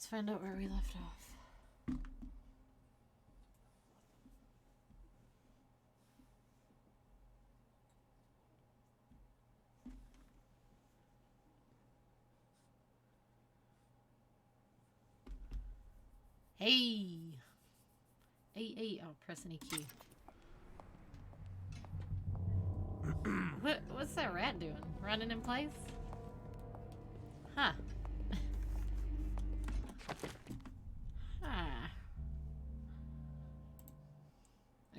let's find out where we left off. Hey! Hey, oh, press any key. What's that rat doing? Running in place? Huh. Ah.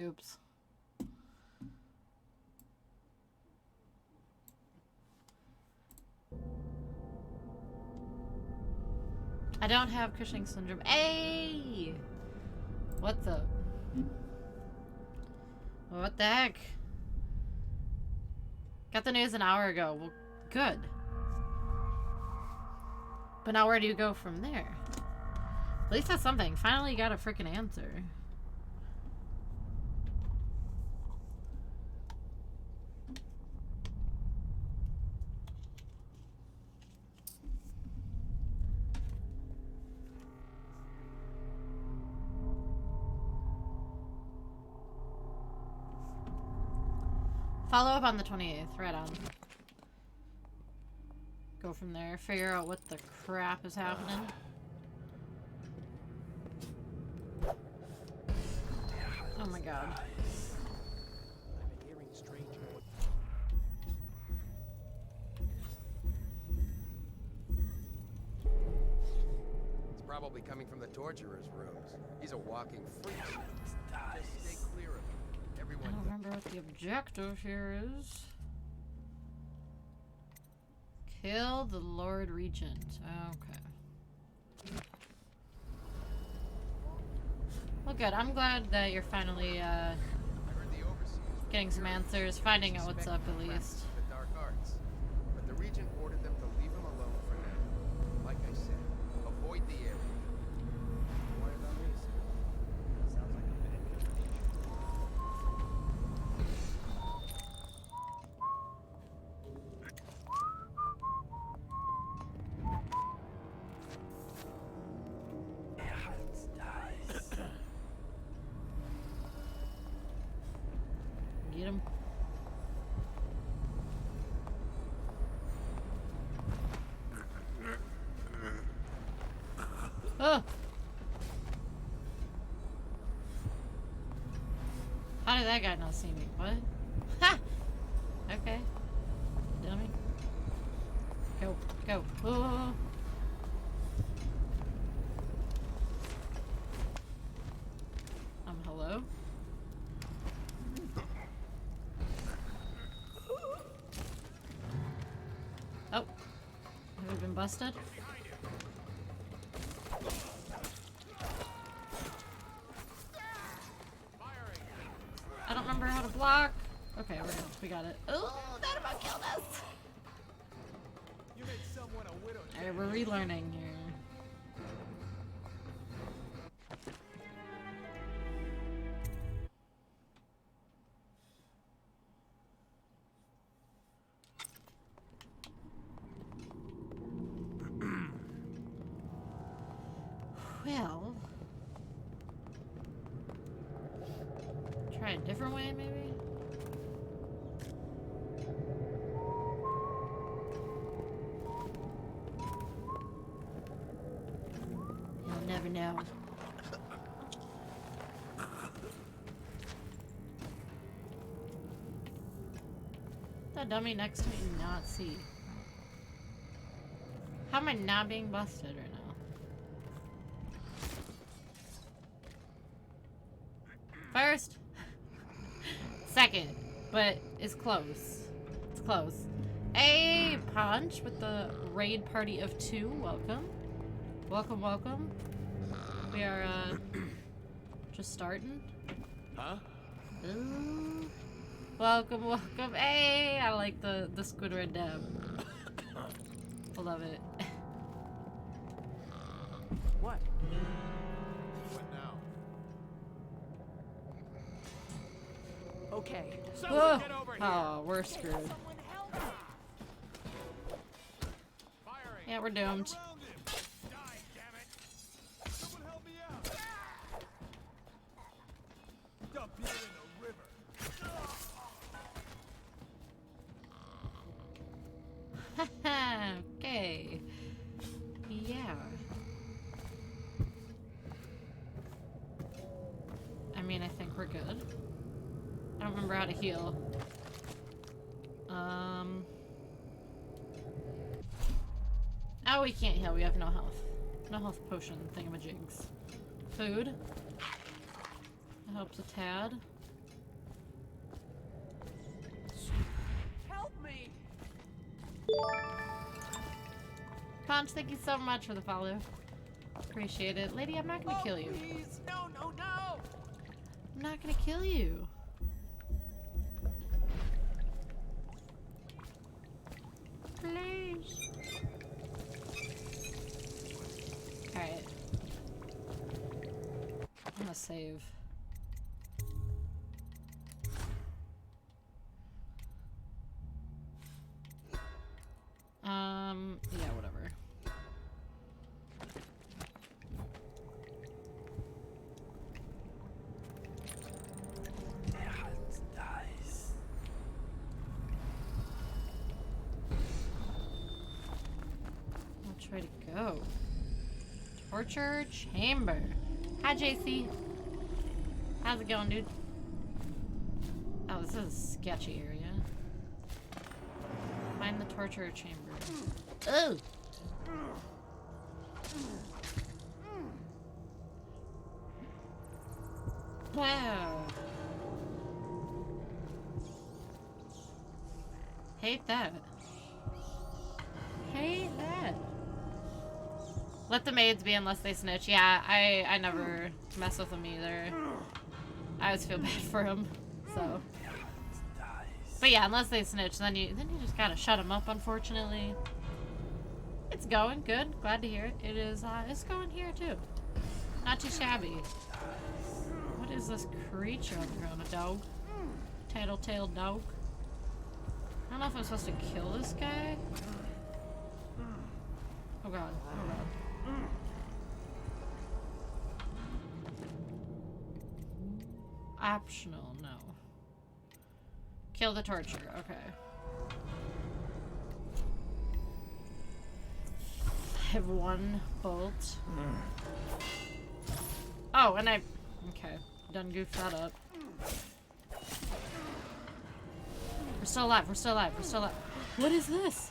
Oops. I don't have Cushing syndrome. Hey! What's up? What the heck? Got the news an hour ago. Well, good. But now where do you go from there? At least that's something. Finally got a freaking answer. Follow up on the 28th, right on. Go from there, figure out what the crap is happening. Oh my god. I've been hearing strange noises. It's probably coming from the torturer's rooms. He's a walking freak. Just stay clear of him. I don't remember what the objective here is. Kill the Lord Regent. Okay. Well, good. I'm glad that you're finally getting some answers, finding out what's up at least. The dark arts. But the Regent ordered them to leave him alone for now. Like I said, avoid the area. What about me, sir? Sounds like a bit of information. Get him. Oh! How did that guy not see me? What? Ha! Okay. Dummy. Go. Go. Oh. Hello? Oh. Have we been busted? I don't remember how to block. Okay, we're good. We got it. Oh, that about killed us. Alright, we're relearning here. Well, try a different way, maybe? You'll never know. That dummy next to me not see. How am I not being busted right now? First, second, but it's close. It's close. Hey, Punch with the raid party of 2. Welcome. Welcome, welcome. We are, just starting. Huh? Ooh. Welcome, welcome. Hey, I like the Squidward dab. I love it. What? What now? Okay. Whoa. Oh, we're screwed. Yeah, we're doomed. Haha, okay. Yeah. I mean, I think we're good. I don't remember how to heal. Oh, we can't heal. We have no health. No health potion thingamajigs. Food. That helps a tad. Help me! Punch, thank you so much for the follow. Appreciate it. Lady, I'm not gonna kill you. Please! No, no, no! I'm not gonna kill you. Please. Alright. I'm gonna save. Yeah, whatever. Which way to go? Torture chamber. Hi, JC. How's it going, dude? Oh, this is a sketchy area. Find the torture chamber. Oh! Wow. Hate that. Hate that. Let the maids be unless they snitch. Yeah, I never mess with them either. I always feel bad for them, so. But yeah, unless they snitch, then you just gotta shut them up. Unfortunately, it's going good. Glad to hear it. It is. It's going here too. Not too shabby. What is this creature on the ground? A dog? Tattletale dog? I don't know if I'm supposed to kill this guy. Oh god. Oh god. Optional, no. Kill the torture, okay. I have one bolt. Oh, and I... Okay. Done goofed that up. We're still alive, we're still alive, we're still alive. What is this?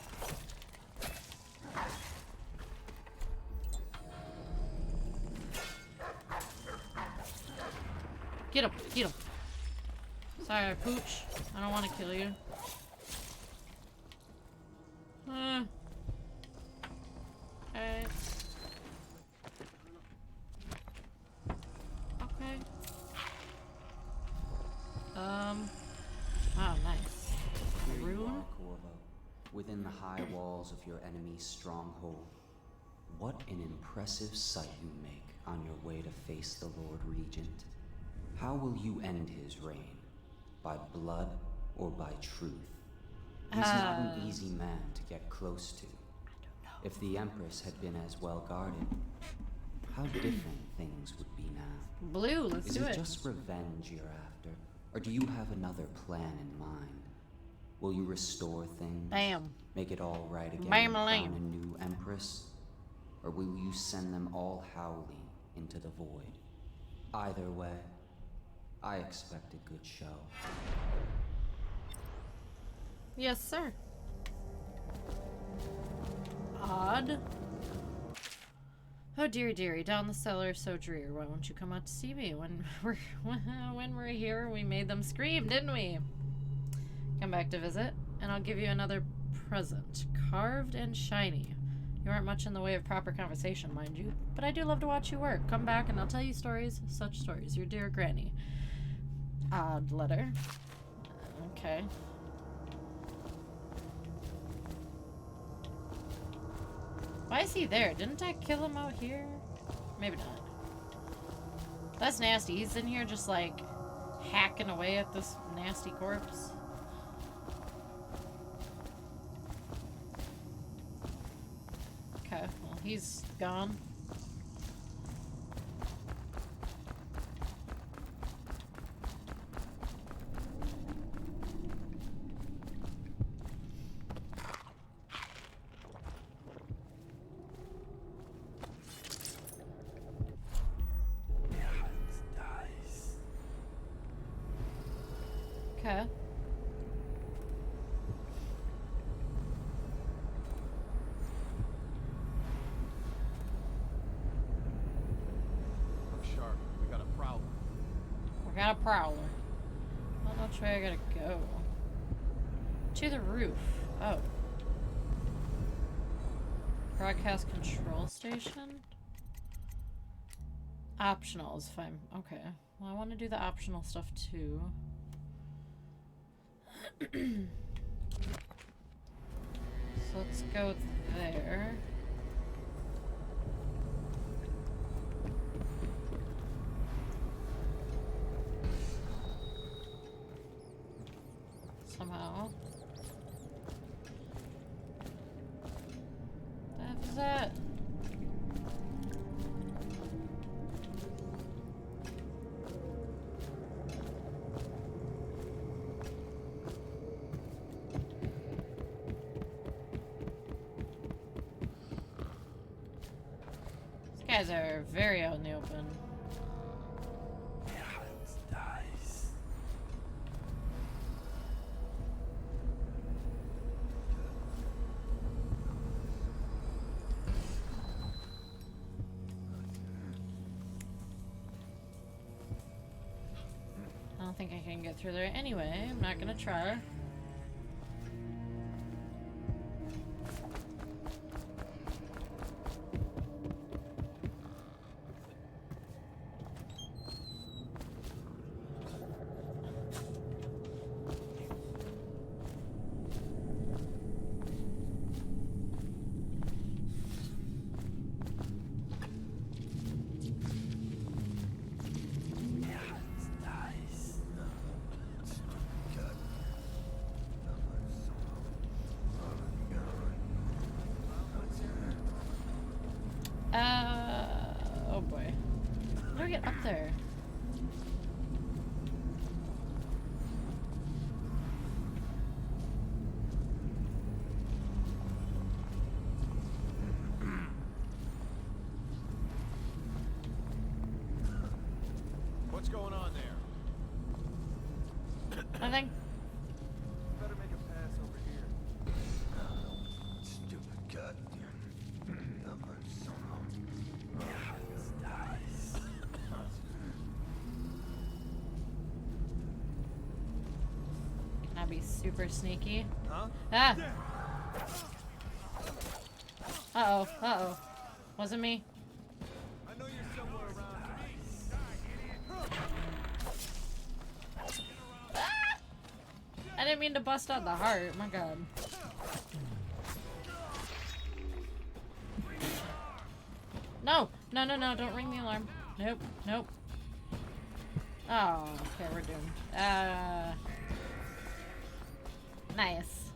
Get him, get him. Sorry, Pooch. I don't want to kill you. Okay. Okay. Oh, nice. Here you Rune? are, Corvo, within the high walls of your enemy's stronghold. What an impressive sight you make on your way to face the Lord Regent. How will you end his reign? By blood or by truth? He's not an easy man to get close to. If the Empress had been as well guarded, how different things would be now. Blue, let's Is do it it. just revenge you're after? Or do you have another plan in mind? Will you restore things? Bam. Make it all right again Bam, and lam. crown a new Empress? Or will you send them all howling into the void? Either way, I expect a good show. Yes, sir. Odd. Oh dearie, dearie, down the cellar so drear. Why won't you come out to see me? When we're here, we made them scream, didn't we? Come back to visit, and I'll give you another present, carved and shiny. You aren't much in the way of proper conversation, mind you, but I do love to watch you work. Come back, and I'll tell you stories, such stories. Your dear granny. Odd letter. Okay. Why is he there? Didn't I kill him out here? Maybe not. That's nasty. He's in here just like hacking away at this nasty corpse. Okay, well, he's gone. got a prowler. I don't know which way I gotta go. To the roof. Oh. Broadcast control station? Optional is fine. Okay. Well, I want to do the optional stuff too. So let's go there. Somehow. The heck is that? These guys are very out in the open. I don't think I can get through there anyway. I'm not gonna try. Oh boy. How do I get up there? What's going on there? Nothing. Better make a pass over here. Stupid gut. Can I be super sneaky? Huh? Ah! Uh-oh, uh-oh. Wasn't me? I know you're somewhere around here. I didn't mean to bust out the heart. My god. No! No, no, no. Don't ring the alarm. Nope. Nope. Oh, okay. We're doomed. Nice.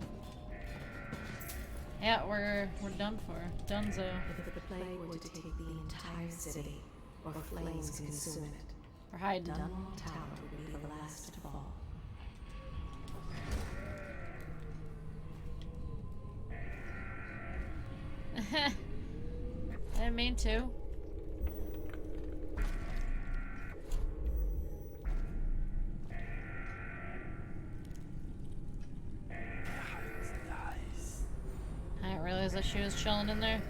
Yeah, we're done for. Donezo. If the plague were to take the entire city, or flames consume it, We're hiding. Dunwall Tower would be the last to fall. I didn't mean to. I didn't realize that she was chilling in there.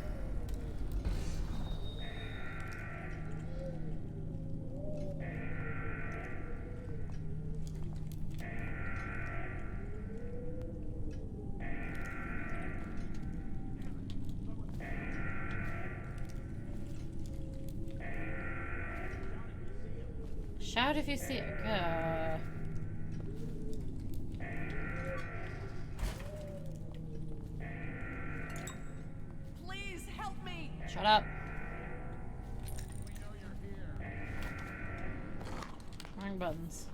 Shout if you see it. Please help me! Shut up. Wrong buttons.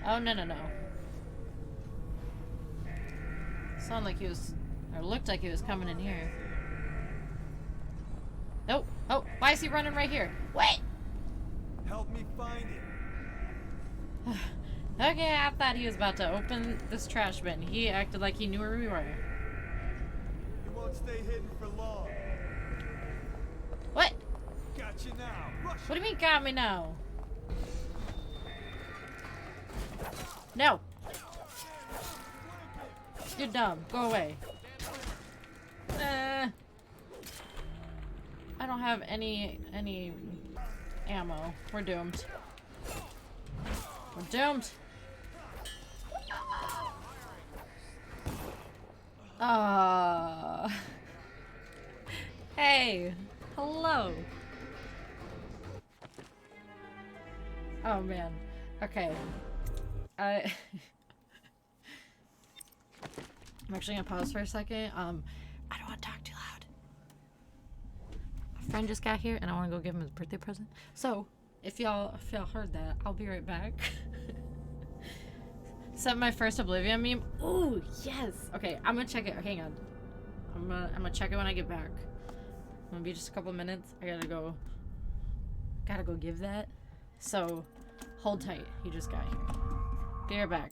Oh, no, no, no. Sounded like he was, or looked like he was coming in here. Nope. Oh, why is he running right here? Wait! Help me find it. Okay, I thought he was about to open this trash bin. He acted like he knew where we were. You won't stay hidden for long. What? Got you now. Rush. What do you mean got me now? No. You're dumb. Go away. I don't have any ammo. We're doomed. We're doomed. Hey. Hello. Oh man. Okay. I'm actually gonna pause for a second. I don't want to talk too loud. A friend just got here, and I want to go give him his birthday present. So, if y'all heard that, I'll be right back. Sent my first Oblivion meme. Ooh, yes. Okay, I'm gonna check it. Hang on. I'm gonna check it when I get back. I'm gonna be just a couple minutes. I gotta go give that. So, hold tight. He just got here. Be right back.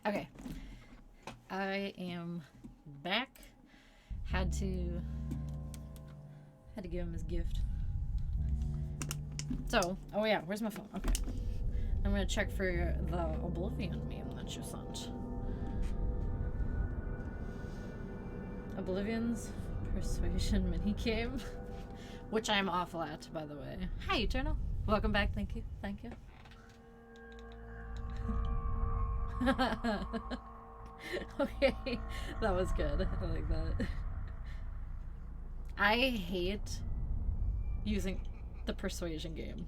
Okay. I am back. Had to give him his gift. So, oh yeah, where's my phone? Okay. I'm gonna check for the Oblivion meme that you sent. Oblivion's persuasion minigame, which I'm awful at, by the way. Hi, Eternal. Welcome back. Thank you. Thank you. Okay, that was good. I like that. I hate using the persuasion game.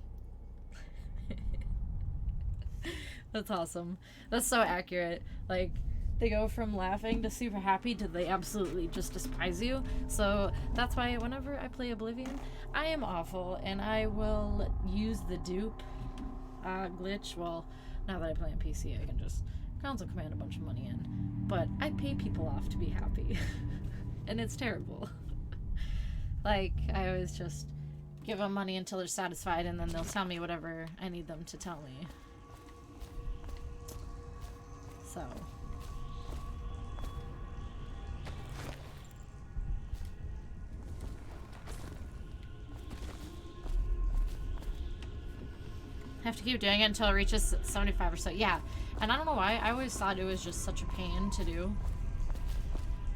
That's awesome. That's so accurate. Like, they go from laughing to super happy to they absolutely just despise you. So that's why whenever I play Oblivion, I am awful and I will use the dupe glitch. Well, now that I play on PC, I can just console command a bunch of money in. But I pay people off to be happy. And it's terrible. Like, I always just give them money until they're satisfied and then they'll tell me whatever I need them to tell me. So... have to keep doing it until it reaches 75 or so. Yeah, and I don't know why. I always thought it was just such a pain to do.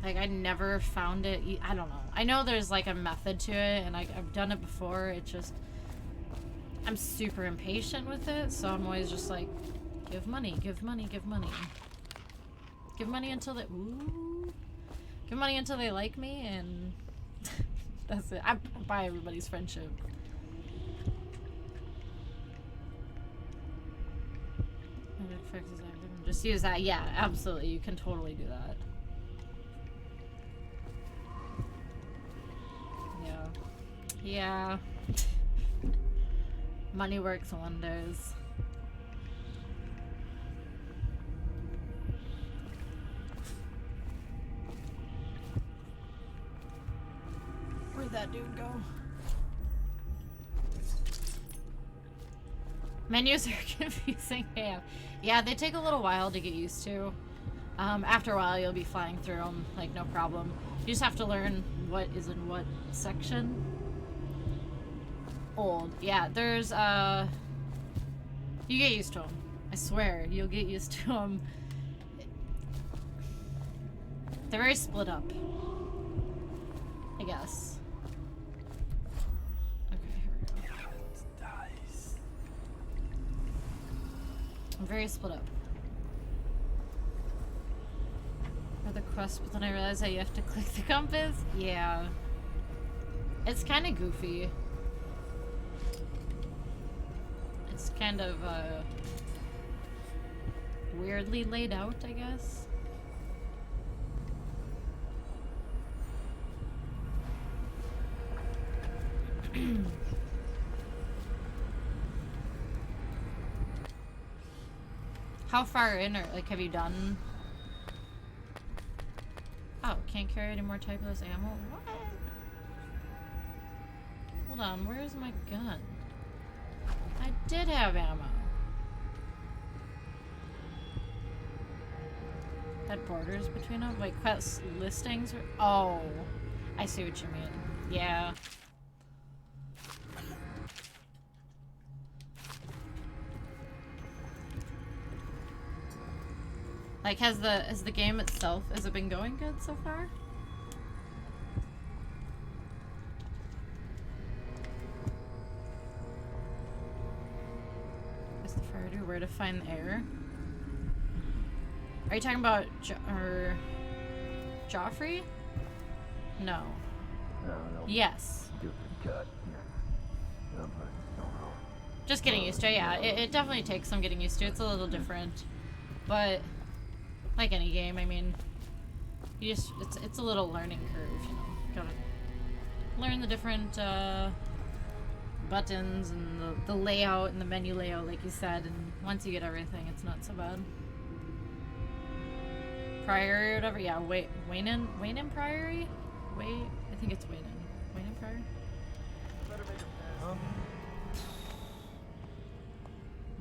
Like, I never found it. I don't know. I know there's like a method to it, and I've done it before. It just... I'm super impatient with it, so I'm always just like, give money, give money, give money. Give money until they... Ooh. Give money until they like me, and... that's it. I buy everybody's friendship. Just use that. Yeah, absolutely. You can totally do that. Yeah. Yeah. Money works wonders. Where'd that dude go? Menus are confusing. Yeah, they take a little while to get used to. After a while, you'll be flying through them, like, no problem. You just have to learn what is in what section. Old. Yeah, there's, you get used to them. I swear, you'll get used to them. They're very split up, I guess. Very split up. Or the crust, but then I realized that you have to click the compass. Yeah. It's kind of goofy. It's kind of weirdly laid out, I guess. How far in, or like, have you done? Oh, can't carry any more typeless ammo? What? Hold on, where's my gun? I did have ammo. Had borders between them? Like, quest listings? Oh, I see what you mean. Yeah. Like, has the game itself, has it been going good so far? What's the fire do? Where to find the air? Are you talking about Joffrey? No. No. Yes. Stupid cut. Just getting used to it, yeah. It definitely takes some getting used to. It's a little different. But... like any game, I mean, you just, it's a little learning curve, you know. Gotta learn the different buttons and the layout and the menu layout, like you said, and once you get everything, it's not so bad. Priory or whatever, yeah, Wayne Priory? I think it's Wayne Priory?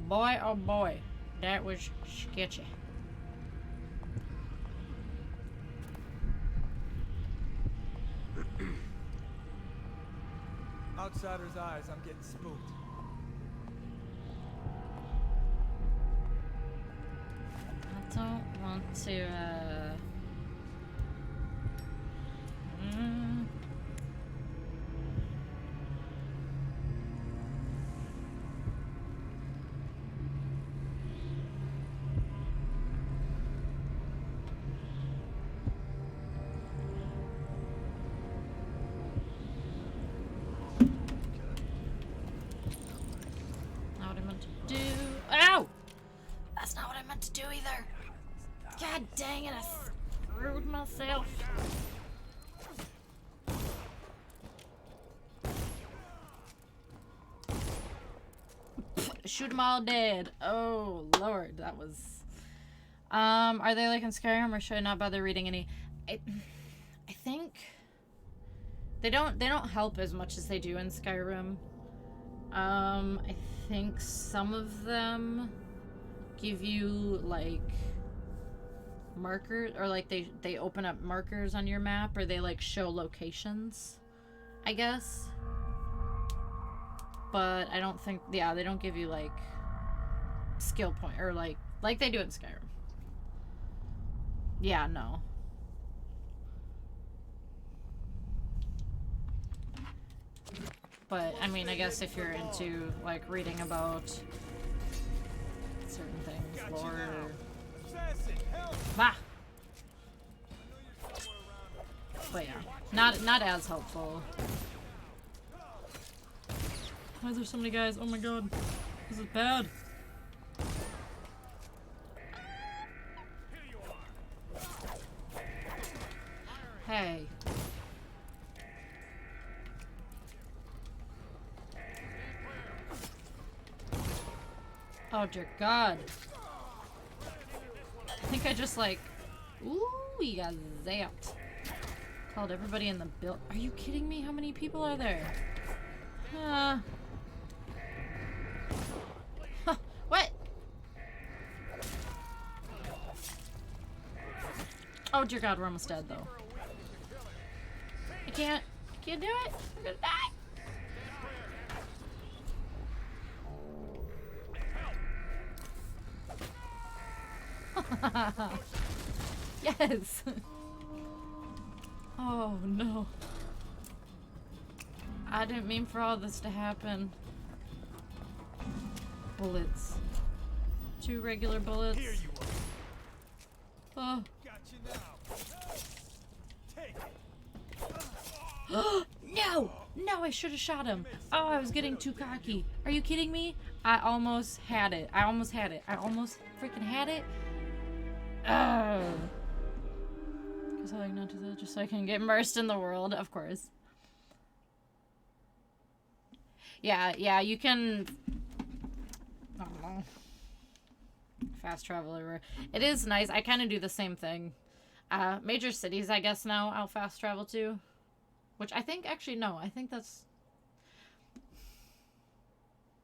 Boy, oh boy, that was sketchy. outsider's eyes, I'm getting spooked. I don't want to, Not what I meant to do. Ow! That's not what I meant to do either. God dang it, I screwed myself. Shoot them all dead. Oh lord, that was. Are they like in Skyrim, or should I not bother reading any? I think they don't help as much as they do in Skyrim. I think some of them give you like markers, or like they open up markers on your map, or they like show locations, I guess. But I don't think, yeah, they don't give you like skill point, or like they do in Skyrim. Yeah, no. But I mean, I guess if you're into like reading about certain things, lore. Bah. But yeah, not as helpful. Why is there so many guys? Oh my god, this is bad. Hey. Oh dear god. I think I just like, ooh, we got zapped. Called everybody in the build. Are you kidding me? How many people are there? Huh, what? Oh dear god, we're almost dead though. I can't do it. I'm gonna die. Yes. Oh no. I didn't mean for all this to happen. Bullets. 2 regular bullets. Here you are. Oh. Got you now. Take it. No! No, I should have shot him. Oh, I was getting too cocky. Are you kidding me? I almost had it. I almost freaking had it. Oh. Because I like not to do that just so I can get immersed in the world, of course. Yeah, you can. I don't know. Fast travel everywhere. It is nice. I kind of do the same thing. Major cities, I guess now I'll fast travel to. Which I think, actually, no. I think that's...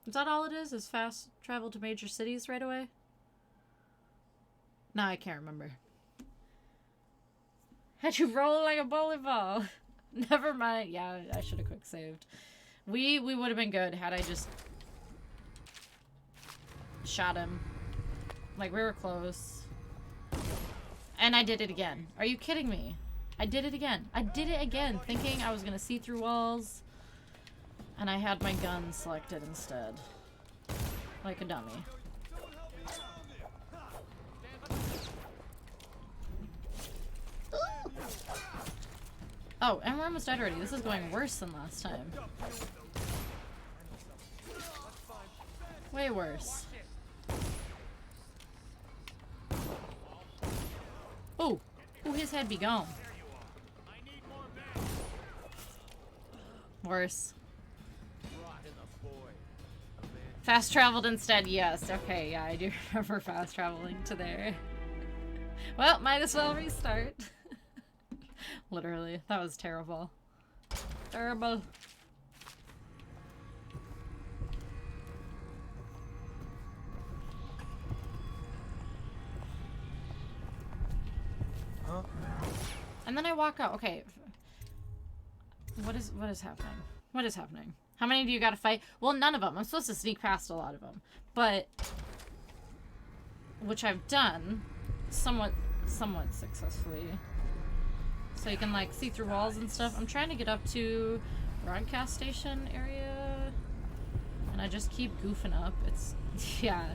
Is that all it is? Is fast travel to major cities right away? No, I can't remember. Had you roll like a bowling ball? Never mind. Yeah, I should have quick saved. We would have been good had I just shot him. Like, we were close. And I did it again. Are you kidding me? I did it again. I did it again, thinking I was gonna see through walls. And I had my gun selected instead. Like a dummy. Oh, and we're almost dead already. This is going worse than last time. Way worse. Oh! Oh, his head be gone. Worse. Fast traveled instead, yes. Okay, yeah, I do remember fast traveling to there. Well, might as well restart. Literally, that was terrible. Terrible. Huh? And then I walk out. Okay. What is happening? What is happening? How many do you gotta fight? Well, none of them. I'm supposed to sneak past a lot of them. But... which I've done somewhat successfully. So you can, like, see through walls and stuff. I'm trying to get up to broadcast station area. And I just keep goofing up. It's... yeah.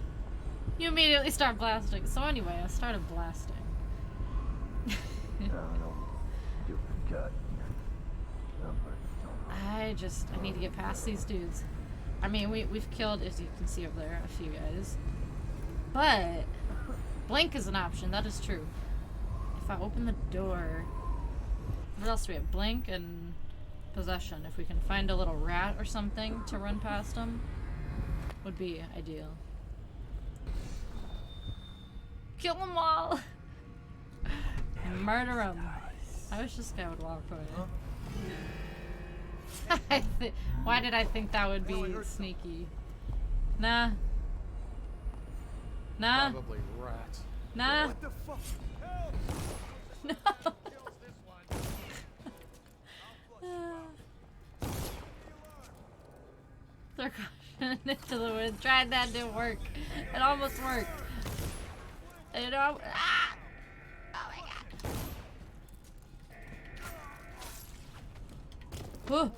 You immediately start blasting. So anyway, I started blasting. I need to get past these dudes. I mean, we've killed, as you can see over there, a few guys. But blink is an option, that is true. If I open the door, what else do we have? Blink and possession. If we can find a little rat or something to run past them, would be ideal. Kill them all! Murder them. I wish this guy would walk away. Why did I think that would be sneaky? Nah. Nah. Probably rats. Nah. What the fuck? No. Throw caution into the wind. Tried that, didn't work. It almost worked. You know? Ah! Oh my god.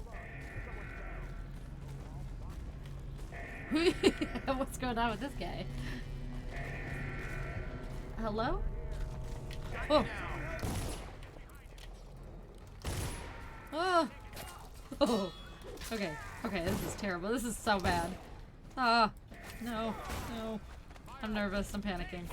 What's going on with this guy? Hello? Oh. Oh. Oh. Okay. Okay, this is terrible. This is so bad. Ah. No. No. I'm nervous. I'm panicking.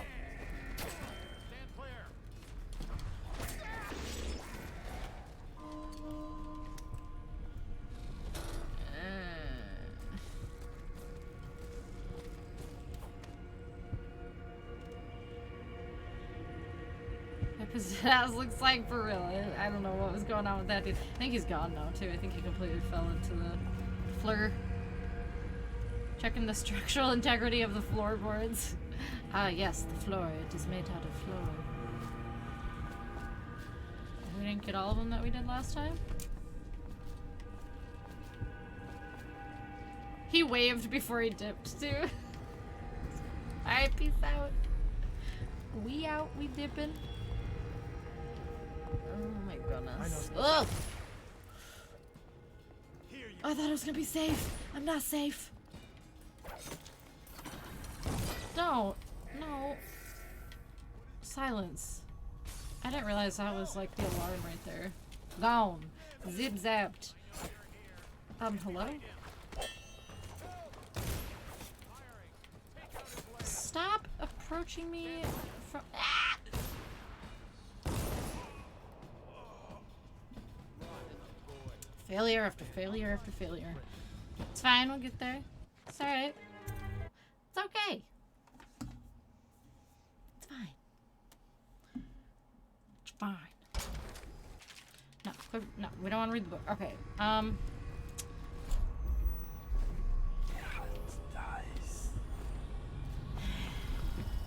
That looks like for real. I don't know what was going on with that dude. I think he's gone now too. I think he completely fell into the floor. Checking the structural integrity of the floorboards. Ah yes, the floor. It is made out of floor. We didn't get all of them that we did last time. He waved before he dipped too. Alright, peace out. We out, we dipping. Oh my goodness. Ugh! I thought I was gonna be safe. I'm not safe. Don't. No. Silence. I didn't realize that was like the alarm right there. Gone. Zip zapped. Hello? Stop approaching me from. Ah! Failure after failure after failure. It's fine, we'll get there. It's alright. It's okay. It's fine. It's fine. No, we don't want to read the book. Okay,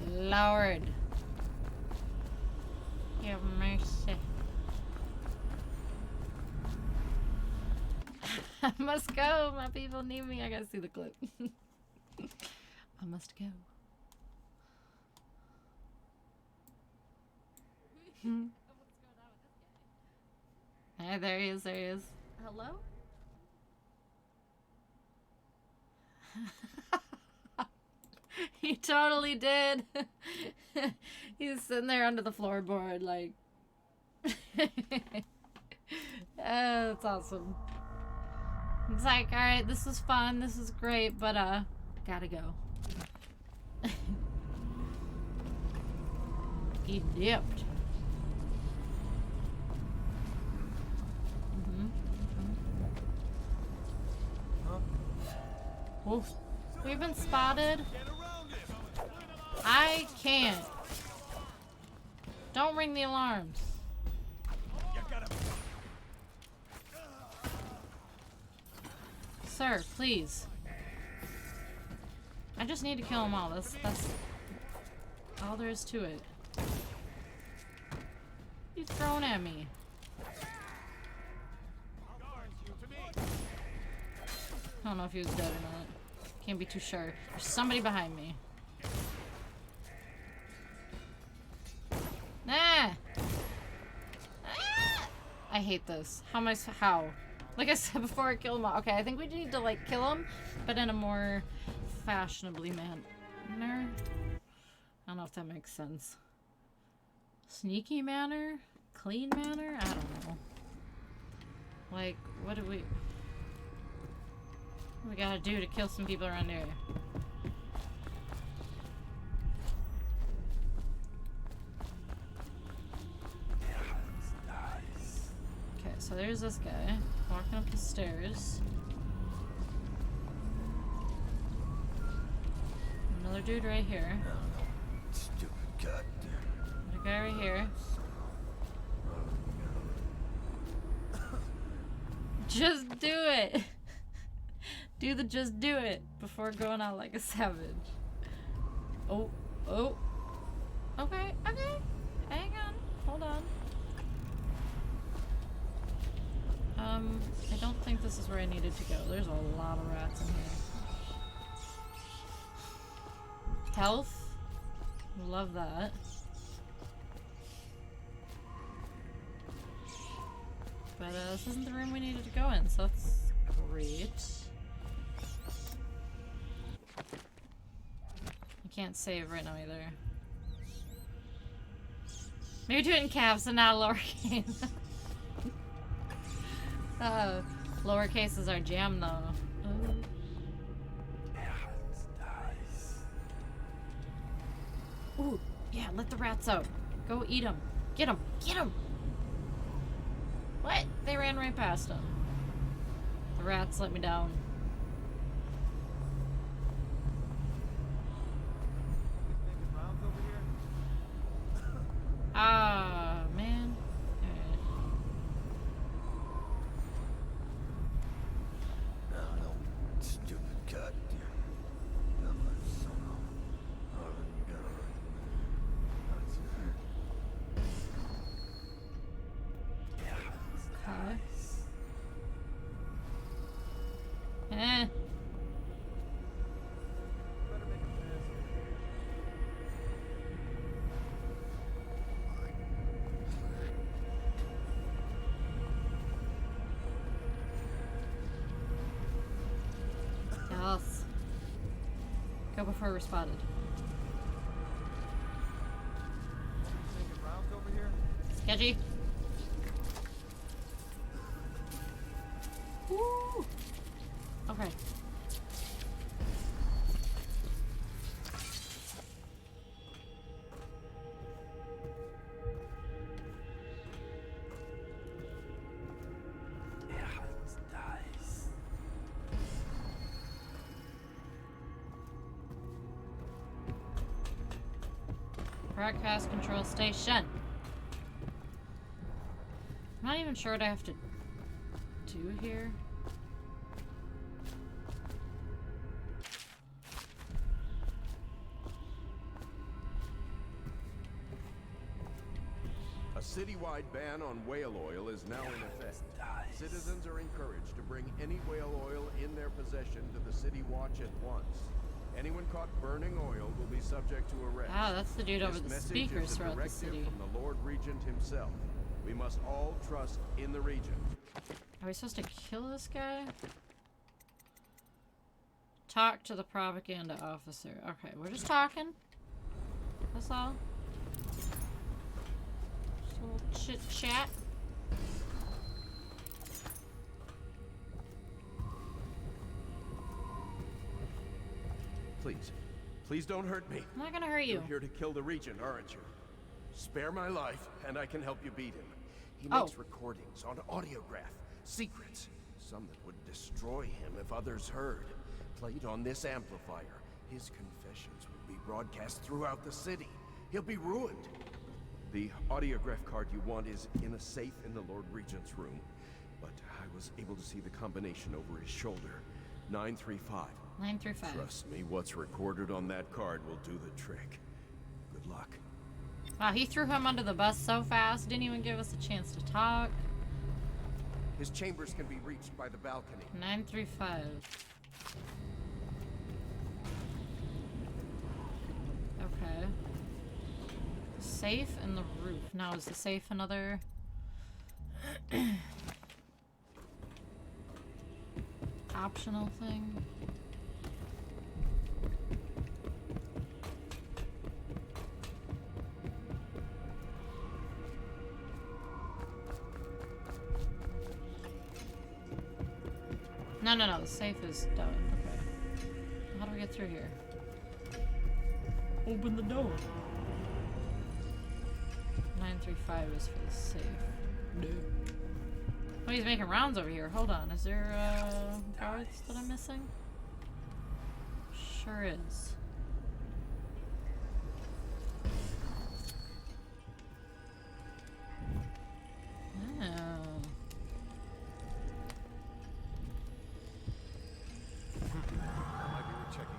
Lord. Have mercy. I must go. My people need me. I gotta see the clip. I must go. Hey, there he is. There he is. Hello? He totally did. He's sitting there under the floorboard, like. That's awesome. It's like, alright, this is fun, this is great, but, gotta go. He dipped. Oof. We've been spotted. I can't. Don't ring the alarms. Sir, please. I just need to kill them all. That's all there is to it. He's thrown at me. I don't know if he was dead or not. Can't be too sure. There's somebody behind me. Nah! Ah! I hate this. How? Like I said before, I kill him all. Okay, I think we need to, like, kill him, but in a more fashionably manner. I don't know if that makes sense. Sneaky manner? Clean manner? I don't know. Like, what do we gotta do to kill some people around here? Okay, so there's this guy walking up the stairs. Another dude right here. Stupid god. Another guy right here. Just do it! Do the just do it before going out like a savage. Oh, oh. Okay, okay. Hang on. Hold on. I don't think this is where I needed to go. There's a lot of rats in here. Health. Love that. But this isn't the room we needed to go in, so that's great. I can't save right now either. Maybe do it in caps and not lowercase. Lowercase is our jam though. Ooh, yeah, let the rats out. Go eat them. Get them. Get them. What? They ran right past him. The rats let me down. Making rounds over here? Ah, man. Alright. No, stupid god. Okay. Eh. Better make a pass Yes. Go before we're spotted. Making rounds over here? Sketchy. Woo! Okay. Broadcast control station. I'm not even sure what I have to do here. A citywide ban on whale oil is now in effect. Citizens are encouraged to bring any whale oil in their possession to the City Watch at once. Anyone caught burning oil will be subject to arrest. Ah, that's the dude over This the message speakers is a throughout the directive city. from the Lord Regent himself. We must all trust in the Regent. Are we supposed to kill this guy? Talk to the propaganda officer. Okay, we're just talking. That's all. Just a little chit chat. Please don't hurt me. I'm not gonna hurt you. You're here to kill the Regent, aren't you? Spare my life, and I can help you beat him. He Oh. makes recordings on audiograph, secrets, some that would destroy him if others heard. Played on this amplifier, his confessions would be broadcast throughout the city. He'll be ruined. The audiograph card you want is in a safe in the Lord Regent's room, but I was able to see the combination over his shoulder. 935. 935. Trust me, what's recorded on that card will do the trick. Good luck. Wow, he threw him under the bus so fast, didn't even give us a chance to talk. His chambers can be reached by the balcony. 935. Okay. Safe in the roof. Now is the safe another optional thing? No, no, no, the safe is done. Okay. How do we get through here? Open the door. 935 is for the safe. No. Oh, he's making rounds over here. Hold on. Is there guards that I'm missing? Sure is. Oh.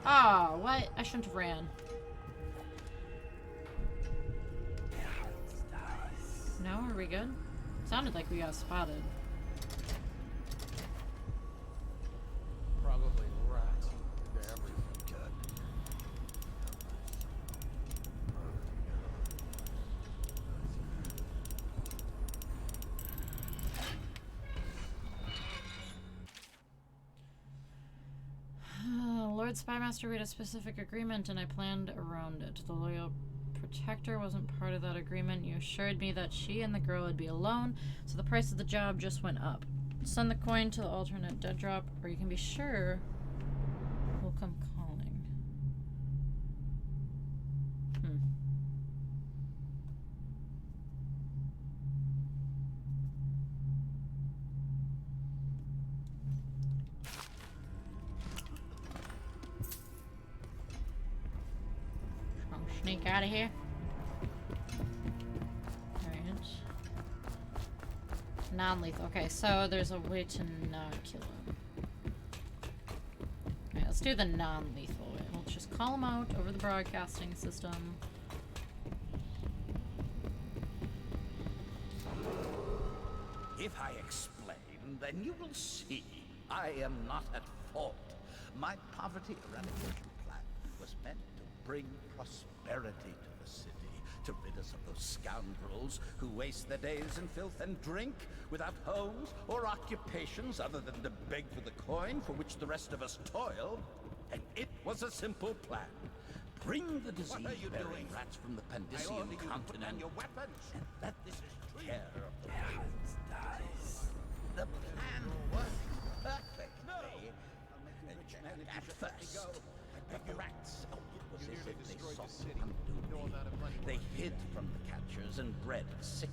Oh, what? I shouldn't have ran. No, are we good? Sounded like we got spotted. Probably rats. They're everything. Good. Lord Spymaster made a specific agreement and I planned around it. The loyal protector wasn't part of that agreement. You assured me that she and the girl would be alone, so the price of the job just went up. Send the coin to the alternate dead drop, or you can be sure we'll come calling. Sneak out of here. Alright. Non-lethal. Okay, so there's a way to not kill him. Alright, let's do the non-lethal way. We'll just call him out over the broadcasting system. If I explain, then you will see I am not at fault. My poverty eradication plan was meant to bring prosperity to the city, to rid us of those scoundrels who waste their days in filth and drink, without homes or occupations other than to beg for the coin for which the rest of us toil. And it was a simple plan. Bring the disease-bearing rats from the Pandician continent your weapons, and let this care of the disease. The plan worked perfectly. At first, the rats, it was as if they sought to undo me. They hid from the catchers and bred sick.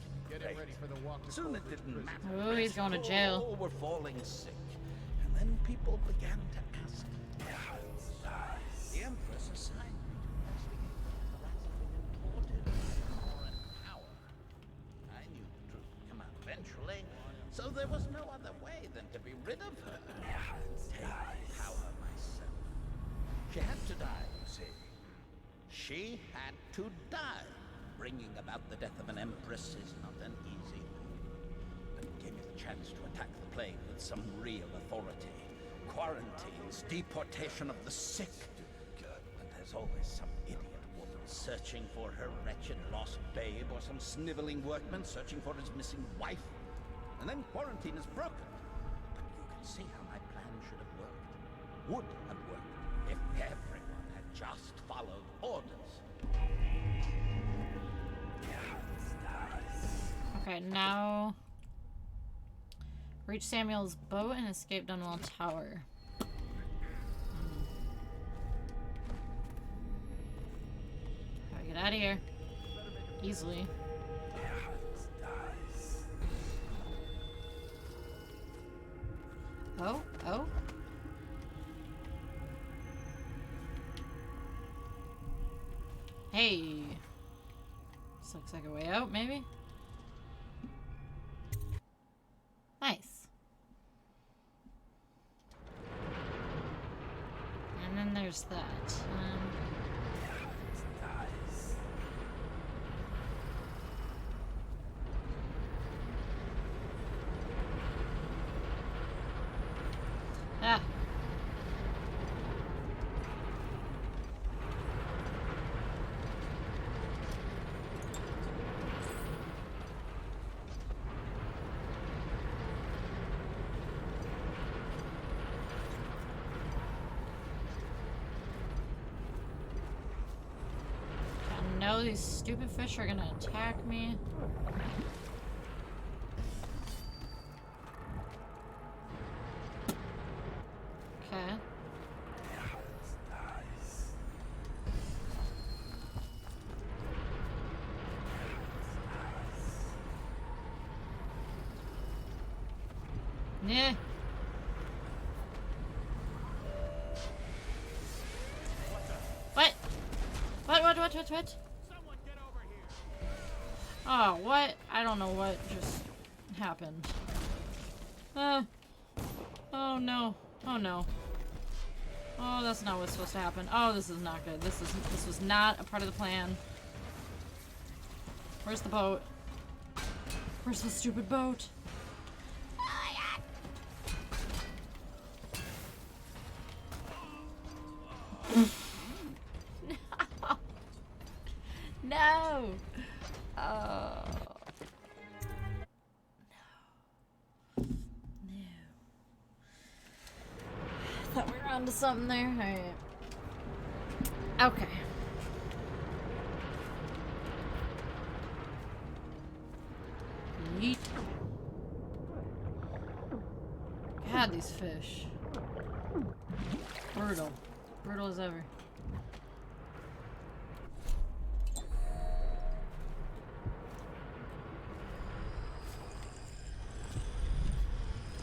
Soon it didn't matter. Oh, he's going to jail. All were falling sick, and then people began to ask. The Empress assigned me to investigate. The rats had been imported with power and power. I knew the truth would come out eventually, so there was no other way than to be rid of her. Take power myself. She had to die, you see. She had to die. Bringing about the death of an empress is not an easy thing. But it gave me the chance to attack the plague with some real authority. Quarantines, deportation of the sick. But there's always some idiot woman searching for her wretched lost babe, or some sniveling workman searching for his missing wife. And then quarantine is broken. But you can see how my plan should have worked. Would have worked if everyone had just followed orders. Okay, now reach Samuel's boat and escape Dunwell Tower. Gotta get out of here. Easily. Oh, oh. Hey. This looks like a way out, maybe? Nice. And then there's that. Ah. all these stupid fish are gonna attack me. Okay. Yeah. What? What? Oh, what? I don't know what just happened. Oh no. Oh no. Oh, that's not what's supposed to happen. Oh, this is not good. This was not a part of the plan. Where's the boat? Where's the stupid boat? No. Oh. No. Thought we were onto something there. Alright. Okay. Yeet. God, these fish. Brutal. Brutal as ever.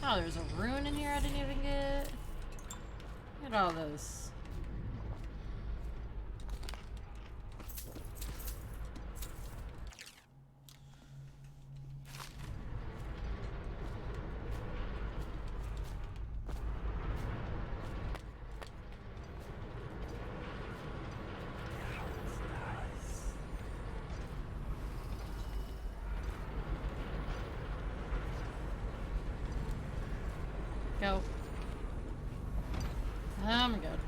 Oh, there's a rune in here I didn't even get. Look at all this. Go. I'm good.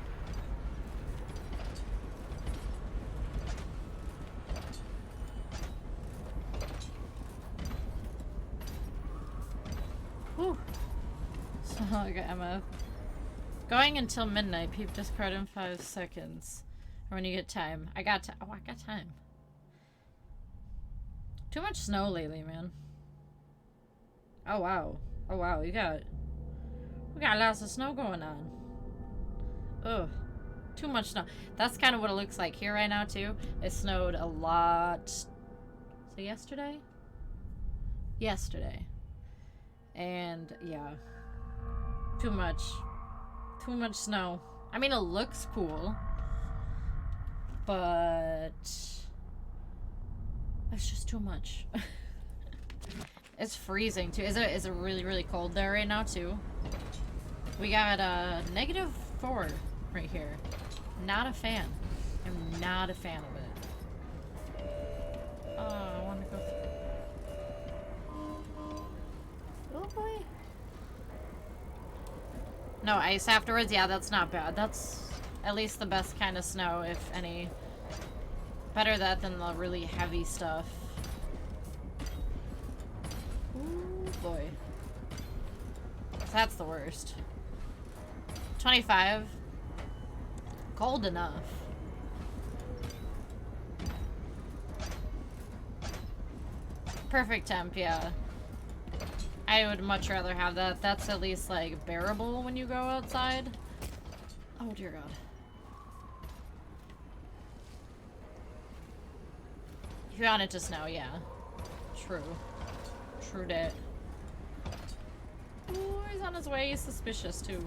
Whew. So I got Emma. Going until midnight. Peep discard in 5 seconds. Or when you get time. I got time. Oh, I got time. Too much snow lately, man. Oh wow. Oh wow. We got lots of snow going on. Ugh. Too much snow. That's kind of what it looks like here right now, too. It snowed a lot. So yesterday? Yesterday. And, yeah. Too much. Too much snow. I mean, it looks cool. But... it's just too much. It's freezing, too. Is it really, really cold there right now, too? We got -4 right here. Not a fan. I'm not a fan of it. Oh, I want to go through. Oh boy. No ice afterwards? Yeah, that's not bad. That's at least the best kind of snow, if any. Better that than the really heavy stuff. Ooh boy. That's the worst. 25. Cold enough. Perfect temp, yeah. I would much rather have that. That's at least, like, bearable when you go outside. Oh, dear God. If you want it to snow, yeah. True. True dat. Ooh, he's on his way. He's suspicious, too.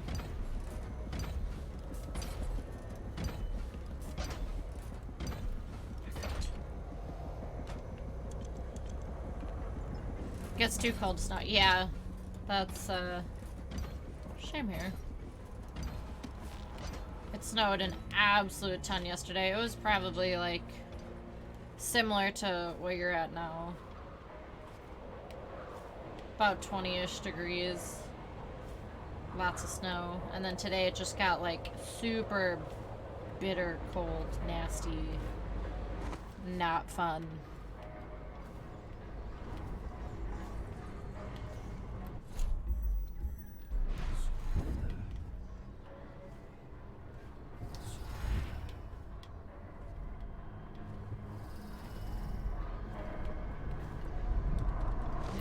Gets too cold to snow. Yeah. That's, shame here. It snowed an absolute ton yesterday. It was probably, like, similar to where you're at now. About 20-ish degrees. Lots of snow. And then today it just got, like, super bitter, cold, nasty. Not fun.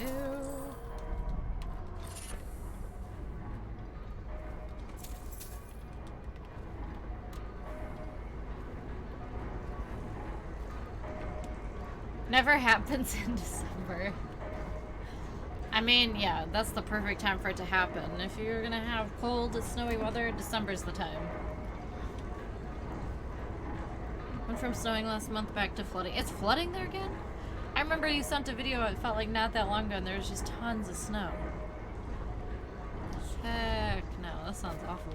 Ew. Never happens in December. I mean, yeah, that's the perfect time for it to happen. If you're gonna have cold, snowy weather, December's the time. Went from snowing last month back to flooding. It's flooding there again? I remember you sent a video, it felt like not that long ago, and there was just tons of snow. Heck no, that sounds awful.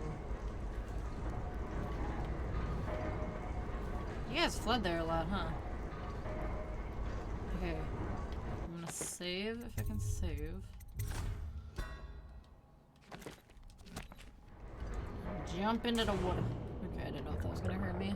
You guys flood there a lot, huh? Okay. I'm gonna save if I can save. Jump into the water. Okay, I didn't know if that was gonna hurt me.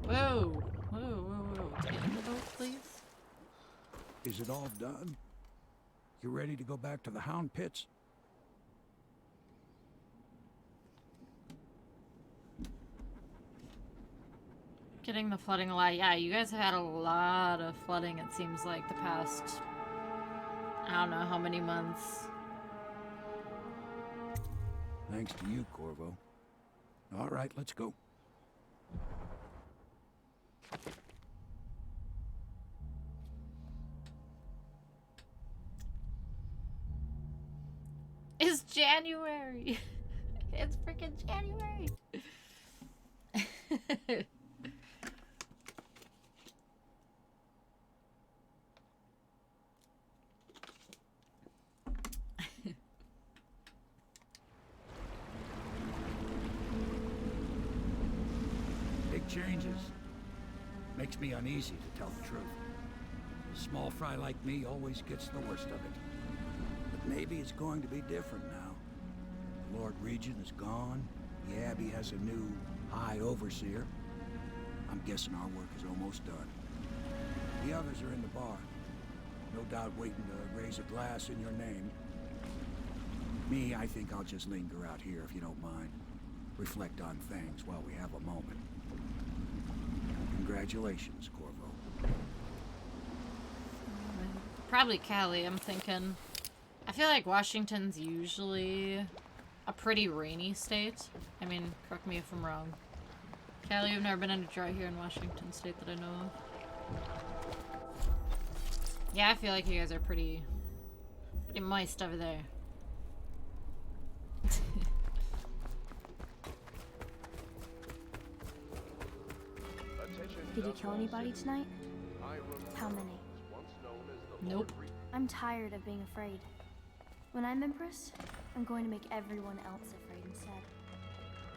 Whoa! Whoa, whoa, whoa. Get in the boat, please. Is it all done? You ready to go back to the Hound Pits? Getting the flooding a lot. Yeah, you guys have had a lot of flooding, it seems like, the past... I don't know how many months. Thanks to you, Corvo. All right, let's go. It's January! It's freaking January! Big changes. Makes me uneasy, to tell the truth. A small fry like me always gets the worst of it. But maybe it's going to be different now. The Lord Regent is gone. The Abbey has a new High Overseer. I'm guessing our work is almost done. The others are in the bar. No doubt waiting to raise a glass in your name. Me, I think I'll just linger out here if you don't mind. Reflect on things while we have a moment. Congratulations, Corvo. Probably Cali, I'm thinking. I feel like Washington's usually a pretty rainy state. I mean, correct me if I'm wrong. Cali, you've never been in a dry here in Washington state that I know of. Yeah, I feel like you guys are pretty moist over there. Did you kill anybody tonight? How many? Nope. I'm tired of being afraid. When I'm Empress, I'm going to make everyone else afraid instead.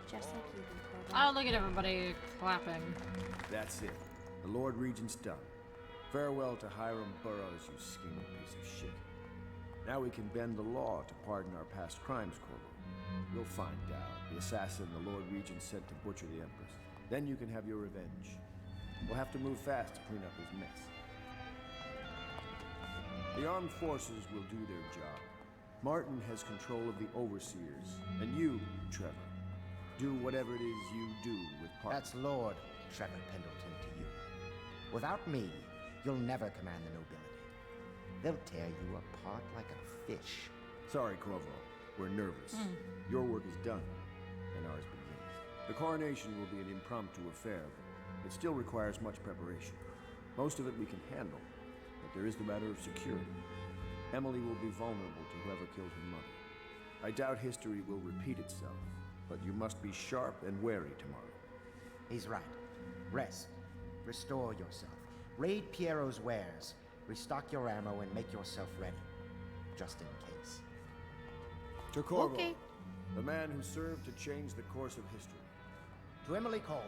Just like you do, Corvo. Oh, look at everybody clapping. That's it. The Lord Regent's done. Farewell to Hiram Burroughs, you scheming piece of shit. Now we can bend the law to pardon our past crimes, Corvo. We'll find out the assassin the Lord Regent sent to butcher the Empress. Then you can have your revenge. We'll have to move fast to clean up his mess. The armed forces will do their job. Martin has control of the overseers, and you, Trevor, do whatever it is you do with Parker. That's Lord Trevor Pendleton to you. Without me, you'll never command the nobility. They'll tear you apart like a fish. Sorry, Corvo. We're nervous. Your work is done, and ours begins. The coronation will be an impromptu affair. It still requires much preparation. Most of it we can handle, but there is the matter of security. Emily will be vulnerable to whoever killed her mother. I doubt history will repeat itself, but you must be sharp and wary tomorrow. He's right. Rest. Restore yourself. Raid Piero's wares. Restock your ammo and make yourself ready. Just in case. To Corvo, Okay. the man who served to change the course of history. To Emily Caldwell,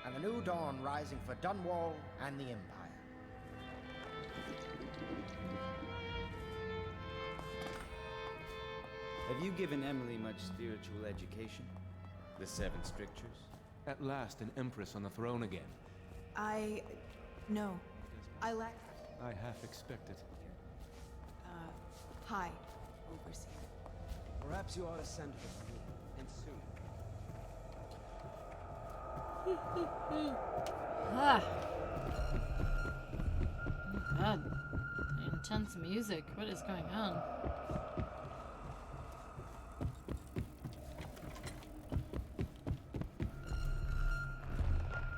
and the new dawn rising for Dunwall and the Empire. Have you given Emily much spiritual education? The Seven Strictures? At last, an empress on the throne again. No. I lack... I half expected. Hi, Overseer. Perhaps you ought to send her to me, and soon. Ah. Oh God. Intense music. What is going on?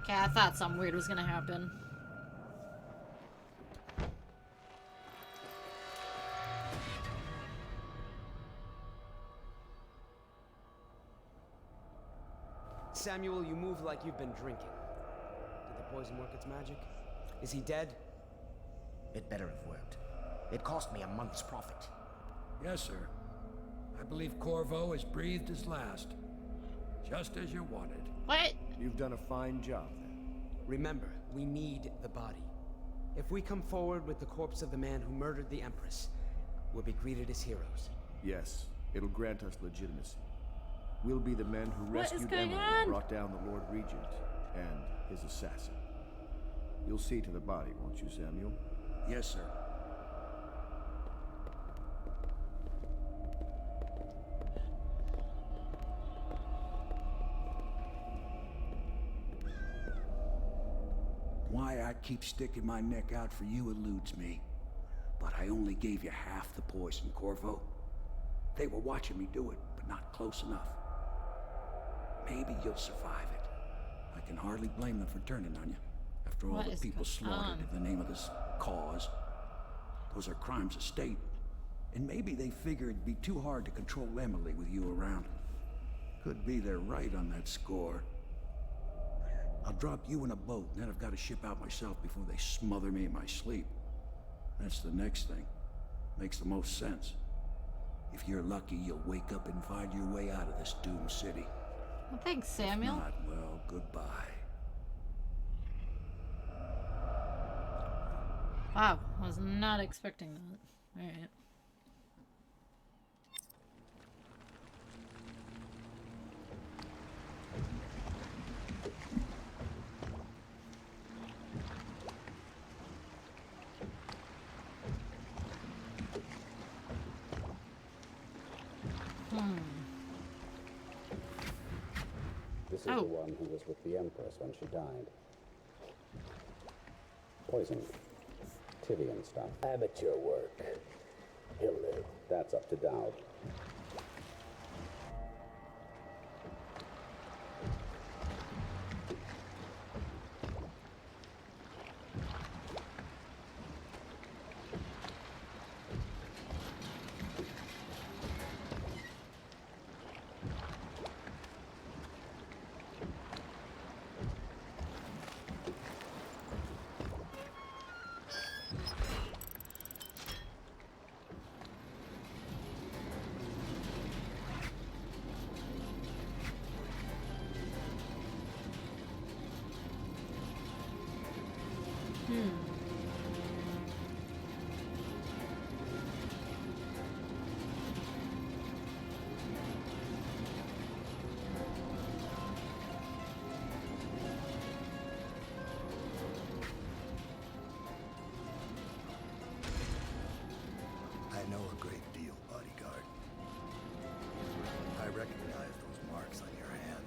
Okay, I thought something weird was gonna happen. Samuel, you move like you've been drinking. Did the poison work its magic? Is he dead? It better have worked. It cost me a month's profit. Yes, sir. I believe Corvo has breathed his last. Just as you wanted. What? You've done a fine job, then. Remember, we need the body. If we come forward with the corpse of the man who murdered the Empress, we'll be greeted as heroes. Yes, it'll grant us legitimacy. We'll be the men who What is rescued going Emily on? and brought down the Lord Regent and his assassin. You'll see to the body, won't you, Samuel? Yes, sir. Why I keep sticking my neck out for you eludes me. But I only gave you half the poison, Corvo. They were watching me do it, but not close enough. Maybe you'll survive it. I can hardly blame them for turning on you. After all What the is people going slaughtered on? in the name of this cause. Those are crimes of state. And maybe they figured it'd be too hard to control Emily with you around. Could be they're right on that score. I'll drop you in a boat, and then I've got to ship out myself before they smother me in my sleep. That's the next thing. Makes the most sense. If you're lucky, you'll wake up and find your way out of this doomed city. Well, thanks, Samuel. If not, well, goodbye. Wow, I was not expecting that. Alright. This is the one who was with the Empress when she died. Poisoned. Tivian stuff. Amateur work. He'll live. That's up to Dowd. I know a great deal, bodyguard. I recognize those marks on your hand.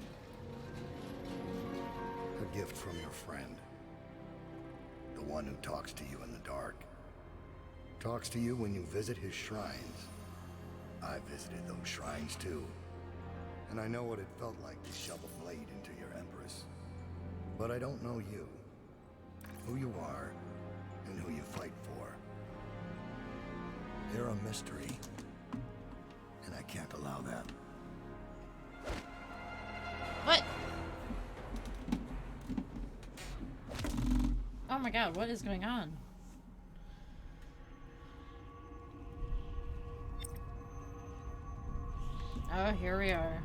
A gift from your friend. The one who talks to you in the dark. Talks to you when you visit his shrines. I visited those shrines too. And I know what it felt like to shove a blade into your Empress. But I don't know you. Who you are, and who you fight for. You're a mystery, and I can't allow that. What? Oh my god, what is going on? Oh, here we are.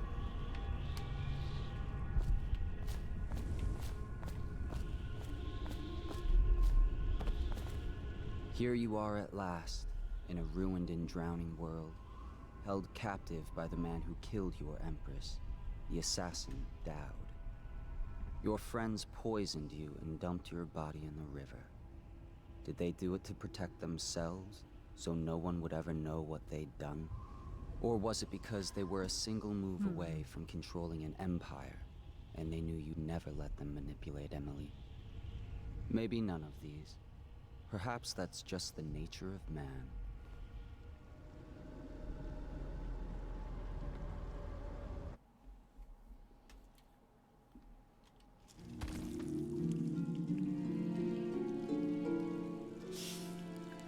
Here you are at last, in a ruined and drowning world, held captive by the man who killed your Empress, the assassin Dowd. Your friends poisoned you and dumped your body in the river. Did they do it to protect themselves, so no one would ever know what they'd done? Or was it because they were a single move away from controlling an empire, and they knew you'd never let them manipulate Emily? Maybe none of these. Perhaps that's just the nature of man.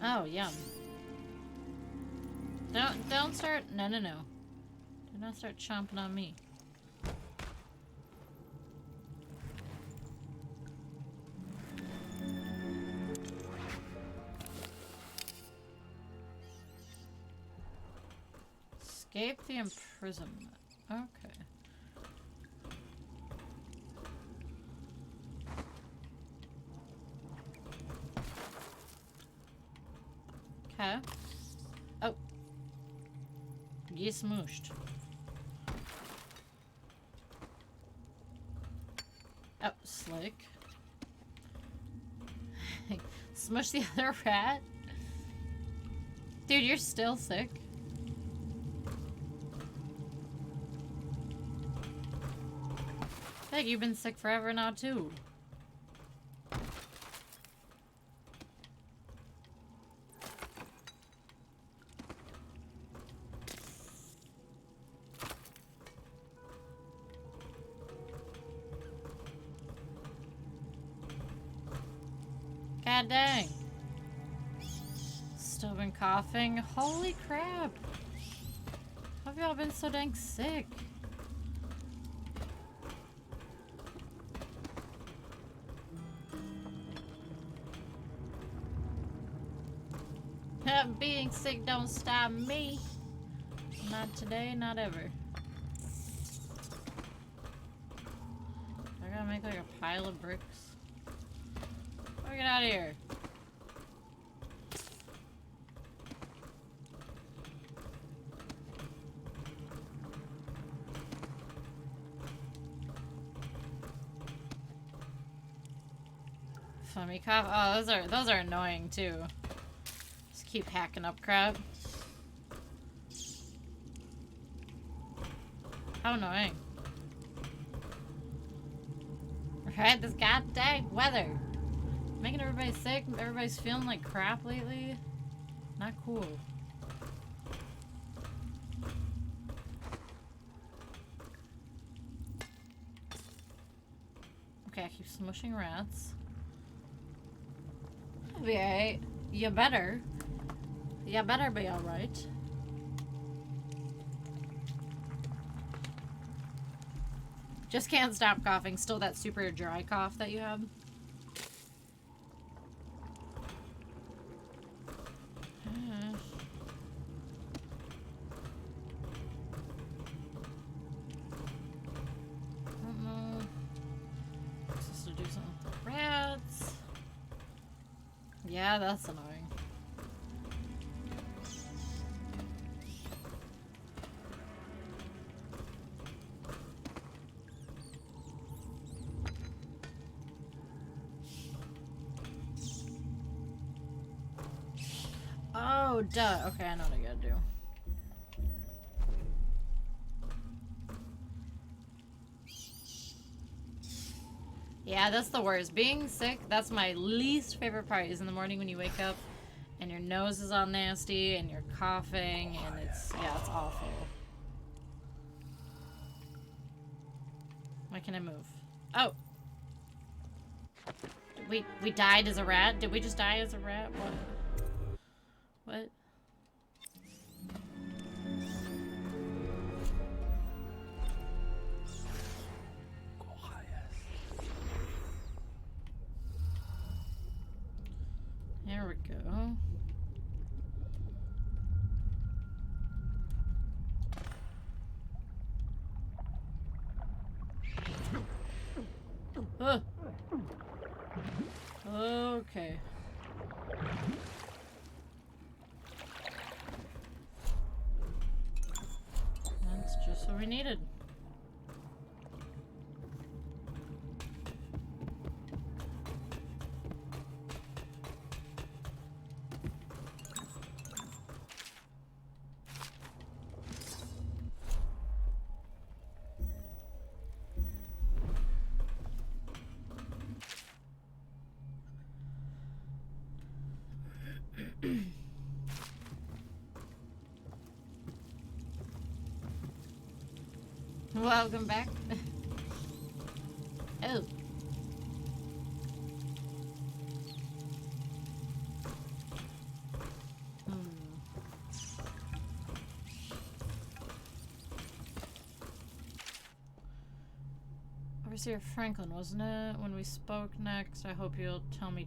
Oh, yum. Don't start. No. Do not start chomping on me. Escape the imprisonment. Okay. Okay. Oh. You smooshed. Oh, slick. Smush the other rat? Dude, you're still sick. I think you've been sick forever now, too. God dang. Still been coughing? Holy crap. How have y'all been so dang sick? Being sick don't stop me. Not today, not ever. I gotta make like a pile of bricks. Oh, get out of here. Funny cough. Oh, those are annoying too. Just keep hacking up crap. How annoying. Right, this goddamn weather. Making everybody sick, everybody's feeling like crap lately. Not cool. Okay, I keep smushing rats. I'll be alright. You better. You better be alright. Just can't stop coughing. Still that super dry cough that you have. Yeah, that's annoying. Oh, duh. Okay, I know what I gotta do. Yeah, that's the worst. Being sick, that's my least favorite part, is in the morning when you wake up and your nose is all nasty and you're coughing and it's awful. Why can't I move? Oh! We died as a rat? Did we just die as a rat? What? What? There we go. Okay. That's just what we needed. Welcome back. Oh. Overseer Franklin, wasn't it? When we spoke next, I hope you'll tell me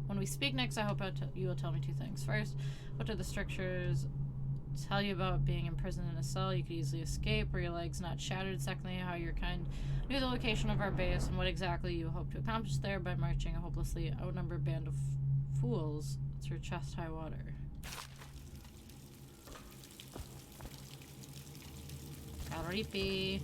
When we speak next, I hope you will tell me two things. First, what do the strictures tell you about being imprisoned in a cell you could easily escape, where your legs not shattered? Secondly, how your kind knew the location of our base and what exactly you hope to accomplish there by marching a hopelessly outnumbered band of fools through chest-high water. Caloripi.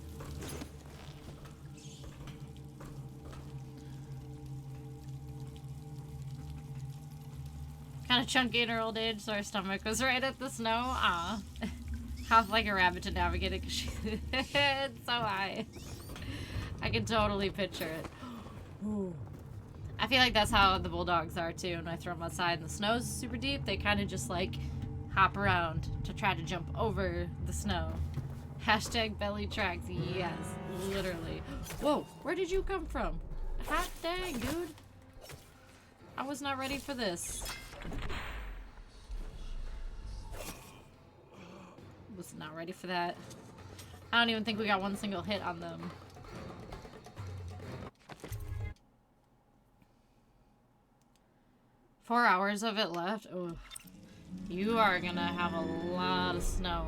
Kind of chunky in her old age, so her stomach was right at the snow. Ah, half like a rabbit to navigate it because it's so high. I can totally picture it. Ooh. I feel like that's how the bulldogs are too. When I throw them outside and the snow's super deep, they kind of just like hop around to try to jump over the snow. Hashtag belly tracks. Yes, literally. Whoa, where did you come from? Hot dang, dude. I was not ready for this. Was not ready for that. I don't even think we got one single hit on them. Four hours of it left. Oh, you are gonna have a lot of snow.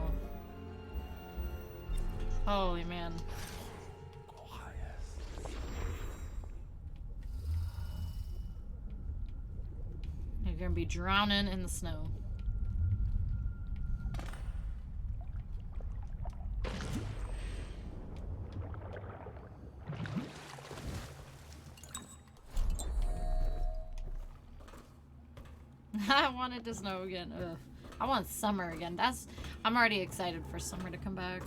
Holy man. You're gonna be drowning in the snow. I wanted to snow again. Ugh. I want summer again. I'm already excited for summer to come back.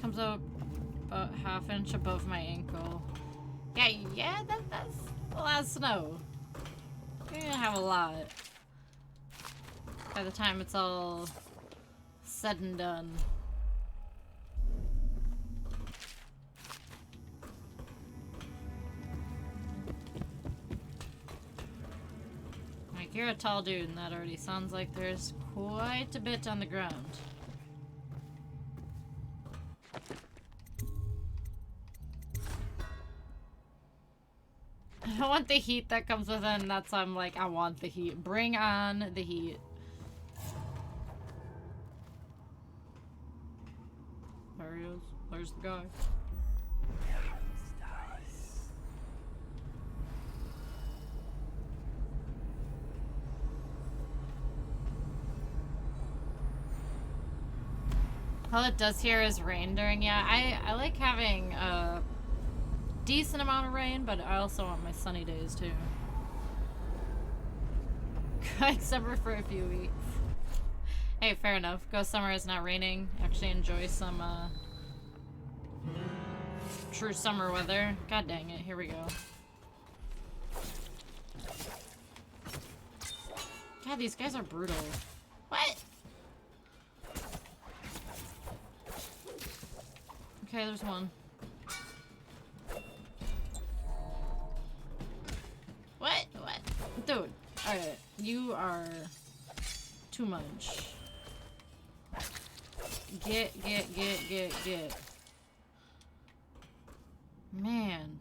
Comes up about half-inch above my ankle. Yeah, that's a lot of snow. You're gonna have a lot by the time it's all said and done. Like, you're a tall dude, and that already sounds like there's quite a bit on the ground. I want the heat that comes with it, and that's why I'm like, I want the heat. Bring on the heat. There he is. There's the guy. All it does here is rain during, I like having a decent amount of rain, but I also want my sunny days too. Except for a few weeks. Hey, fair enough. Go summer is not raining. Actually enjoy some true summer weather. God dang it, here we go. God, these guys are brutal. What? Okay, there's one. What? Dude, alright. You are too much. Get. Man.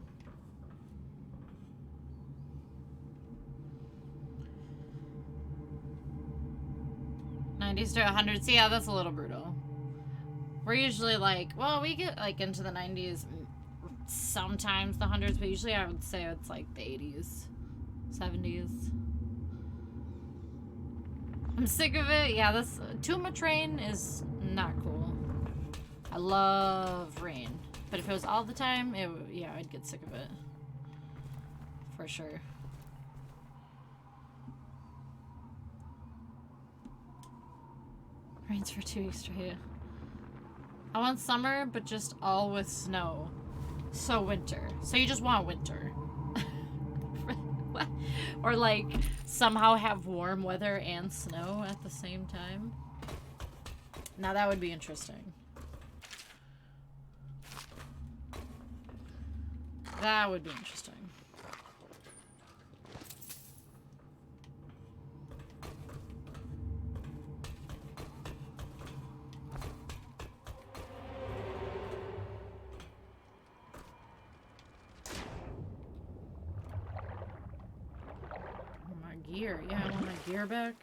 '90s to 100s. Yeah, that's a little brutal. We're usually like, well, we get like into the 90s, sometimes the 100s, but usually I would say it's like the 80s, 70s. I'm sick of it. Yeah, this too much rain is not cool. I love rain, but if it was all the time, yeah, I'd get sick of it. For sure. Rains for 2 weeks straight. I want summer, but just all with snow. So winter. So you just want winter. Or like somehow have warm weather and snow at the same time. Now that would be interesting. That would be interesting. My gear. Yeah, I want my gear back.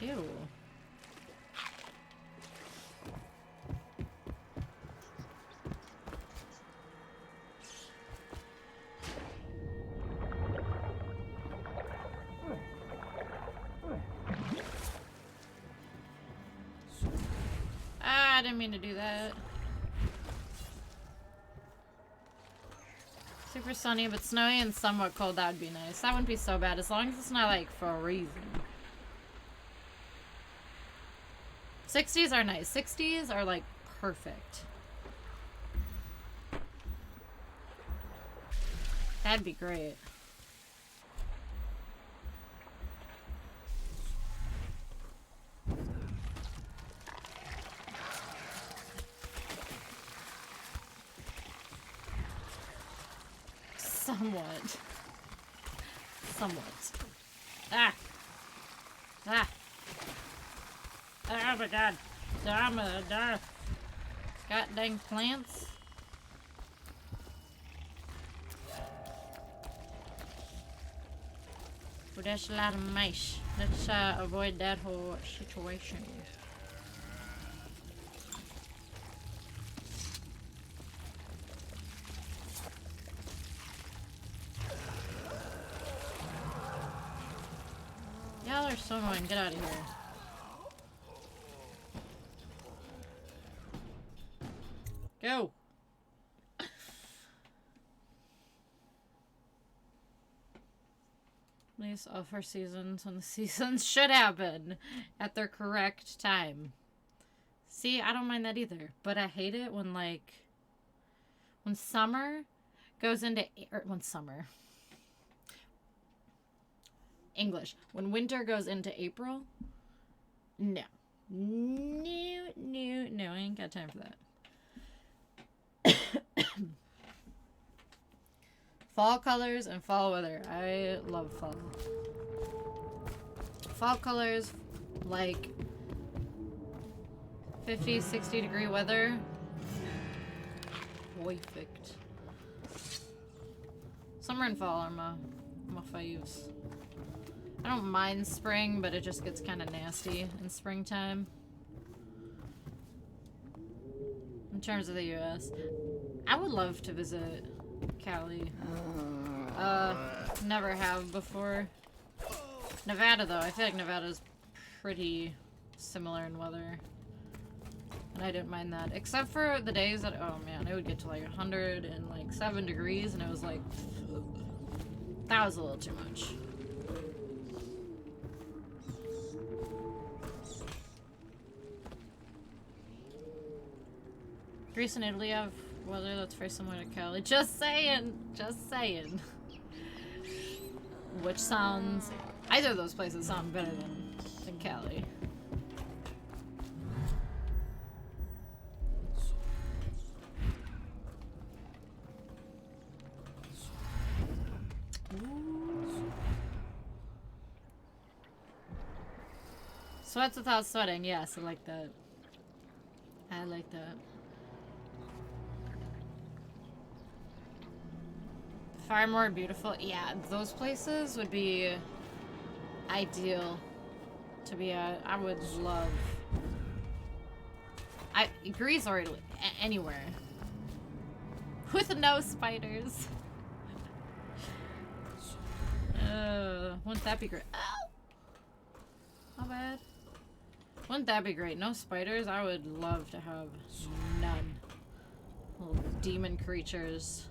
Ew. Ah, I didn't mean to do that. Super sunny, but snowy and somewhat cold. That would be nice. That wouldn't be so bad as long as it's not like for a reason. 60s are nice. 60s are like perfect. That'd be great. Somewhat. Somewhat. Ah! Ah! Oh my god. God dang plants. Well, there's a lot of mice. Let's avoid that whole situation. Y'all are so annoying. Get out of here. Go! Please offer seasons when the seasons should happen at their correct time. See, I don't mind that either, but I hate it when, like, when summer goes into, when summer. English. When winter goes into April, no. No, no, no, I ain't got time for that. Fall colors and fall weather. I love fall. Fall colors, like 50, 60 degree weather. Perfect. Summer and fall are my faves. I don't mind spring, but it just gets kind of nasty in springtime. In terms of the US. I would love to visit Cali. Never have before. Nevada, though. I feel like Nevada's pretty similar in weather. And I didn't mind that. Except for the days that, oh man, it would get to like 107 degrees and it was like, that was a little too much. Greece and Italy have weather that's very similar to Cali. Just saying! Just saying. Which sounds... Either of those places sound better than Cali. Sweats without sweating. Yes, I like that. I like that. Far more beautiful. Yeah, those places would be ideal to be at. I would love. Greece or Italy, anywhere with no spiders. Wouldn't that be great? Ow! Not bad. Wouldn't that be great? No spiders? I would love to have none. Little demon creatures.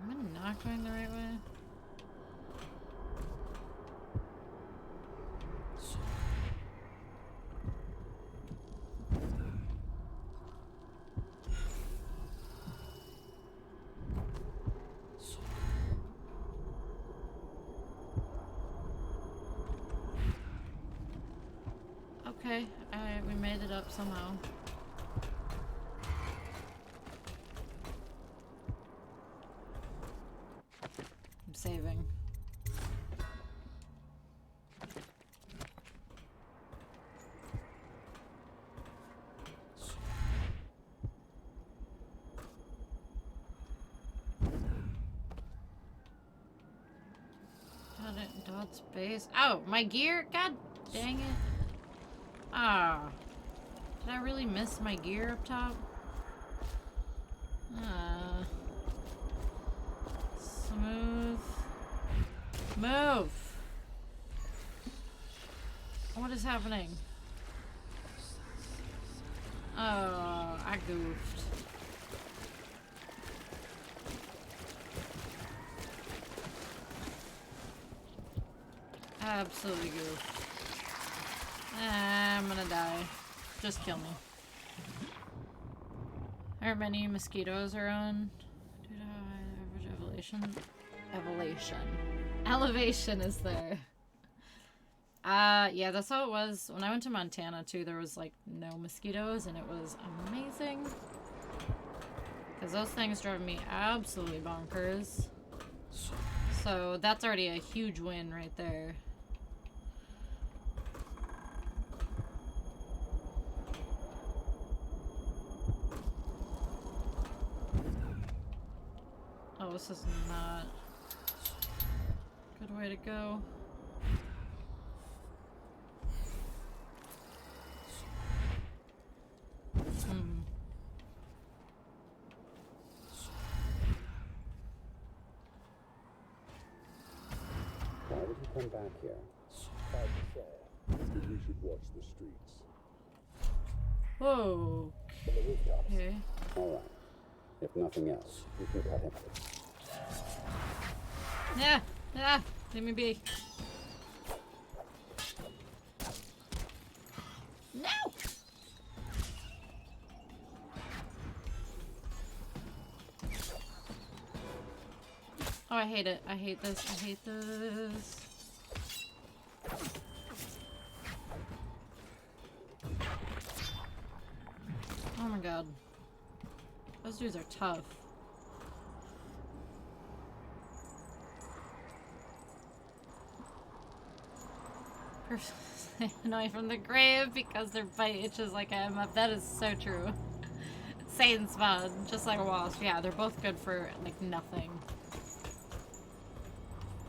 Am I not going the right way? okay. We made it up somehow. I'm saving. Dod's base. Oh, my gear? God dang it. Ah. Did I really miss my gear up top? Smooth. Move! What is happening? Oh, I goofed. Absolutely goofed. I'm gonna die. Just kill me. How many mosquitoes are on? Average elevation is there. Yeah, that's how it was. When I went to Montana too, there was like no mosquitoes and it was amazing. Because those things drove me absolutely bonkers. So that's already a huge win right there. Oh, this is not a good way to go. Why would you come back here? Hard to say. Maybe we should watch the streets. Whoa. From the rooftops. Okay. All right. If nothing else, you can cut him. Yeah. Yeah. Leave me be. No. Oh, I hate it. I hate this. I hate this. Oh my god. Those dudes are tough. Personally annoying from the grave because their bite itches like a MF. That is so true. Satan spawn, just like a wasp. Yeah, they're both good for like nothing.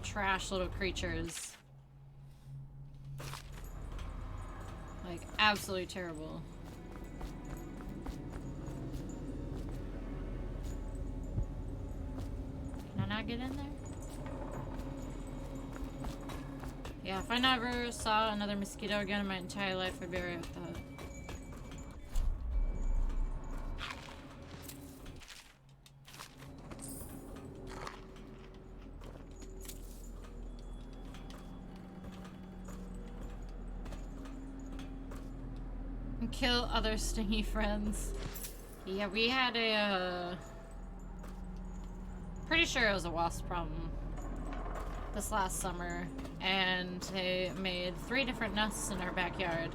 Trash little creatures. Like, absolutely terrible. Can I not get in there? Yeah, if I never saw another mosquito again in my entire life, I'd be alright with that. And kill other stingy friends. Yeah, we had a, pretty sure it was a wasp problem this last summer, and they made 3 different nests in our backyard.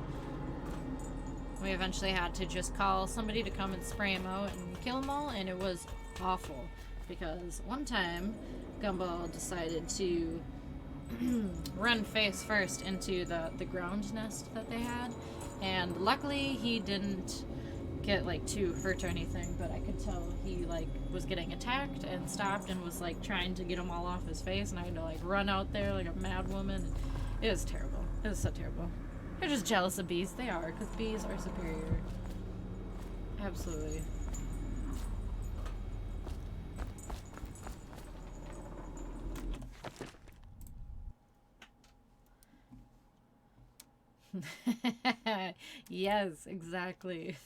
We eventually had to just call somebody to come and spray them out and kill them all, and it was awful because one time Gumball decided to run face first into the ground nest that they had, and luckily he didn't get like too hurt or anything, but I could tell he like was getting attacked and stopped and was like trying to get them all off his face, and I had to like run out there like a mad woman. It was terrible. It was so terrible. They're just jealous of bees. They are, because bees are superior. Absolutely. Yes, exactly.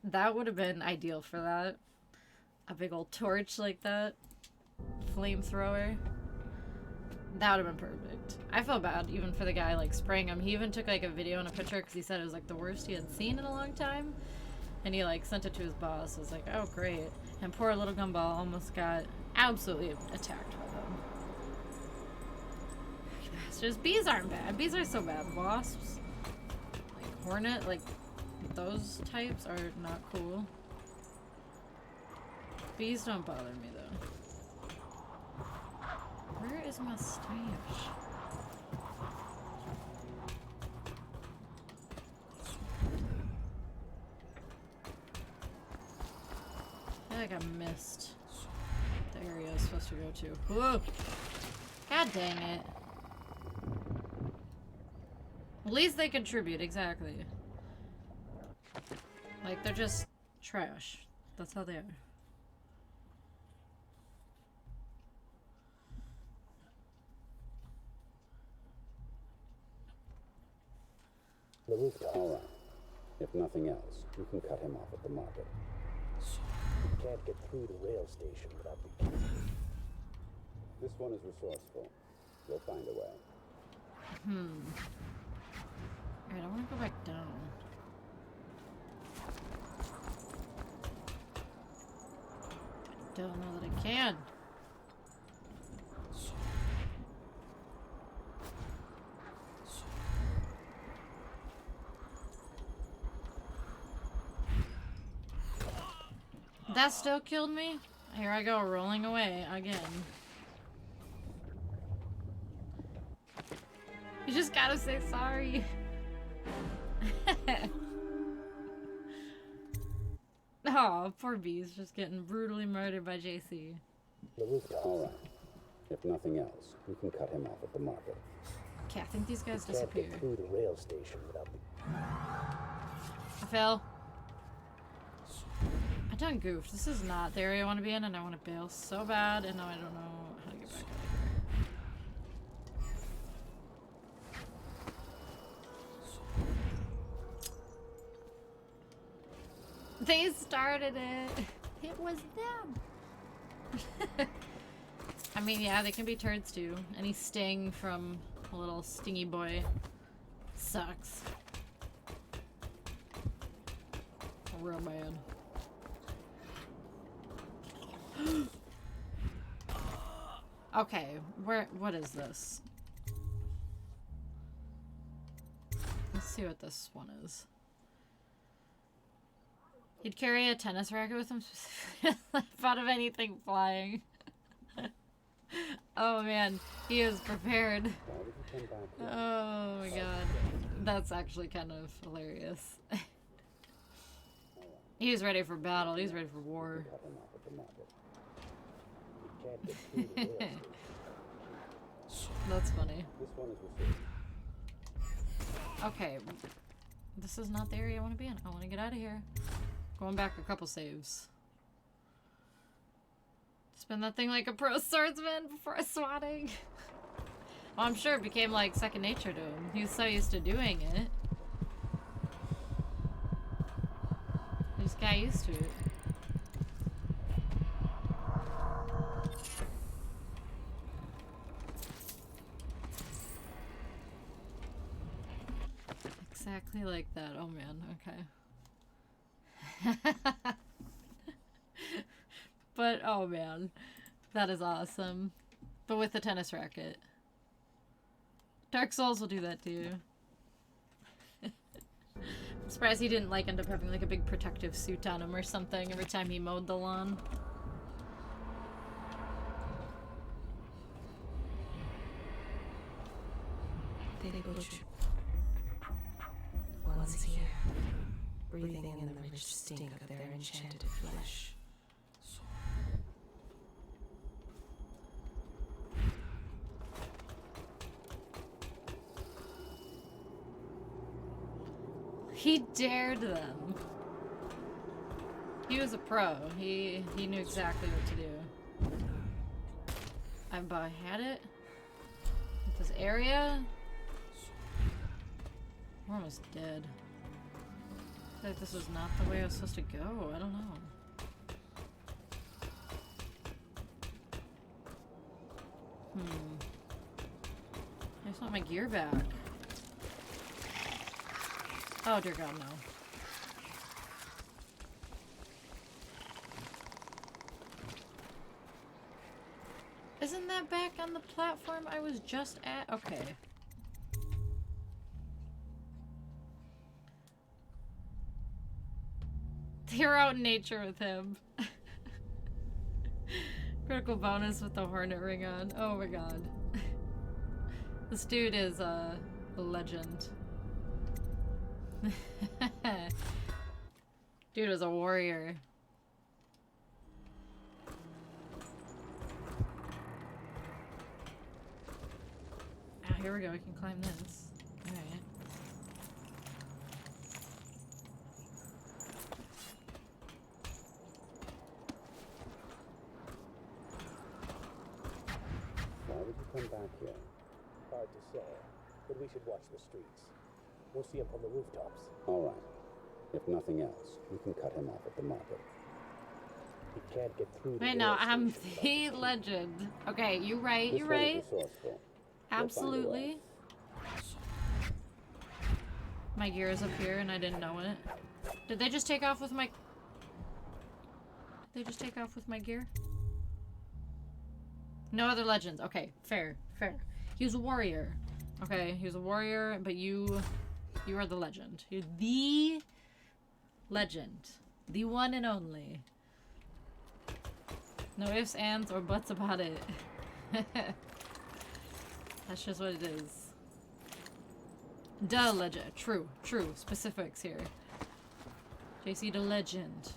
That would have been ideal for that. A big old torch like that. Flamethrower. That would have been perfect. I felt bad even for the guy like spraying him. He even took like a video and a picture because he said it was like the worst he had seen in a long time. And he like sent it to his boss. I was like, oh great. And poor little Gumball almost got absolutely attacked by them. Bastards. Bees aren't bad. Bees are so bad. Wasps. Like, Hornet, like, those types are not cool. Bees don't bother me, though. Where is my mustache? I feel like I missed the area I was supposed to go to. Whoa! God dang it. At least they contribute, exactly. Like, they're just trash. That's how they are. The rooftop. All right. If nothing else, you can cut him off at the market. You can't get through the rail station without the key. This one is resourceful. You'll find a way. Alright, I want to go back down. Don't know that I can. That still killed me? Here I go, rolling away again. You just gotta say sorry. Oh, poor Bee's just getting brutally murdered by JC. The rooftop. All right. If nothing else, you can cut him off at the market. Okay, I think these guys You can't disappear. get through the rail station without the... I fell. I done goofed. This is not the area I want to be in, and I want to bail so bad, and now I don't know how to get back out of here. They started it. It was them. I mean, yeah, they can be turds too. Any sting from a little stingy boy sucks. Real bad. Okay, what is this? Let's see what this one is. He'd carry a tennis racket with him specifically. Out of anything flying. Oh man, he is prepared. Oh my god. That's actually kind of hilarious. He's ready for battle. He's ready for war. That's funny. Okay. This is not the area I want to be in. I want to get out of here. Going back a couple saves. Spin that thing like a pro swordsman before swatting. Well, I'm sure it became like second nature to him. He was so used to doing it. He just got used to it. Exactly like that. Oh man, okay. But oh man, that is awesome. But with the tennis racket. Dark Souls will do that too. I'm surprised he didn't like end up having like a big protective suit on him or something every time he mowed the lawn. They butcher. Once a year, breathing in the rich stink of their enchanted flesh. He dared them. He was a pro. He knew exactly what to do. I had it. With this area. We're almost dead. I feel like this was not the way I was supposed to go. I don't know. I just want my gear back. Oh dear God, no. Isn't that back on the platform I was just at? Okay. They were out in nature with him. Critical bonus with the hornet ring on. Oh my god. This dude is a legend. Dude is a warrior. Ah, here we go. We can climb this. Alright. Why would you come back here? Hard to say, but we should watch the streets. We'll see him from the rooftops. All right. If nothing else, we can cut him off at the market. He can't get through the Wait, no, rail I'm station the legend. Okay, you're right, This you're one is right. resourceful. Absolutely. My gear is up here and I didn't know it. Did they just take off with my... Did they just take off with my gear? No other legends. Okay, fair, fair. He was a warrior. Okay, he was a warrior, but you are the legend. You're the legend. The one and only. No ifs, ands, or buts about it. That's just what it is. Duh, legend. True, true. Specifics here. JC the legend.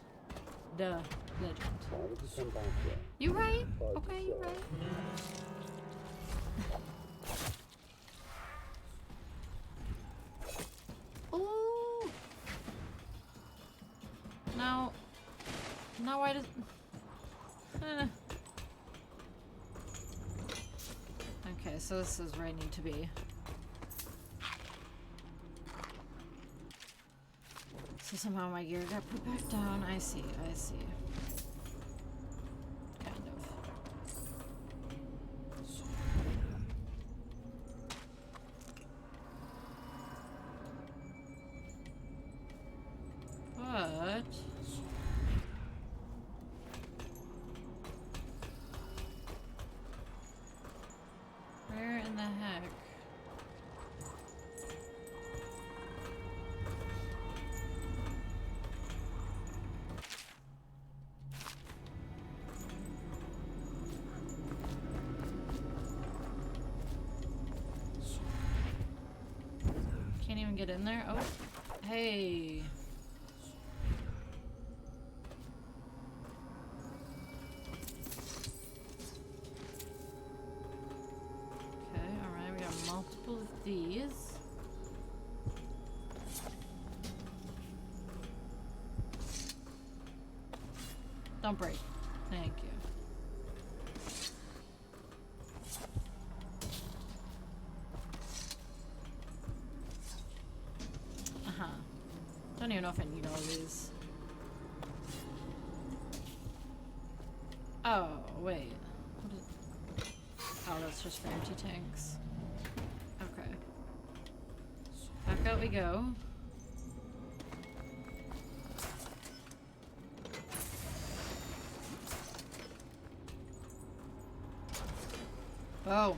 Duh, legend. Why would you come back here? You right? Okay, you right. Ooh. Now why does... Okay, so this is where I need to be. So somehow my gear got put back down. I see, I see. Kind of. But... where in the heck? Can't even get in there? Oh, hey. Okay, alright, we got multiple of these. Don't break. Thank you. Don't even know if I need all these. Oh, wait. What is... oh, that's just for empty tanks. Okay. Back out we go. Oh.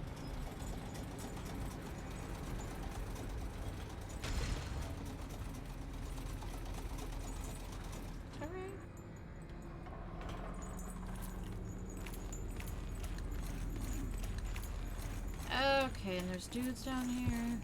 Okay, and there's dudes down here.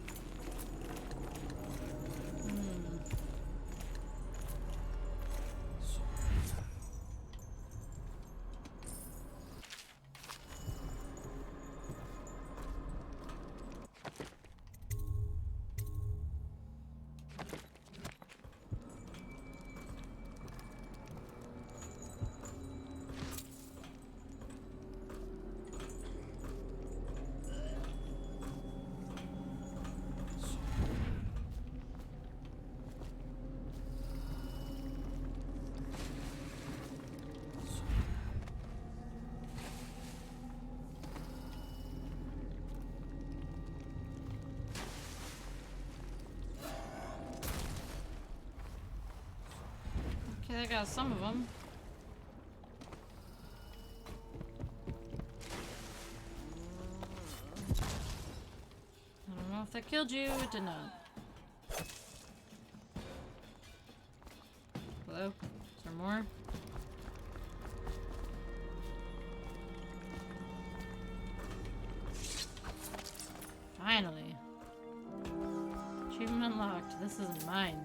Okay, I got some of them. I don't know if that killed you. It did not. Hello? Is there Locked. This isn't mine.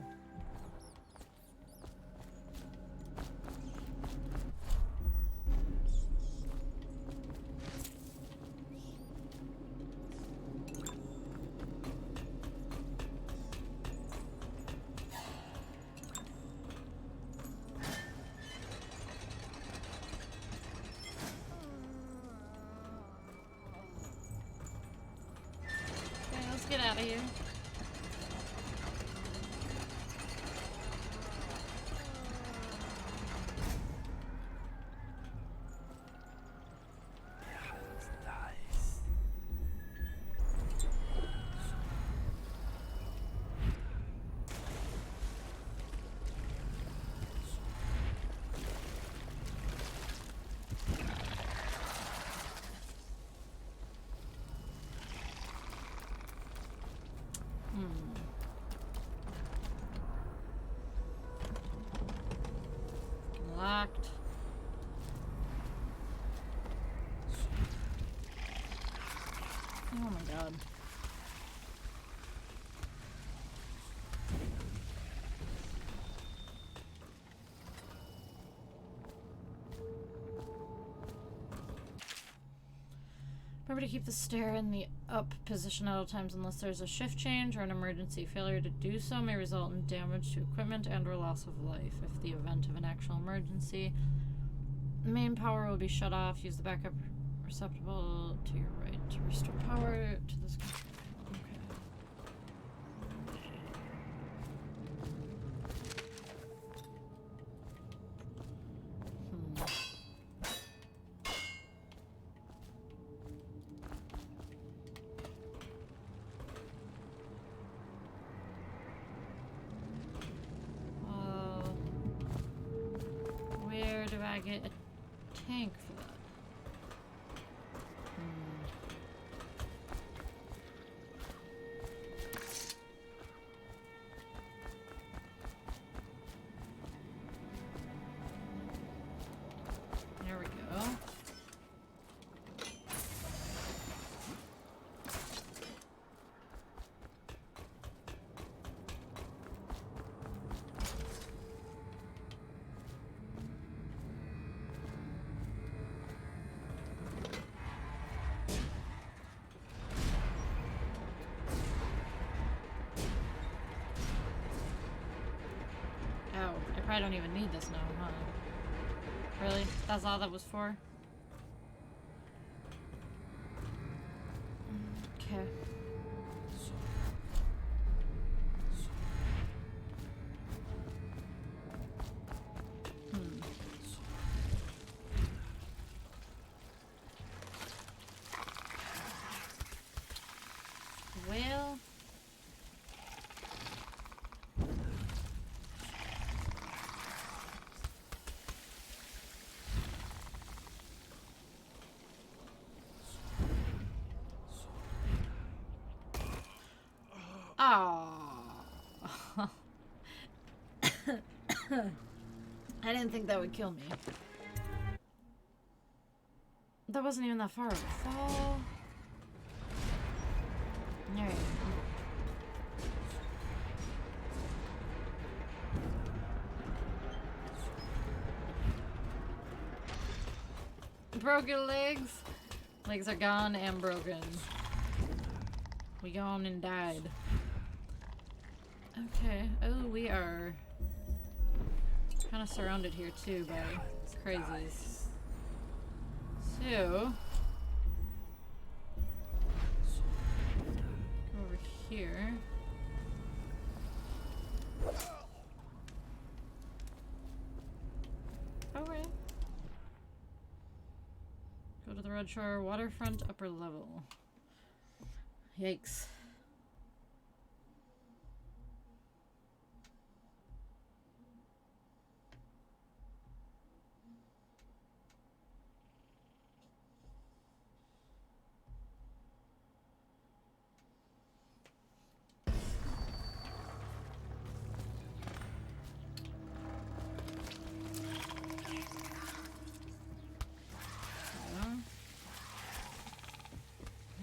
Okay, let's get out of here. Locked. Oh my god. Remember to keep the stair in the up position at all times unless there's a shift change or an emergency. Failure to do so may result in damage to equipment and or loss of life. If the event of an actual emergency, the main power will be shut off. Use the backup receptacle to your right to restore power to this control. Where do I get a tank for that? There we go. Oh, I probably don't even need this now, huh? Really? That's all that was for? Okay. Well... Oh. I didn't think that would kill me. That wasn't even that far of a fall. Alright. Broken legs. Legs are gone and broken. We gone and died. Okay. Oh, we are kind of surrounded here too by crazies. So go over here. Alright. Go to the Red Shore waterfront upper level. Yikes.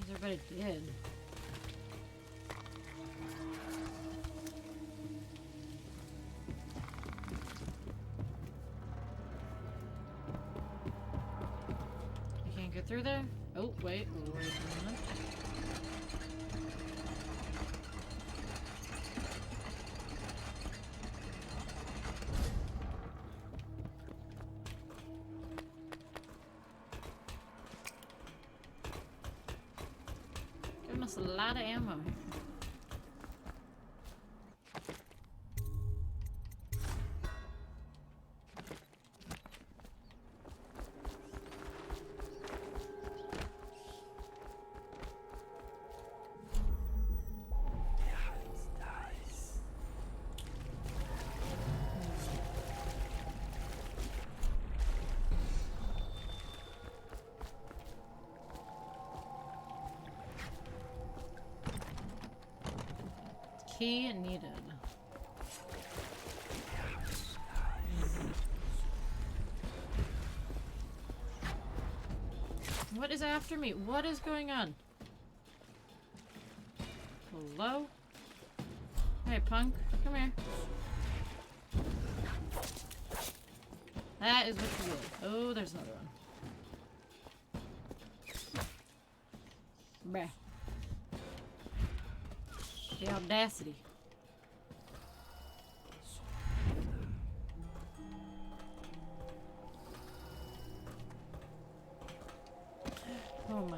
Everybody did. get through there? Oh, wait a minute. Giving us a lot of ammo here. Key needed. What is after me? What is going on? Hello? Hey, punk. Come here. That is what you did. Oh, there's another one. Bruh. The audacity. Oh my.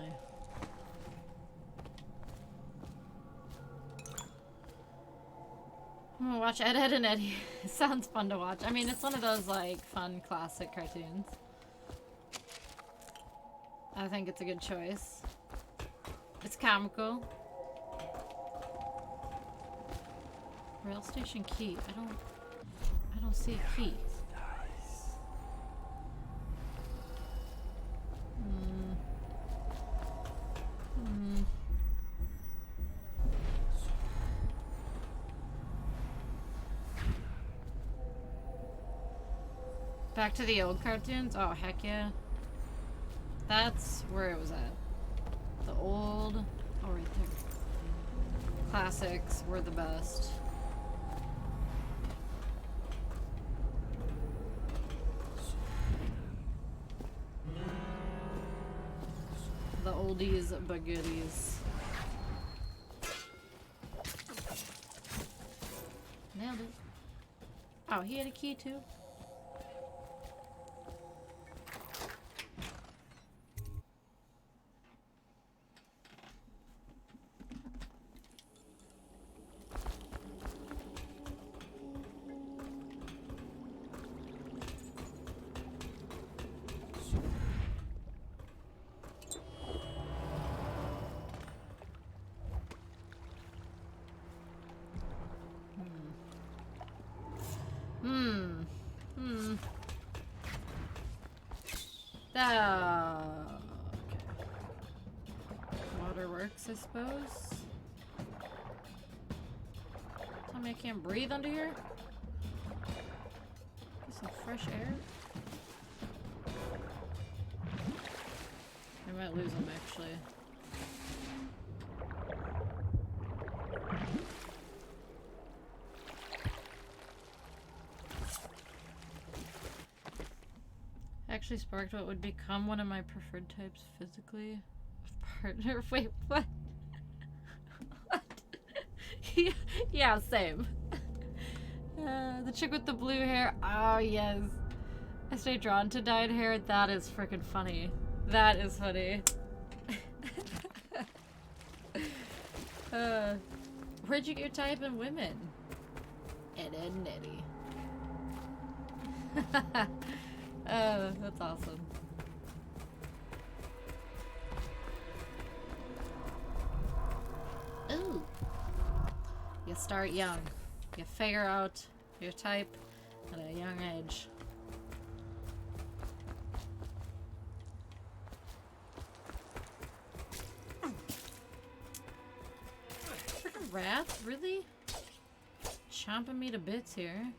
I'm gonna watch Ed, Ed, and Eddie. It sounds fun to watch. I mean, it's one of those, like, fun classic cartoons. I think it's a good choice. It's comical. Rail station key. I don't see a key. Back to the old cartoons? Oh, heck yeah. That's where it was at. The old... Oh, right there. Classics were the best. The oldies but goodies. Nailed it. Oh, he had a key too? Waterworks, I suppose. Tell me I can't breathe under here? Get some fresh air? I might lose them actually. Actually sparked what would become one of my preferred types physically of partner. Wait, what? What? Yeah, same. The chick with the blue hair. Oh, yes. I stay drawn to dyed hair. That is freaking funny. That is funny. Where'd you get your type in women? Ed, Ed, and Eddie. Oh, that's awesome. Ooh. You start young. You figure out your type at a young age. Freaking rats, really? Chomping me to bits here.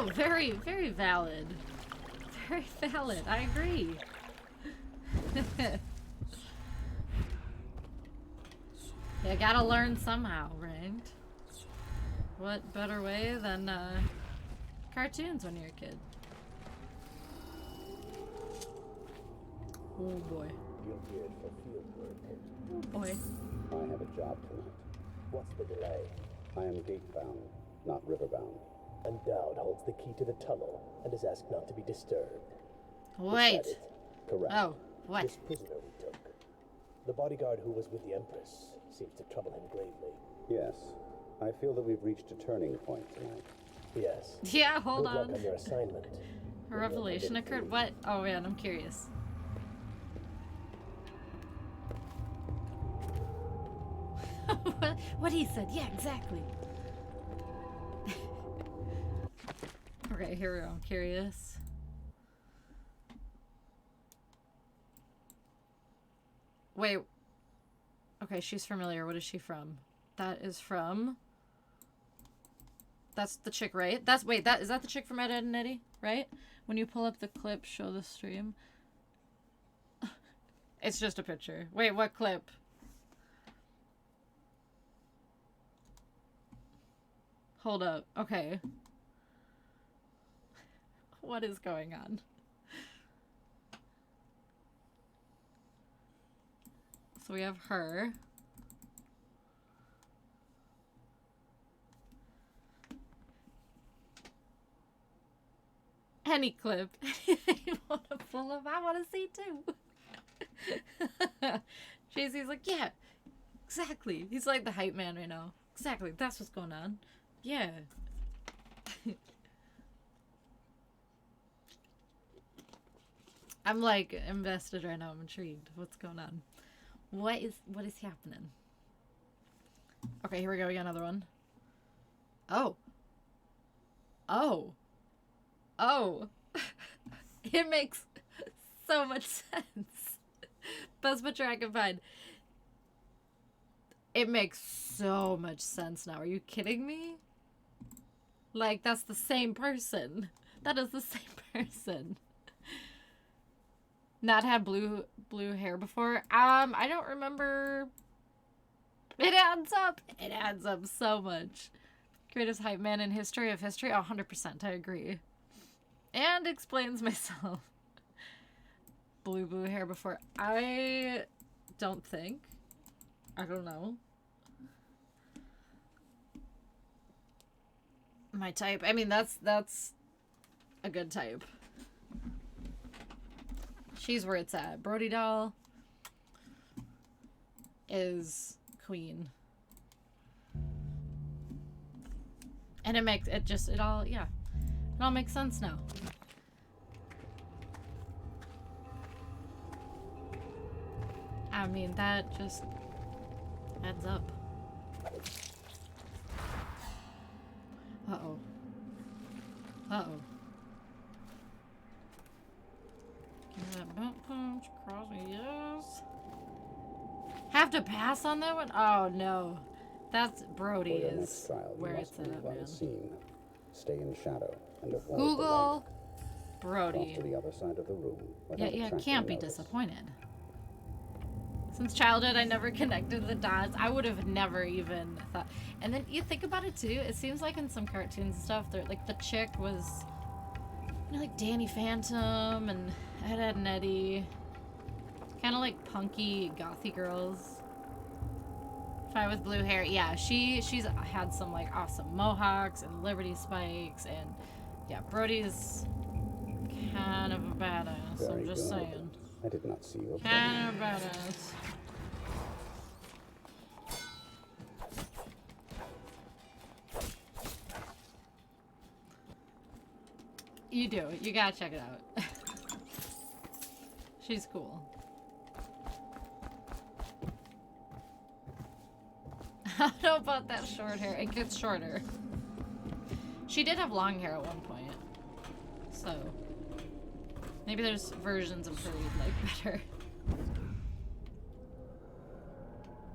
No, very, very valid. Very valid. I agree. You gotta learn somehow, right? What better way than cartoons when you're a kid? Oh boy. You're geared for field work. Oh boy. I have a job tonight. What's the delay? I am gate-bound, not river-bound. And Dowd holds the key to the tunnel and is asked not to be disturbed. Wait. Is that it? Correct. Oh, what? This prisoner we took. The bodyguard who was with the Empress seems to trouble him gravely. Yes. I feel that we've reached a turning point tonight. Yes. Yeah, hold Good luck on. on your assignment. A revelation occurred? What? Oh man, I'm curious. What he said? Yeah, exactly. Okay, here we go. I'm curious. Wait. Okay, she's familiar. What is she from? That is from... That's the chick, right? That's... Wait, is that the chick from Ed, Edd and Eddy? Right? When you pull up the clip, show the stream. It's just a picture. Wait, what clip? Hold up. Okay. What is going on? So we have her. Any clip. Anything you want to pull up, I want to see too. Jay-Z's like, yeah, exactly. He's like the hype man right now. Exactly. That's what's going on. Yeah. I'm like invested right now. I'm intrigued. What's going on? What is happening? Okay, here we go. We got another one. Oh. Oh. Oh. It makes so much sense. Best picture I can find. It makes so much sense now. Are you kidding me? Like, that's the same person. That is the same person. Not had blue hair before. I don't remember. It adds up. It adds up so much. Greatest hype man in history of history. 100%. I agree. And explains myself. Blue hair before. I don't think. I don't know. My type. I mean, that's a good type. She's where it's at. Brody doll is queen. And it makes it all, yeah. It all makes sense now. I mean, that just adds up. Uh-oh. Uh-oh. Give me that bump punch, cross me, yes. Have to pass on that one? Oh, no. That's Brody For your is next trial, where you it's must at, move man. unseen. Stay in shadow and avoid Google the light. Brody. Cross to the other side of the room. Yeah, without yeah, attracting can't be notice. disappointed. Since childhood, I never connected the dots. I would have never even thought. And then you think about it too. It seems like in some cartoons and stuff, like the chick was, you know, like Danny Phantom and Ed, Edd and Eddy. Kind of like punky, gothy girls. Guy with blue hair. Yeah, she's had some like awesome mohawks and Liberty spikes, and yeah, Brody's kind of a badass. Very I'm just good. saying. I did not see you. Kind of a badass. You do. You gotta check it out. She's cool. I don't know about that short hair. It gets shorter. She did have long hair at one point. So maybe there's versions of her you'd like better.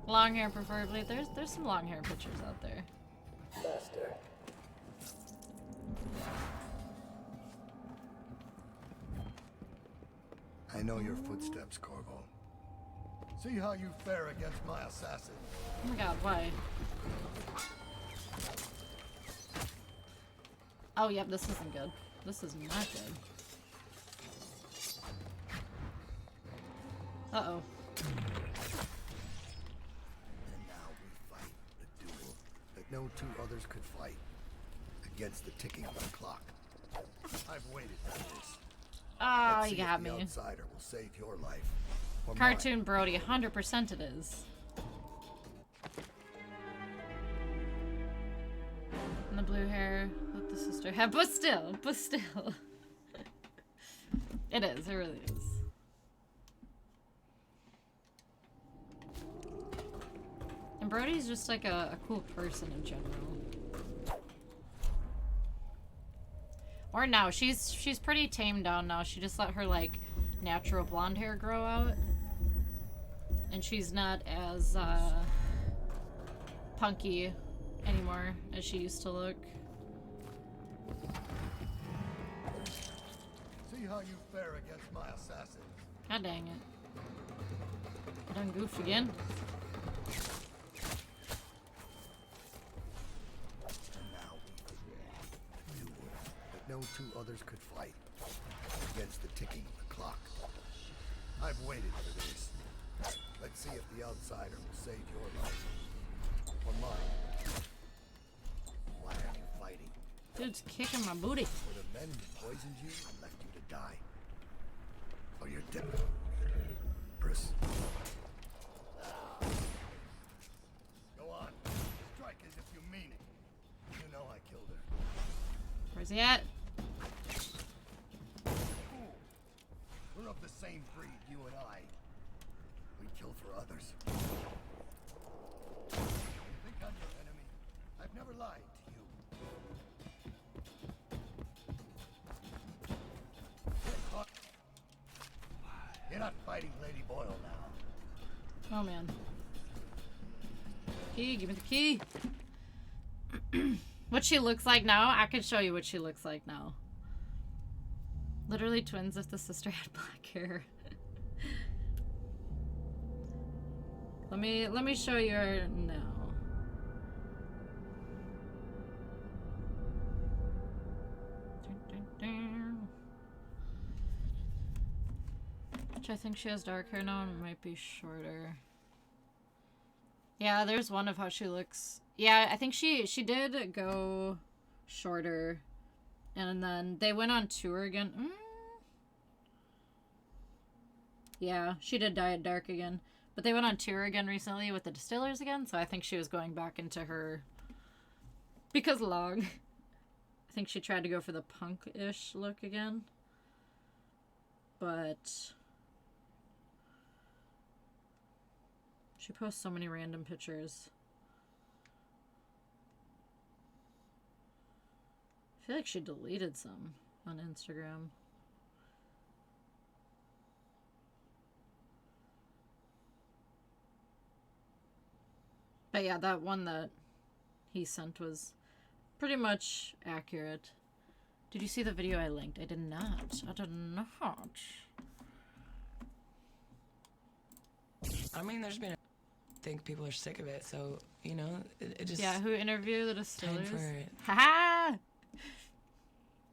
Long hair preferably. There's some long hair pictures out there. Master. know your footsteps, Corvo. See how you fare against my assassin. Oh my god, why? Oh, yep, this isn't good. This is not good. Uh-oh. And now we fight the duel that no two others could fight against the ticking of the clock. I've waited for this. Oh, Let's you see if got the me. outsider will save your life. Or Cartoon Brody, 100% it is. And the blue hair that the sister had, but still. It is, it really is. And Brody's just like a cool person in general. Or no, she's pretty tamed down now. She just let her like natural blonde hair grow out. And she's not as punky anymore as she used to look. See how you fare against my assassin. God dang it. I done goofed again. And now we duel that no two others could fight against the ticking of the clock. I've waited for this. Let's see if the outsider will save your life. Or mine. Why are you fighting? Dude's kicking my booty. For the men who poisoned you and left you to die. Oh, you're dead. Bruce. Go on. Strike as if you mean it. You know I killed her. Where's he at? Fool. We're of the same breed, you and I. We kill for others. You think I'm your enemy? I've never lied to you. Get caught. You're not fighting Lady Boyle now. Oh man. Key, give me the key. What she looks like now? I could show you what she looks like now. Literally twins if the sister had black hair. Let me show you her now. Which I think she has dark hair now and it might be shorter. Yeah, there's one of how she looks. Yeah, I think she did go shorter. And then they went on tour again. Yeah, she did dye it dark again. But they went on tour again recently with the Distillers again, so I think she was going back into her... Because long. I think she tried to go for the punk-ish look again. But... she posts so many random pictures. I feel like she deleted some on Instagram. But yeah, that one that he sent was pretty much accurate. Did you see the video I linked? I did not. I did not. I mean, there's been I think people are sick of it, so, you know, it just... Yeah, who interviewed the Distillers? Time for it. Haha!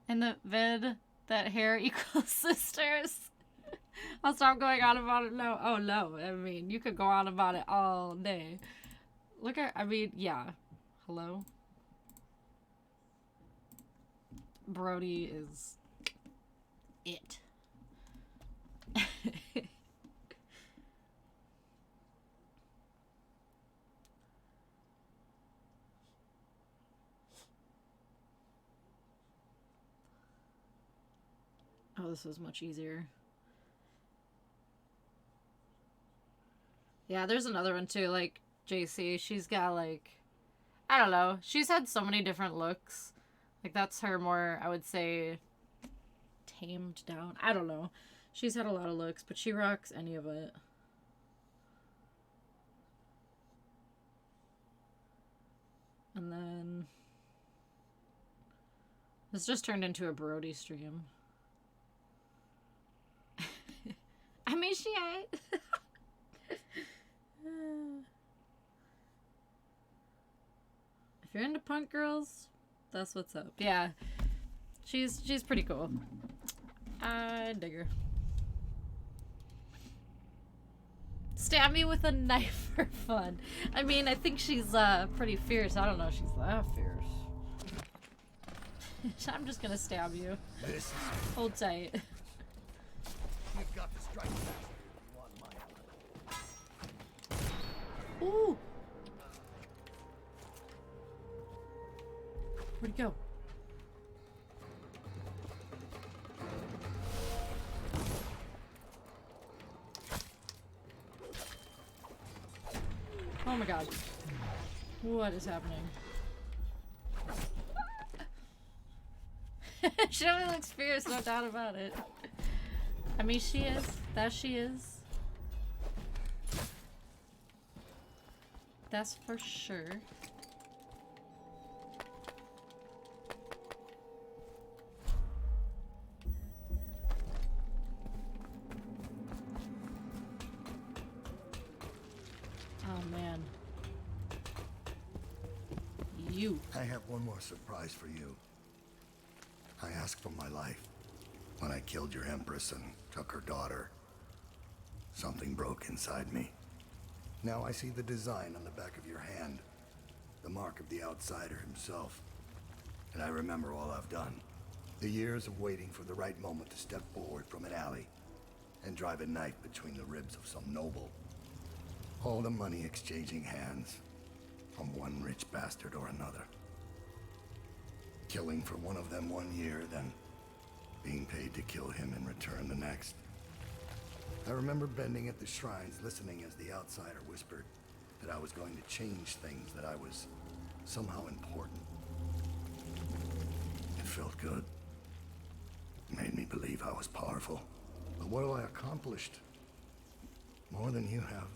In the vid that hair equals sisters. I'll stop going on about it. No. Oh, no. I mean, you could go on about it all day. Look at... I mean, yeah. Hello? Brody is... it. Oh, this was much easier. Yeah, there's another one too, like JC. She's got like, I don't know. She's had so many different looks. Like that's her more, I would say, tamed down. I don't know. She's had a lot of looks, but she rocks any of it. And then this just turned into a Brody stream. Amicia. If you're into punk girls, that's what's up. Yeah, she's pretty cool. I dig her. Stab me with a knife for fun. I mean, I think she's pretty fierce. I don't know if she's that fierce. I'm just gonna stab you. Hold tight. You've got to strike fast if you want my help. Ooh. Where'd he go? Oh my god. What is happening? She definitely looks fierce, no doubt about it. I mean, she is. That she is. That's for sure. Oh man. You. I have one more surprise for you. I asked for my life when I killed your Empress and took her daughter. Something broke inside me. Now I see the design on the back of your hand, the mark of the outsider himself. And I remember all I've done. The years of waiting for the right moment to step forward from an alley and drive a knife between the ribs of some noble. All the money exchanging hands from one rich bastard or another. Killing for one of them 1 year, then being paid to kill him in return the next. I remember bending at the shrines, listening as the outsider whispered that I was going to change things, that I was somehow important. It felt good. It made me believe I was powerful. But what have I accomplished? More than you have.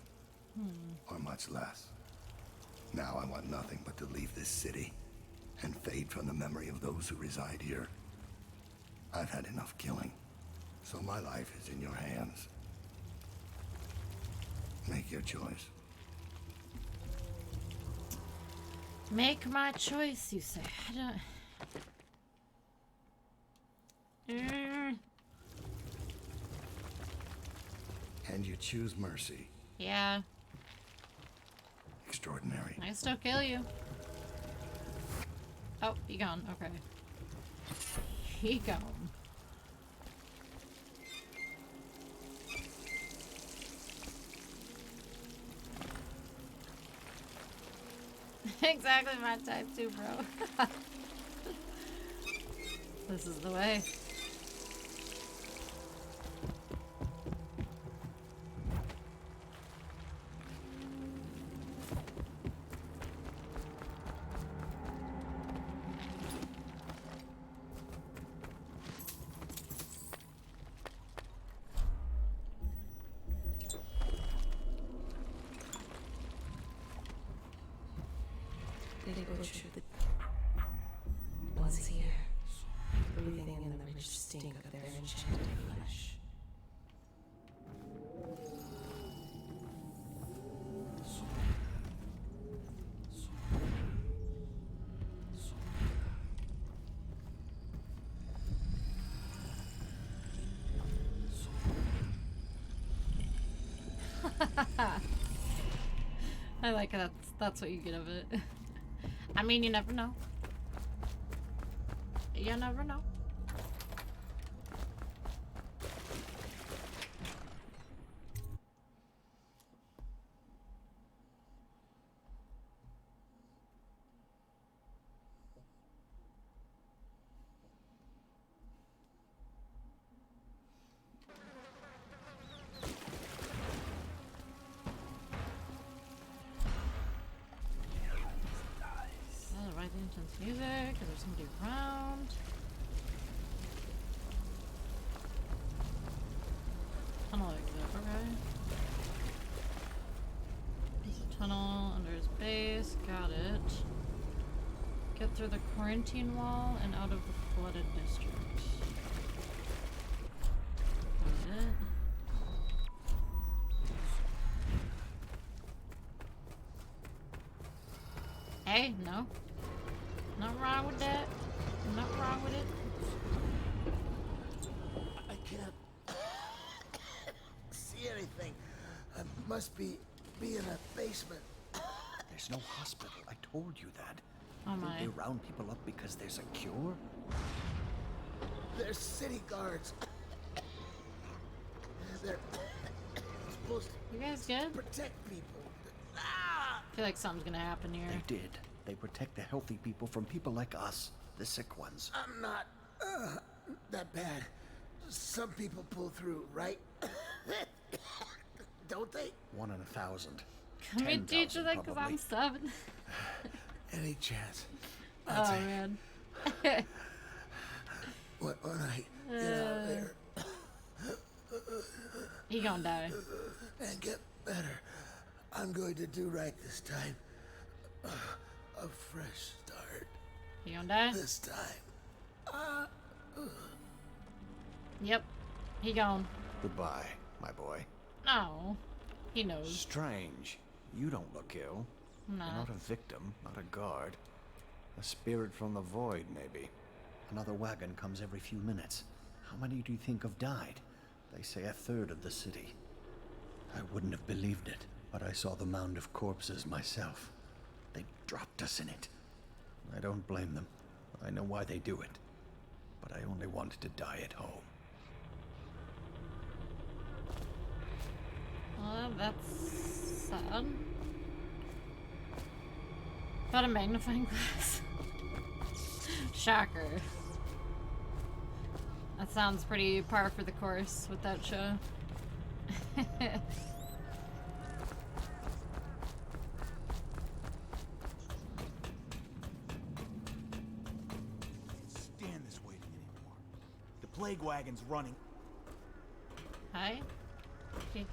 Or much less. Now I want nothing but to leave this city and fade from the memory of those who reside here. I've had enough killing, so my life is in your hands. Make your choice. Make my choice, you say. I don't... And you choose mercy. Yeah. Extraordinary. I can still kill you. Oh, he gone. Okay. He gone. Exactly my type too, bro. This is the way. They butchered the ones here, breathing in the rich stink of their enchanted flesh. I like it. That's what you get of it. I mean, you never know. You never know. Intense music. Is there somebody around? Tunnel exit, okay. There's a tunnel under his base, got it. Get through the quarantine wall and out of the flooded district. Got it. Hey, no. Nothing wrong with that. Nothing wrong with it. I can't see anything. I must be in a basement. There's no hospital. I told you that. Oh Think my. they round people up because there's a cure? They're city guards. They're supposed You guys good? to protect people. I feel like something's gonna happen here. They did. They protect the healthy people from people like us, the sick ones. I'm not that bad. Some people pull through, right? Don't they? 1 in 1,000. Can we teach her that because I'm 7? Any chance? Oh man. When I get out there He gonna die. and get better, I'm going to do right this time. A fresh start. He gonna die? This time. Yep. He gone. Goodbye, my boy. No. He knows. Strange. You don't look ill. I'm You're not. not a victim, not a guard. A spirit from the void, maybe. Another wagon comes every few minutes. How many do you think have died? They say 1/3 of the city. I wouldn't have believed it, but I saw the mound of corpses myself. They dropped us in it. I don't blame them. I know why they do it. But I only wanted to die at home. Well, that's sad. Got a magnifying glass. Shocker. That sounds pretty par for the course with that show. Stand this waiting anymore. The plague wagon's running. Hi. Okay.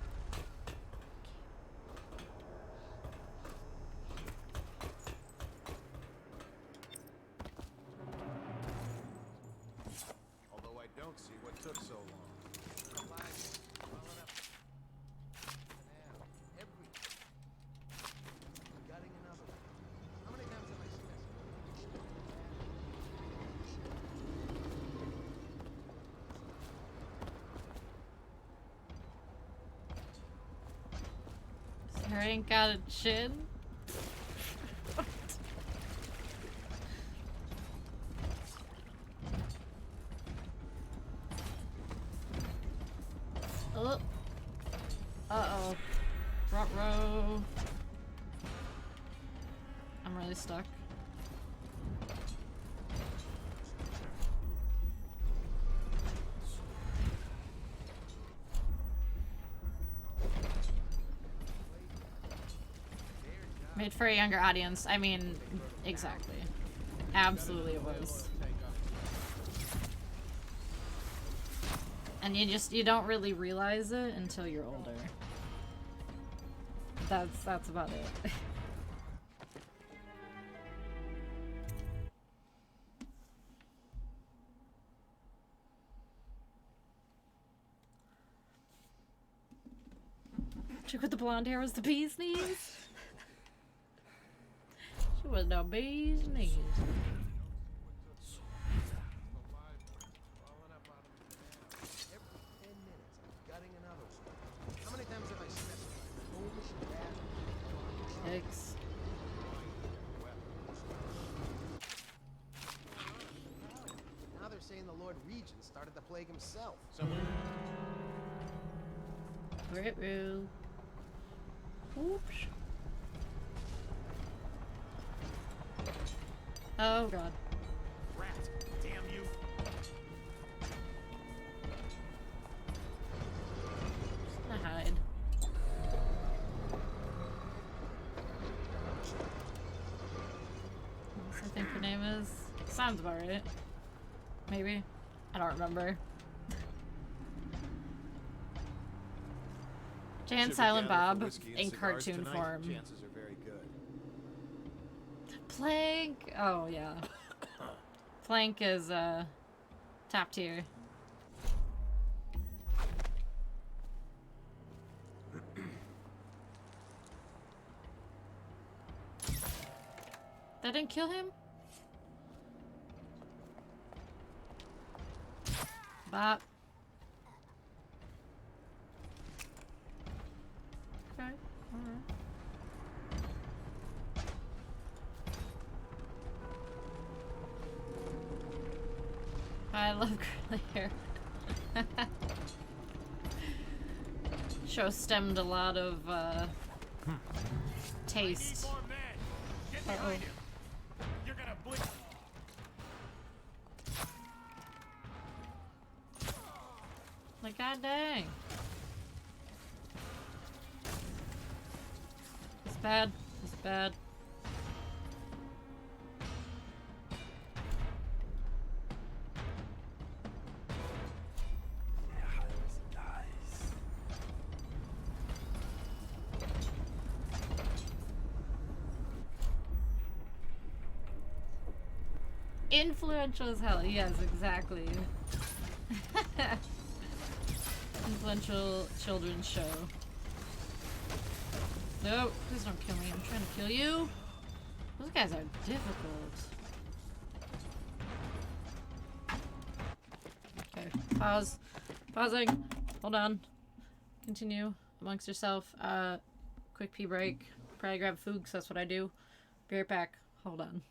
Although I don't see what took so long. Her ain't got a chin. Oh. Uh-oh. Front row. I'm really stuck. Made for a younger audience. I mean, exactly. Absolutely it was. And you don't really realize it until you're older. That's about it. Chick with the blonde hair was the bee's knees. She was the bee's knees. Six. Now they're saying the Lord Regent started the plague himself. Great rule. Oops. Oh god. Rat, damn you. Just gonna hide. I think her name is. Sounds about right. Maybe. I don't remember. Jan Silent Bob in cartoon form. Chances are very good. Plank! Oh, yeah. Plank is, top tier. That didn't kill him? Bop. Okay, alright. I love curly hair. Show stemmed a lot of taste. Uh-oh. You're gonna bleed. Like, god dang. It's bad. It's bad. Influential as hell. Yes, exactly. Influential children's show. No, please don't kill me. I'm trying to kill you. Those guys are difficult. Okay, pause. Pausing. Hold on. Continue amongst yourself. Quick pee break. Probably grab food because that's what I do. Be right back. Hold on.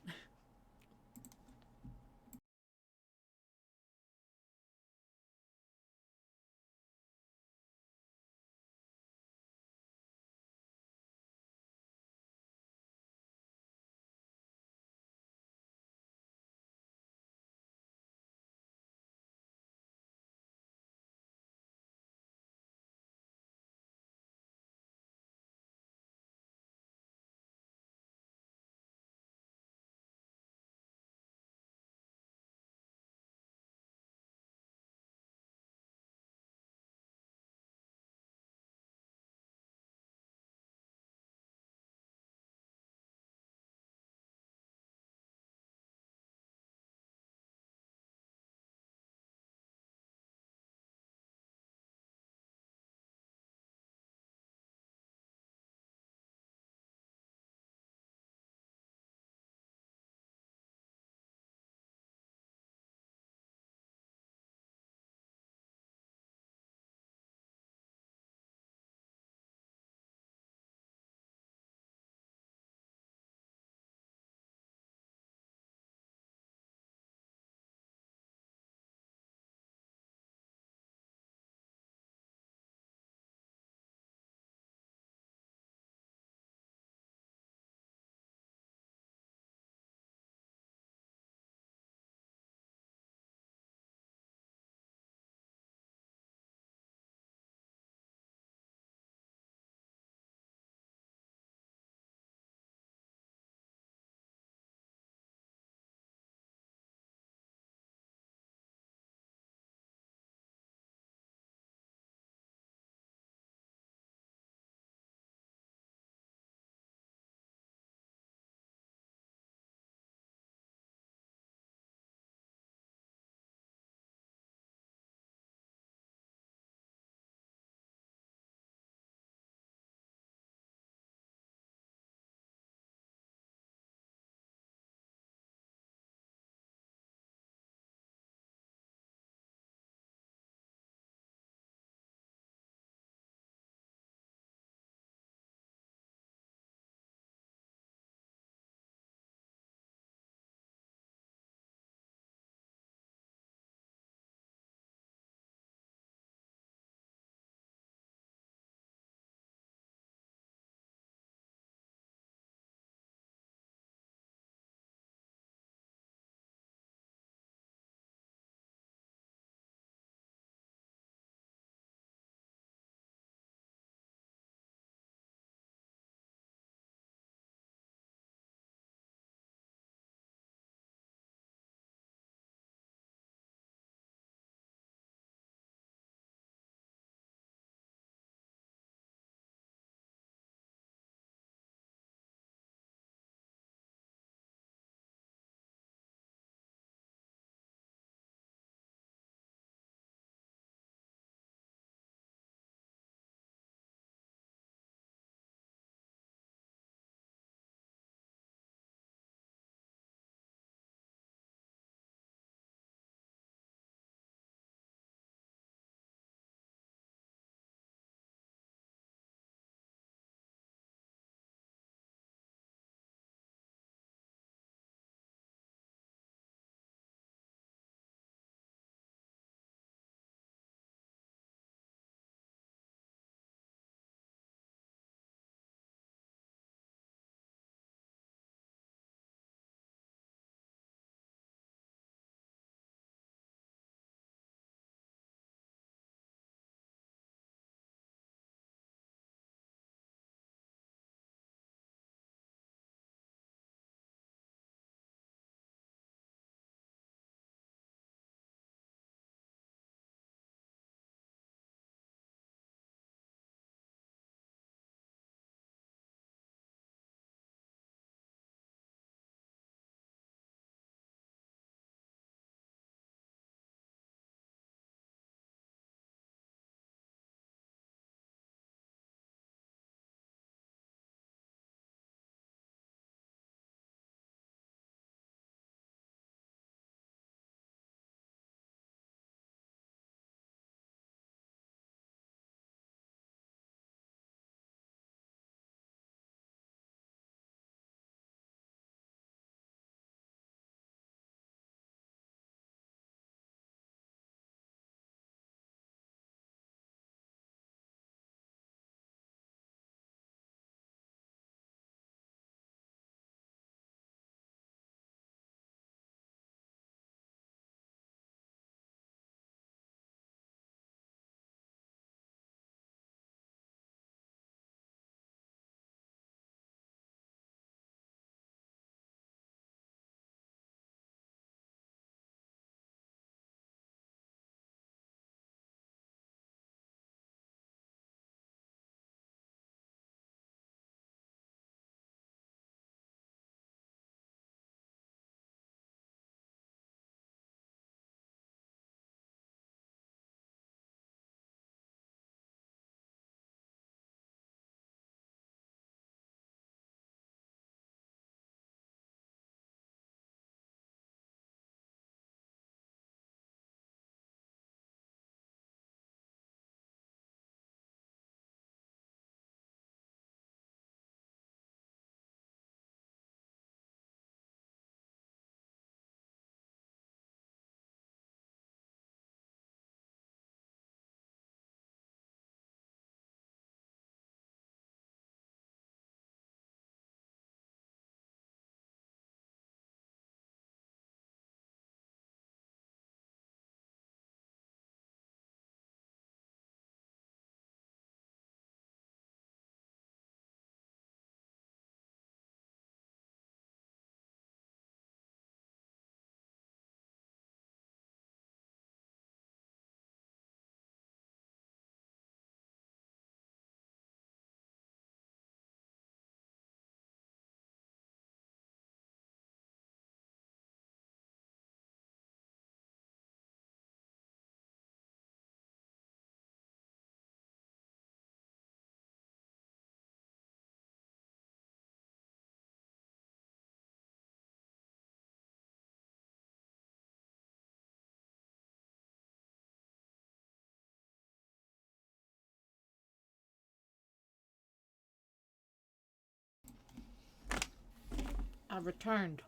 I've returned.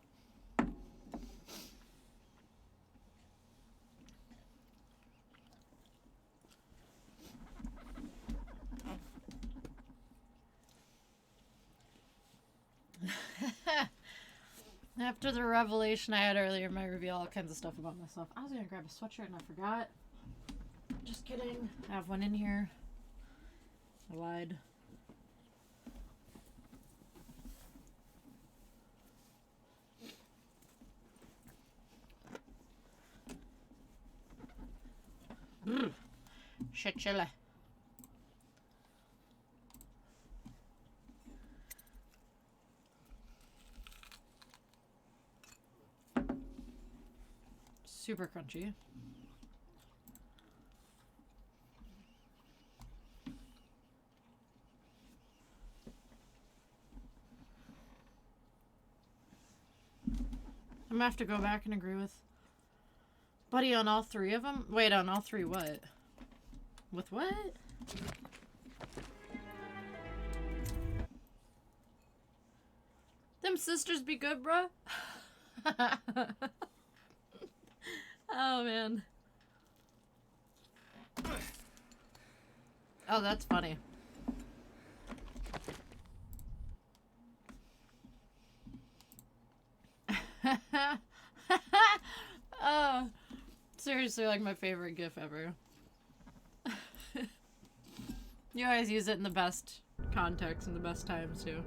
After the revelation I had earlier, I reveal all kinds of stuff about myself. I was gonna grab a sweatshirt and I forgot. Just kidding. I have one in here. I lied. Shit chili. Super crunchy. I'm gonna have to go back and agree with Buddy on all three of them. Wait, on all three what? With what? Them sisters be good, bruh. Oh, man. Oh, that's funny. Oh, seriously, like my favorite GIF ever. You always use it in the best context and the best times, too.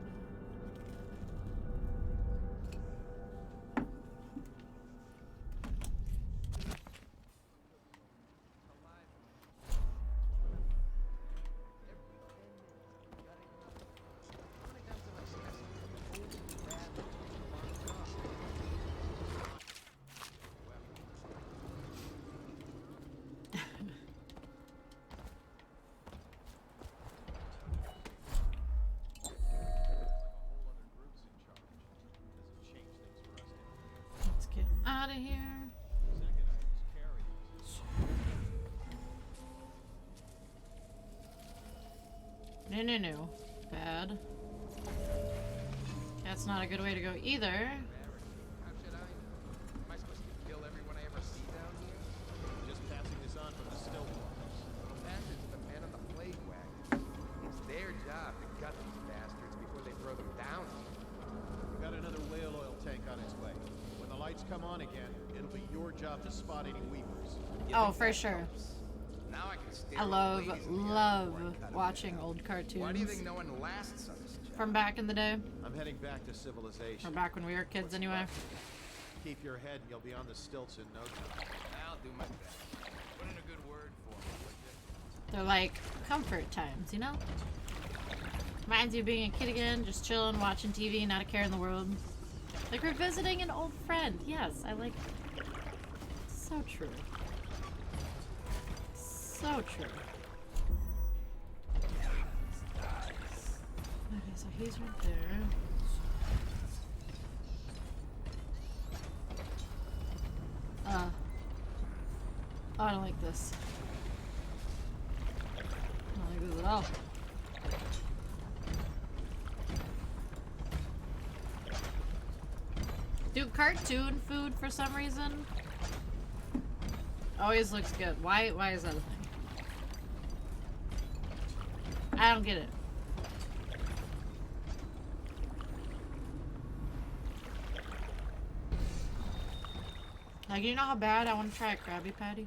Let's get out of here. No. Bad. That's not a good way to go either. How should I know? Am I supposed to kill everyone I ever see down here? Just passing this on from the still waters. That is the men on the plague wagon. It's their job to gut these bastards before they throw them down. We got another whale oil tank on its way. When the lights come on again, it'll be your job to spot any weepers. Oh, for sure. Now I can stare I old love ladies in the eye before I cut watching them. old cartoons. Why do you think no one lasts on this job? From back in the day. I'm heading back to civilization. Or back when we were kids, anyway. Keep your head and you'll be on the stilts in no time. I'll do my best. Put in a good word for me, would you? They're like comfort times, you know? Reminds you of being a kid again, just chilling, watching TV, not a care in the world. Like revisiting an old friend. Yes, I like it. So true. So true. Okay, so he's right there. Oh, I don't like this. I don't like this at all. Dude, cartoon food for some reason always looks good. Why is that a thing? I don't get it. Like, you know how bad I want to try a Krabby Patty?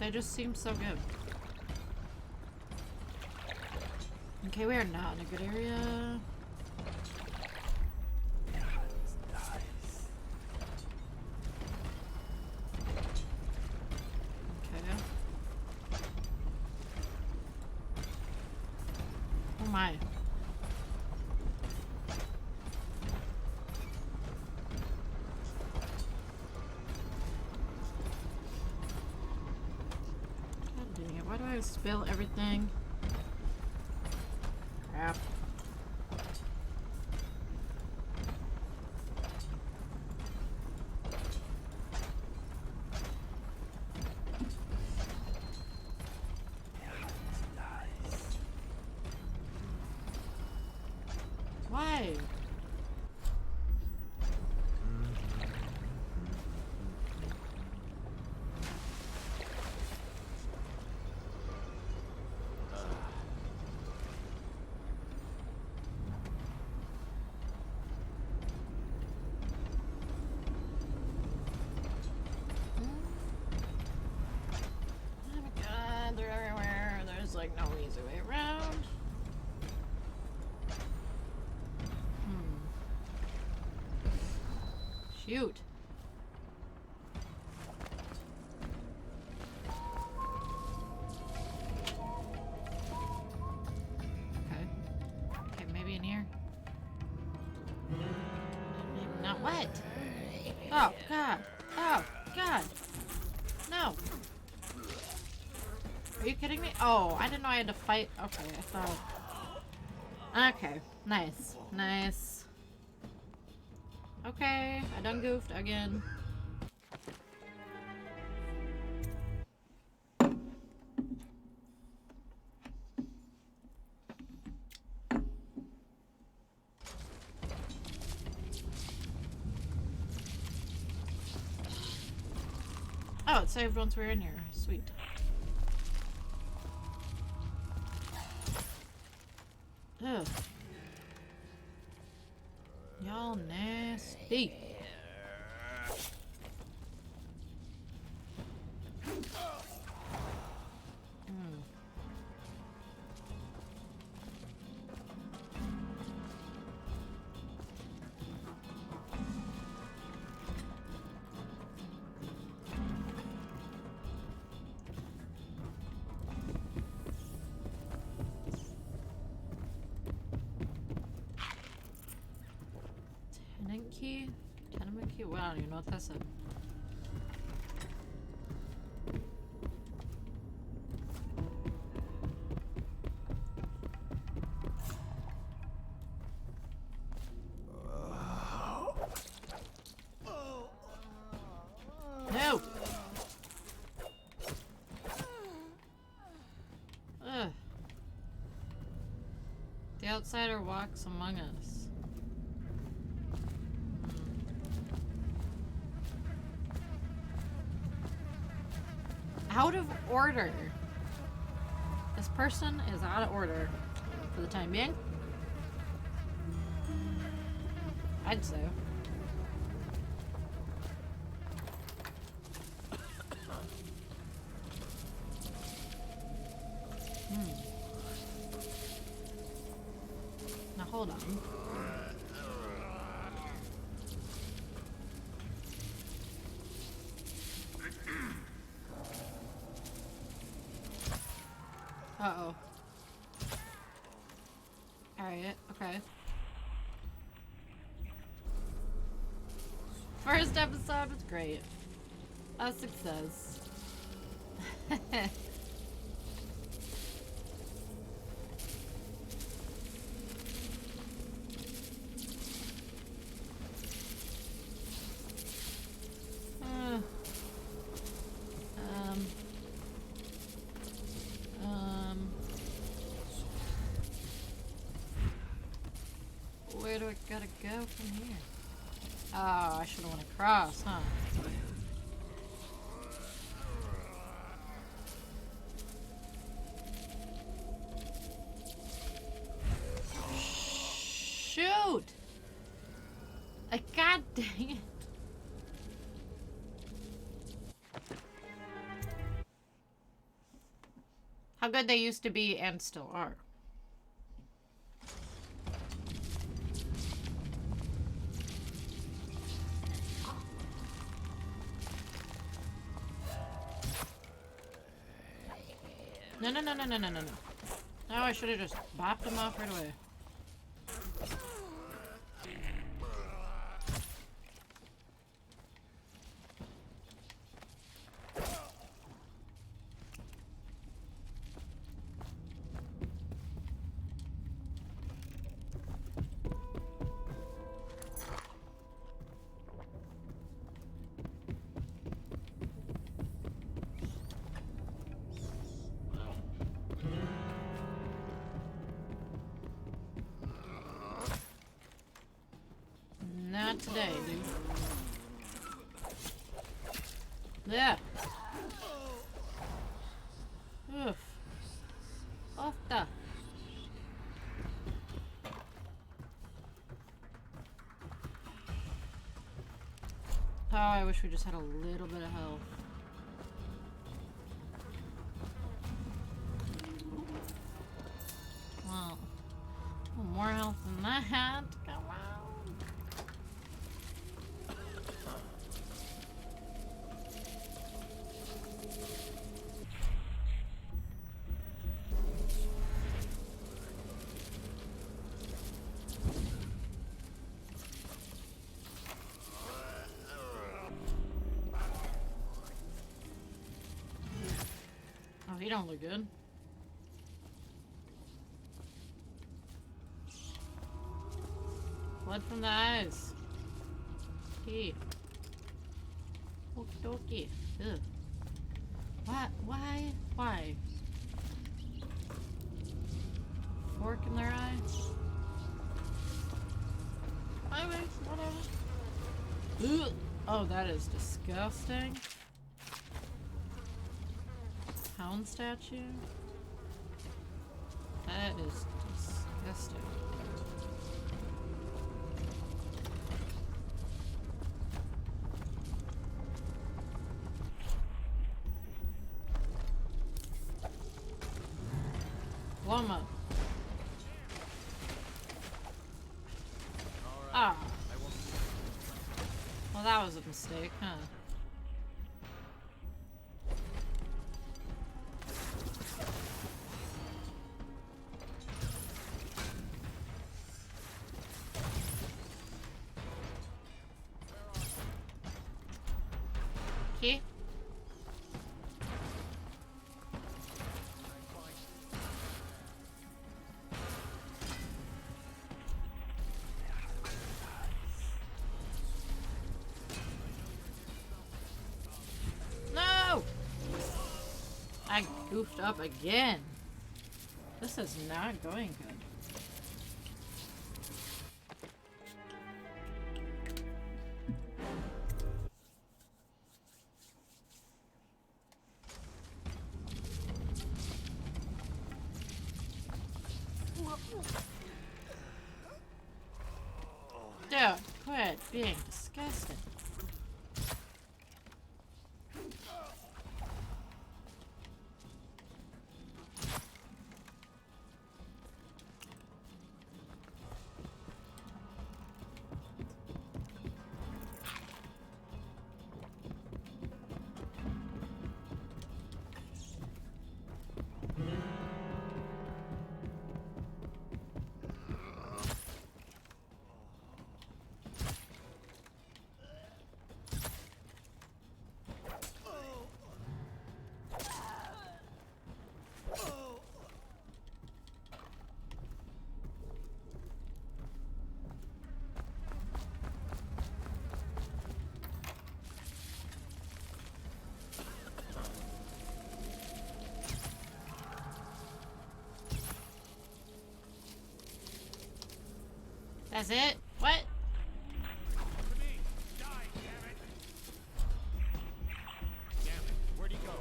They just seem so good. Okay, we are not in a good area. Okay. Oh my. God dang it, why do I spill everything? Crap. Shoot. Okay. Okay, maybe in here. Not wet. Oh, God. Oh, God. No. Are you kidding me? Oh, I didn't know I had to fight. Okay, I thought. Okay, nice. Nice. Okay, I done goofed again. Oh, it saved once we were in here. Sweet. Ugh. Y'all nasty. Tenant key? Tenement key? Well, I don't even know what that said. No! Ugh. The outsider walks among us. Out of order. This person is out of order for the time being. I'd say. Now hold on. Uh-oh. Alright, okay. First episode was great. A success. Where do I gotta go from here? Oh, I should have went across, huh? Shoot! God dang it. How good they used to be and still are. No, no, no, no, no, no, no, no. No, I should have just bopped him off right away. Not today, dude. Yeah. Oof. Off the. Oh, I wish we just had a little bit of health. Well, more health than that. Come on. He don't look good. Blood from the eyes. Okay. Okie dokie. Ugh. What? Why? Why? Fork in their eye? Whatever. Ugh. Oh, that is disgusting. Hound statue? That is disgusting. Llama. Ah. Well, that was a mistake, huh? Okay. No! I goofed up again. This is not going good. Dude, quit being disgusting. That's it? What? Where'd he go?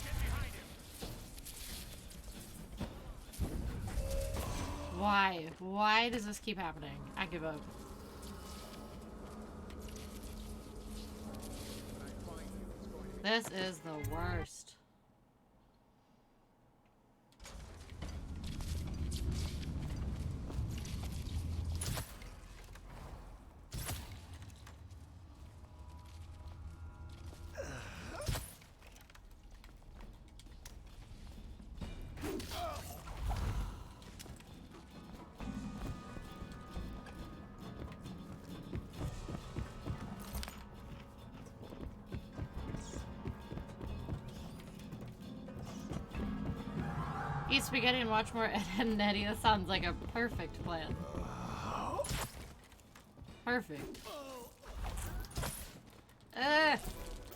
Get behind him. Why? Why does this keep happening? I give up. This is the worst. Eat spaghetti and watch more Ed, Edd and Eddy. That sounds like a perfect plan. Perfect.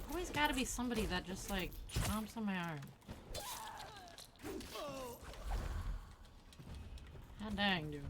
Always gotta be somebody that just like chomps on my arm. God dang, dude.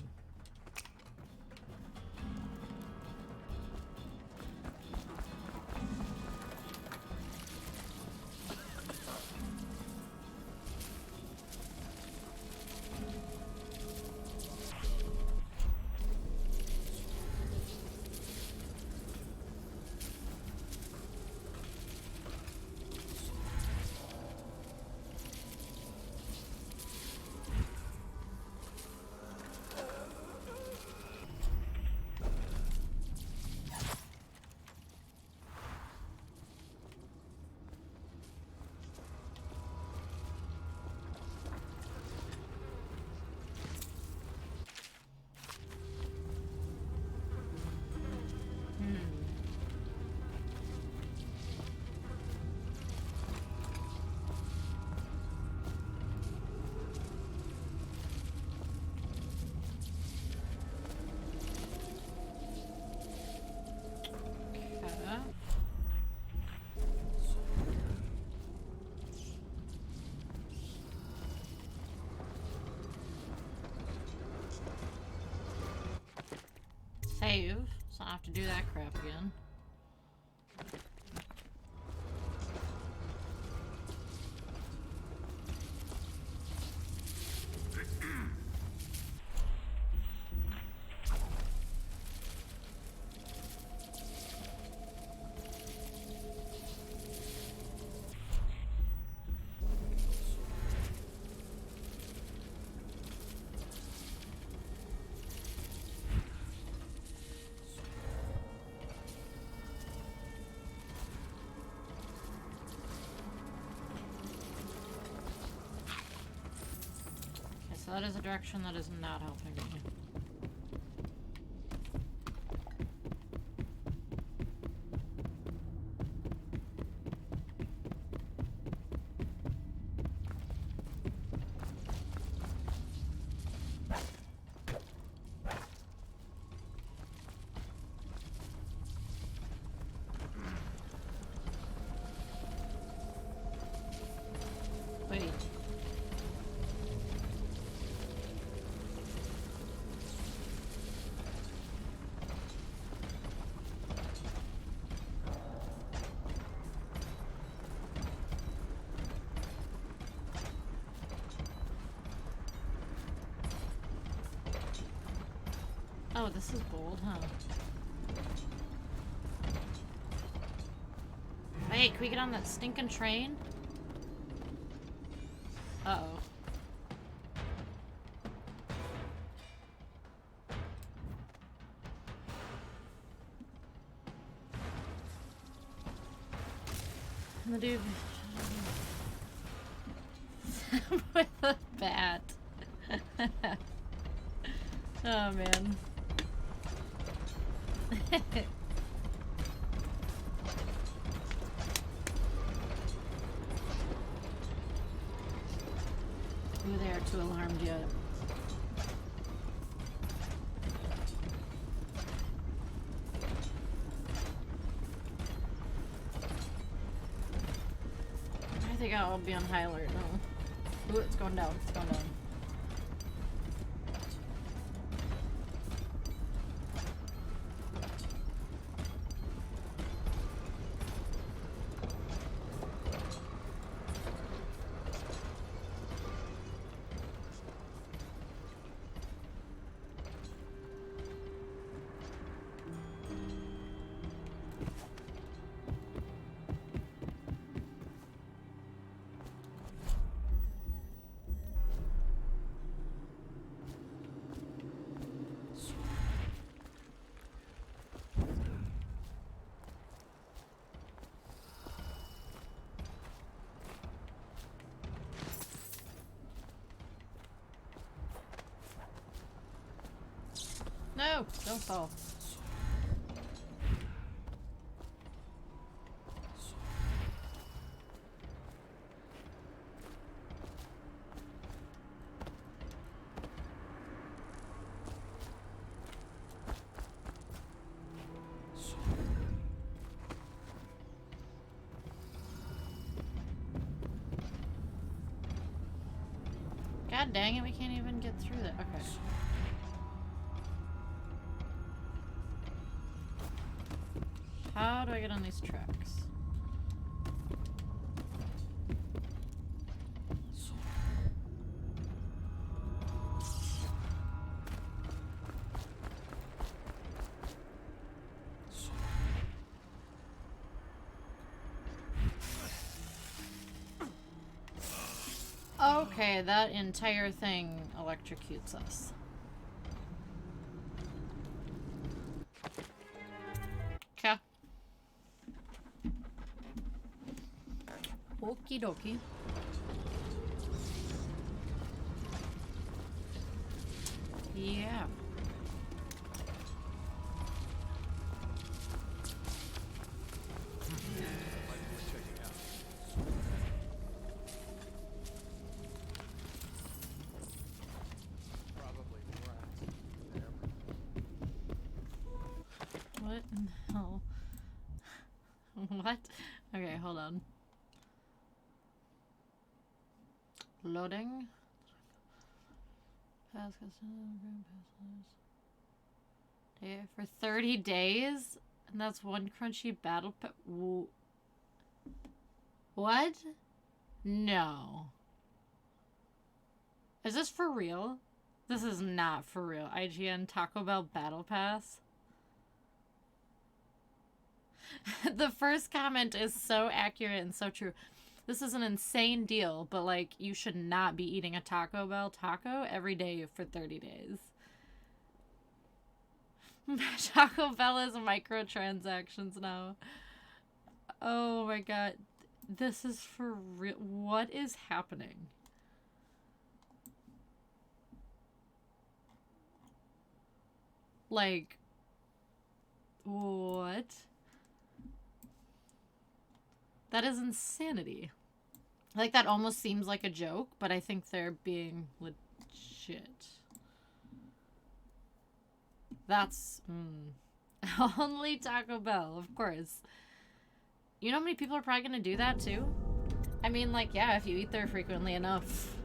have to do that crap again. So that is a direction that is not helping me. Wait. Oh, this is bold, huh? Hey, can we get on that stinking train? Uh-oh. The dude with a bat. Oh man. Ooh, they are too alarmed yet. I think I'll be on high alert now. Ooh, it's going down. It's going down. No, don't fall. God dang it, we can't even get through that. Okay. How do I get on these tracks? Okay, that entire thing electrocutes us. Okay. Okie dokie. Yeah. What in the hell? What? Okay, hold on. Loading. Pass customer, pass Yeah, for 30 days? And that's one crunchy battle pet. What? No. Is this for real? This is not for real. IGN Taco Bell Battle Pass. The first comment is so accurate and so true. This is an insane deal, but like, you should not be eating a Taco Bell taco every day for 30 days. Taco Bell is microtransactions now. Oh my god. This is for real. What is happening? Like, what? That is insanity. Like, that almost seems like a joke, but I think they're being legit. That's, only Taco Bell, of course. You know how many people are probably gonna do that, too? I mean, like, yeah, if you eat there frequently enough.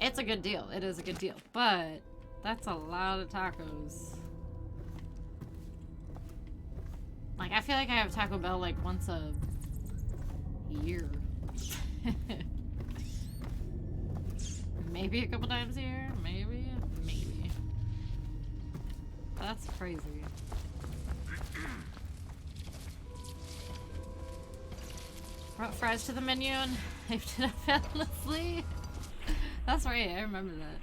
It's a good deal. It is a good deal. But that's a lot of tacos. Like, I feel like I have Taco Bell, like, once a year. Maybe a couple times a year. Maybe. Maybe. That's crazy. Brought fries to the menu and hyped it up endlessly. That's right, I remember that.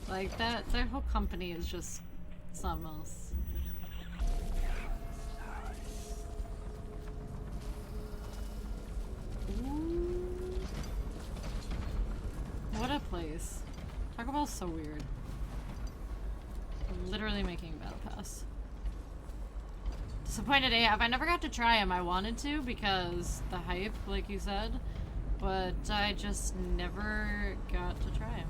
Like, their whole company is just something else. Ooh. What a place. Taco Bell's so weird. Literally making a battle pass. Disappointed AF. I never got to try them. I wanted to because the hype, like you said, but I just never got to try them.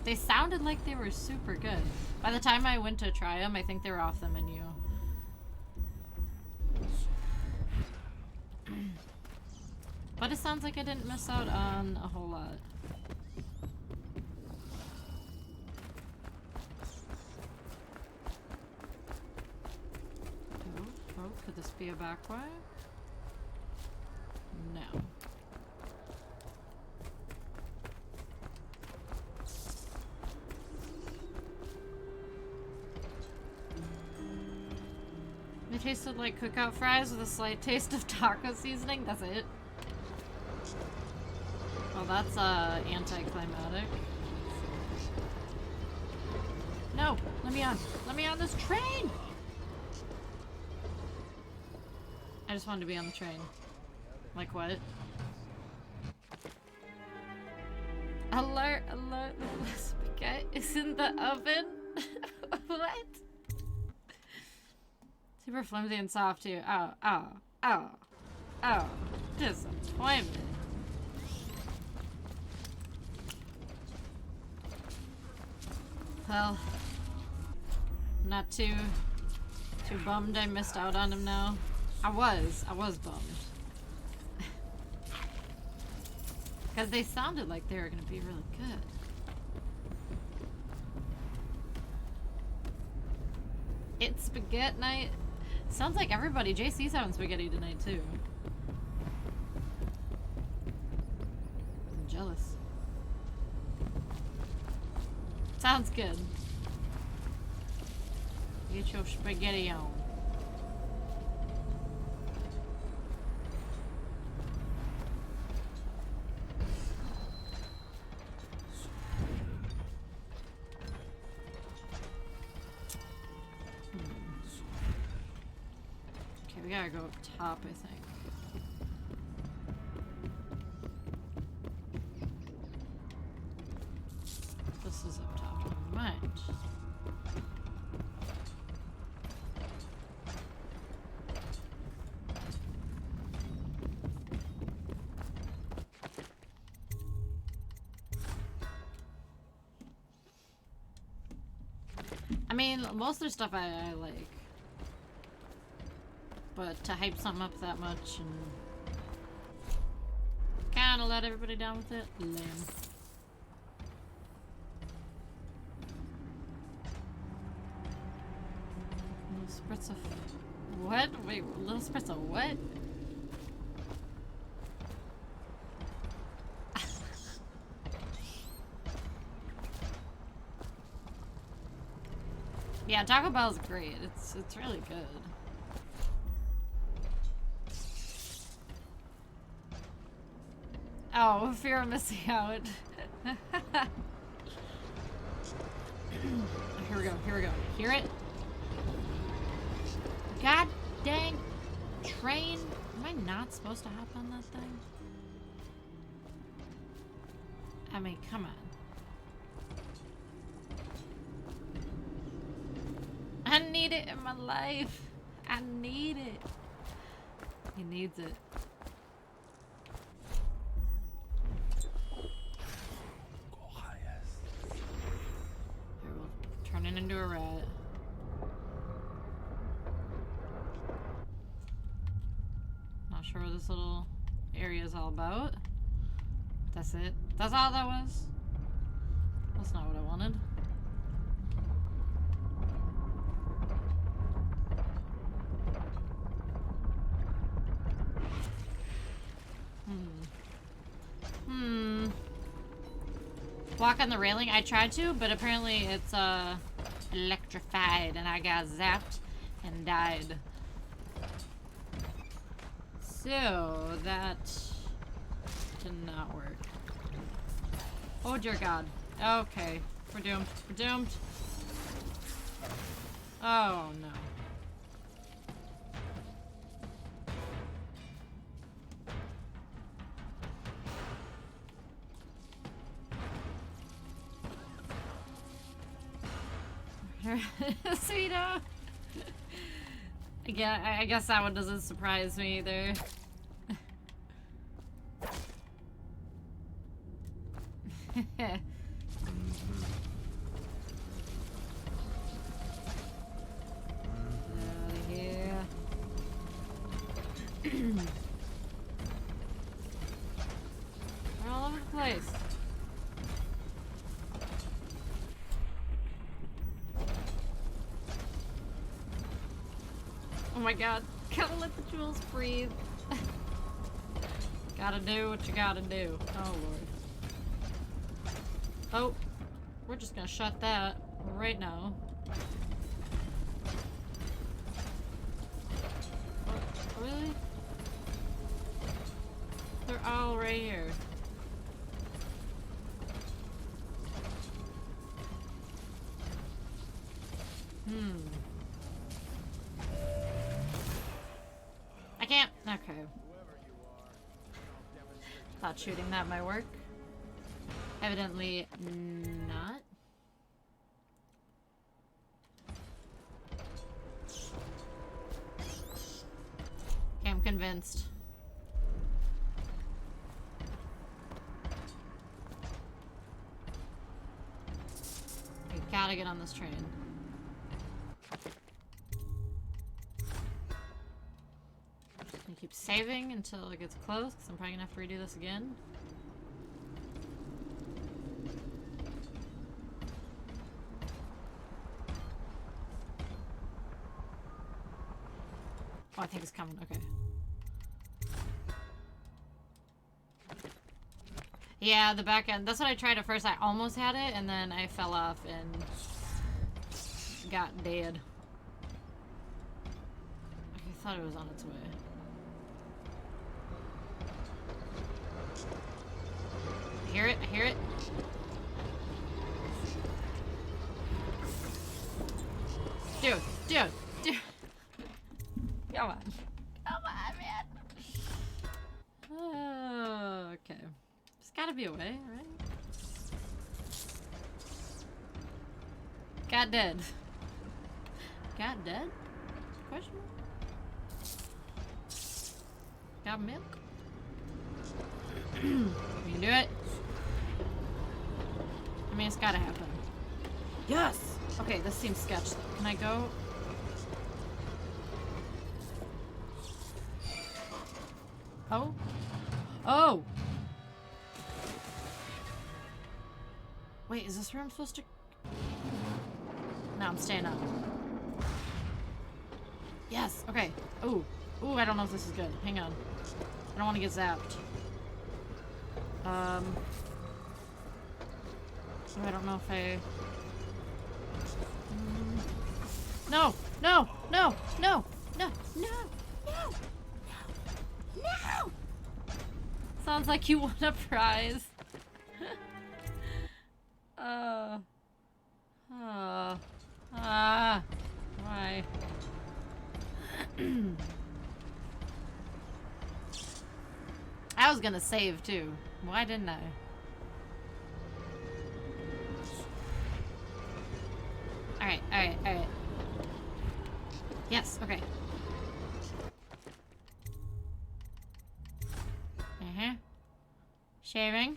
They sounded like they were super good. By the time I went to try them, I think they were off the menu. But it sounds like I didn't miss out on a whole lot. Oh, could this be a back way? No. They tasted like cookout fries with a slight taste of taco seasoning. That's it. Well, that's anticlimactic. No, let me on. Let me on this train. I just wanted to be on the train. Like what? Alert, alert, the spaghetti is in the oven. What? Super flimsy and soft too. Oh, oh, oh, oh. Disappointment. Well, I'm not too bummed I missed out on him now. I was bummed. Because they sounded like they were going to be really good. It's spaghetti night. Sounds like everybody. JC's having spaghetti tonight too. I'm jealous. Sounds good. Get your spaghetti on. Okay, we gotta go up top, I think. This is up top. Never mind. I mean, most of their stuff I like. But to hype something up that much and kinda let everybody down with it, lame. Spritz of what? Wait, little spritz of what? Yeah, Taco Bell's great. It's really good. Oh, fear of missing out. Here we go, here we go. Hear it? God dang train. Am I not supposed to hop on that thing? I mean, come on. I need it in my life. I need it. He needs it. Here, we'll turn it into a rat. Not sure what this little area is all about. That's it. That's all that was. That's not what I wanted. Walk on the railing? I tried to, but apparently it's electrified and I got zapped and died. So that did not work. Oh dear God. Okay. We're doomed. We're doomed. Oh no. Sweeto. Yeah, I guess that one doesn't surprise me either. Yeah. We're all over the place. Oh my God, gotta let the jewels breathe. Gotta do what you gotta do. Oh Lord. Oh, we're just gonna shut that right now. Oh, really? They're all right here. I can't. Okay. Thought shooting that might work. Evidently not. Okay, I'm convinced. We gotta get on this train. And keep saving until it gets close, because I'm probably gonna have to redo this again. Oh, I think it's coming. Okay. Yeah, the back end. That's what I tried at first. I almost had it, and then I fell off and got dead. I thought it was on its way. I hear it. I hear it. Dude. Come on. Come on, man. Okay. There's gotta be a way, right? Got dead. Got dead? Question mark? Got milk? We can do it. I mean, it's gotta happen. Yes! Okay, this seems sketch though. Can I go? Oh? Oh! Wait, is this where I'm supposed to... No, I'm staying up. Yes, okay. Ooh. Ooh, I don't know if this is good. Hang on. I don't want to get zapped. Oh, I don't know if I... No! No! No! No! No! No! No! No! No! Sounds like you won a prize. Why? I was gonna save too. Why didn't I? Alright, alright, alright. Yes, okay. Shaving.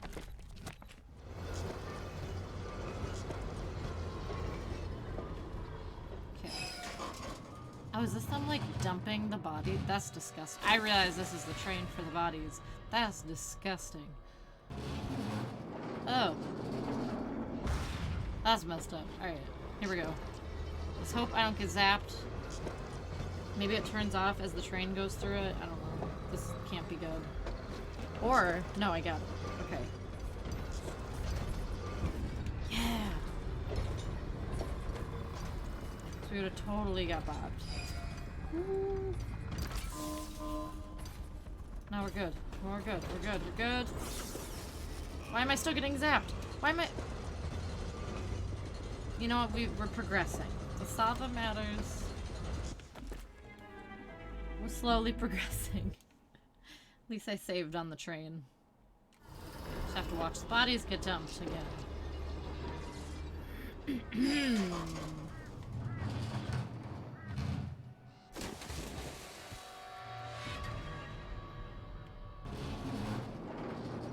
Okay. Oh, is this them like dumping the body? That's disgusting. I realize this is the train for the bodies. That's disgusting. Oh. That's messed up. Alright, here we go. Let's hope I don't get zapped. Maybe it turns off as the train goes through it. I don't know. This can't be good. Or, no, I got it. Okay. Yeah! So we would have totally got bobbed. Woo. No, we're good. We're good. We're good. We're good. Why am I still getting zapped? Why am I... You know what? We're progressing. That's all that matters. We're slowly progressing. At least I saved on the train. Just have to watch the bodies get dumped again.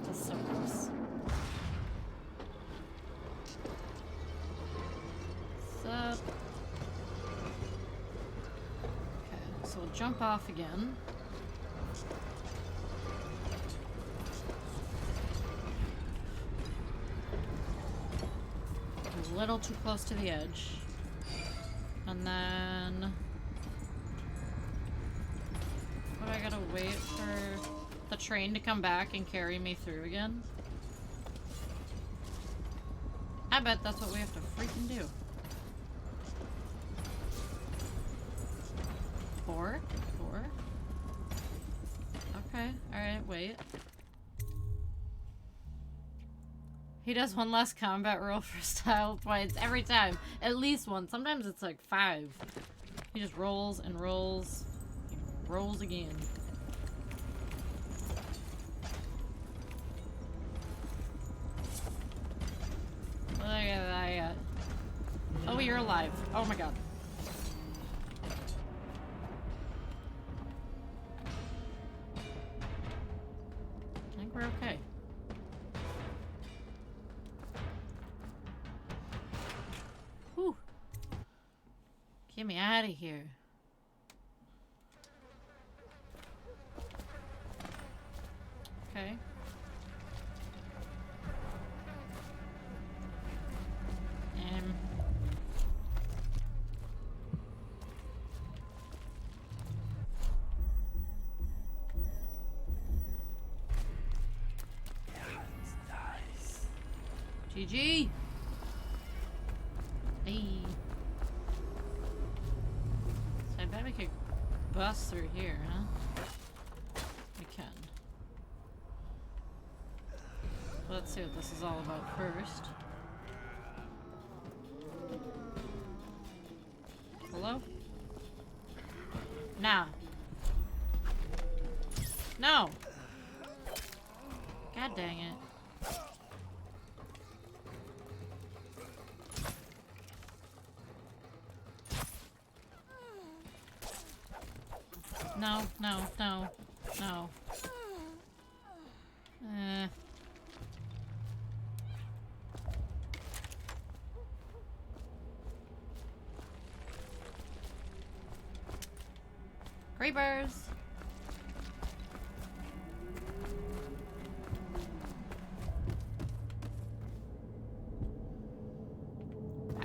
That's so gross. What's up? Okay, so we'll jump off again. A little too close to the edge. And then... What, I gotta wait for the train to come back and carry me through again? I bet that's what we have to freaking do. 4? 4? Okay, alright, wait. He does one less combat roll for style points every time. At least one. Sometimes it's like 5. He just rolls and rolls. He rolls again. Look at that. Oh, you're alive. Oh my god. I think we're okay. Whew. Get me out of here. Okay. GG. Hey. So I bet we could bust through here, huh? We can. Let's see what this is all about first. Hello? Nah. No! God dang it. No, no, no, no. Creepers!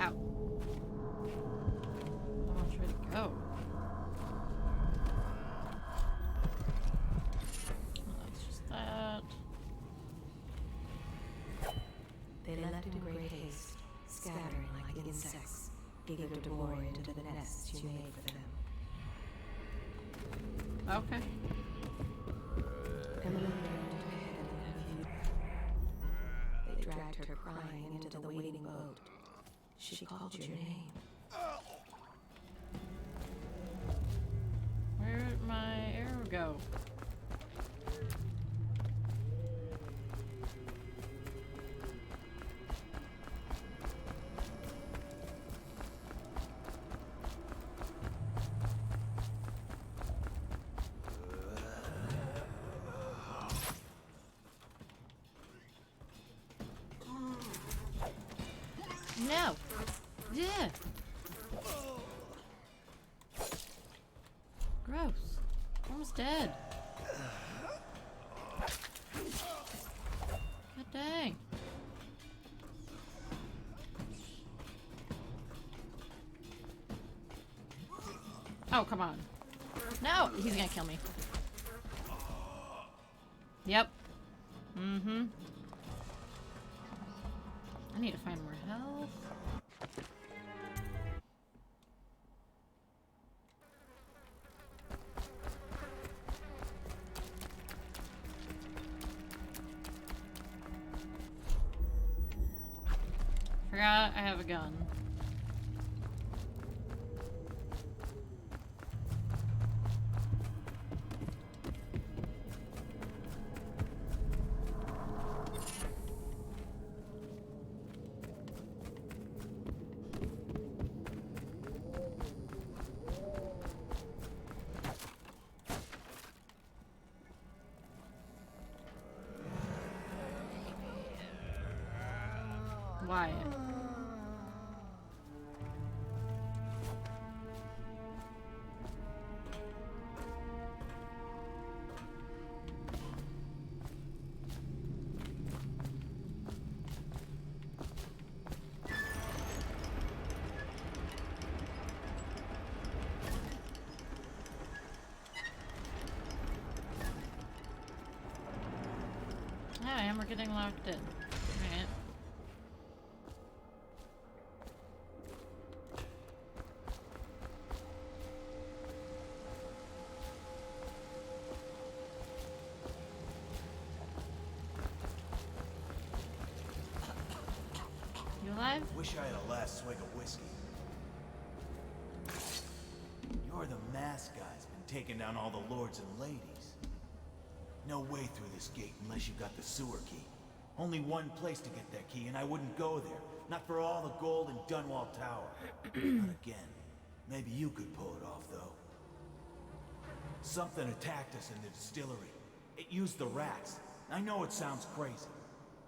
Ow. I want you to go. to bore into the nests you made for them. Okay. Emily buried her head in her view. They dragged her crying into the waiting boat. She called your name. Where'd my arrow go? No. Yeah. Gross. Almost dead. God dang. Oh, come on. No! He's gonna kill me. Yep. Mm-hmm. I need to find more health. Forgot I have a gun. Why? Yeah, and we're getting locked in. Alright. You alive? Wish I had a last swig of whiskey. You're the mask guy's been taking down all the lords and ladies. No way through this gate unless you got the sewer key. Only one place to get that key, and I wouldn't go there. Not for all the gold in Dunwall Tower. Not again. Maybe you could pull it off, though. Something attacked us in the distillery. It used the rats. I know it sounds crazy.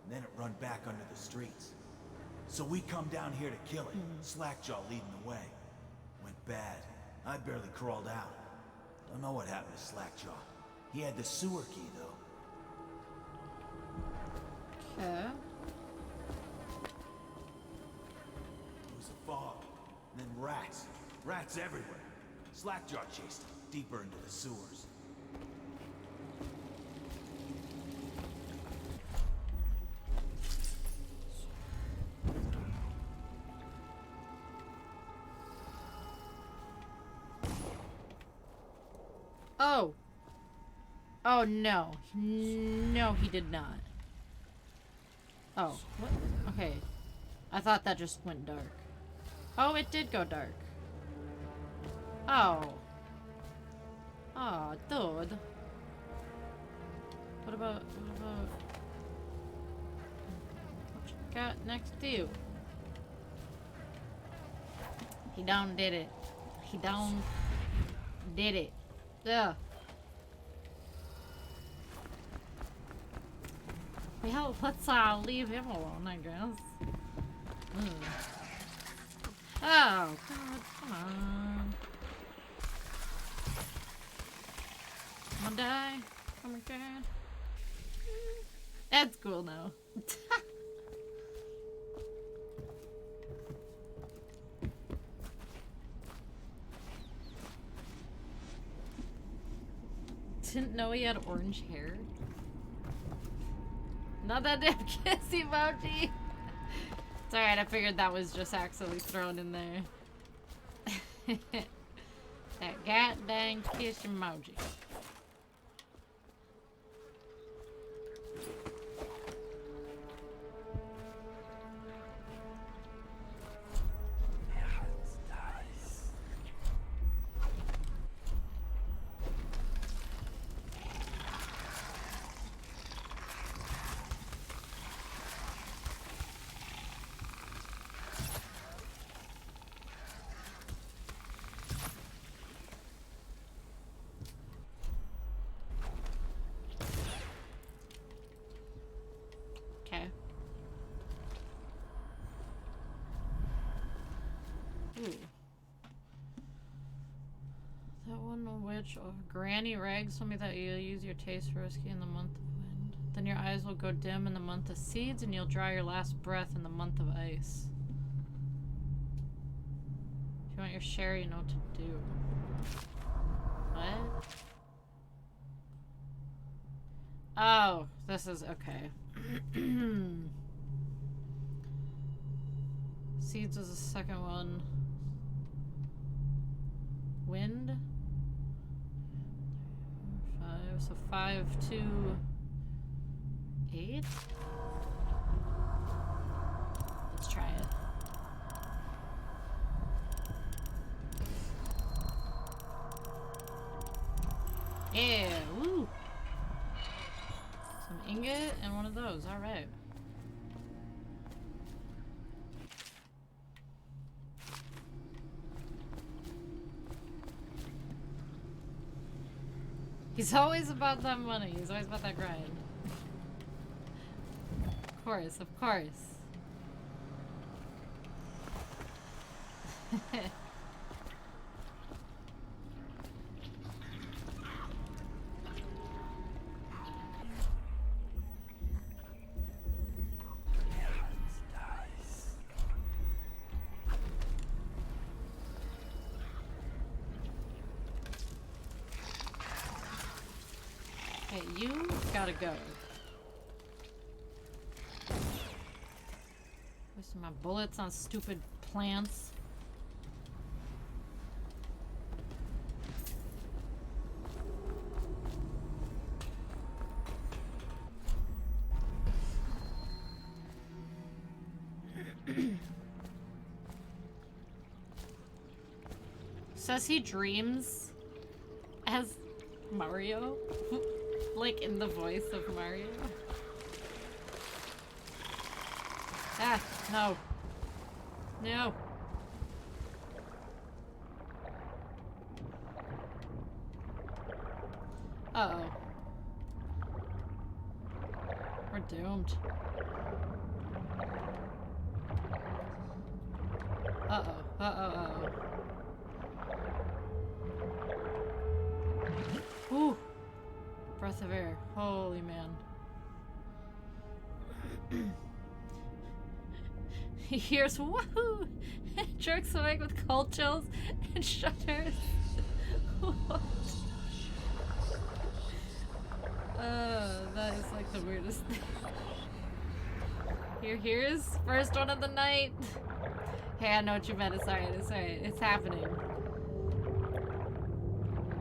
And then it run back under the streets. So we come down here to kill it. Slackjaw leading the way. Went bad. I barely crawled out. Don't know what happened to Slackjaw. He had the sewer key, though. Okay. It was a fog. And then rats. Rats everywhere. Slackjaw chased him deeper into the sewers. Oh. Oh, no. No, he did not. Oh, what? Okay. I thought that just went dark. Oh, it did go dark. Oh. Oh, dude. What about what you got next to you? He done did it. He done did it. Ugh. Well, let's leave him alone, I guess. Oh, God, come on. I'm gonna die. Oh my God. That's cool now. Didn't know he had orange hair. Not that damn kiss emoji. It's alright, I figured that was just accidentally thrown in there. That goddamn kiss emoji. Okay. Ooh. That one witch of Granny Rags told me that you'll use your taste for whiskey in the month of wind. Then your eyes will go dim in the month of seeds, and you'll draw your last breath in the month of ice. If you want your share, you know what to do. What? Oh, this is okay. Seeds was the second one. Wind? 5, so 5, 2, 8? Let's try it. Yeah, woo! Some ingot and one of those, alright. He's always about that money. He's always about that grind. Of course, of course. Okay, you gotta go. Wasting my bullets on stupid plants. Says he dreams as Mario. Like in the voice of Mario. Ah, no. No. Uh-oh. We're doomed. Uh-oh. Uh-oh, uh-oh. Ooh. Breath of air. Holy man. He hears woohoo! And jerks awake with cold chills and shudders. What? That is like the weirdest thing. Here's first one of the night. Hey, I know what you meant. It's alright, it's alright. It's happening.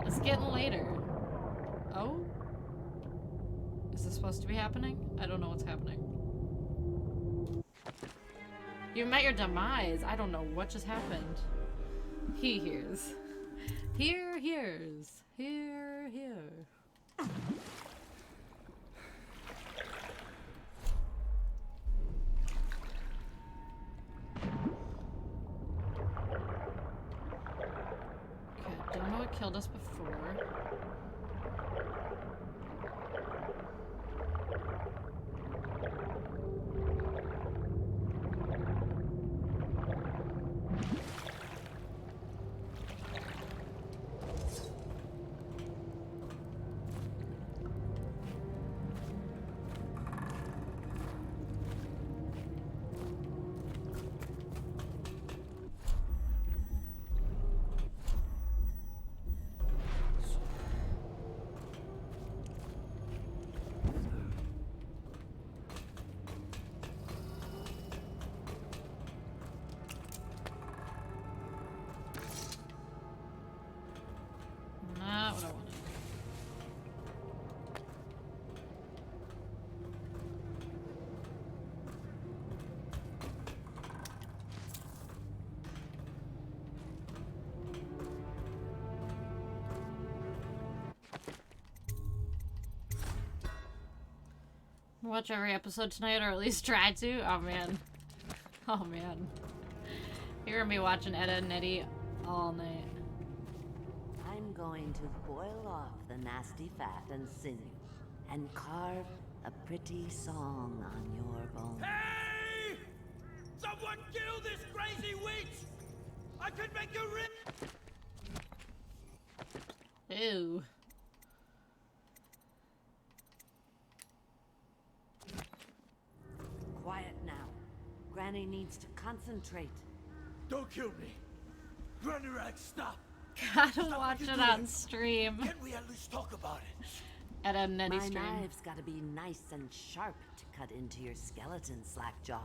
It's getting later. Oh? Is this supposed to be happening? I don't know what's happening. You met your demise. I don't know what just happened. He hears. Here hears. Here. Okay, don't know what killed us before. not what I wanted. Watch every episode tonight, or at least try to. Oh man. Oh man. You're gonna be watching Edda and Nettie all night. I'm going to boil off the nasty fat and sinew and carve a pretty song on your bones. Hey! Someone kill this crazy witch! I could make a rip. Ew. Quiet now. Granny needs to concentrate. Don't kill me. Granny Rag, stop. Gotta watch it on stream. Can we at least talk about it? At a Nettie My stream. knife's gotta be nice and sharp to cut into your skeleton, Slackjaw.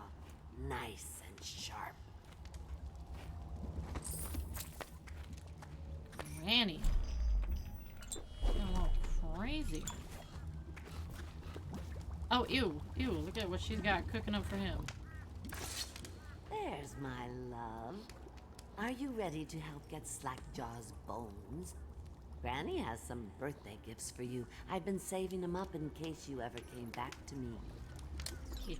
Nice and sharp. Granny. Getting a little crazy. Oh, ew. Ew, look at what she's got cooking up for him. There's my love. Are you ready to help get Slackjaw's bones? Granny has some birthday gifts for you. I've been saving them up in case you ever came back to me. Yeah.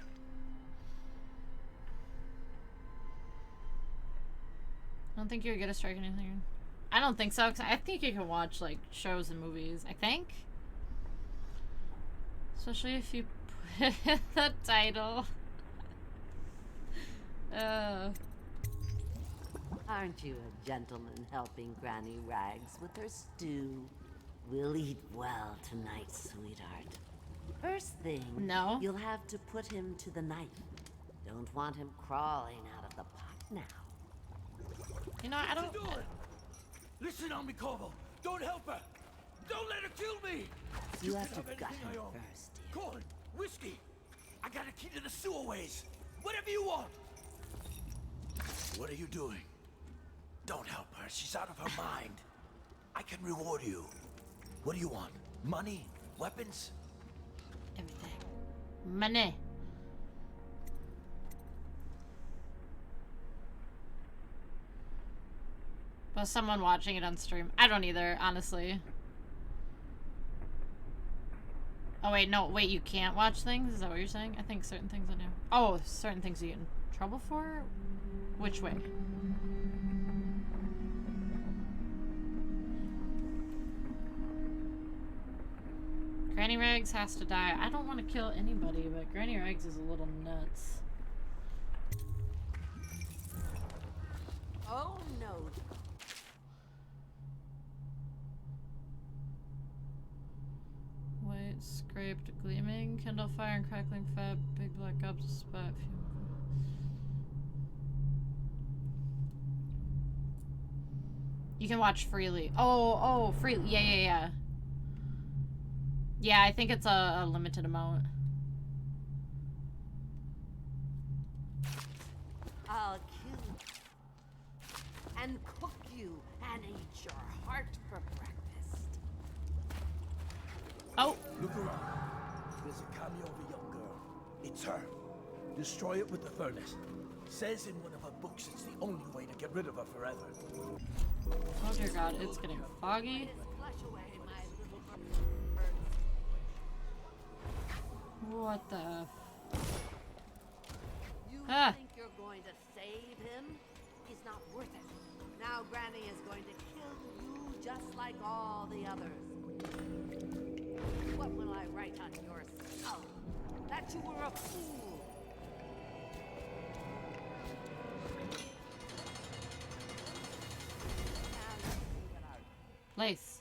I don't think you would get a strike or anything. I don't think so, because I think you can watch, like, shows and movies. I think? Especially if you put the title. Aren't you a gentleman helping Granny Rags with her stew? We'll eat well tonight, sweetheart. First thing, no, you'll have to put him to the knife. Don't want him crawling out of the pot now. You know, I don't... Listen on me, Corvo. Don't help her. Don't let her kill me. You have to can gut anything him I own. first, dear. Corn, whiskey. I got a key to the sewerways. Whatever you want. What are you doing? Don't help her. She's out of her mind. I can reward you. What do you want? Money? Weapons? Everything. Money. But someone watching it on stream. I don't either, honestly. Oh wait, no, wait, you can't watch things? Is that what you're saying? I think certain things I know. Oh, certain things you get in trouble for? Which way? Granny Rags has to die. I don't want to kill anybody, but Granny Rags is a little nuts. Oh no. White, scraped, gleaming, kindle fire and crackling fat, big black gobs of spot. You can watch freely. Oh, freely. Yeah. Yeah, I think it's a limited amount. I'll kill and cook you and eat your heart for breakfast. Oh! Look around. There's a cameo of a young girl. It's her. Destroy it with the furnace. Says in one of her books it's the only way to get rid of her forever. Oh dear God, it's getting foggy. What the? You think you're going to save him? He's not worth it. Now Granny is going to kill you just like all the others. What will I write on your skull? That you were a fool. Lace.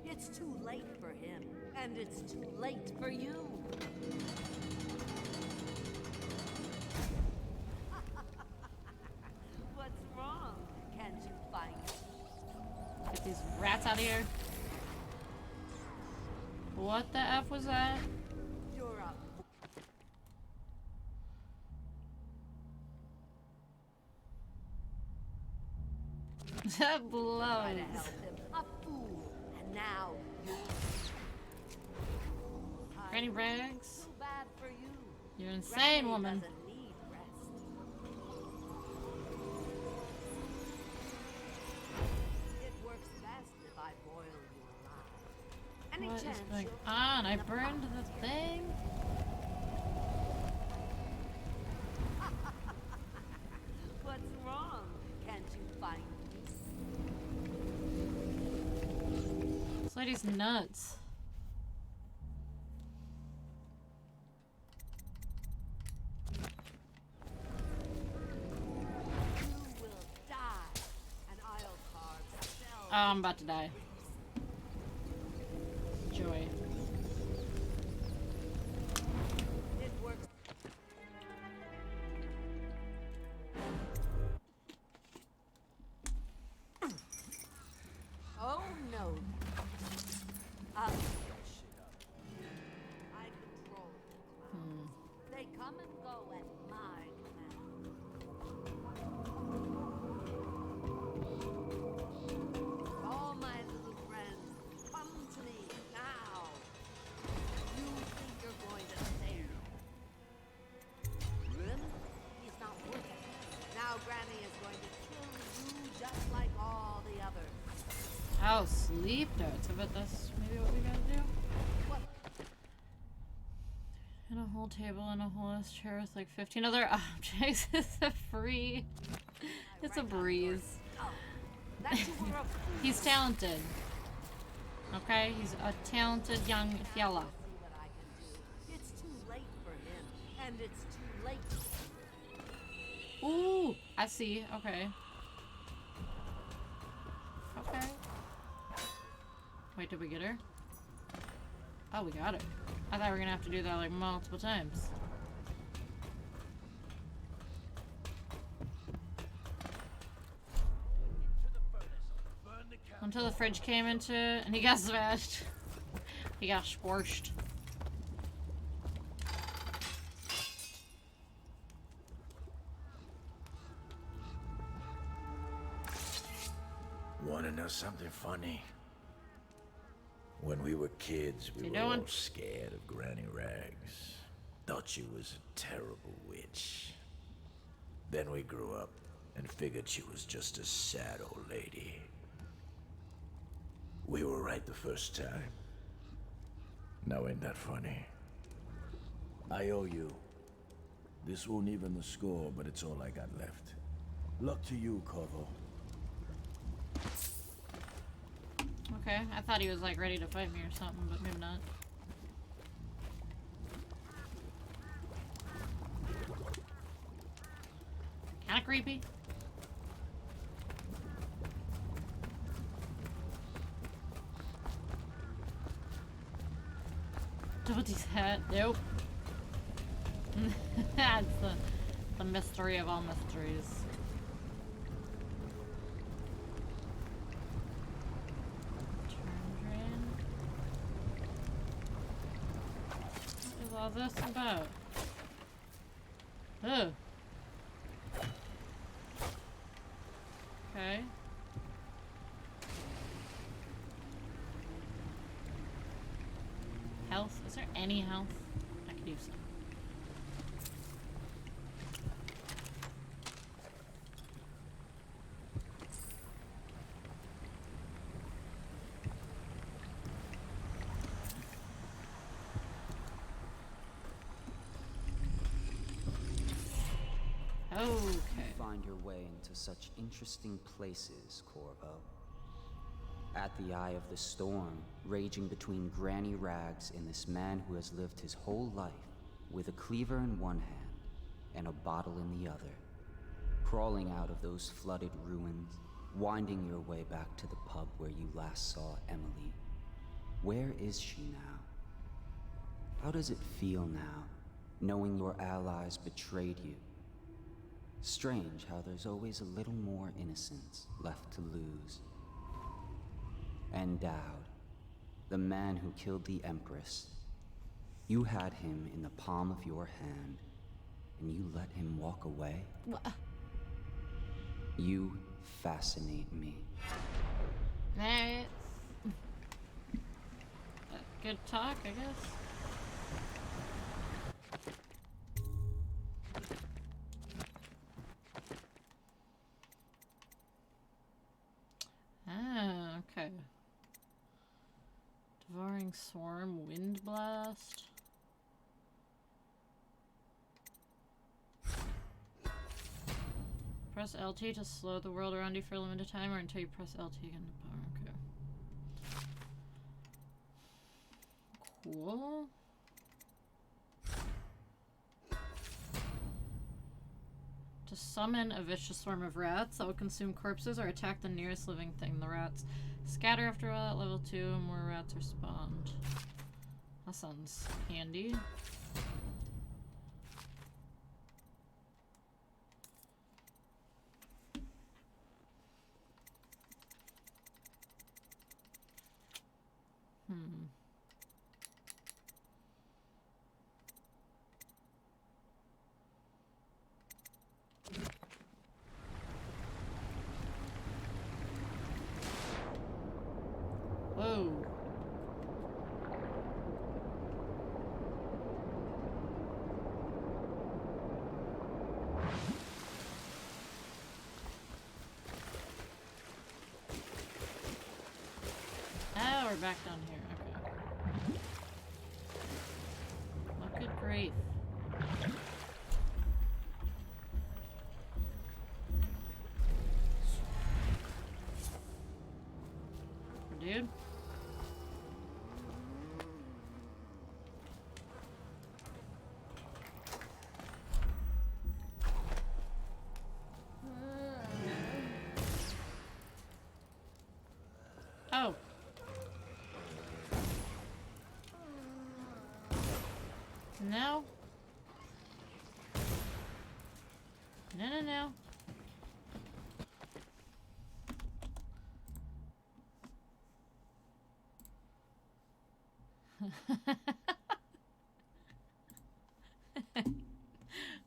It's too late for him, and it's too late for you. What's wrong? Can't you find it? Get these rats out of here. What the F was that? You're a That blows. Try to help him. A fool. And now you. Granny Rags? Too bad for you. You're insane, Granny woman. doesn't need rest. It works best if I boil you alive. Any What is chance going you'll on? I in a burned the thing? What's wrong? Can't you find me? This lady's nuts. You will die, and I'll carve spells. Oh, I'm about to die. Joy. It works. Oh no. I control the clouds. They come and go at my command. All my little friends, come to me now. You think you're going to save him? Really? He's not worth it. Now Granny is going to kill you just like all the others. Oh, sleep darts. I bet that's maybe what we gotta do. What? And a whole table and a whole ass chair with like 15 other objects. It's a free. It's a breeze. He's talented. Okay? He's a talented young fella. See what I can do. It's too late for him, and it's too late. Ooh, I see. Okay. Okay. Wait, did we get her? Oh, we got her. I thought we were gonna have to do that like multiple times. Until the fridge came into and he got smashed. He got squashed. Wanna know something funny? When we were kids, we were all scared of Granny Rags. Thought she was a terrible witch. Then we grew up and figured she was just a sad old lady. We were right the first time. Now ain't that funny? I owe you. This won't even the score, but it's all I got left. Luck to you, Corvo. Okay, I thought he was like ready to fight me or something, but maybe not. Kinda creepy. Doty's hat. Nope. That's the mystery of all mysteries. What is all this about? Ugh. Okay. Health? Is there any health? I could use some. Okay. You find your way into such interesting places, Corvo. At the eye of the storm, raging between Granny Rags and this man who has lived his whole life with a cleaver in one hand and a bottle in the other. Crawling out of those flooded ruins, winding your way back to the pub where you last saw Emily. Where is she now? How does it feel now, knowing your allies betrayed you? Strange how there's always a little more innocence left to lose. And Dowd, the man who killed the Empress. You had him in the palm of your hand, and you let him walk away? What? You fascinate me. Alright. Good talk, I guess. Ah, okay. Devouring Swarm, Wind Blast. Press LT to slow the world around you for a limited time or until you press LT again to power. Okay. Cool. To summon a vicious swarm of rats that will consume corpses or attack the nearest living thing. The rats scatter after a while at level 2 and more rats are spawned. That sounds handy. Whoa. Oh, we're back down here. Okay. Oh, good grief. Dude. Oh. No. No, no, no.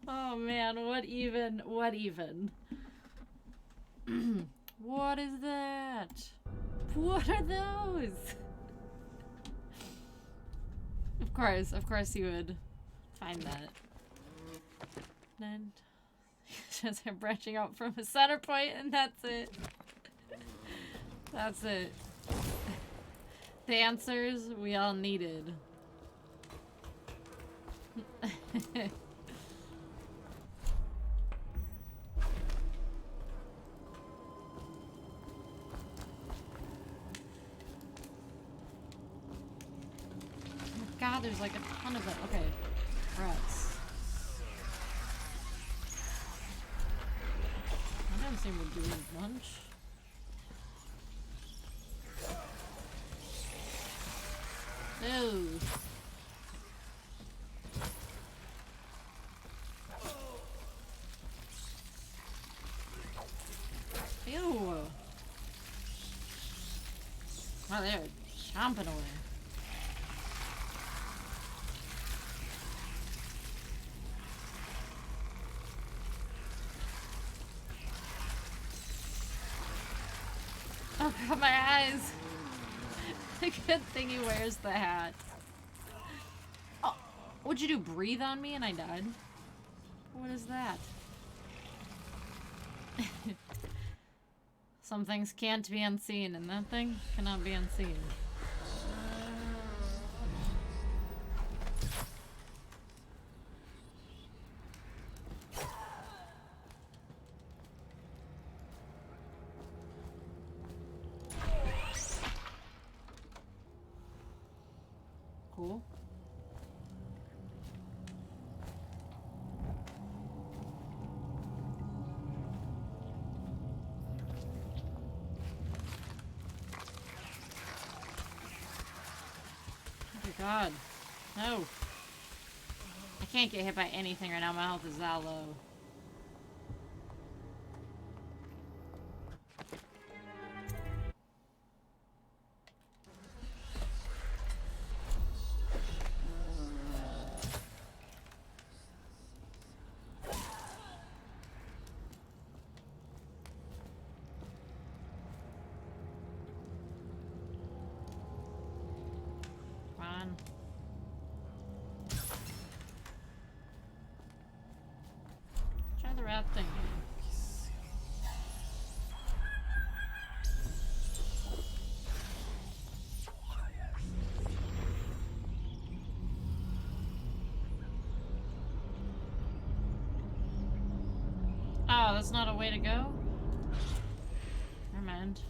Oh man, what even? What even? What is that? What are those? Of course you would find that. Then just him branching out from a center point and that's it. That's it. The answers we all needed. God, there's like a ton of them. Okay, rats. That doesn't seem to do much. Ew. Ew. Wow, they're chomping away. Oh god, my eyes. Good thing he wears the hat. Oh, what'd you do? Breathe on me and I died? What is that? Some things can't be unseen, and that thing cannot be unseen. Cool. God. No. I can't get hit by anything right now. My health is that low. that thing. Oh, that's not a way to go? Never mind.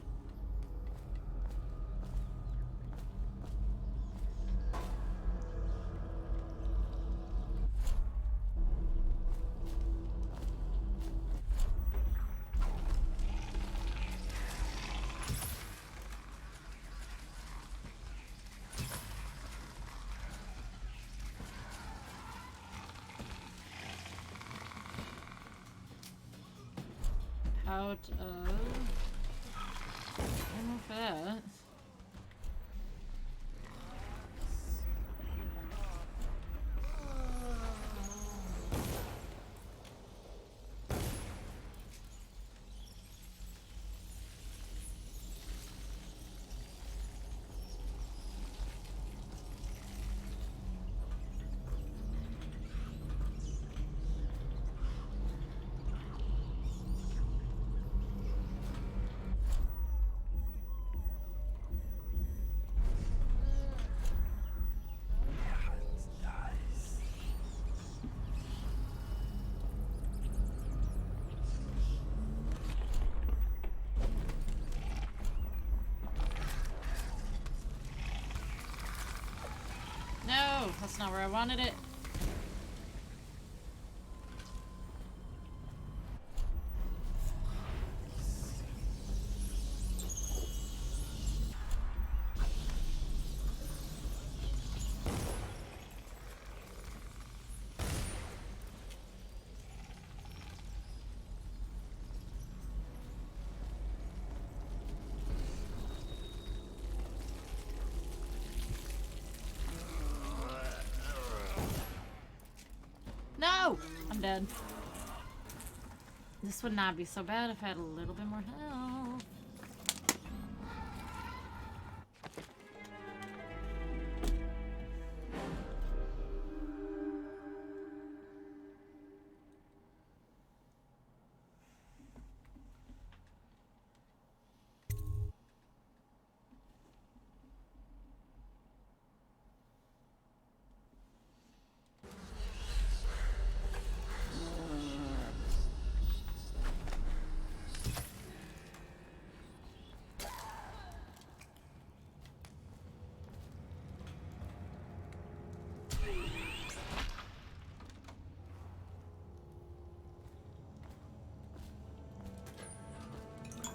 Out of... I don't know for that. No, that's not where I wanted it. No! I'm dead. This would not be so bad if I had a little bit more health.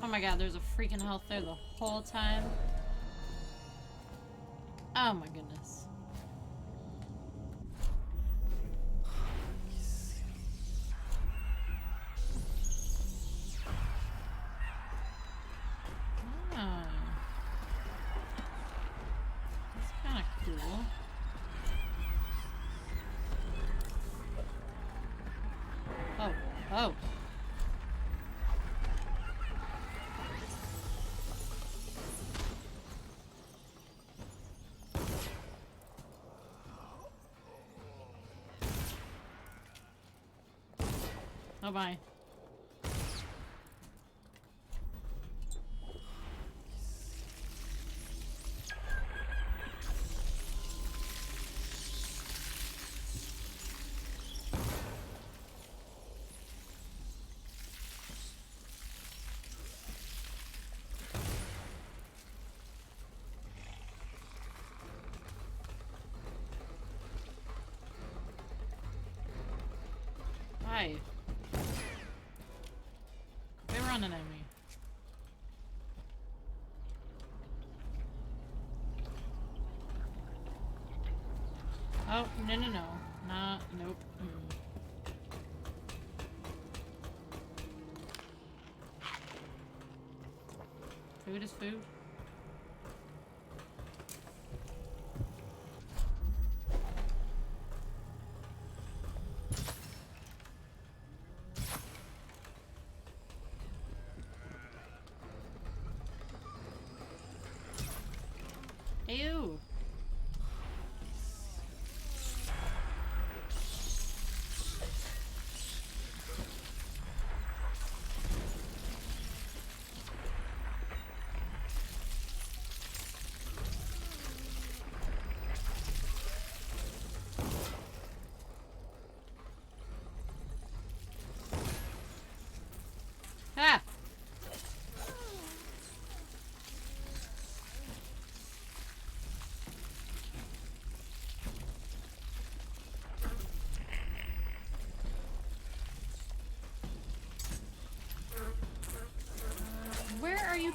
Oh my god, there's a freaking health there the whole time. Oh my goodness. Oh. That's kind of cool. Oh, oh. Oh my. Why? They're running at me. Oh, no, no, no. Nah, nope. Food is food. Ew.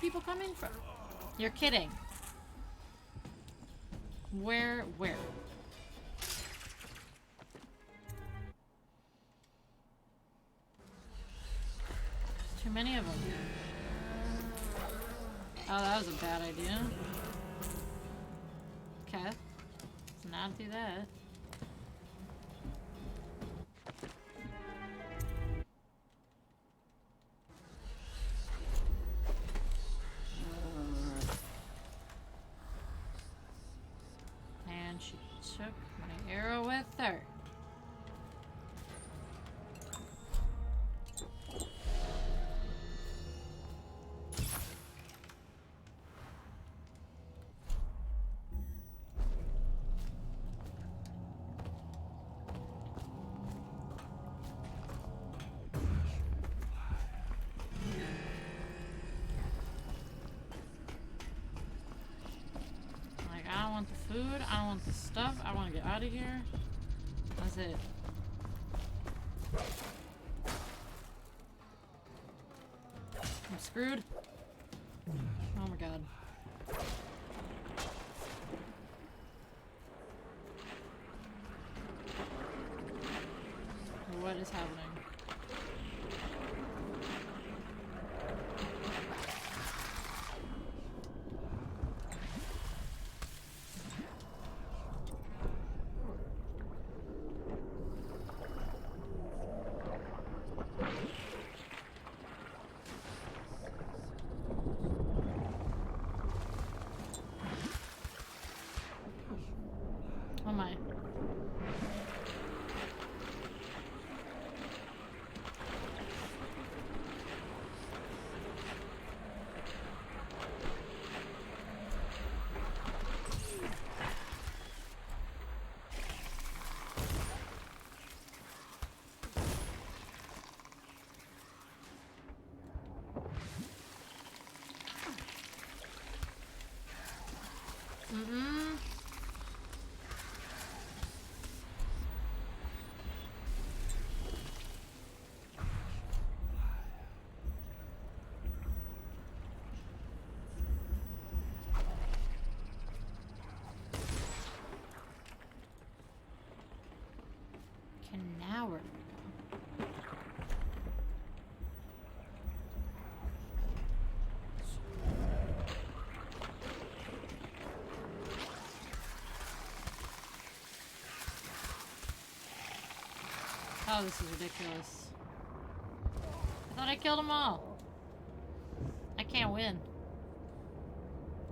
people coming from? You're kidding. Where? Too many of them. Oh, that was a bad idea. Okay. Let's not do that. And she took my arrow with her. I don't want the food, I don't want the stuff, I want to get out of here. That's it. I'm screwed. Oh my god. What is happening? Oh my. Okay, now where do we go? Oh, this is ridiculous. I thought I killed them all. I can't win.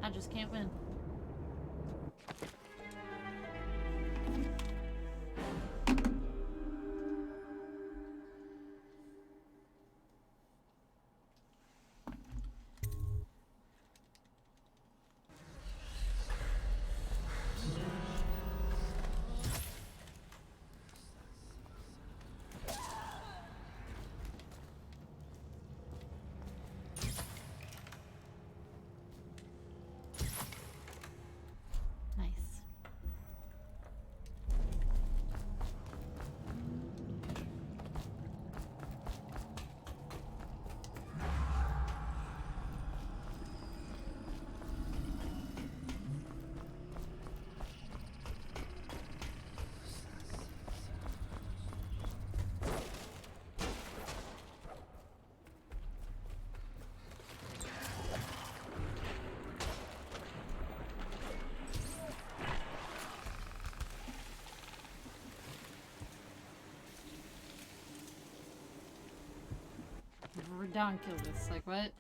I just can't win. Nice. Redonkulous, like what?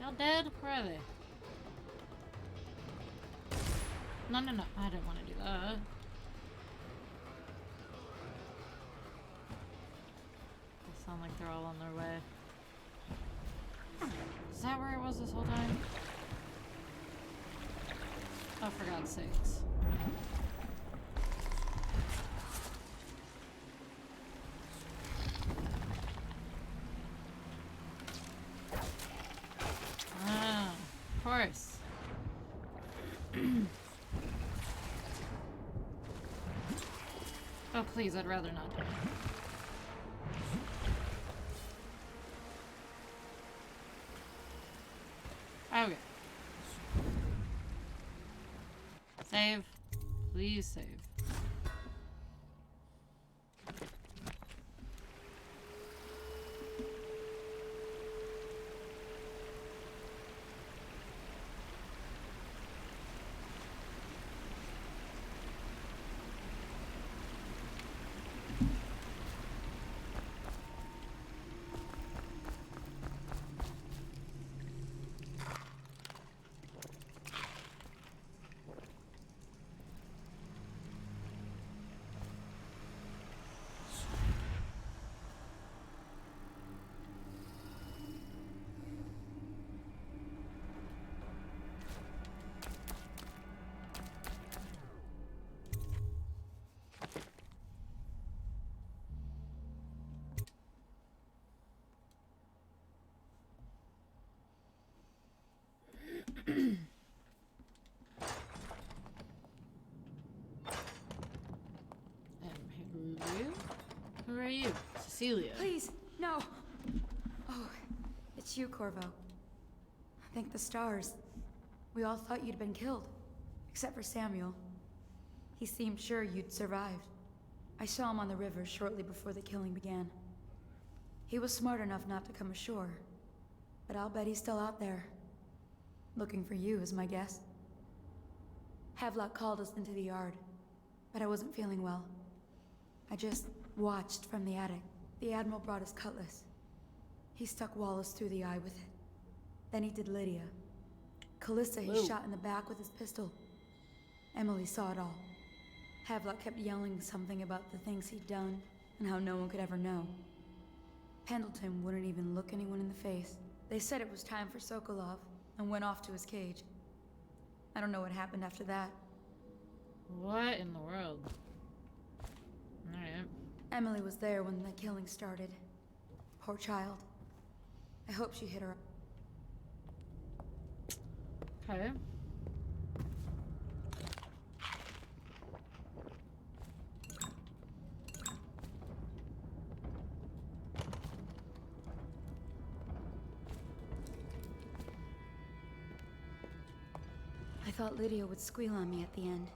all dead? Where are they? No, no, no. I didn't want to do that. They sound like they're all on their way. Is that where it was this whole time? Oh, for God's sakes. Ah, of course. Oh, please, I'd rather not die. Okay. Save. Please save. Who are you? Cecilia. Please, no. Oh, it's you, Corvo. Thank the stars. We all thought you'd been killed, except for Samuel. He seemed sure you'd survived. I saw him on the river shortly before the killing began. He was smart enough not to come ashore, but I'll bet he's still out there. Looking for you is my guess. Havelock called us into the yard, but I wasn't feeling well. I just watched from the attic. The Admiral brought his cutlass. He stuck Wallace through the eye with it. Then he did Lydia. Callista he shot in the back with his pistol. Emily saw it all. Havelock kept yelling something about the things he'd done and how no one could ever know. Pendleton wouldn't even look anyone in the face. They said it was time for Sokolov and went off to his cage. I don't know what happened after that. What in the world? Alright. Emily was there when the killing started. Poor child. I hope she hit her. Okay. I thought Lydia would squeal on me at the end.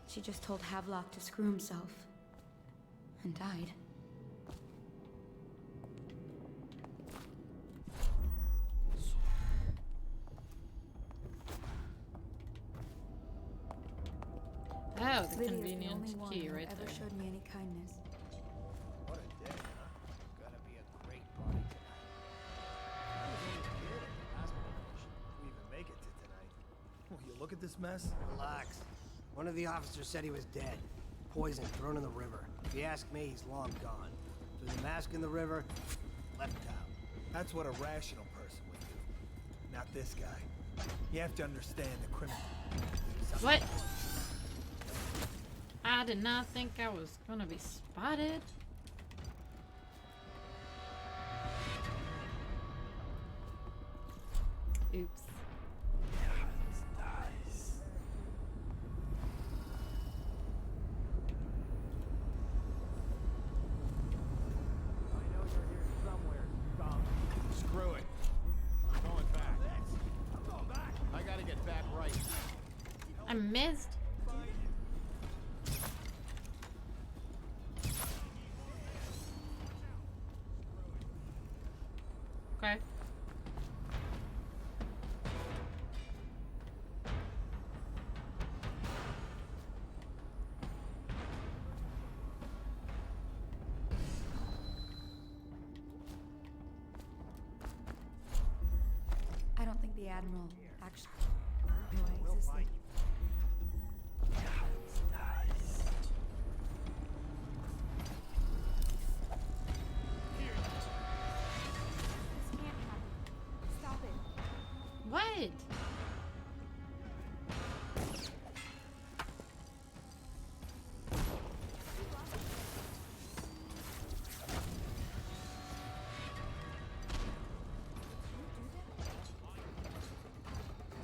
She just told Havelock to screw himself. And died. Oh, the Lydia's convenient the only one key who right ever there. showed me any kindness. What a day, huh? Gonna be a great party tonight. I was only a kid at the hospital mission. We even make it to tonight. Will you look at this mess? Relax. One of the officers said he was dead. Poisoned, thrown in the river. If you ask me, he's long gone. Threw the mask in the river, left out. That's what a rational person would do. Not this guy. You have to understand the criminal. What? I did not think I was gonna be spotted. Oops. Screw it. I'm going back. I gotta get back right. I missed. Okay. the Admiral actually knew I existed. This can't happen. Stop it. What?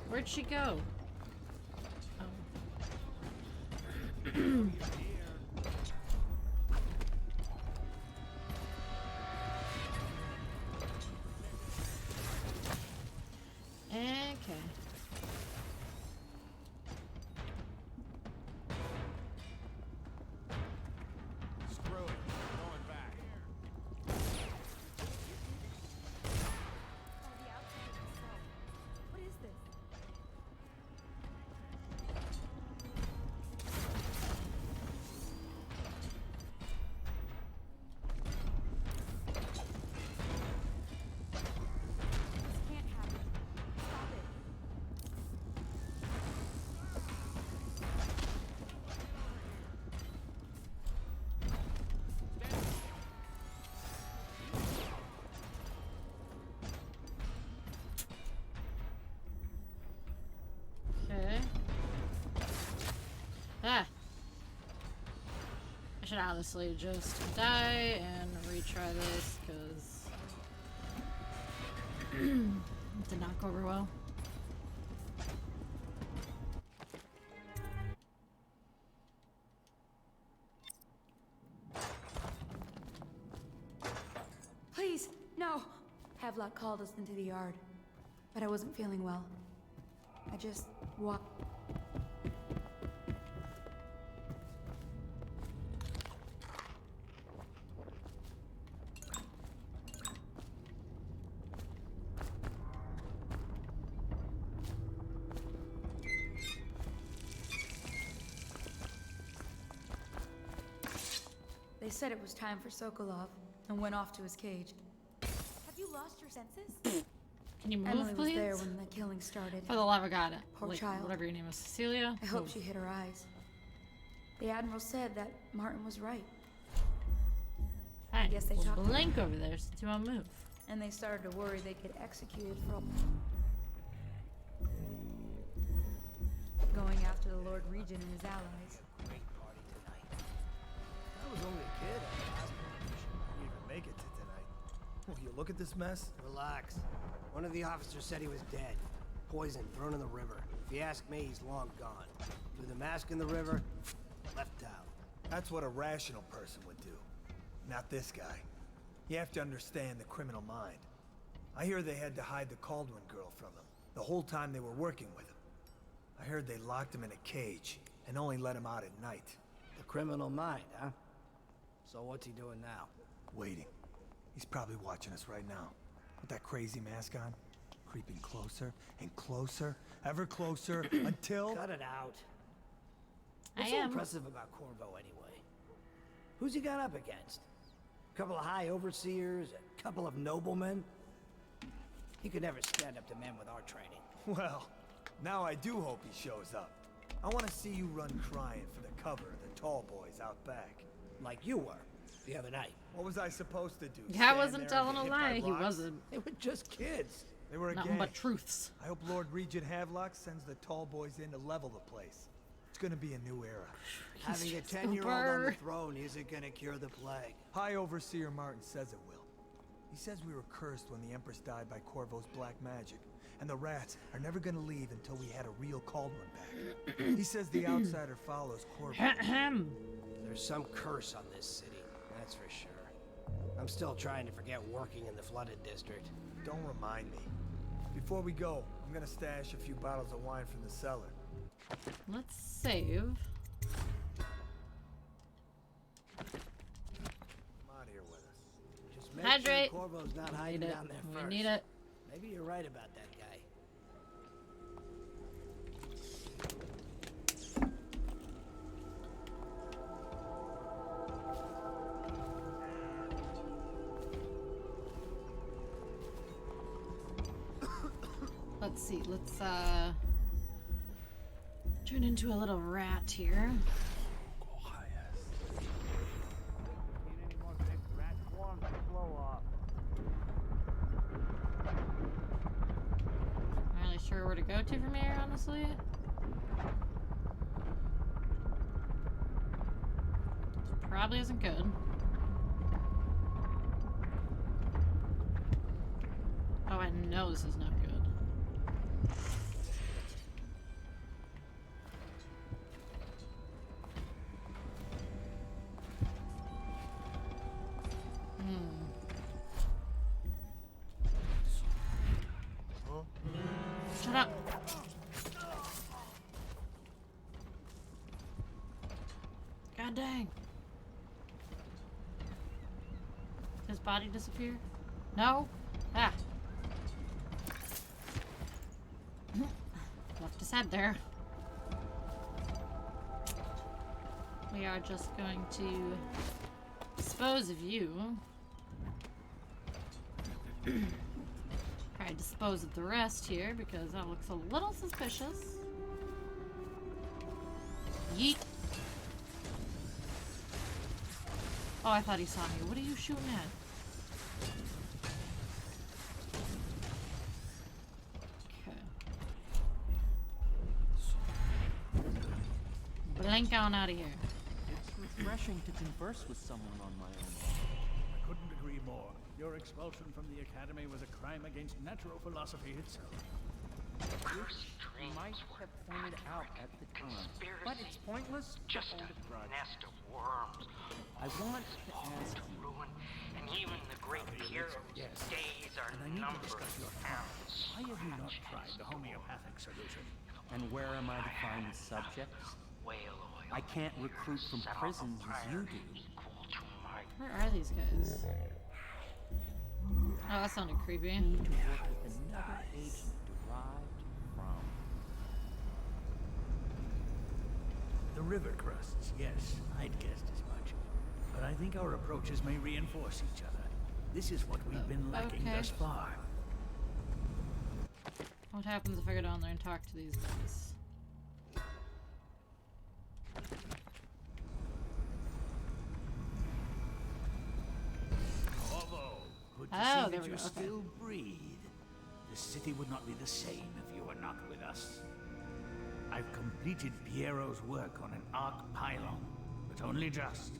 Where'd she go? Oh. Okay. Screw it. We're going back. What is this? This can't happen. Stop it. Okay. Ah. I should honestly just die and retry this because it did not go over well. Please, no! Havelock called us into the yard, but I wasn't feeling well. I just walked. They said it was time for Sokolov and went off to his cage. Have you lost your senses? Can you move, Emily please? was there when the killing started. For the love of God. Poor Like, child. whatever your name is. Cecilia? I hope Move. she hit her eyes. The Admiral said that Martin was right. Fine. guess they We'll talked- blink over there since you won't move. And they started to worry they'd get executed for going after the Lord Regent and his allies. I was only a kid at the last one. We even make it to tonight. Will you look at this mess? Relax. One of the officers said he was dead. Poisoned, thrown in the river. If you ask me, he's long gone. Threw the mask in the river, left town. That's what a rational person would do. Not this guy. You have to understand the criminal mind. I hear they had to hide the Caldwin girl from him, the whole time they were working with him. I heard they locked him in a cage and only let him out at night. The criminal mind, huh? So what's he doing now? Waiting. He's probably watching us right now. With that crazy mask on. Creeping closer and closer, ever closer, until... Cut it out. I What's so am. impressive about Corvo, anyway? Who's he got up against? A couple of high overseers, a couple of noblemen? He could never stand up to men with our training. Well, now I do hope he shows up. I want to see you run crying for the cover of the tall boys out back. Like you were, the other night. What was I supposed to do? Yeah, I stand wasn't there and telling a get hit by lie. He rocks? wasn't. They were just kids. They were a Nothing gang. but truths. I hope Lord Regent Havelock sends the tall boys in to level the place. It's gonna be a new era. Having a just 10-year-old on the over. throne isn't gonna cure the plague. High Overseer Martin says it will. He says we were cursed when the Empress died by Corvo's black magic, and the rats are never gonna leave until we had a real Caldwin back. He says the outsider follows Corvo. There's some curse on this city, that's for sure. I'm still trying to forget working in the flooded district. Don't remind me. Before we go, I'm gonna stash a few bottles of wine from the cellar. Let's save. Come out here with us. Just make Hydrate. sure Corvo's not hiding Need it. down there We first. need it. Maybe you're right about that guy. let's see. Let's turn into a little rat here. Not really sure where to go to from here, honestly. This probably isn't good. Oh, I know this is not good. Shut up. God dang. His body disappear? No? Ah. Left his head there. We are just going to dispose of you. Probably dispose of the rest here because that looks a little suspicious. Yeet. Oh, I thought he saw me. What are you shooting at? Blink on out of here. It's refreshing to converse with someone on my own. I couldn't agree more. Your expulsion from the Academy was a crime against natural philosophy itself. You might have pointed out at the time, but it's pointless. Just a nest of worms. I want to ask to you. ruin, and even the great Piero's days are numbered. Why have you not tried the homeopathic solution? And where am I to find subjects? I can't recruit from prisons as you do. Where are these guys? Oh, that sounded creepy. To work with another agent derived from The river crusts, yes, I'd guessed as much. But I think our approaches may reinforce each other. This is what we've been lacking thus far. What happens if I go down there and talk to these guys? Good to Oh, see there that we you go. Okay. still breathe. The city would not be the same if you were not with us. I've completed Piero's work on an arc pylon, but only just.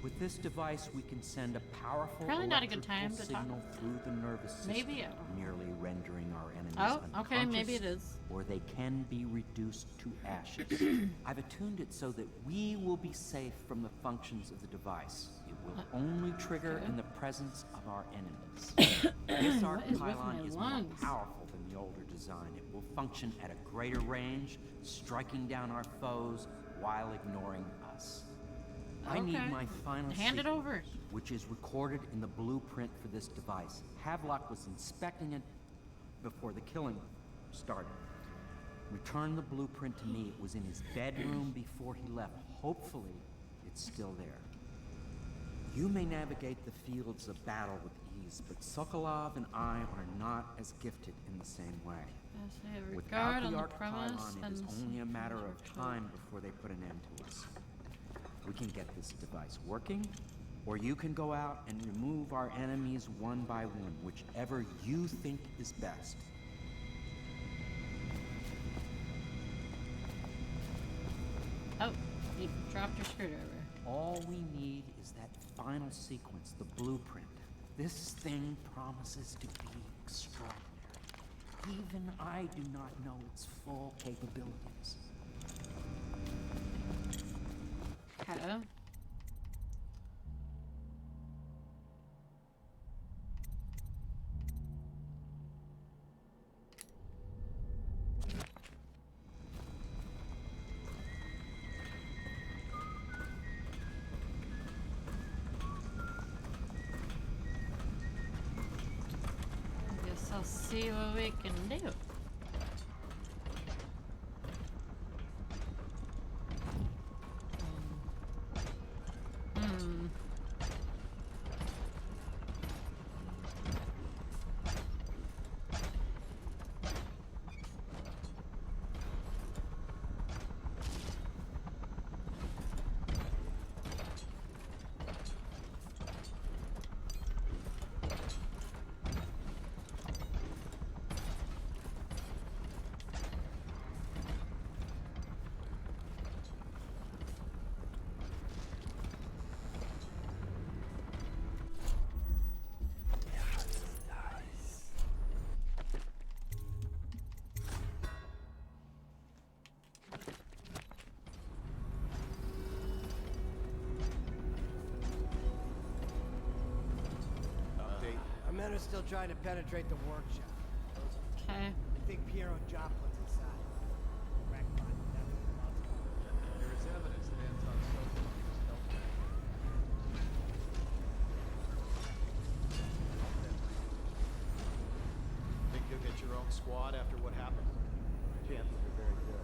With this device, we can send a powerful Probably not a good electrical time to talk. signal through the nervous system, Maybe, I don't know. nearly rendering our enemies Oh, okay, unconscious, maybe it is. or they can be reduced to ashes. I've attuned it so that we will be safe from the functions of the device. It will only trigger in the presence of our enemies. This arc What is with pylon my is lungs? more powerful than the older design. It will function at a greater range, striking down our foes while ignoring us. I need Okay. my final Hand it secret, over. which is recorded in the blueprint for this device. Havelock was inspecting it before the killing started. Return the blueprint to me. It was in his bedroom before he left. Hopefully, it's still there. You may navigate the fields of battle with ease, but Sokolov and I are not as gifted in the same way. Yes, I have Without regard the on the arc premise pylon, it is and only a matter of time before they put an end to us. We can get this device working, or you can go out and remove our enemies one by one, whichever you think is best. Oh, you dropped your screwdriver. All we need is that final sequence, the blueprint. This thing promises to be extraordinary. Even I do not know its full capabilities. Hello. Guess I'll see what we can do. are still trying to penetrate the workshop. Okay. I think Piero Joplin's inside. Wreck body, that's what the monster is. There is evidence that Anton's social life was helped. Think you'll get your own squad after what happened? Chances are very good.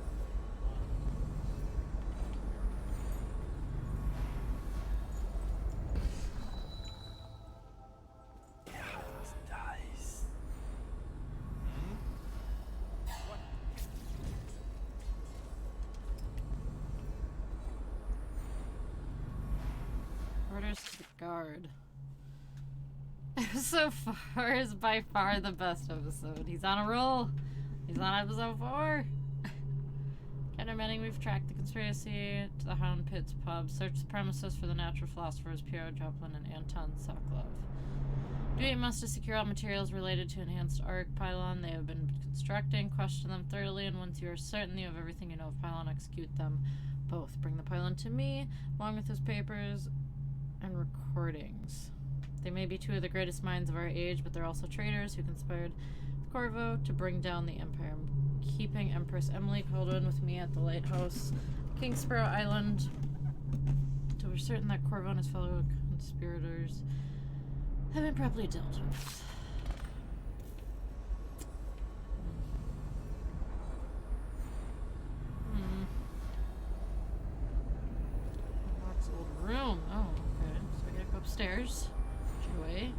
Dice. Orders to the guard. So far is by far the best episode. He's on a roll. He's on episode 4. Countermanding, we've tracked the conspiracy to the Hound Pits pub, searched the premises for the natural philosophers Piero Joplin and Anton Sokolov. Do 8 months to secure all materials related to enhanced arc pylon they have been constructing, question them thoroughly, and once you are certain you have everything you know of pylon, execute them both. Bring the pylon to me, along with his papers and recordings. They may be 2 of the greatest minds of our age, but they're also traitors who conspired with Corvo to bring down the Empire. I'm keeping Empress Emily Caldwin with me at the lighthouse, King Sparrow Island, until we're certain that Corvo and his fellow conspirators have been properly dealt with. Mark's old room. Oh, okay. So I gotta go upstairs. Away.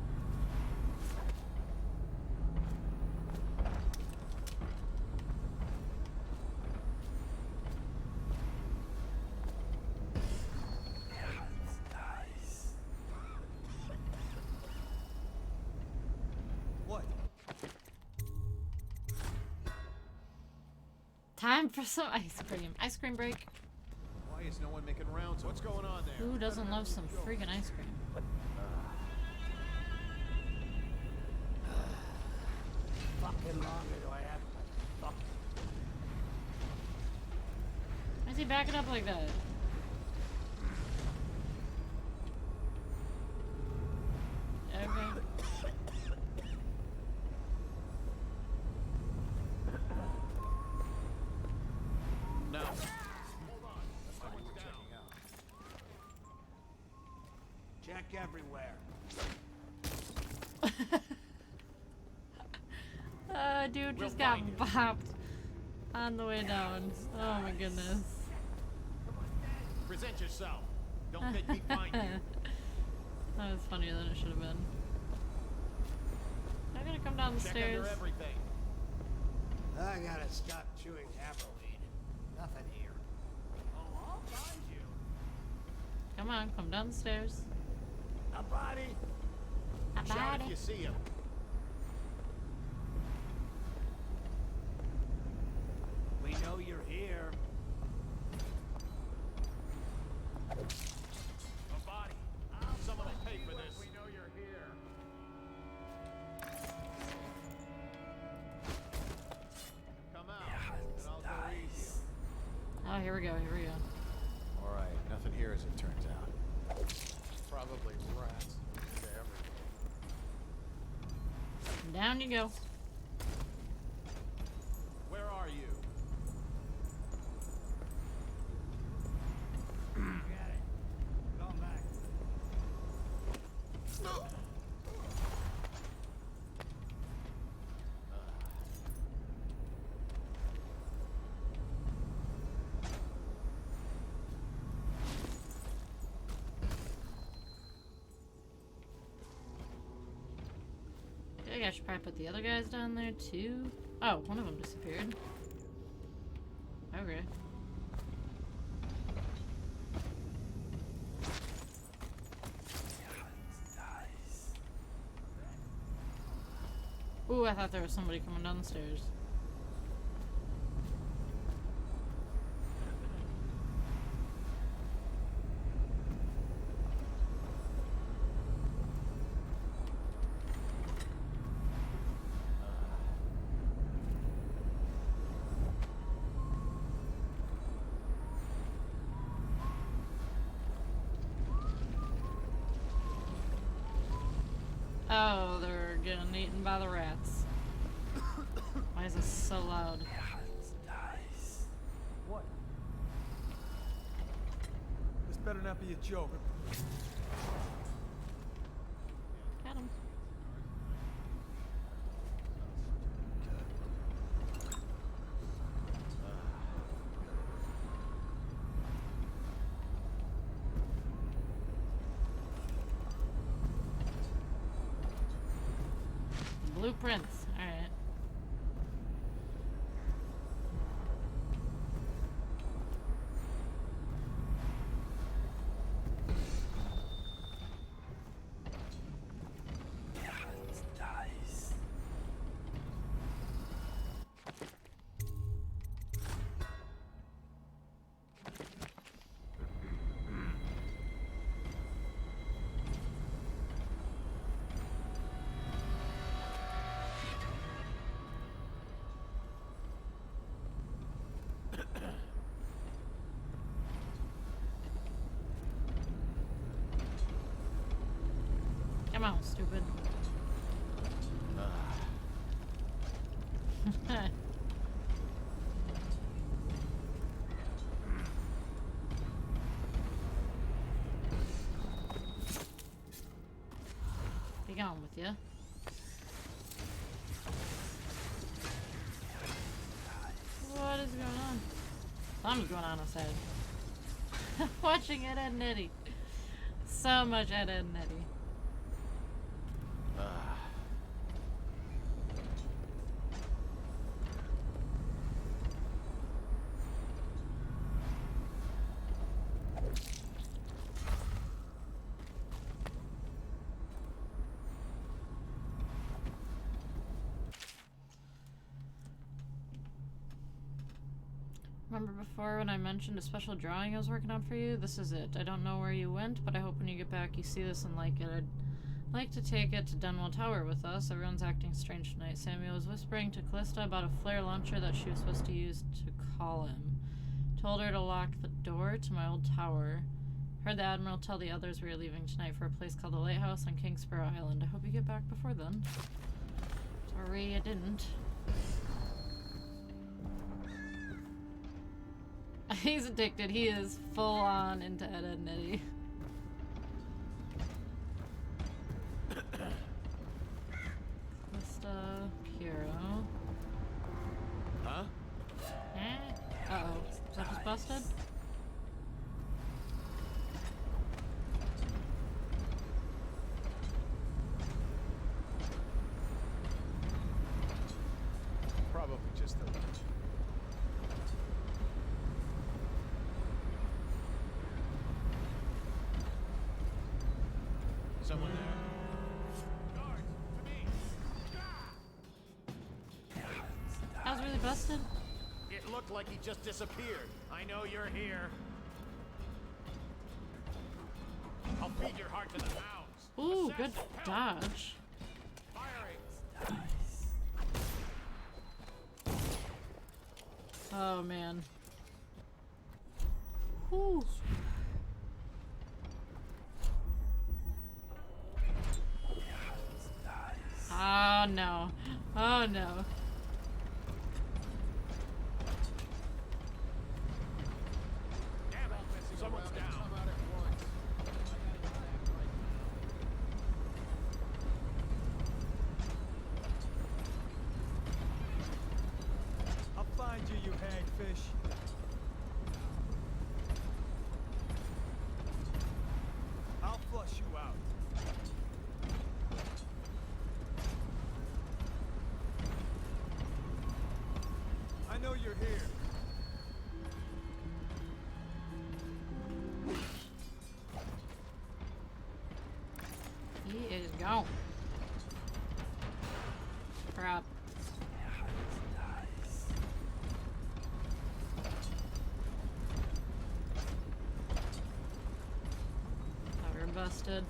What? Time for some ice cream. Ice cream break. Why is no one making rounds? What's going on there? Who doesn't love some freaking ice cream? Fucking longer do I have to fuck? Why is he backing up like that? Okay. No. Hold on. Someone's down. Check everywhere. Dude just got bopped on the way down. Oh my goodness. Present yourself. Don't make me find you. That was funnier than it should have been. I'm gonna come down the Check stairs. under everything. I gotta stop chewing hammerweed. Nothing here. Oh, I'll find you. Come on, come down the stairs. A body. A Shout body. if you see him. We know you're here. A body. Someone will pay for this. We know you're here. Come out, and I'll go easy. Oh, here we go, here we go. All right, nothing here as it turns out. Probably rats. Down you go. Where are you? Got it. Going back. I think I should probably put the other guys down there too. Oh, one of them disappeared. Okay. Ooh, I thought there was somebody coming down the stairs. Oh, they're getting eaten by the rats. Why is this so loud? What? This better not be a joke. Got him. Blueprints. All right. Come on, stupid. Be gone with you. What is going on? Something's going on outside. Watching Ed, Ed and Eddie. So much Ed, Ed and Eddie. Remember before when I mentioned a special drawing I was working on for you? This is it. I don't know where you went, but I hope when you get back you see this and like it. I'd like to take it to Dunwell Tower with us. Everyone's acting strange tonight. Samuel was whispering to Callista about a flare launcher that she was supposed to use to call him. Told her to lock the door to my old tower. Heard the Admiral tell the others we were leaving tonight for a place called the Lighthouse on Kingsborough Island. I hope you get back before then. Sorry I didn't. He's addicted. He is full on into Ed, Ed and Eddie. Mr. Piero. Huh? Uh-oh. Is that just busted? Probably just the... Someone there? Guards, to me! That was really busted? It looked like he just disappeared. I know you're here. I'll feed your heart to the hounds. Ooh, good dodge. Firing. Oh, man. Whew. Oh, no. Oh, no. Someone's down. I'll find you, you hagfish. I'll flush you out. I know you're here. He is gone. Crap. Power busted.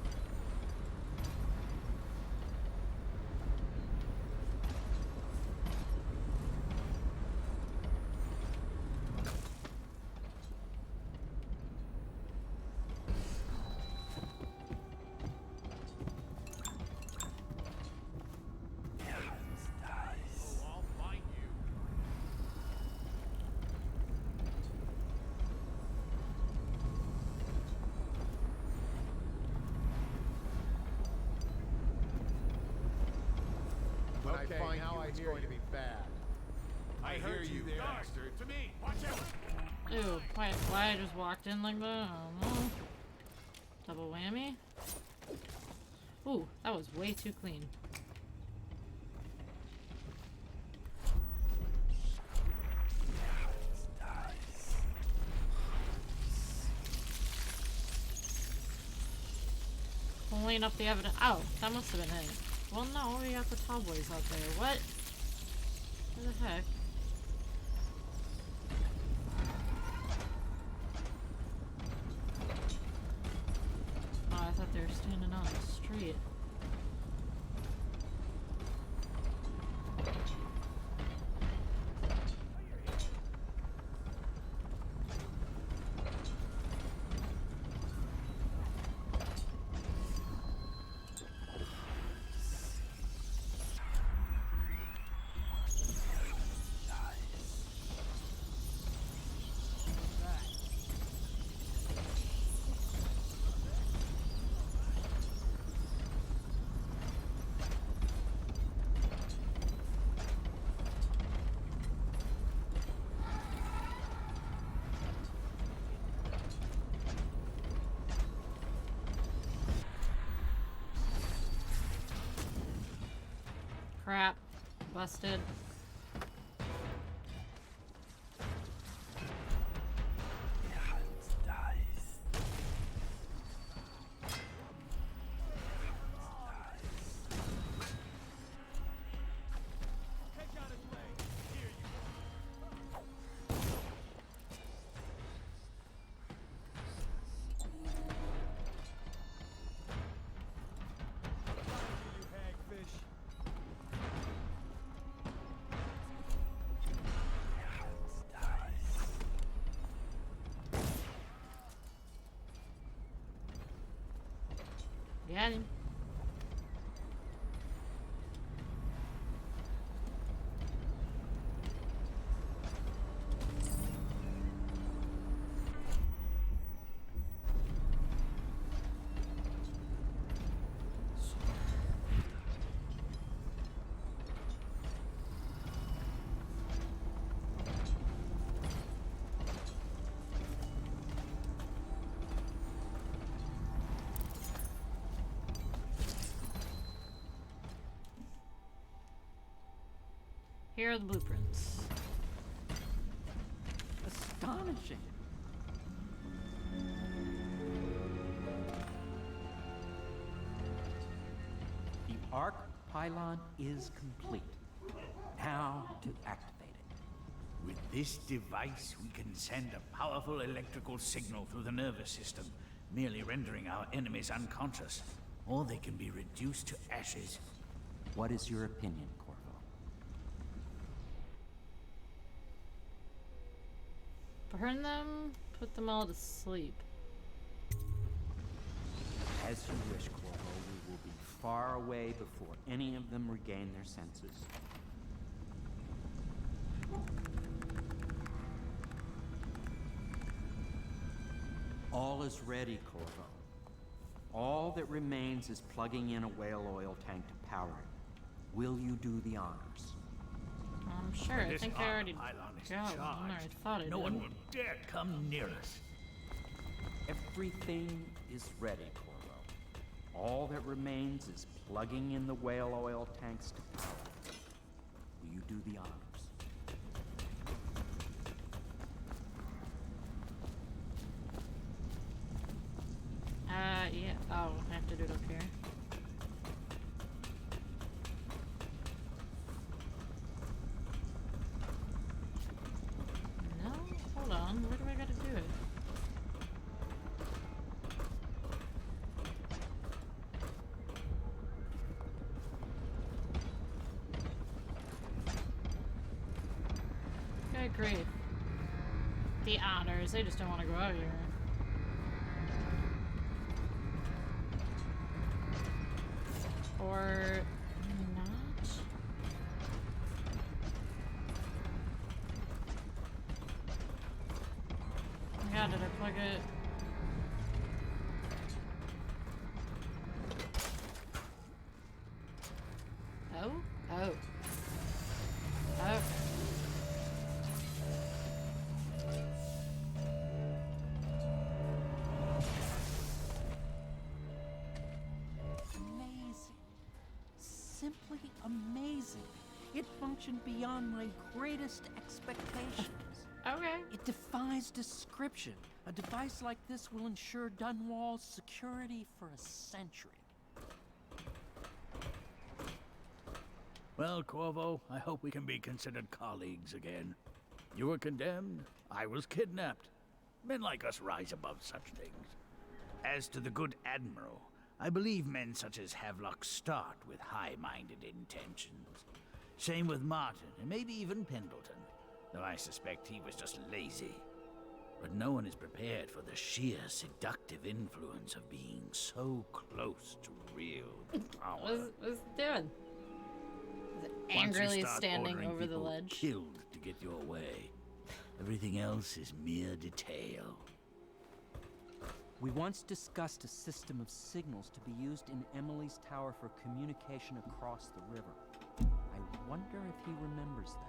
going to be bad. I heard you there, bastard. To me. Watch out. Ew, why I just walked in like that? I don't know. Double whammy. Ooh, that was way too clean. Pulling up the evidence. Oh, that must have been it. Well, no, we got the tall boys out there. What? What the heck? Oh, I thought they were standing on the street. Crap. Busted. Got him. Here are the blueprints. Astonishing. The arc pylon is complete. Now to activate it. With this device, we can send a powerful electrical signal through the nervous system, merely rendering our enemies unconscious. Or they can be reduced to ashes. What is your opinion, Corvo? Burn them, put them all to sleep. As you wish, Corvo. We will be far away before any of them regain their senses. All is ready, Corvo. All that remains is plugging in a whale oil tank to power it. Will you do the honors? I'm sure. I think I already got one. I thought I did. No one will dare come near us. Everything is ready, Corvo. All that remains is plugging in the whale oil tanks to power it. Will you do the honors? Yeah. Oh, I have to do it up here. No? Hold on. Where do I gotta do it? Okay, great. The honors. They just don't want to go out here. Or not? Oh my god, did I plug it? Oh? Oh. invention beyond my greatest expectations. Okay. It defies description. A device like this will ensure Dunwall's security for a century. Well, Corvo, I hope we can be considered colleagues again. You were condemned, I was kidnapped. Men like us rise above such things. As to the good Admiral, I believe men such as Havelock start with high-minded intentions. Same with Martin, and maybe even Pendleton, though I suspect he was just lazy. But no one is prepared for the sheer seductive influence of being so close to real power. What's it doing? Is it angrily standing over the ledge? Killed to get your way. Everything else is mere detail. We once discussed a system of signals to be used in Emily's tower for communication across the river. I wonder if he remembers that.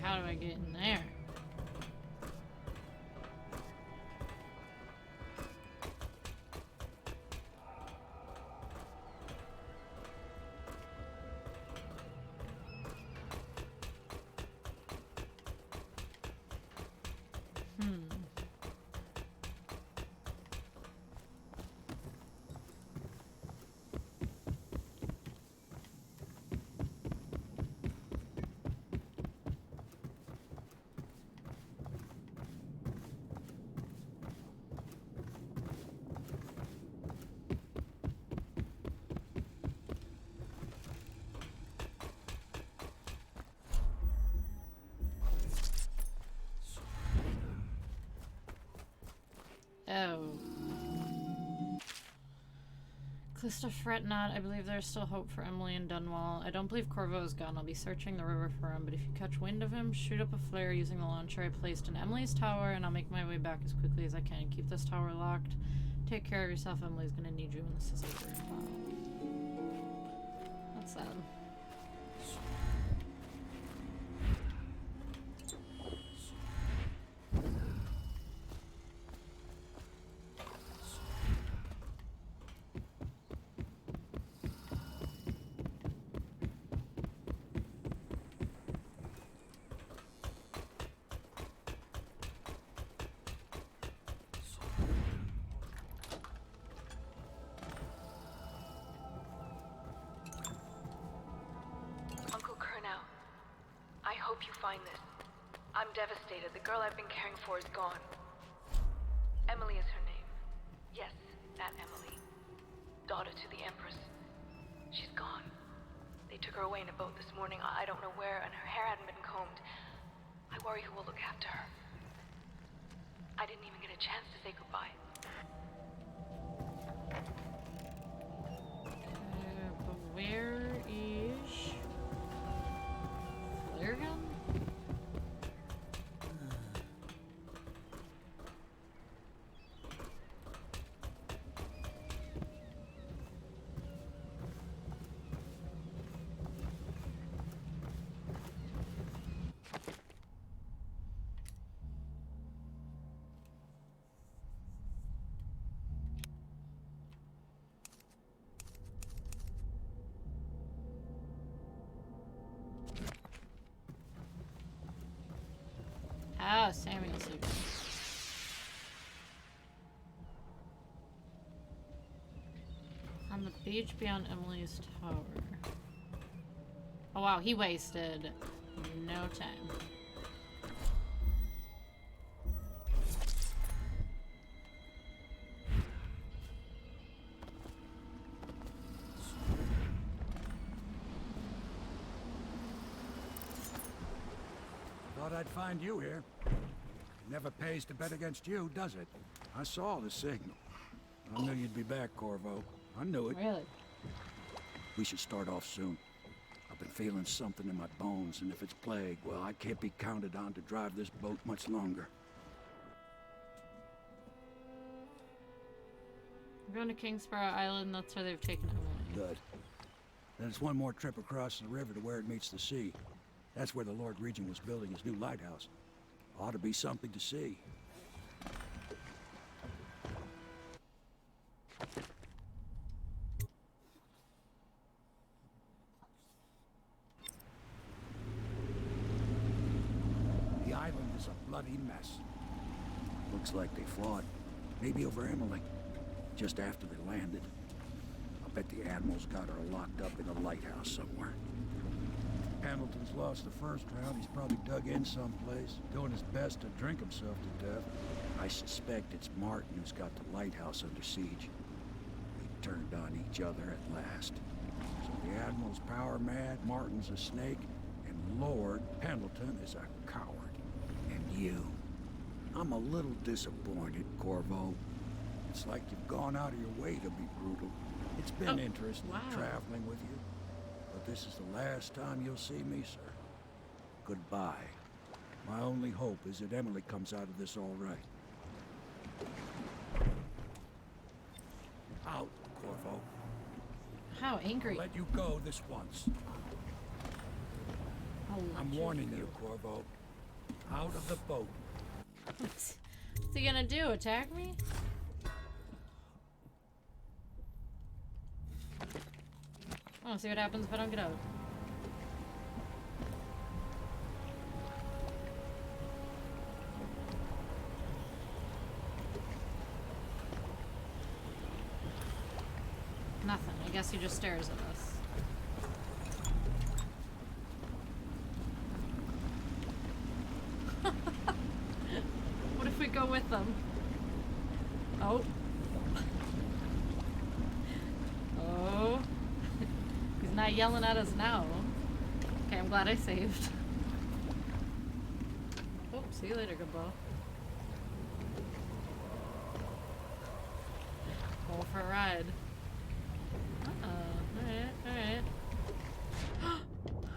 How do I get in there? Oh. Clista, fret not. I believe there's still hope for Emily and Dunwall. I don't believe Corvo is gone. I'll be searching the river for him, but if you catch wind of him, shoot up a flare using the launcher I placed in Emily's tower, and I'll make my way back as quickly as I can. Keep this tower locked. Take care of yourself. Emily's gonna need you when this is over. That's sad. I hope you find this. I'm devastated. The girl I've been caring for is gone. Emily is her name. Yes, that Emily. Daughter to the Empress. She's gone. They took her away in a boat this morning. I don't know where, and her hair hadn't been combed. I worry who will look after her. I didn't even get a chance to say goodbye. But where is flare gun? Ah, Samuel's here. On the beach beyond Emily's tower. Oh wow, he wasted no time. Thought I'd find you here. Never pays to bet against you, does it? I saw the signal. I knew you'd be back, Corvo. I knew it. Really? We should start off soon. I've been feeling something in my bones, and if it's plague, well, I can't be counted on to drive this boat much longer. going to Kingsborough Island. That's where they've taken Emily. Good. Then it's one more trip across the river to where it meets the sea. That's where the Lord Regent was building his new lighthouse. Ought to be something to see. The island is a bloody mess. Looks like they fought. Maybe over Emily. Just after they landed. I bet the Admiral's got her locked up in a lighthouse somewhere. Hamilton's lost the first round. He's probably dug in someplace, doing his best to drink himself to death. I suspect it's Martin who's got the lighthouse under siege. They turned on each other at last. So the Admiral's power mad, Martin's a snake, and Lord Pendleton is a coward. And you. I'm a little disappointed, Corvo. It's like you've gone out of your way to be brutal. It's been interesting traveling with you. But this is the last time you'll see me, sir. Goodbye. My only hope is that Emily comes out of this all right. Out, Corvo. How angry. I'll let you go this once. I'm warning you, Corvo. Out of the boat. What's he gonna do? Attack me? I wanna see what happens if I don't get out. Nothing. I guess he just stares at us. What if we go with them? Oh. Oh. He's not yelling at us now. Okay, I'm glad I saved. Oh, see you later, good ball. Go for a ride. Alright.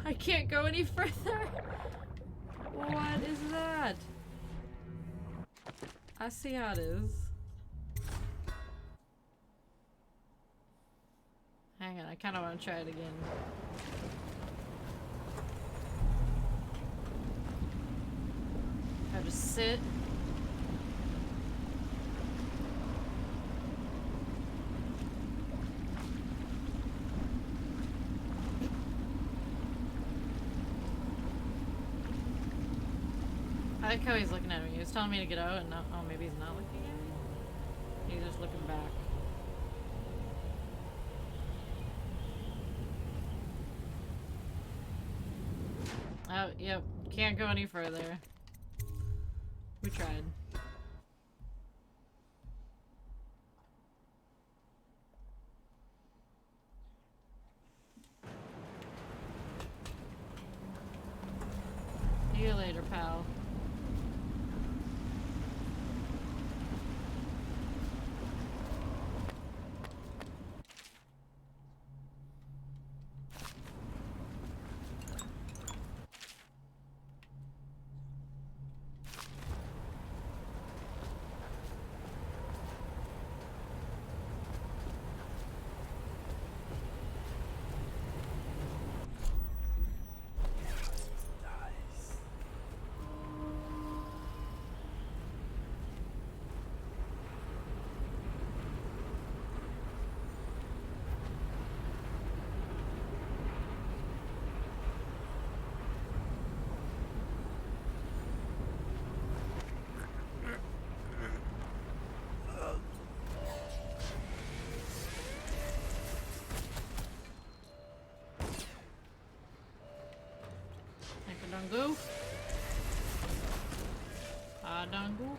I can't go any further. What is that? I see how it is. Hang on, I kind of want to try it again. I just sit. I like how he's looking at me. He was telling me to get out and now, oh, maybe he's not looking at me? He's just looking back. Oh, yep. Can't go any further. We tried. See you later, pal. Dangu. Dangu.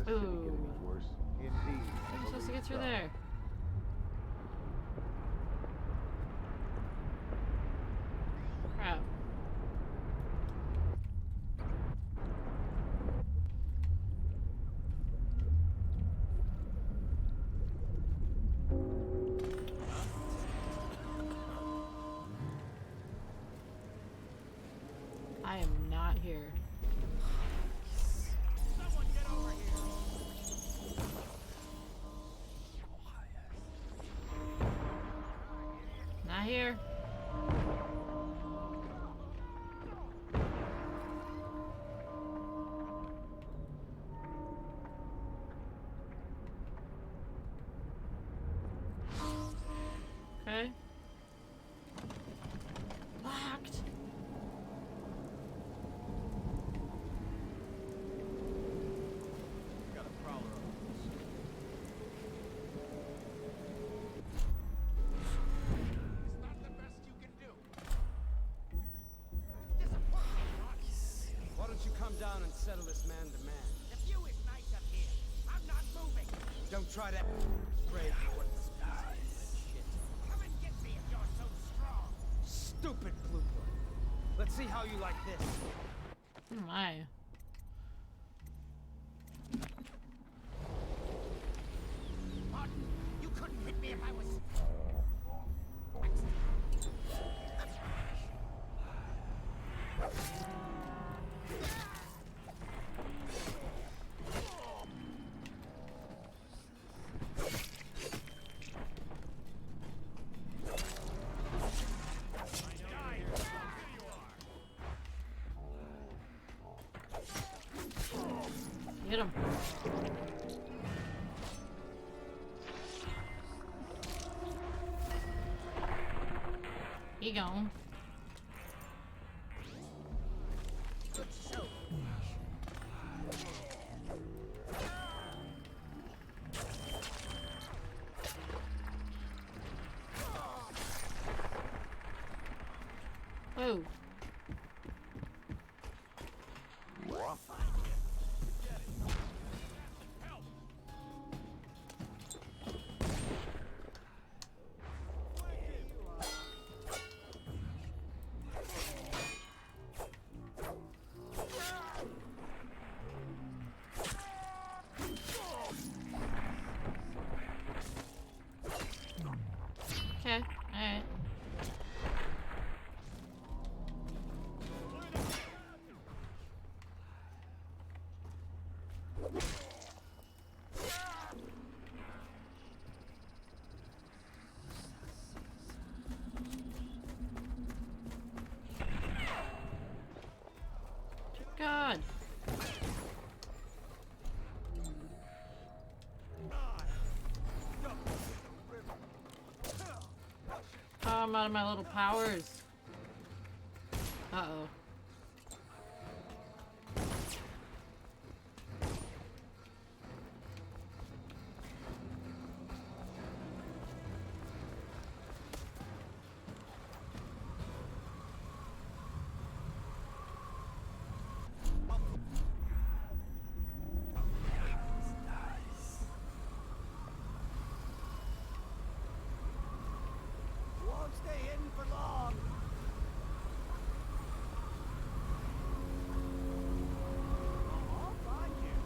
the city get any worse? Indeed. I'm supposed to get through there. Crap. I am not here. Someone get over here. Not here. Okay. Locked. Got a prowler on this. It's not the best you can do. Why don't you come down and settle this man to man? The view is nice up here. I'm not moving. Don't try to afraid you wouldn't shit. Come and get me if you're so strong. Stupid blue blood. Let's see how you like this. Oh my. Martin, you couldn't hit me if I was... Get him. He gone. Good show. Oh. Okay, alright. God. Oh, I'm out of my little powers. Uh-oh. Won't stay hidden for long. I'll find you.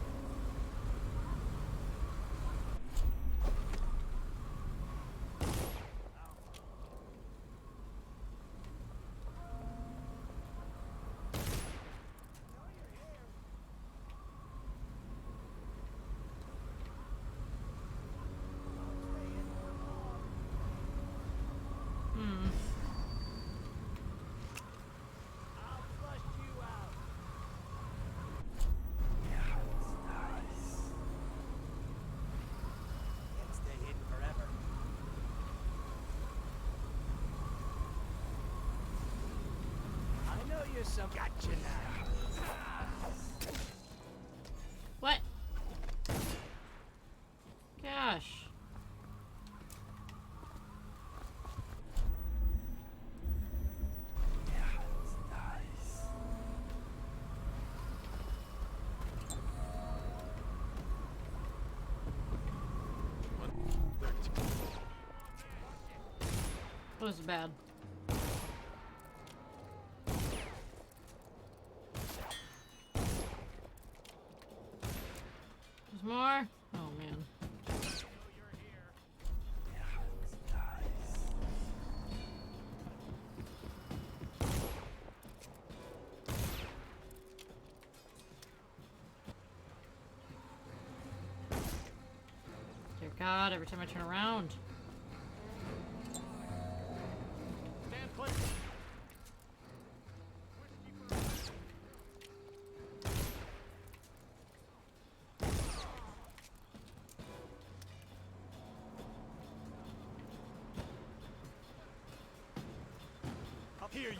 Hmm. I'll flush you out. Can't stay hidden forever. I know you're some. Gotcha now. What? Gosh. was bad. There's more? Oh man. Dear God, every time I turn around. Stand clear. Up here, you.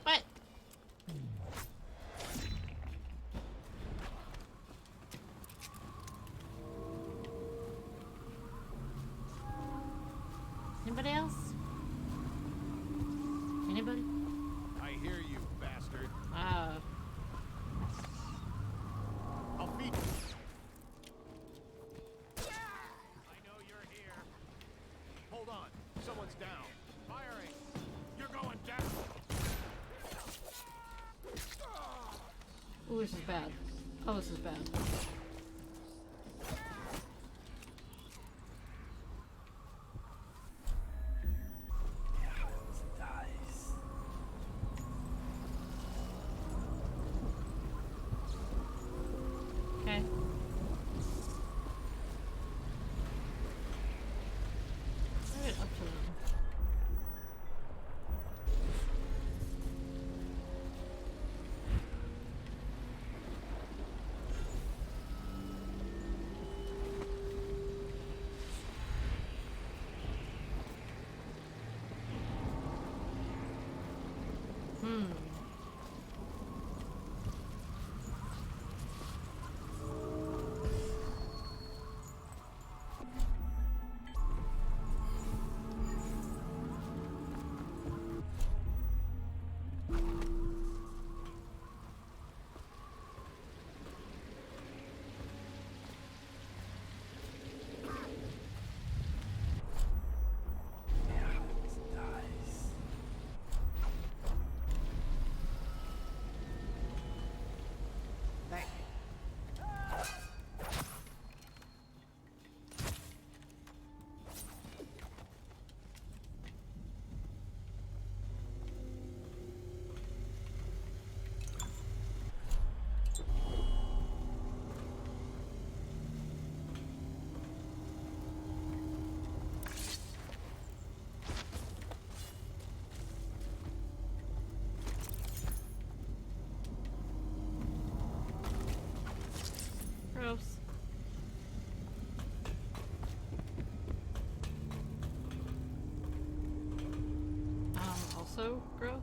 What? Anybody else? Anybody? I hear you, bastard. Ah. I'll feed you. I know you're here. Hold on. Someone's down. Firing. You're going down. Ooh, this is bad. Oh, this is bad. Okay. Leave it up to them. Thank you. Gross. Also gross.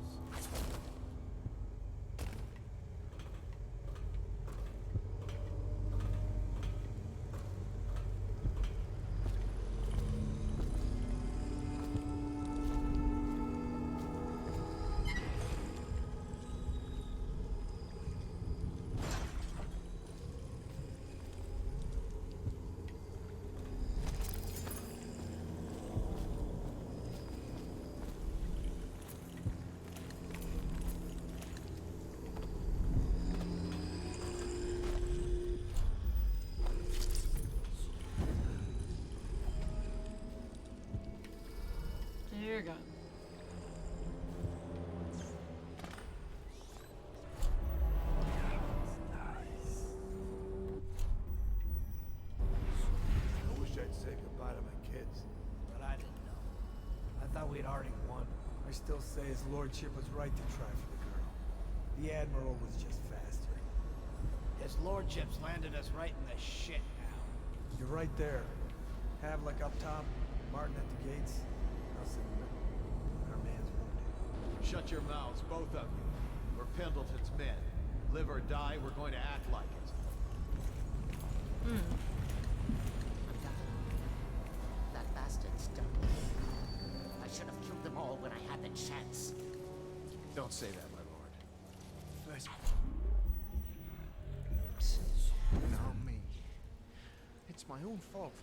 Dear God. I wish I'd say goodbye to my kids, but I didn't know. I thought we'd already won. I still say his lordship was right to try for the girl. The Admiral was just faster. His lordship's landed us right in the shit now. You're right there. Havlik up top, Martin at the gates. Us in the middle. Our man's wounded. Shut your mouths, both of you. We're Pendleton's men. Live or die, we're going to act like it. That bastard's done. I should have killed them all all when I had the chance. Don't say that, my lord. First, Now me. It's my own fault.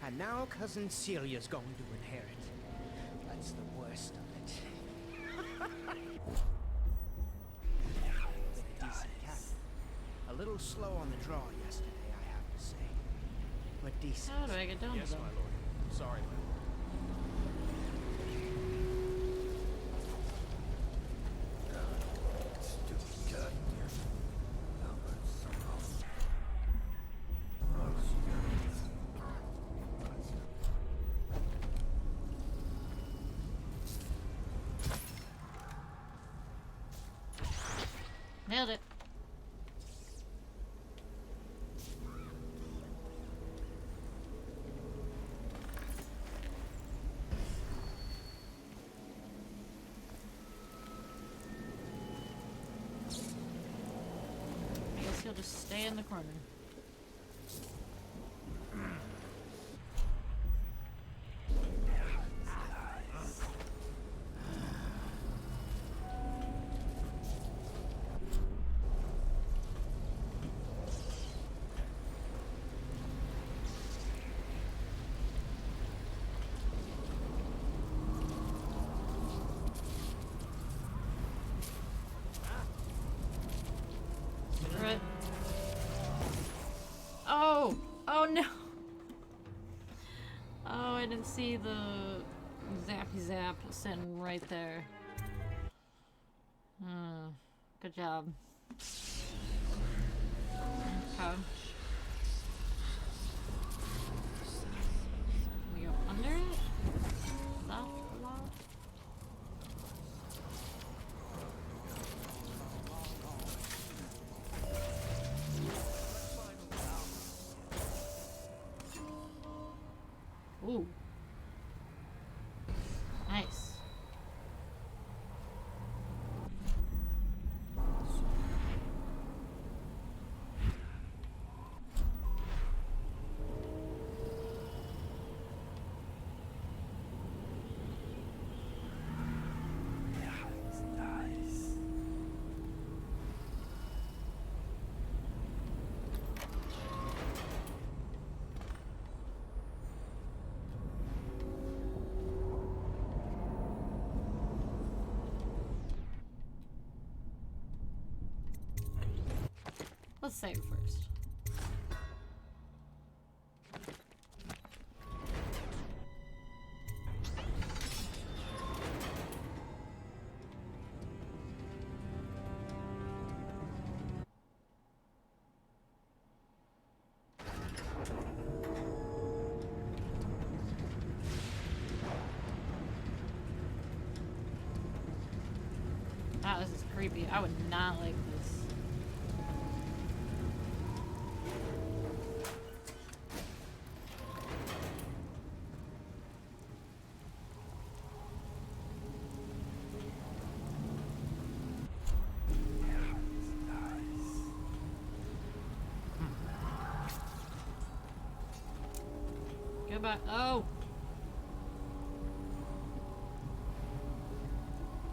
and now cousin Celia's going to inherit. That's the worst of it. A decent captain. A little slow on the draw yesterday, I have to say. But decent. How do I get down Yes, to them? my lord. Sorry, my lord. Nailed it. Guess he'll just stay in the corner. Right. Oh! Oh no! Oh, I didn't see the zappy zap sitting right there. Good job. Okay. We go under it? Left, left. Ooh. Nice. Let's save first. Wow, this is creepy. I would not like this. Goodbye. Oh!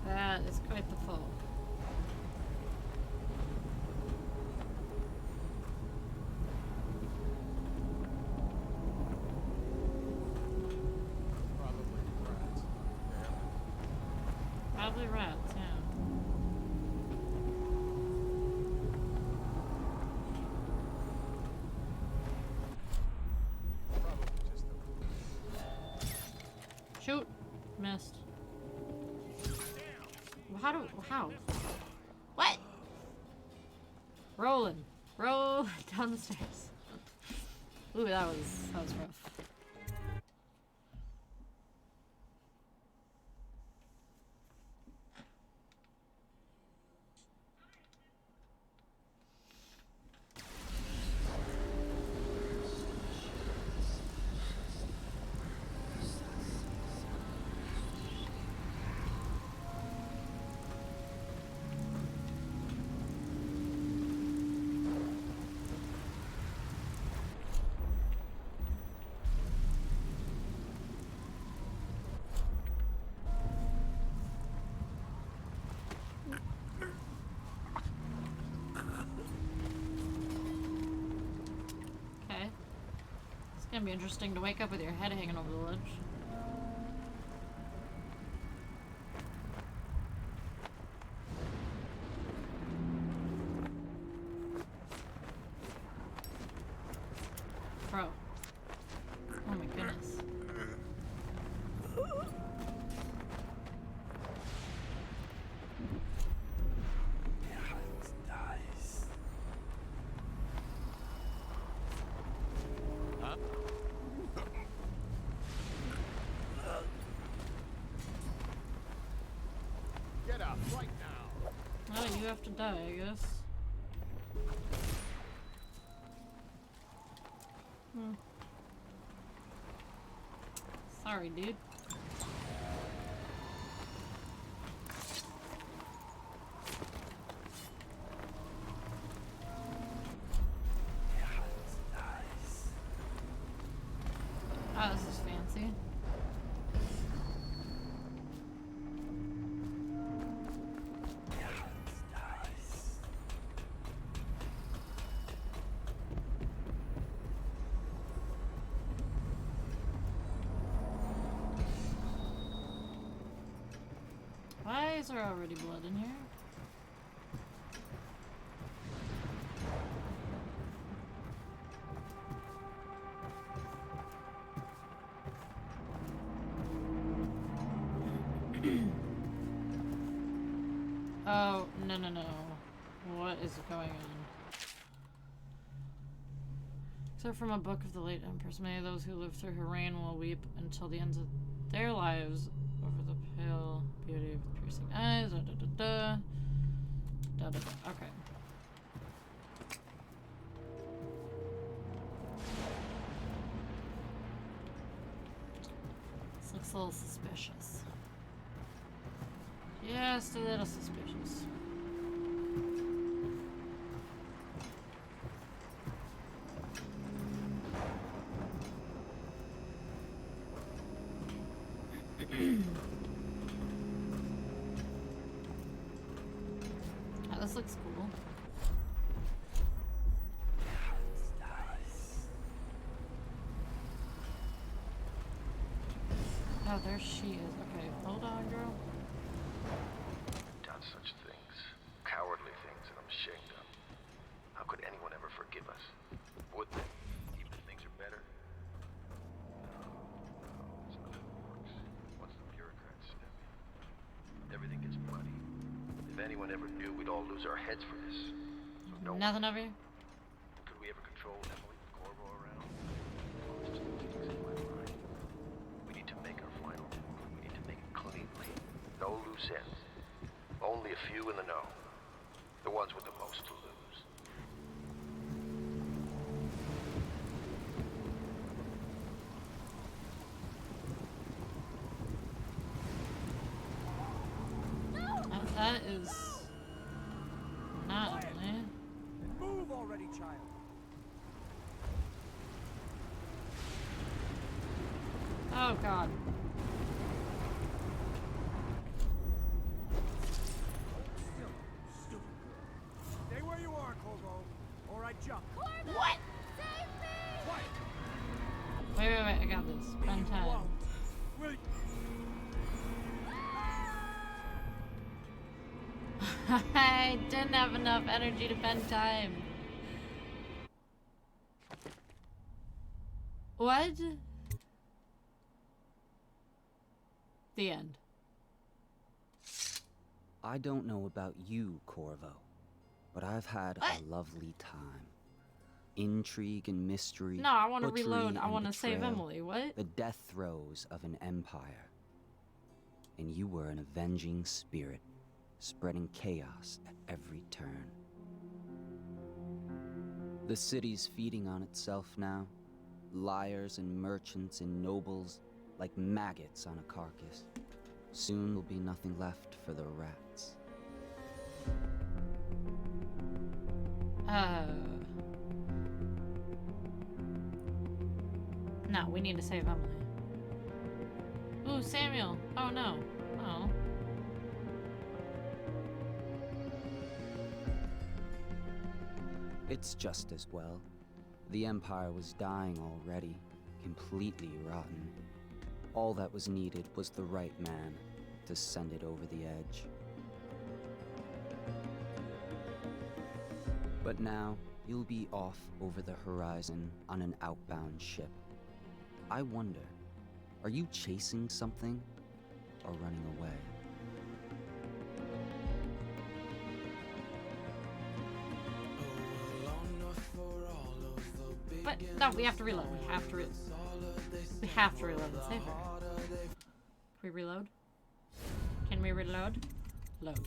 That is quite the fall. Probably rats, yeah. Shoot! Missed. How? What? Rolling. Roll down the stairs. Ooh, that was rough. gonna be interesting to wake up with your head hanging over the ledge. Bro. Oh my goodness. Get up right now. Oh, you have to die, I guess. Sorry, dude. Oh, this is fancy. Why is there already blood in here? Oh, no, no, no. What is going on? Except from a book of the late Empress, many of those who live through her reign will weep until the ends of their lives over the pale beauty of the piercing eyes. Da da da da. Da da da. Okay. This looks a little suspicious. Just a little suspicious. Oh, this looks cool. Oh, there she is. Okay, hold on, girl. Done such things, cowardly things that I'm ashamed of. How could anyone ever forgive us? Would they? Even if things are better? No, it's not how it works. Once the bureaucrats step in, everything gets muddy. If anyone ever knew, we'd all lose our heads for this. So no Nothing over here? Could we ever control Emily with Corvo around? Well, there's just things in my mind. We need to make our final move. We need to make it cleanly. No loose ends. Only a few in the know. The ones with the most to lose. That is not only. Move already, child. Oh god. Stupid girl. Stay where you are, Corvo, or I jump. What? Save me! Quiet. Wait, I got this. Spend time. Will I didn't have enough energy to spend time. What? The end. I don't know about you, Corvo, but I've had a lovely time. Intrigue and mystery. No, I want to butchery reload. I and want to save betrayal, Emily. What? The death throes of an empire. And you were an avenging spirit, spreading chaos at every turn. The city's feeding on itself now. Liars and merchants and nobles, like maggots on a carcass. Soon will be nothing left for the rats. No, we need to save Emily. Ooh, Samuel. Oh no. Oh. It's just as well. The Empire was dying already, completely rotten. All that was needed was the right man to send it over the edge. But now, you'll be off over the horizon on an outbound ship. I wonder, are you chasing something or running away? But no, we have to reload. We have to reload and save her. Can we reload? Can we reload? Load.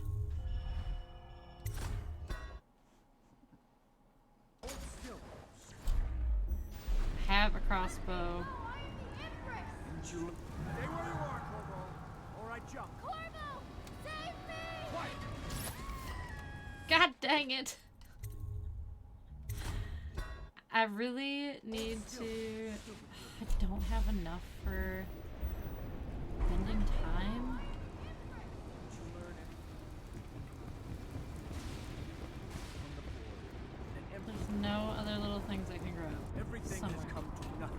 Have a crossbow. Stay where you are, Corvo. Or I jump. Corvo! Save me! Quiet! God dang it! I really need to... I don't have enough for spending time. There's no other little things I can grab. Everything somewhere. has come to nothing.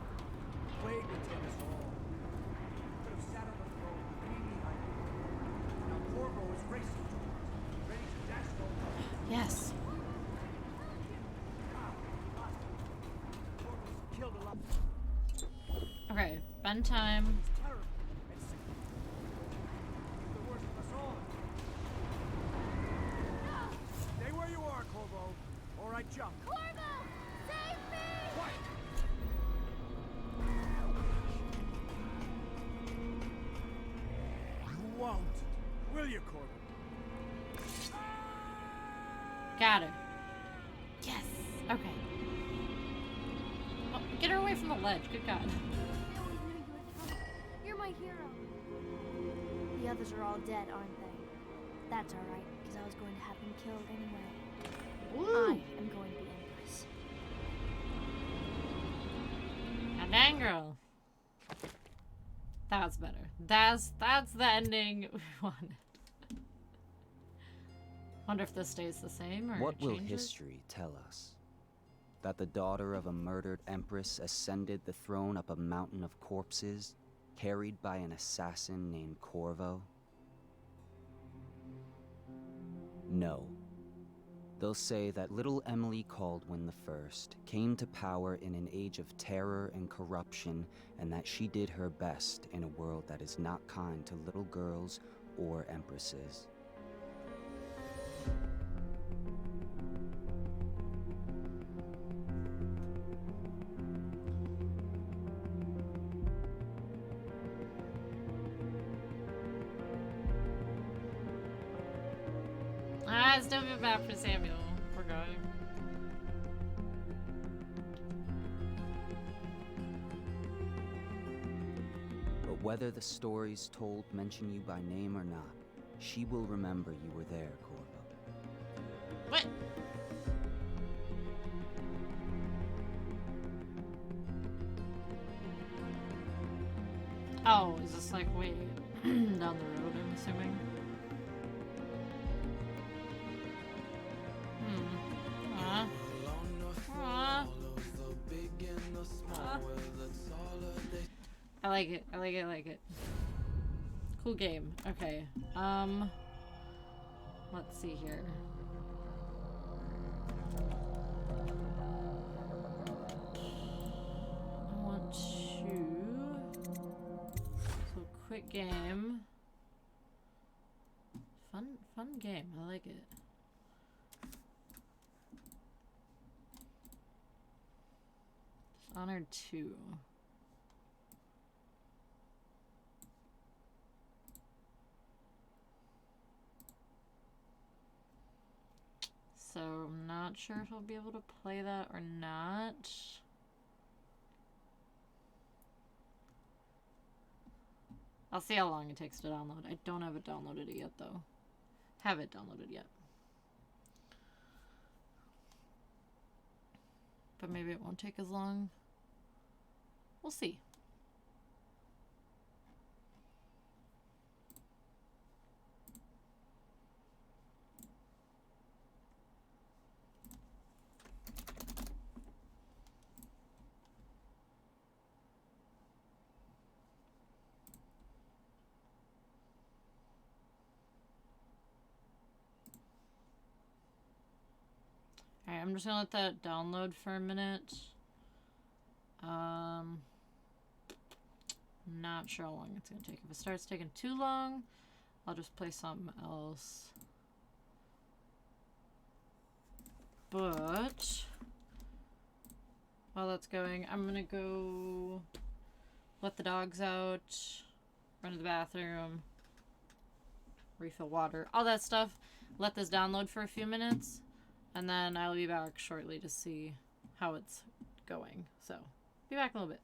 Plague will take us all. You could have sat on the throne, me behind you. Now Corvo is racing towards us, ready to dash over. Yes. Corvo's killed a lot. Okay, fun time. He's terrible and sick. He's the worst of us all. Stay where you are, Corvo, or I jump. Corvo! Save me! Quiet! You won't, will you, Corvo? Got her. Yes. Okay. Oh, get her away from the ledge. Good God. I always knew you would come. You're my hero. The others are all dead, aren't they? That's alright, because I was going to have them killed anyway. Woo. I am going to be Empress. And dang girl. That's better. That's the ending we wanted. Wonder if this stays the same or What will changes? history tell us? That the daughter of a murdered empress ascended the throne up a mountain of corpses, carried by an assassin named Corvo? No. They'll say that little Emily Caldwin I came to power in an age of terror and corruption, and that she did her best in a world that is not kind to little girls or empresses. I still feel bad for Samuel. Poor guy. But whether the stories told mention you by name or not, she will remember you were there, Corvo. What? Oh, is this like way down the road, I'm assuming? I like it. I like it. I like it. Cool game. Okay. Let's see here. I want to. So quick game. Fun game. I like it. Dishonored 2. So I'm not sure if I'll be able to play that or not. I'll see how long it takes to download. I don't have it downloaded yet though. Have it downloaded yet. But maybe it won't take as long. We'll see. Alright, I'm just gonna let that download for a minute. Not sure how long it's gonna take. If it starts taking too long, I'll just play something else. But while that's going, I'm gonna go let the dogs out, run to the bathroom, refill water, all that stuff. Let this download for a few minutes, and then I'll be back shortly to see how it's going. So, be back in a little bit.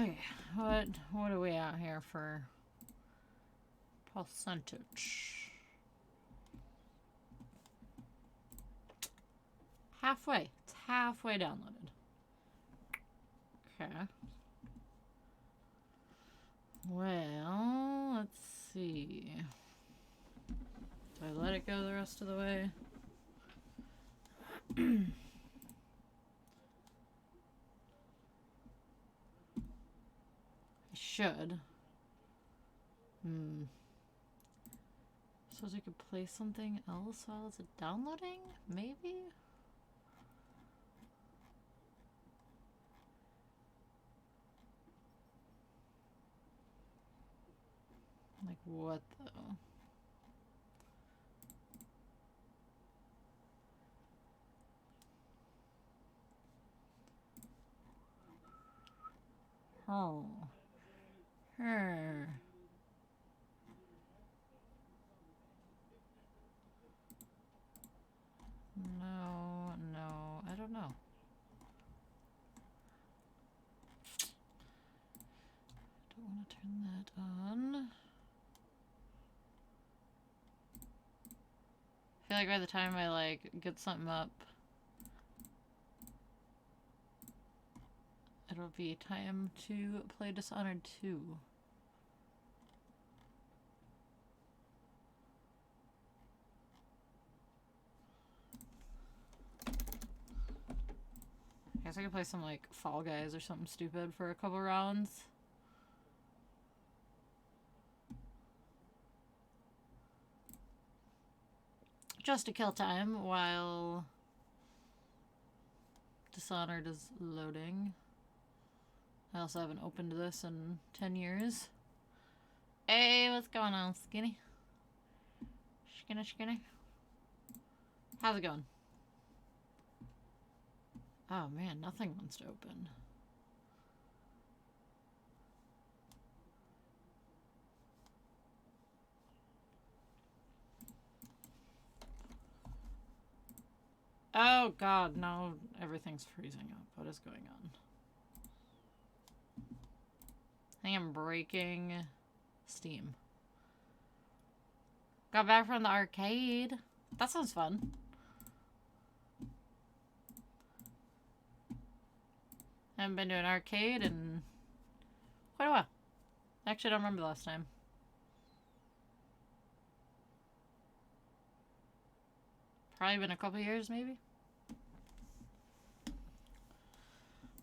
Okay, what are we out here for percentage? Halfway. It's halfway downloaded. Okay. Well, let's see. Do I let it go the rest of the way? I should. Suppose I could play something else while it's downloading? Maybe? Like what though? Oh. Her. No, I don't know. Don't want to turn that on. I feel like by the time I like get something up, it'll be time to play Dishonored 2. I guess I could play some like Fall Guys or something stupid for a couple rounds. Just to kill time while Dishonored is loading. I also haven't opened this in 10 years. Hey, what's going on, Skinny? Skinny. How's it going? Oh man, nothing wants to open. Oh god, no, everything's freezing up. What is going on? I think I'm breaking Steam. Got back from the arcade. That sounds fun. Haven't been to an arcade in quite a while. Actually, I don't remember the last time. Probably been a couple years, maybe.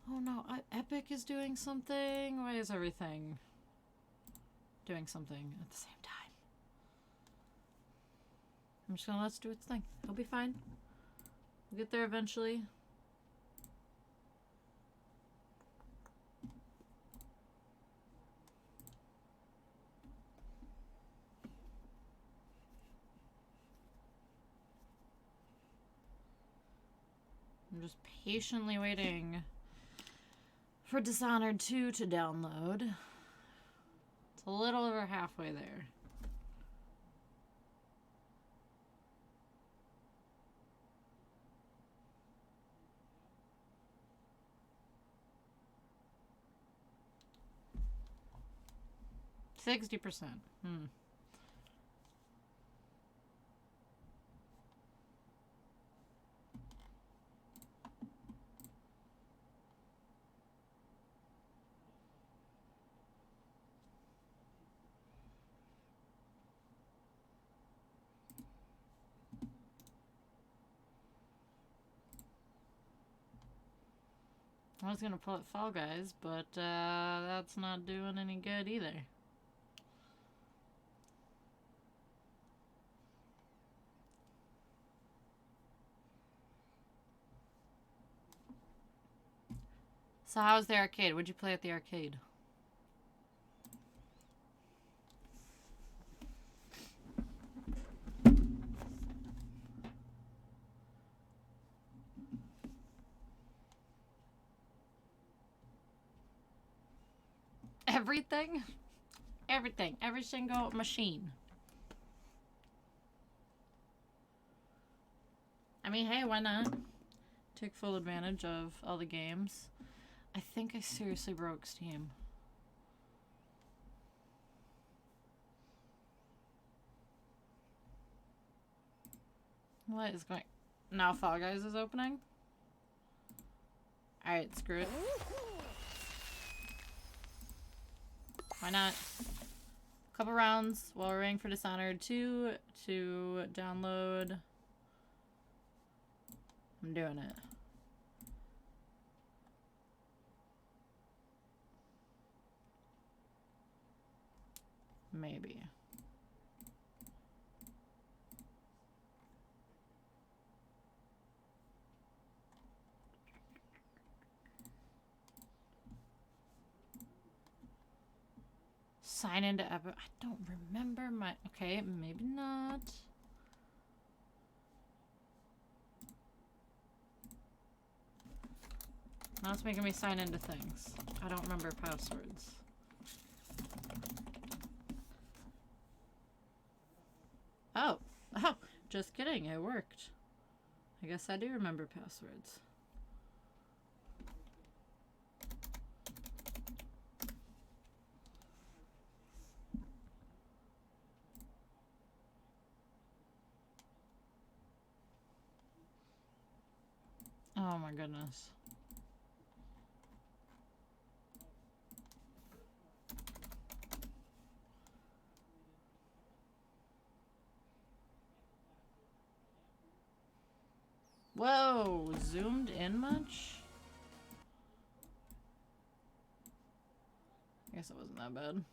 Oh no, Epic is doing something? Why is everything doing something at the same time? I'm just gonna let it do its thing. It'll be fine. We'll get there eventually. I'm just patiently waiting for Dishonored 2 to download. It's a little over halfway there. $60%. I was gonna pull up Fall Guys, but that's not doing any good either. So how's the arcade? What'd you play at the arcade? Everything? Everything. Every single machine. I mean, hey, why not? Take full advantage of all the games. I think I seriously broke Steam. What is going... Now Fall Guys is opening? Alright, screw it. Why not? Couple rounds while we're waiting for Dishonored 2 to download. I'm doing it. Maybe. Sign into Epic. I don't remember my... Okay, maybe not. Now it's making me sign into things. I don't remember passwords. Oh. Oh, just kidding. It worked. I guess I do remember passwords. Oh my goodness. Whoa, zoomed in much? I guess it wasn't that bad.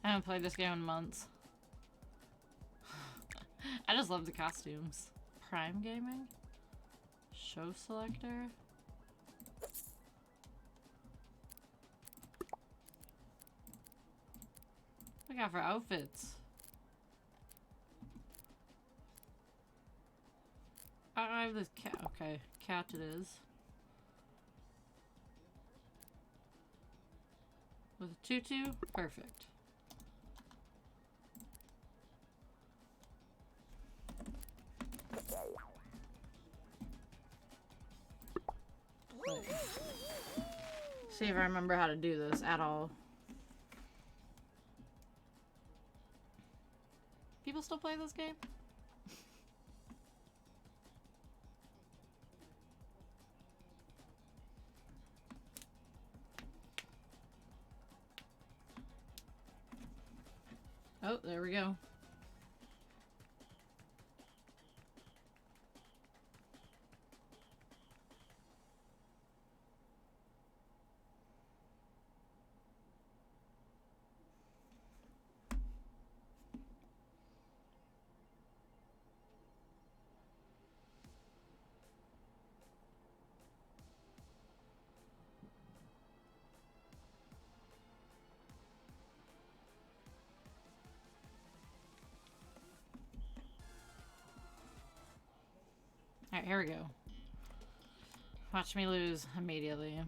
I haven't played this game in months. I just love the costumes. Prime Gaming? Show selector? What do we got for outfits? I have this cat. Okay, cat it is. With a tutu? Perfect. Wait. See if I remember how to do this at all. People still play this game? Oh, there we go. Alright, here we go. Watch me lose immediately.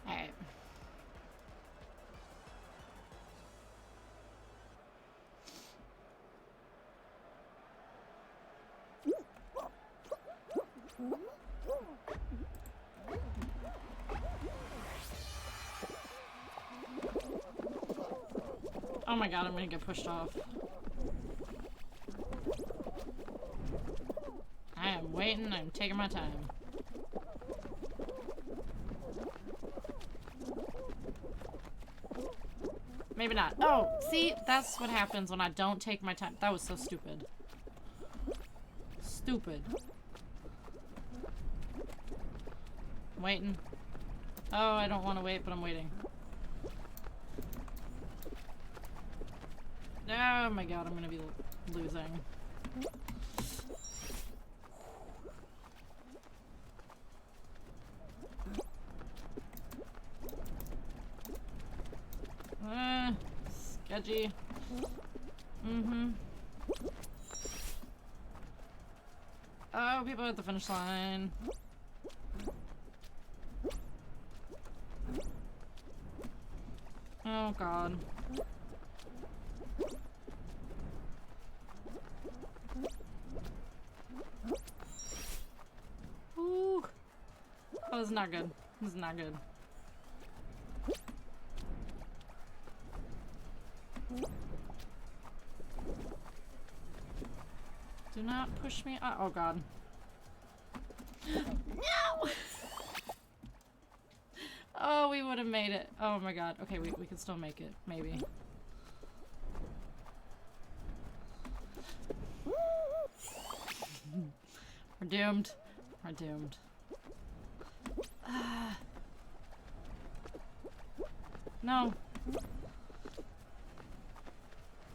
Alright. Oh my god, I'm gonna get pushed off. I am waiting, I'm taking my time. Maybe not. Oh, see? That's what happens when I don't take my time. That was so stupid. Stupid. I'm waiting. Oh, I don't want to wait, but I'm waiting. Oh my god, I'm gonna be losing. Sketchy. Mm-hmm. Oh, people at the finish line. Oh god. Ooh. Oh, this is not good. This is not good. Do not push me. Oh god. No! Oh, we would have made it. Oh my god. Okay, we can still make it. Maybe. We're doomed. We're doomed. No.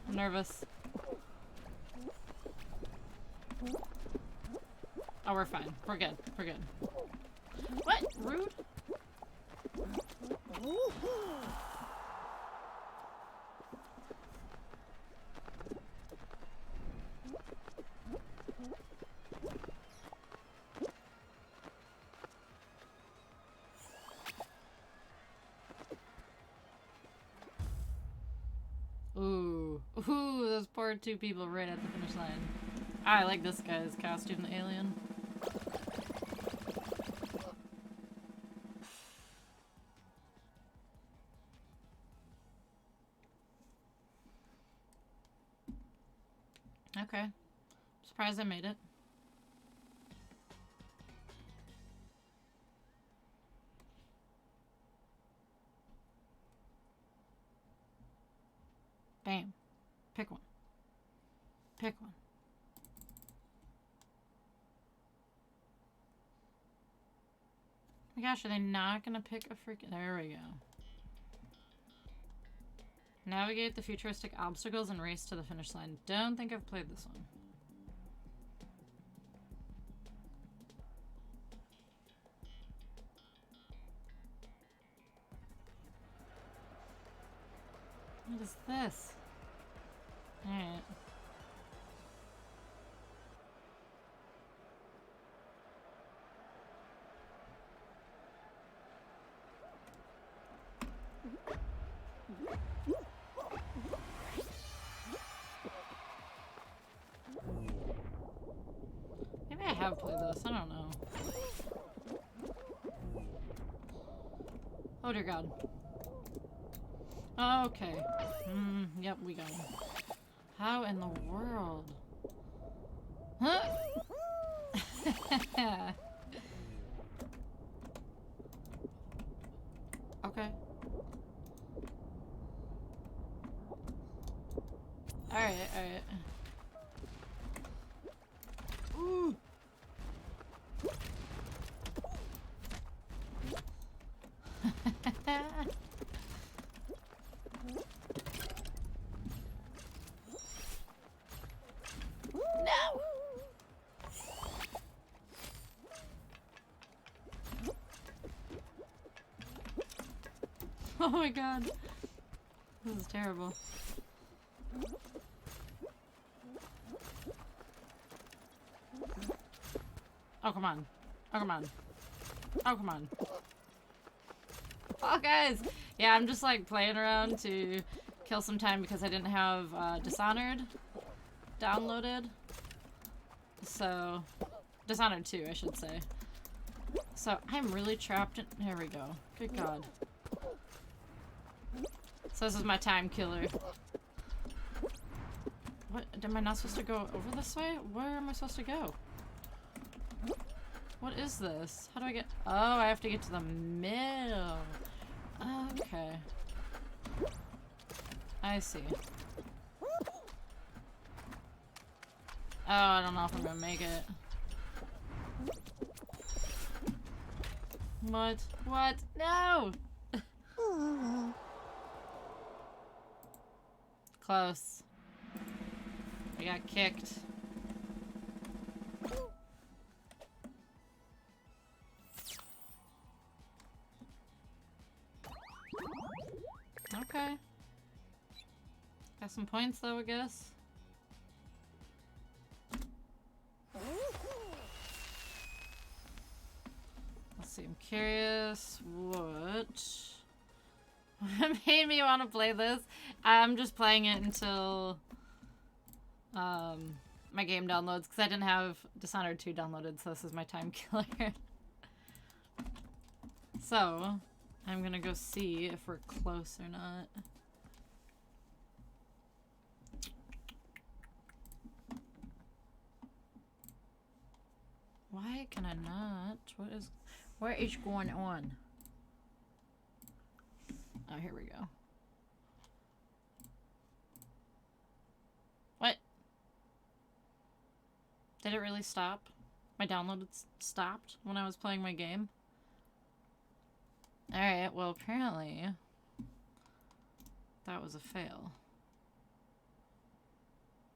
I'm nervous. Oh, we're fine. We're good. We're good. What? Rude? Ooh. Ooh, those poor two people right at the finish line. I like this guy's costume, the alien. Okay. Surprised I made it. Bam. Pick one. Pick one. Oh my gosh, are they not gonna pick a freaking... There we go. Navigate the futuristic obstacles and race to the finish line. Don't think I've played this one. What is this? Alright. Maybe I have played this, I don't know. Oh dear god. Okay. Yep, we got him. How in the world? Huh? Okay. Alright, alright. Ooh! No! Oh my god. This is terrible. Oh, come on. Oh, come on. Oh, come on. Oh, guys! Yeah, I'm just like playing around to kill some time because I didn't have Dishonored downloaded. So, Dishonored 2, I should say. So, I'm really trapped in... There we go. Good god. So this is my time killer. What? Am I not supposed to go over this way? Where am I supposed to go? What is this? How do I get... Oh, I have to get to the middle. Okay. I see. Oh, I don't know if I'm gonna make it. What? What? No! Close. I got kicked. Okay. Got some points though, I guess. Let's see, I'm curious what What made me want to play this? I'm just playing it until my game downloads, because I didn't have Dishonored 2 downloaded, so this is my time killer. So, I'm gonna go see if we're close or not. Why can I not? What is going on? Oh, here we go. What? Did it really stop? My download stopped when I was playing my game? Alright, well apparently that was a fail.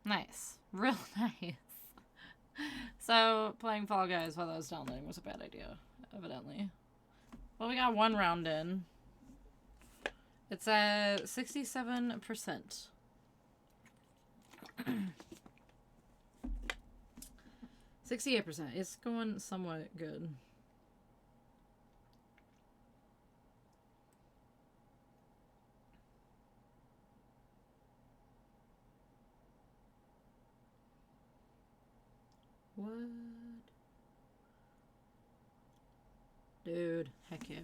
Nice. Real nice. So, playing Fall Guys while I was downloading was a bad idea, evidently. Well, we got one round in. It's at 67%. 68%. It's going somewhat good. What? Dude, heck yeah.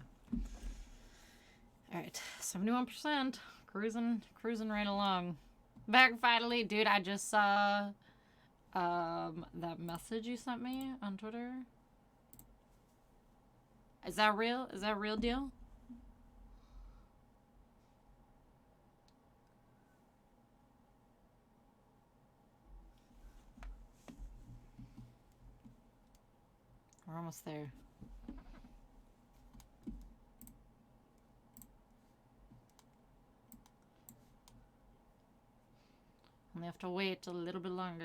Alright, 71%. Cruising right along. Back finally, dude, I just saw that message you sent me on Twitter. Is that real? Is that a real deal? We're almost there. Only have to wait a little bit longer.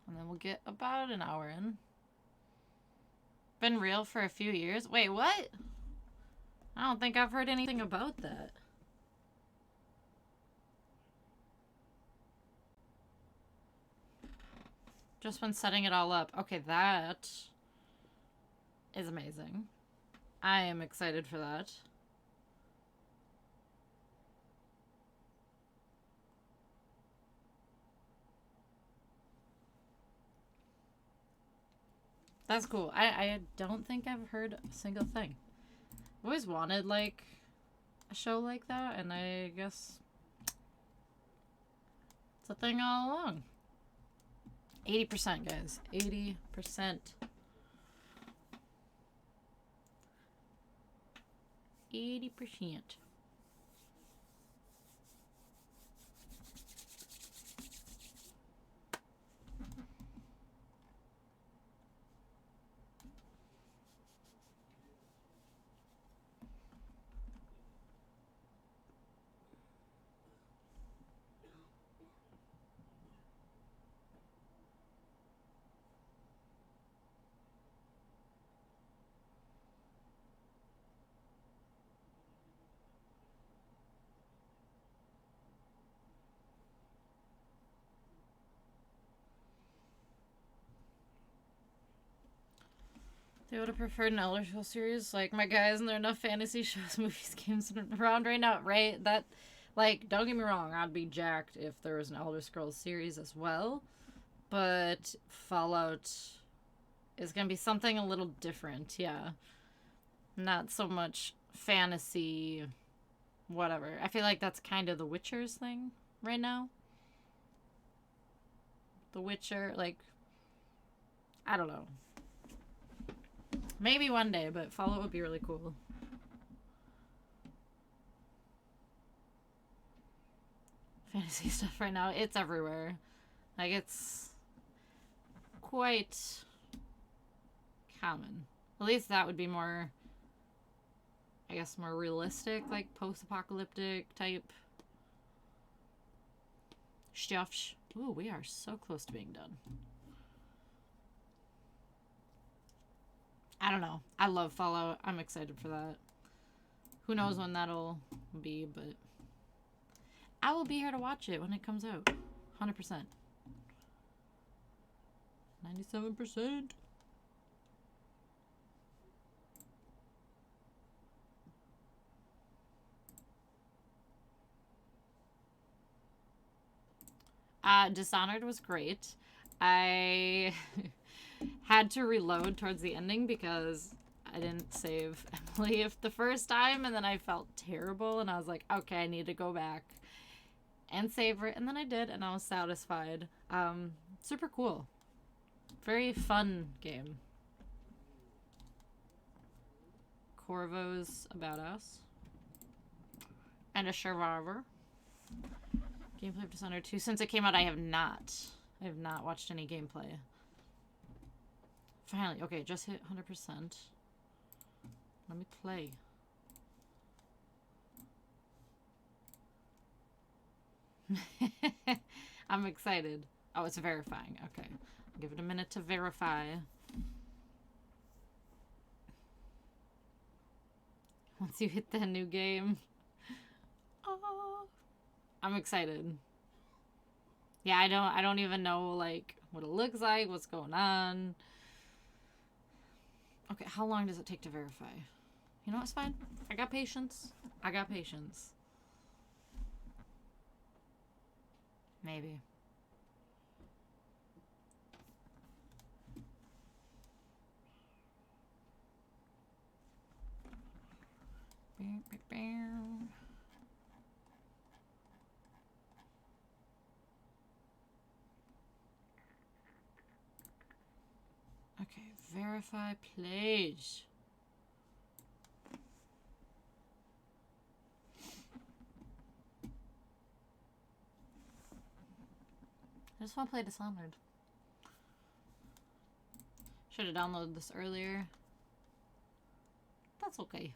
And then we'll get about an hour in. Been real for a few years? Wait, what? I don't think I've heard anything about that. Just been setting it all up. Okay, that is amazing. I am excited for that. That's cool. I don't think I've heard a single thing. I've always wanted, like, a show like that, and I guess it's a thing all along. 80%, guys. 80%. 80%. They would have preferred an Elder Scrolls series. Like, my guys, and there are enough fantasy shows, movies, games around right now, right? That, like, don't get me wrong, I'd be jacked if there was an Elder Scrolls series as well. But Fallout is going to be something a little different, yeah. Not so much fantasy, whatever. I feel like that's kind of the Witcher's thing right now. The Witcher, like, I don't know. Maybe one day, but Fallout would be really cool. Fantasy stuff right now, it's everywhere. Like, it's quite common. At least that would be more, I guess, more realistic, like post-apocalyptic type stuff. Ooh, we are so close to being done. I don't know. I love Fallout. I'm excited for that. Who knows when that'll be, but I will be here to watch it when it comes out. 100%. 97%. Dishonored was great. I had to reload towards the ending because I didn't save Emily the first time, and then I felt terrible, and I was like, okay, I need to go back and save her, and then I did, and I was satisfied. Super cool. Very fun game. Corvo's about us. And a survivor. Gameplay of Dishonored 2. Since it came out, I have not watched any gameplay. Finally, okay, just hit 100%. Let me play. I'm excited. Oh, it's verifying. Okay. I'll give it a minute to verify. Once you hit the new game. Oh, I'm excited. Yeah, I don't even know like what it looks like, what's going on. Okay, how long does it take to verify? You know what's fine? I got patience. I got patience. Maybe. Okay, verify page. I just want to play Dishonored. Should have downloaded this earlier. That's okay.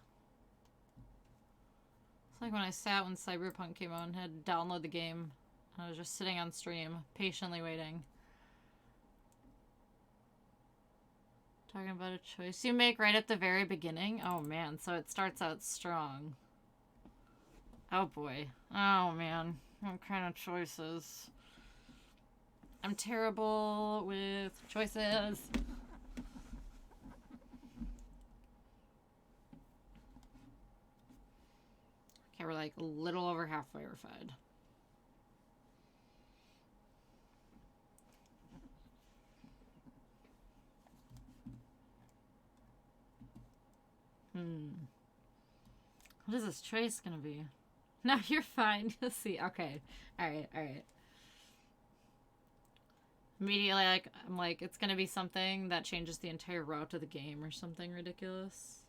It's like when I sat when Cyberpunk came out and had to download the game. I was just sitting on stream, patiently waiting. Talking about a choice you make right at the very beginning. Oh man, so it starts out strong. Oh boy. Oh man. What kind of choices? I'm terrible with choices. Okay, we're like a little over half verified. What is this choice gonna be? No, you're fine. You'll see. Okay. Alright, alright. Immediately, like, I'm like, it's gonna be something that changes the entire route of the game or something ridiculous.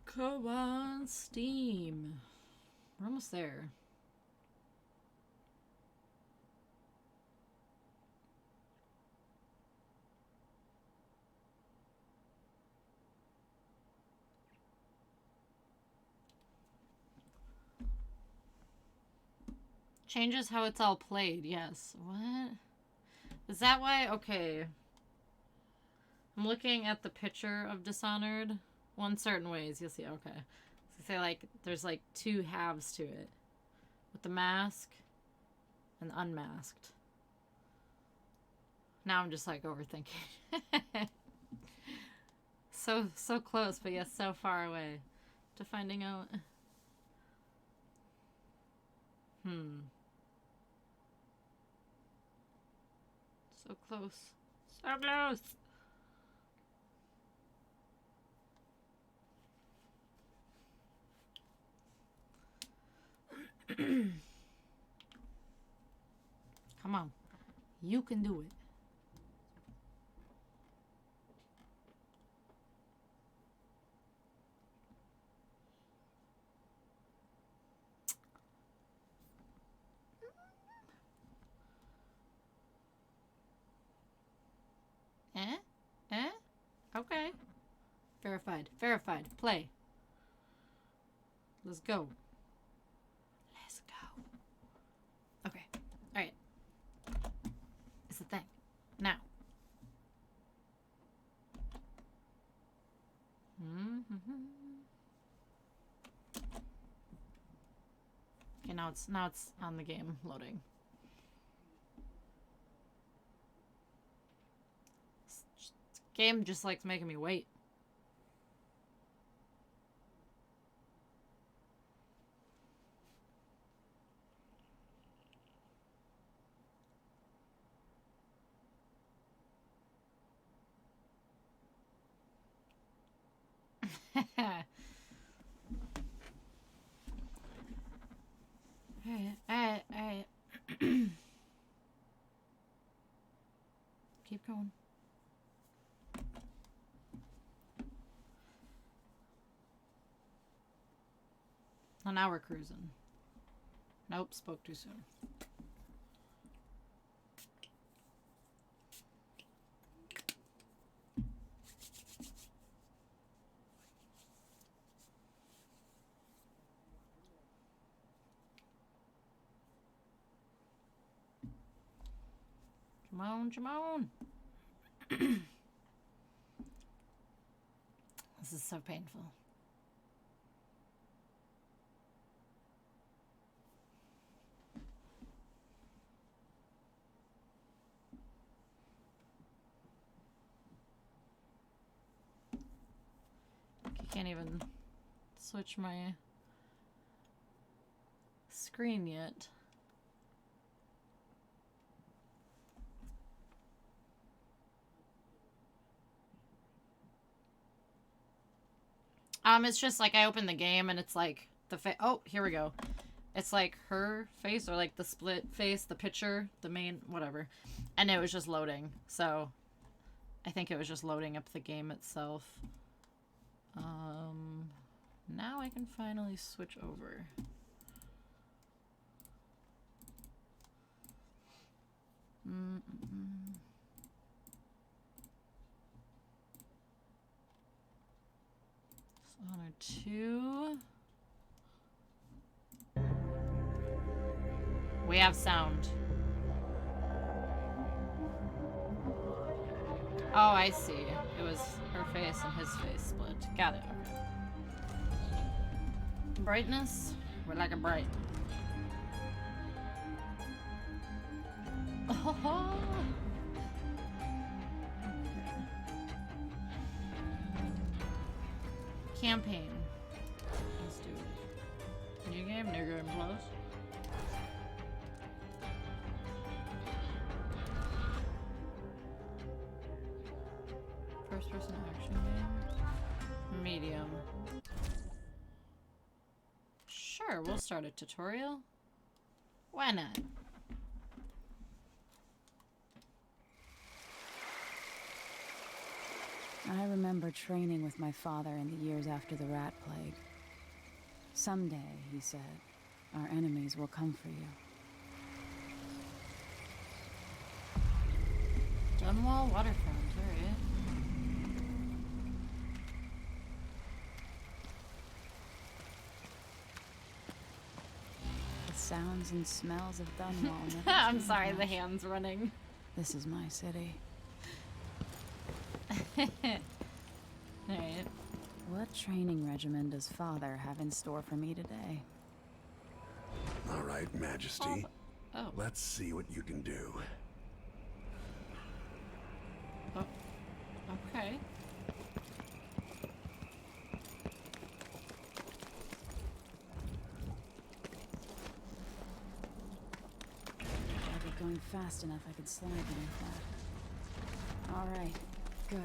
Come on, Steam. We're almost there. Changes how it's all played, yes. What? Is that why? Okay. I'm looking at the picture of Dishonored. One certain ways, you'll see. Okay. So say like, there's like two halves to it. With the mask and unmasked. Now I'm just like overthinking. So close, but yet so far away to finding out. So close. So close! Come on. You can do it. Eh? Eh? Okay. Verified. Verified. Play. Let's go. Let's go. Okay. Alright. It's the thing. Now. Okay, now it's on the game loading. Game just likes making me wait. Alright. Keep going. Well, now we're cruising. Nope, spoke too soon. Come on. This is so painful. I can't even switch my screen yet. It's just like I open the game and it's like the oh, here we go. It's like her face or like the split face, the picture, the main, whatever. And it was just loading. So I think it was just loading up the game itself. Now I can finally switch over. Honor 2. We have sound. Oh, I see. It was her face and his face split. Got it. Okay. Brightness? We're like a bright. Oh. Campaign. Let's do it. New game, new game plus. First person action game. Medium. Sure, we'll start a tutorial. Why not? I remember training with my father in the years after the rat plague. Someday, he said, our enemies will come for you. Dunwall waterfront, alright. The sounds and smells of Dunwall never I'm change sorry, much. the hand's running. This is my city. Alright. What training regimen does Father have in store for me today? All right, Majesty. Oh. Let's see what you can do. Oh. Okay. If I were going fast enough, I could slide beneath that. All right. Good.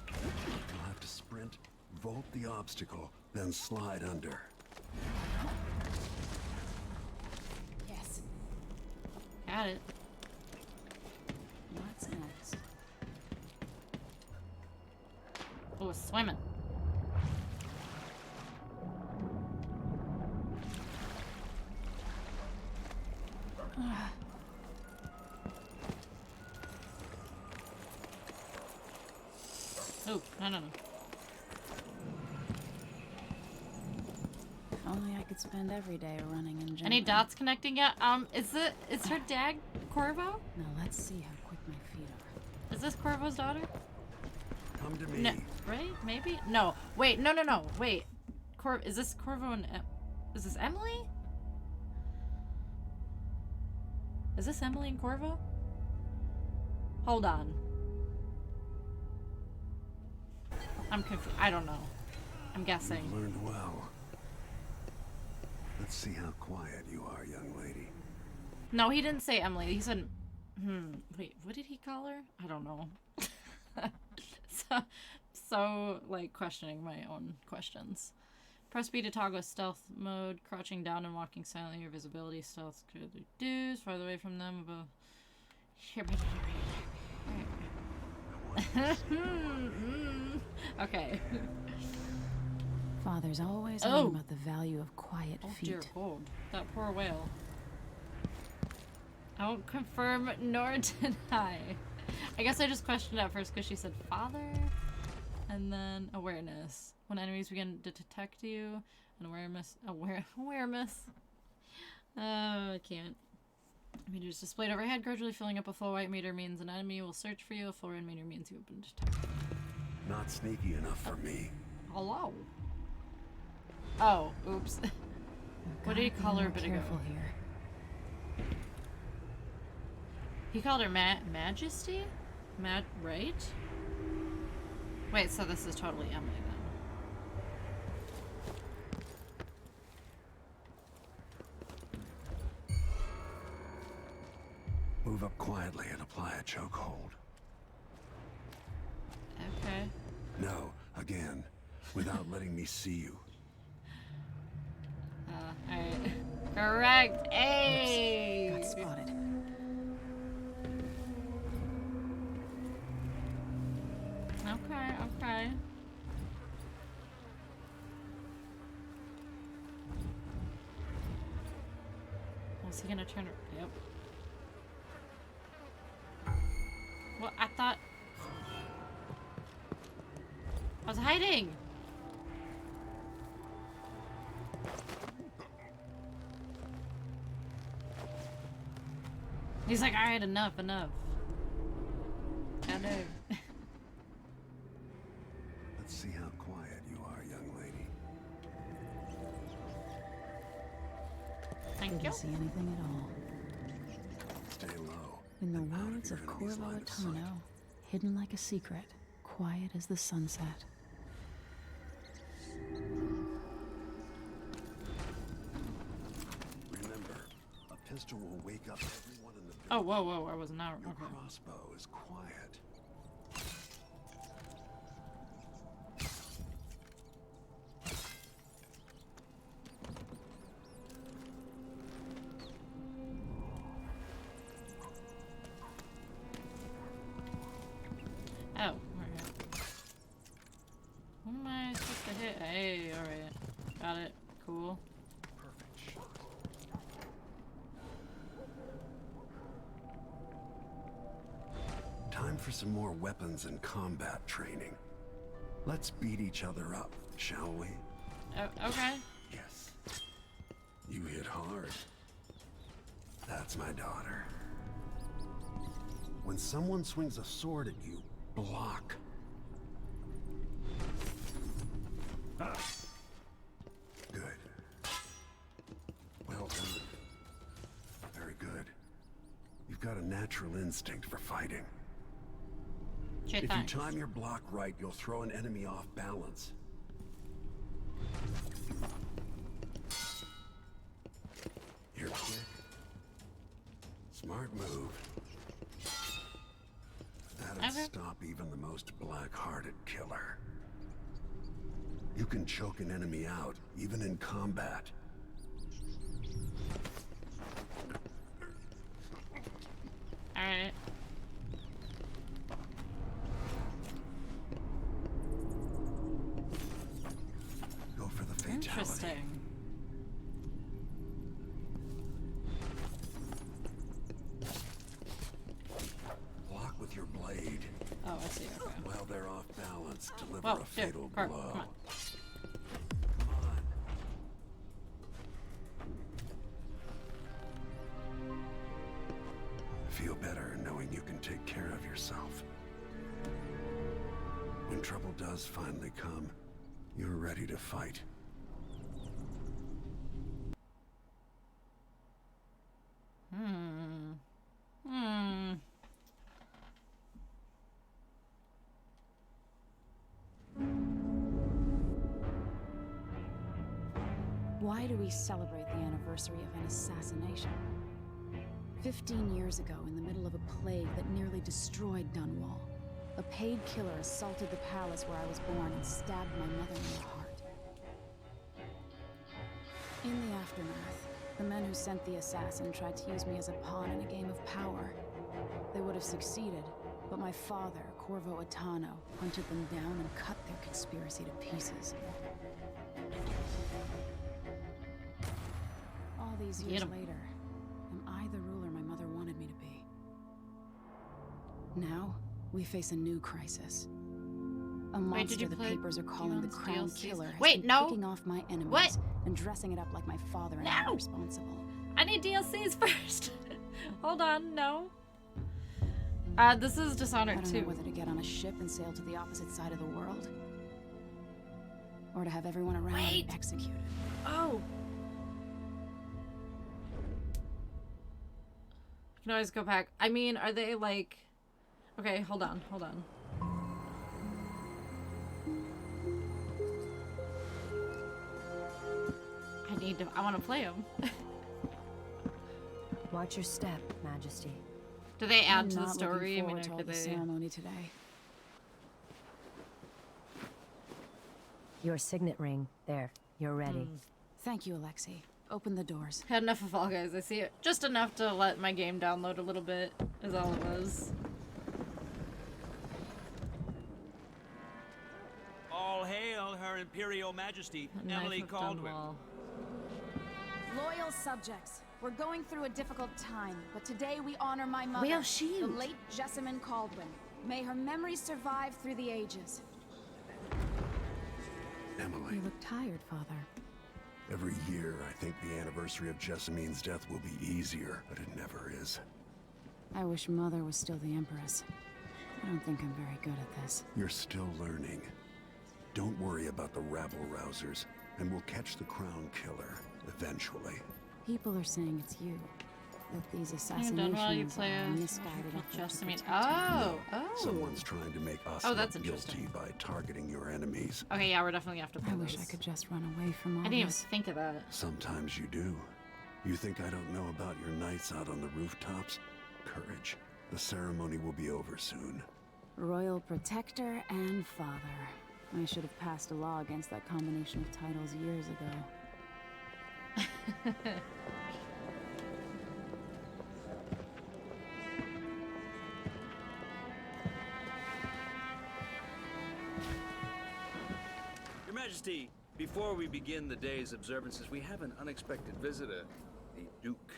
You'll have to sprint, vault the obstacle, then slide under. Yes. Got it. What's next? Oh, it's swimming. Oh, no. If only I could spend every day running and jumping. Any dots connecting yet? Is her dad Corvo? Now let's see how quick my feet are. Is this Corvo's daughter? Come to me. No, right? Maybe? No. Wait, no. Wait. Is this Corvo and is this Emily? Is this Emily and Corvo? Hold on. I'm confused. I don't know. I'm guessing. You've learned well. Let's see how quiet you are, young lady. No, he didn't say Emily. He said, wait, what did he call her? I don't know. so, like, questioning my own questions. Press B to toggle stealth mode. Crouching down and walking silently. Your visibility stealth could reduce. Farther away from them. Above. Okay. Father's always on about the value of quiet feet. Dear God, that poor whale. I won't confirm nor deny. I guess I just questioned at first because she said father, and then awareness. When enemies begin to detect you, and awareness. I can't. Meters displayed overhead, gradually filling up. A full white meter means an enemy will search for you. A full red meter means you have been detected. Not sneaky enough for me. Hello. Oh, oops. What did he call her a bit ago? Here. He called her Majesty? Right? Wait, so this is totally Emily then. Move up quietly and apply a chokehold. Okay. No, again, without letting me see you. Alright. Correct. Hey! Got spotted. Okay. Was he gonna turn her? Yep. What? I thought I was hiding. He's like, alright, enough. I know. Let's see how quiet you are, young lady. Thank you. Didn't see anything at all. Stay low. In the words of Corvo Attano, hidden like a secret, quiet as the sunset. Remember, a pistol will wake up everyone in the building. Oh, whoa, I was not. Your Okay. crossbow is quiet. Oh, okay. Who am I supposed to hit? Hey, alright. Got it. Cool. Perfect shot. Time for some more weapons and combat training. Let's beat each other up, shall we? Oh, okay. Yes. You hit hard. That's my daughter. When someone swings a sword at you, block. Good. Well done. Very good. You've got a natural instinct for fighting. Gee, If thanks. you time your block right, you'll throw an enemy off balance. You're quick. Smart move. That'd Okay. stop even the most black-hearted killer. You can choke an enemy out, even in combat. Alright. Go for the fatality. Interesting. Block with your blade. Oh, I see. Okay. While they're off balance, deliver Whoa, a dude, fatal Carp, blow. come on. Feel better knowing you can take care of yourself. When trouble does finally come, you're ready to fight. Why do we celebrate the anniversary of an assassination? 15 years ago, in the middle of a plague that nearly destroyed Dunwall, a paid killer assaulted the palace where I was born and stabbed my mother in the heart. In the aftermath, the men who sent the assassin tried to use me as a pawn in a game of power. They would have succeeded, but my father, Corvo Attano, hunted them down and cut their conspiracy to pieces. All these years later, am I the ruler my mother wanted me to be? Now, we face a new crisis. A monster the papers are calling the Crown Killer has been picking off my enemies and dressing it up like my father and I are responsible. I need DLCs first. Hold on, no. This is Dishonored 2. I don't know whether to get on a ship and sail to the opposite side of the world, or to have everyone around me executed. Oh. You can always go back. I mean, are they like... Okay, hold on. I want to play them. Watch your step, Majesty. Do they add to the I'm not story? looking I mean, forward to or all do the they... ceremony today. Your signet ring. There, you're ready. Thank you, Alexei. Open the doors. Had enough of Fall Guys. I see it. Just enough to let my game download a little bit is all it was. All hail Her Imperial Majesty, Emily Caldwell. Loyal subjects, we're going through a difficult time, but today we honor my mother, Well, she- the late Jessamine Caldwin. May her memory survive through the ages. Emily. You look tired, Father. Every year, I think the anniversary of Jessamine's death will be easier, but it never is. I wish Mother was still the Empress. I don't think I'm very good at this. You're still learning. Don't worry about the rabble-rousers, and we'll catch the Crown Killer, eventually. People are saying it's you. That these You're assassinations done while you are play a as misguided effort to Jessamine. protect you. Someone's trying to make us Oh, that's look guilty by targeting your enemies. Okay, yeah, we're definitely gonna have to play I wish I this. could just run away from all I didn't even this. think of that. Sometimes you do. You think I don't know about your nights out on the rooftops? Courage. The ceremony will be over soon. Royal Protector and Father. I should have passed a law against that combination of titles years ago. Your Majesty, before we begin the day's observances, we have an unexpected visitor, the Duke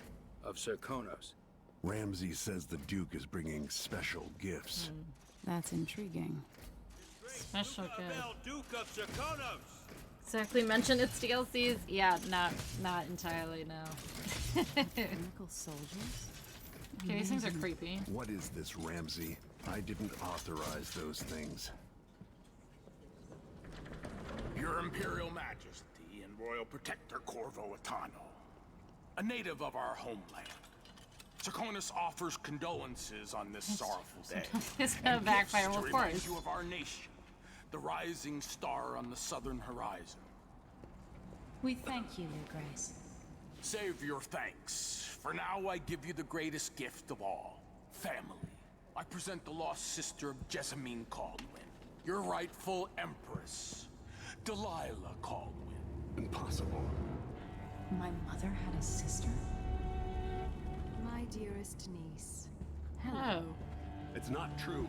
of Serkonos. Ramsey says the Duke is bringing special gifts. That's intriguing. Special good. Duke of Serkonos! Exactly, mention its DLCs. Yeah, not entirely, no. Mechanical soldiers? Okay, these things are creepy. What is this, Ramsey? I didn't authorize those things. Your Imperial Majesty and Royal Protector Corvo Attano, a native of our homeland. Serkonos offers condolences on this sorrowful day. It's gonna and backfire, gifts of to course. remind you of our nation, the rising star on the southern horizon. We thank you, Your Grace. Save your thanks. For now, I give you the greatest gift of all, family. I present the lost sister of Jessamine Caldwin, your rightful empress, Delilah Caldwin. Impossible. My mother had a sister? My dearest niece. Hello. It's not true.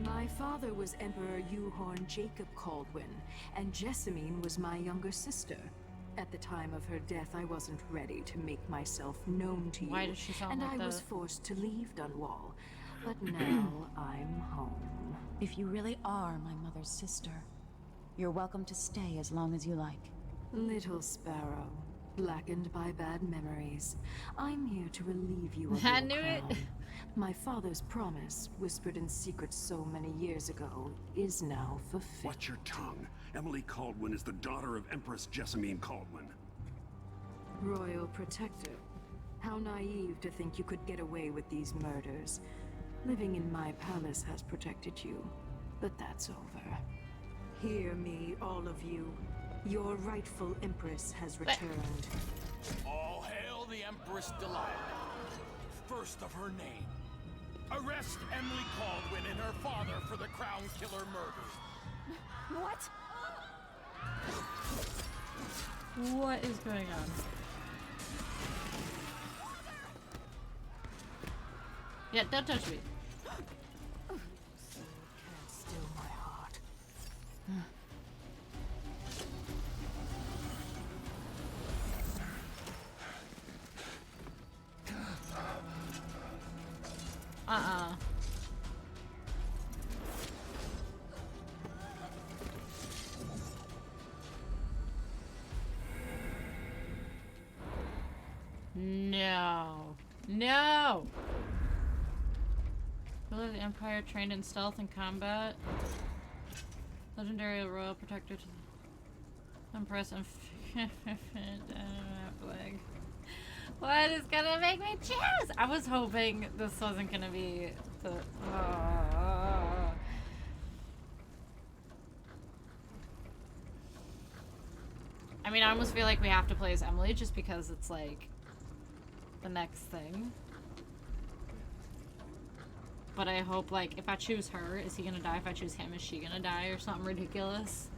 My father was Emperor Yuhorn Jacob Caldwin, and Jessamine was my younger sister. At the time of her death, I wasn't ready to make myself known to you. Why does she sound and like I that? was forced to leave Dunwall. But now I'm home. If you really are my mother's sister, you're welcome to stay as long as you like. Little sparrow, blackened by bad memories, I'm here to relieve you of I your knew it. crown. My father's promise, whispered in secret so many years ago, is now fulfilled. Watch your tongue. Emily Caldwin is the daughter of Empress Jessamine Caldwin. Royal Protector. How naive to think you could get away with these murders. Living in my palace has protected you, but that's over. Hear me, all of you. Your rightful Empress has returned. All hail the Empress Delilah, first of her name. Arrest Emily Caldwin and her father for the Crown Killer murder. What? What is going on? Yeah, don't touch me. Can't still my heart. No. No! Ruler of the Empire trained in stealth and combat. Legendary royal protector to the Empress and like, what is gonna make me choose? I was hoping this wasn't gonna be the I mean, I almost feel like we have to play as Emily just because it's like the next thing. But I hope, like, if I choose her, is he gonna die? If I choose him, is she gonna die? Or something ridiculous?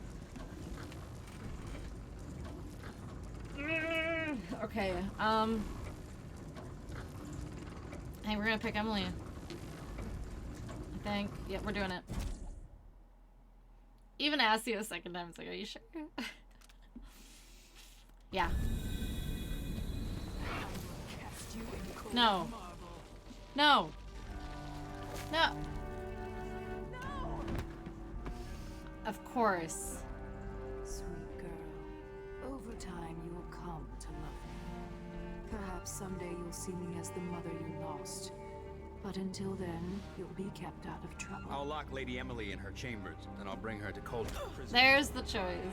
Okay, I think we're gonna pick Emily. I think. Yeah, we're doing it. Even asked you a second time, it's like, are you sure? Yeah. No. No. No. Of course. Sweet girl, over time you will come to love me. Perhaps someday you'll see me as the mother you lost. But until then, you'll be kept out of trouble. I'll lock Lady Emily in her chambers, and I'll bring her to Coldwood Prison. There's the choice.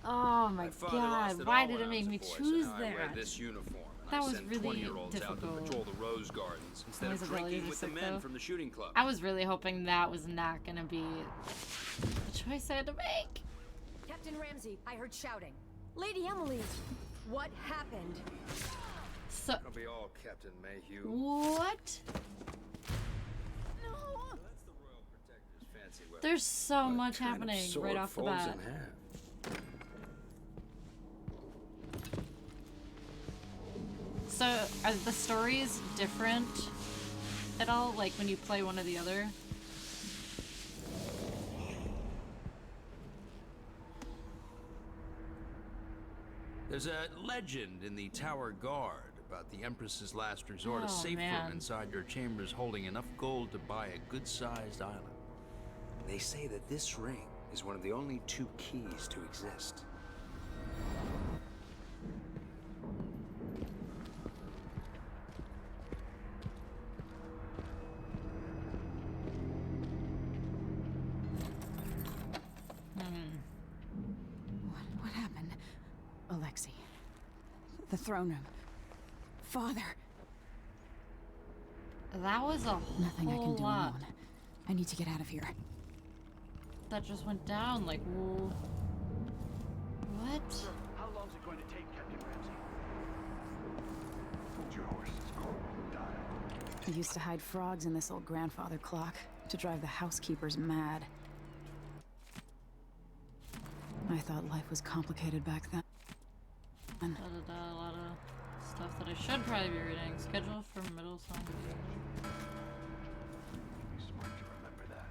Oh my god, why did it make me choose I wear that? this uniform. That I was send really 20-year-olds out to difficult. patrol the rose gardens instead His of abilities drinking are with the sick, men though. from the shooting club. I was really hoping that was not gonna be the choice I had to make. Captain Ramsey, I heard shouting. Lady Emily, what happened? So. That'll be all, Captain Mayhew. What? No. That's the Royal Protector's fancy weapon. There's so What much kind of happening sword right off the folds bat. in half? So, are the stories different at all? Like when you play one or the other? There's a legend in the Tower Guard about the Empress's last resort, a safe room inside your chambers holding enough gold to buy a good-sized island. They say that this ring is one of the only 2 keys to exist. What happened? Alexei. The throne room. Father. That was a Nothing I can do lot. alone. I need to get out of here. That just went down, like, whoa. What? Sir, how long is it going to take, Captain Ramsey? Hold your horses, Corporal. I used to hide frogs in this old grandfather clock to drive the housekeepers mad. I thought life was complicated back then. A lot of stuff that I should probably be reading. Schedule for middle song. Be smart to remember that.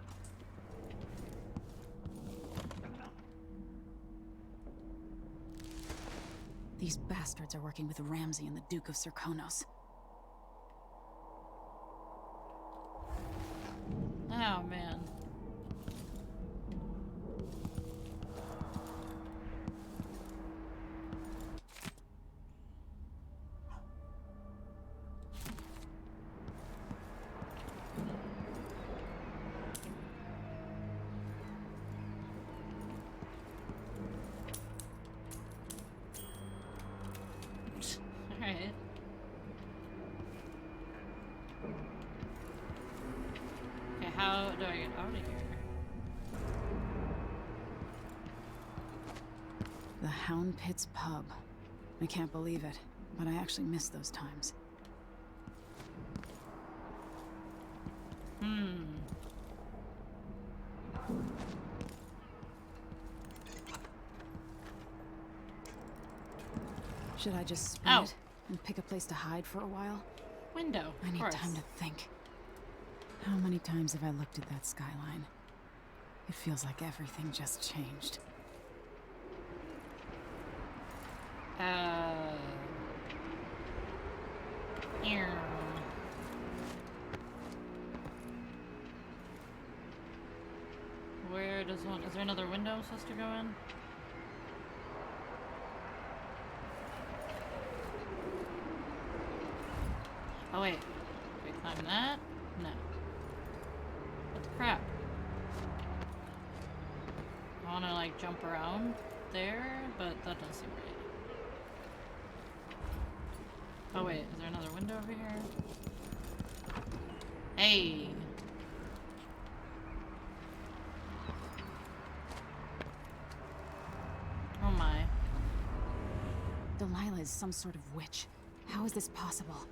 These bastards are working with Ramsey and the Duke of Serkonos. Oh man. Alright. The Hound Pits pub. I can't believe it, but I actually miss those times. Should I just spin it and pick a place to hide for a while? Window. I need time to think. How many times have I looked at that skyline? It feels like everything just changed. Here. Where does one? Is there another window supposed to go in? Oh wait. Can we climb that? No. What the crap? I wanna like jump around there, but that doesn't seem right. Oh wait, is there another window over here? Hey! Oh my. Delilah is some sort of witch. How is this possible?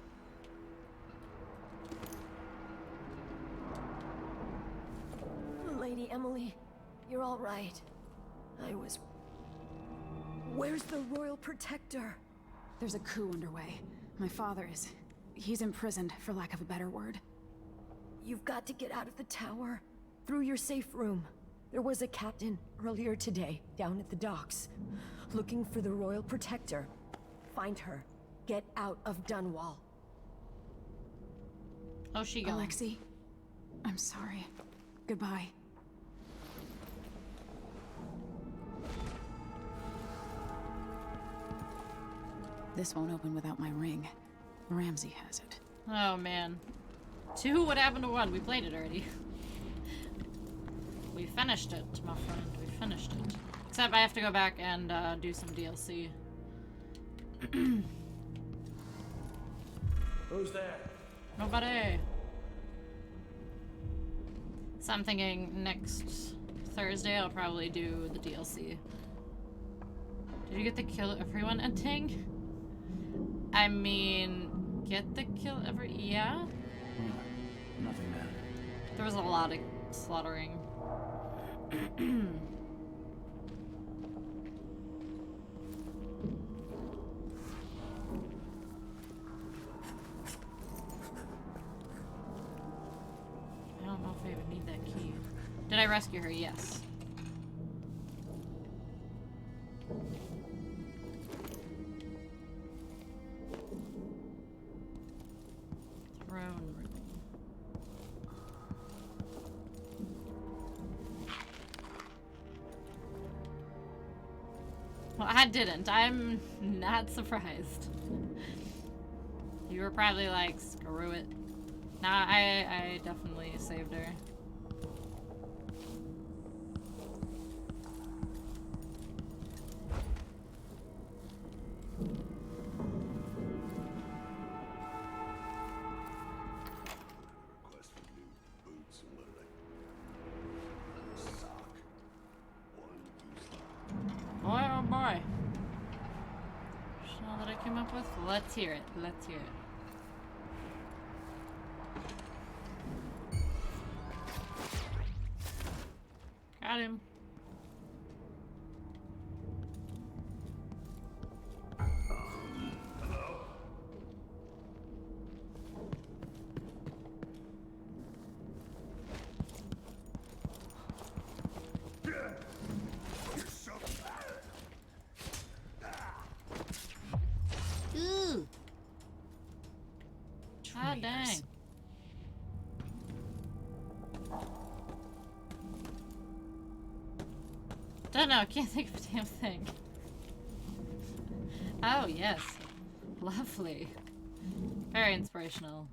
Lady Emily, you're all right. Where's the Royal Protector? There's a coup underway. My father is... he's imprisoned, for lack of a better word. You've got to get out of the tower. Through your safe room. There was a captain earlier today, down at the docks, looking for the Royal Protector. Find her. Get out of Dunwall. How's she going? Alexei, I'm sorry. Goodbye. This won't open without my ring. Ramsey has it. Oh man. 2, what happened to 1? We played it already. We finished it, my friend. We finished it. Except I have to go back and do some DLC. Who's there? Nobody. So I'm thinking next Thursday I'll probably do the DLC. Did you get the kill everyone ending? I mean, get the kill every... yeah? Nothing, man. There was a lot of slaughtering. I don't know if I even need that key. Did I rescue her? Yes. Throne room. Well, I didn't. I'm not surprised. You were probably like, screw it. Nah, I definitely saved her. Request for new boots and what did I... Sock. One goose lock. Boy, oh boy. That's all that I came up with? Let's hear it. Let's hear it. Got him. Ooh. Ah, dang. Don't know, can't think of a damn thing. Oh, yes. Lovely. Very inspirational.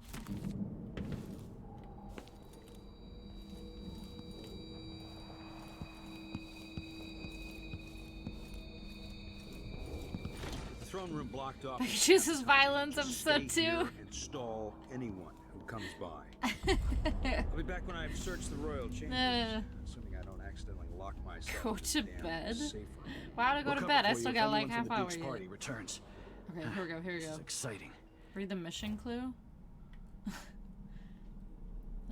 The throne room blocked off. Chooses violence, episode 2. Stay here and stall anyone who comes by. I'll be back when I've searched the royal chambers, assuming I don't accidentally lock myself Go in to the damn bed? safe room. Why would I go to bed? I still got like half hour yet. Party returns. Okay, here we go, here we This go. is exciting. Read the mission clue.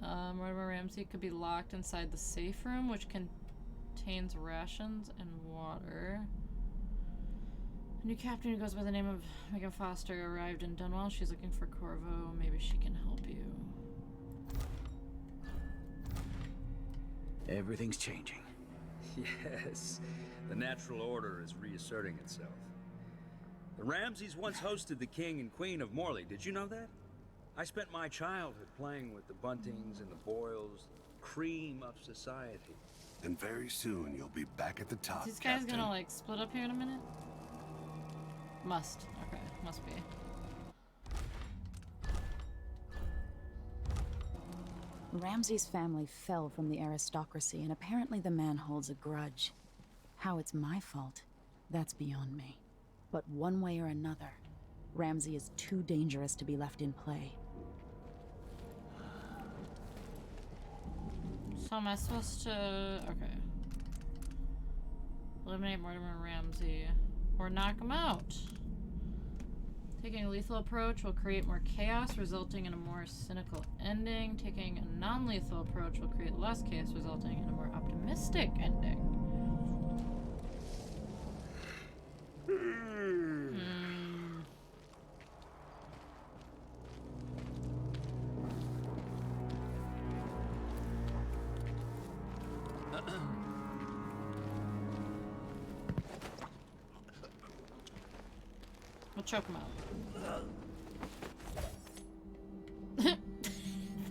Mortimer Ramsey could be locked inside the safe room, which contains rations and water. A new captain who goes by the name of Megan Foster arrived in Dunwall. She's looking for Corvo. Maybe she can help you. Everything's changing. Yes, the natural order is reasserting itself. The Ramseys once hosted the king and queen of Morley. Did you know that? I spent my childhood playing with the Buntings and the Boyles, the cream of society. And very soon you'll be back at the top, Is these guys Captain. gonna like split up here in a minute? Must. Okay, must be. Ramsey's family fell from the aristocracy, and apparently the man holds a grudge. How it's my fault, that's beyond me. But one way or another, Ramsey is too dangerous to be left in play. So am I supposed to... Okay. Eliminate Mortimer Ramsey. Or knock him out. Taking a lethal approach will create more chaos, resulting in a more cynical ending. Taking a non-lethal approach will create less chaos, resulting in a more optimistic ending. We'll choke him out.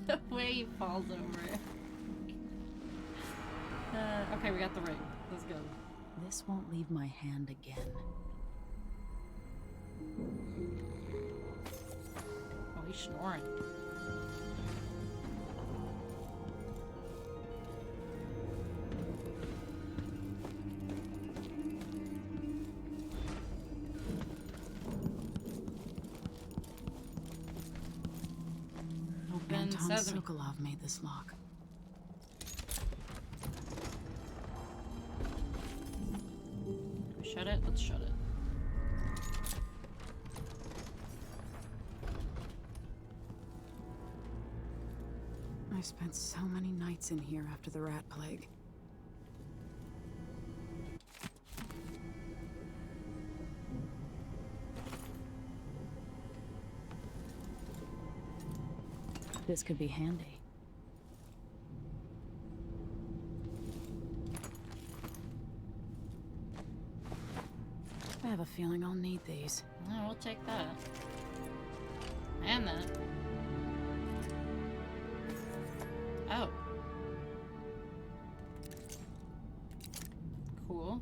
The way he falls over it. Okay, we got the ring. Let's go. This won't leave my hand again. Oh, he's snoring. Anton Sesame. Sokolov made this lock. Can we shut it? Let's shut it. I spent so many nights in here after the rat plague. This could be handy. I have a feeling I'll need these. No, we'll take that. And that. Oh. Cool.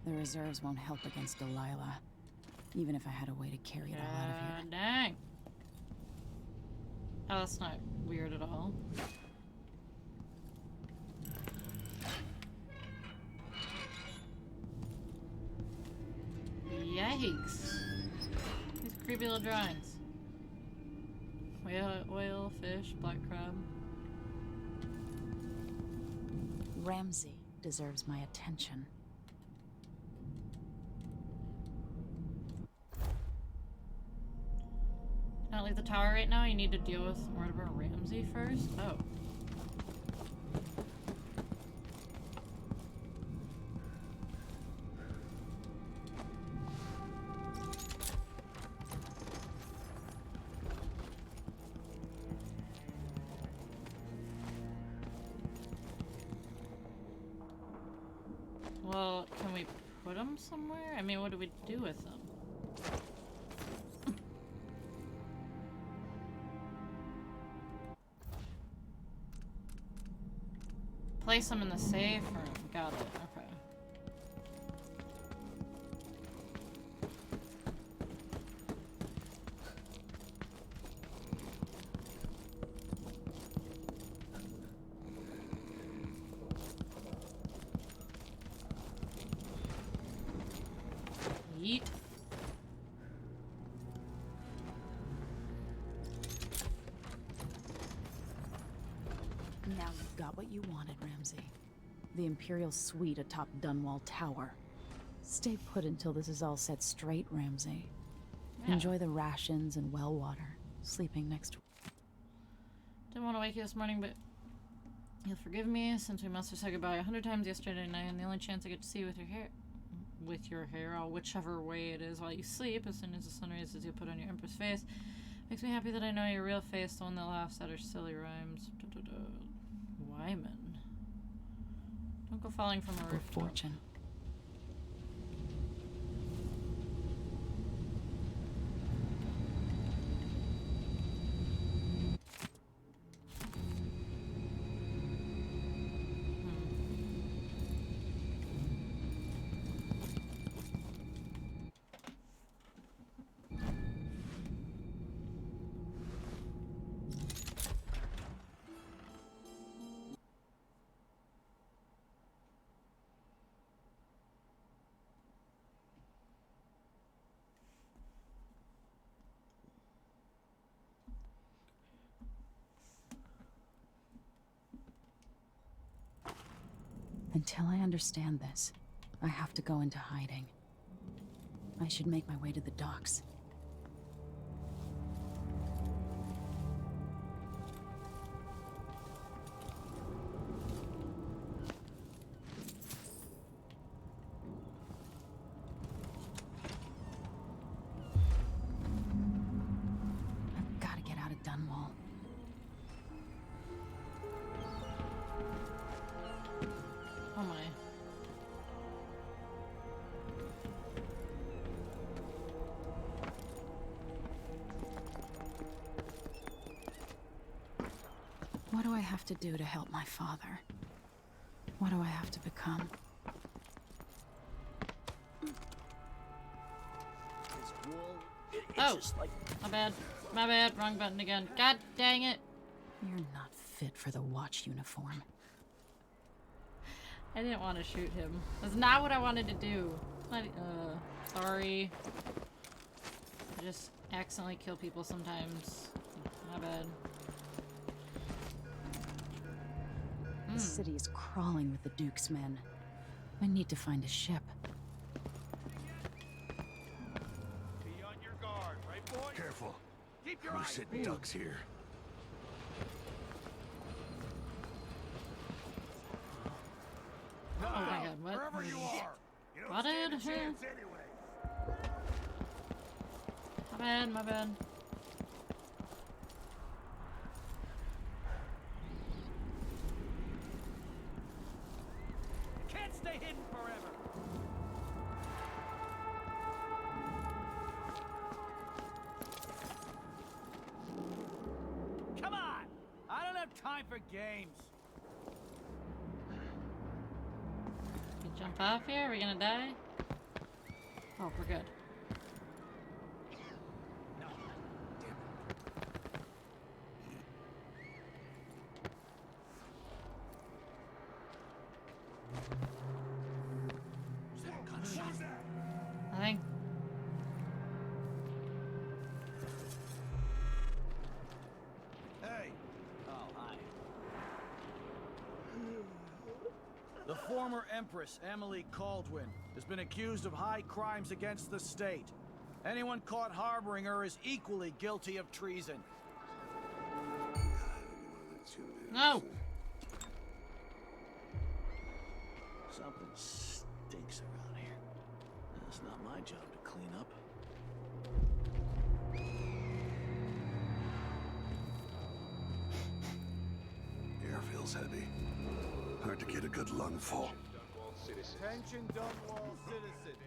The reserves won't help against Delilah, even if I had a way to carry it all out of here. Dang. Oh, that's not weird at all. Yikes. These creepy little drawings. Whale, fish, black crab. Ramsey deserves my attention. Not leave the tower right now. You need to deal with Mortimer Ramsey first. Oh. Well, can we put them somewhere? I mean, what do we do with them? Place them in the safe room. Got it. Okay. Yeet. Now you've got what you wanted, Ramsay. The Imperial Suite atop Dunwall Tower. Stay put until this is all set straight, Ramsay. Yeah. Enjoy the rations and well water. Sleeping next. Didn't want to wake you this morning, but you'll forgive me since we must have said goodbye 100 times yesterday night, and the only chance I get to see with your hair, or whichever way it is while you sleep, as soon as the sun rises, you put on your Empress face. Makes me happy that I know your real face, the one that laughs at our silly rhymes. Wyman. Don't go falling from a roof. Fortune. Until I understand this, I have to go into hiding. I should make my way to the docks. I've got to get out of Dunwall. Oh my. What do I have to do to help my father? What do I have to become? Oh, my bad. My bad. Wrong button again. God dang it. You're not fit for the watch uniform. I didn't want to shoot him. That's not what I wanted to do. Sorry. I just accidentally kill people sometimes. My bad. The city is crawling with the Duke's men. I need to find a ship. Be on your guard, right, boy? Careful. Keep your We're eyes sitting peeled. ducks here. Oh my god, what? Wherever you are. You don't What stand a did chance anyway. My bad, my bad. Can't stay hidden forever. Come on! I don't have time for games. Can you jump off here? Are we gonna die? Oh, we're good. I think. Hey! Oh, hi. The former Empress, Emily Caldwin, has been accused of high crimes against the state. Anyone caught harboring her is equally guilty of treason. No! Something stinks around here. It's not my job to clean up. Air feels heavy. Hard to get a good lungful. Attention Dunwall citizens.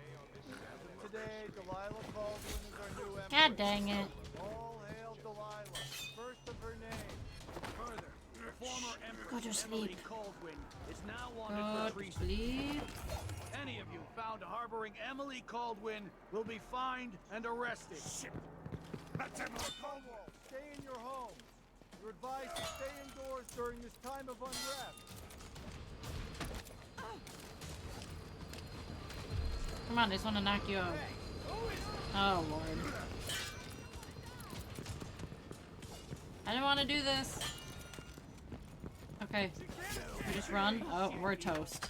Today, Delilah Baldwin is our new empress. God dang it. All hail Delilah, first of her name. Further, the former Go to Empress Emily sleep. Caldwin is now wanted Go for to treason. sleep. Any of you found harboring Emily Caldwin will be fined and arrested. Shit! That's Emily Cornwall. Stay in your homes. You're advised to stay indoors during this time of unrest. Come on, I just want to knock you out. Hey, Oh, Lord. I didn't want to do this. Okay. We just run. Oh, we're toast.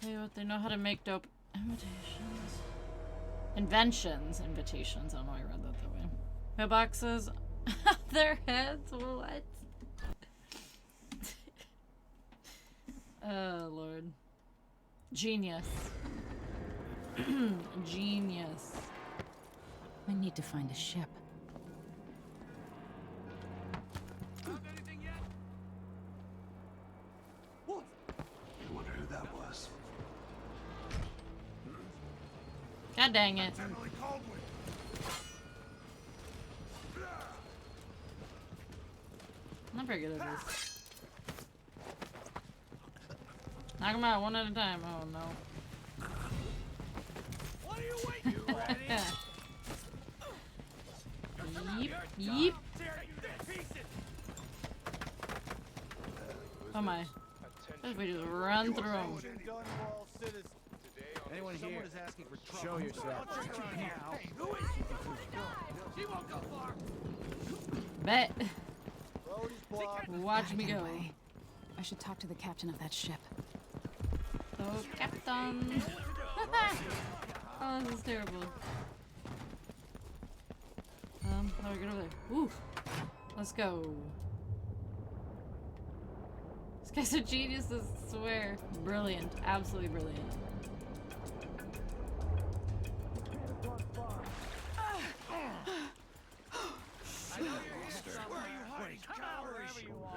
Tell you what, they know how to make dope invitations. Inventions. Invitations. I don't know why I read that way. Mailboxes. Their heads. What? Oh, Lord. Genius. Genius. I need to find a ship. I wonder who that was. God dang it. I'm not very good at this. Knock them out one at a time. Oh no. What are you waiting for? Yeep, yeep. Oh my. If we just run through them. Anyone here? Is asking for trouble. Show yourself. She won't go far. Bet. Watch me go. I should talk to the captain of that ship. Oh, Captain. Oh, this is terrible. How do we get over there? Ooh. Let's go. This guy's a genius, I swear. Brilliant. Absolutely brilliant.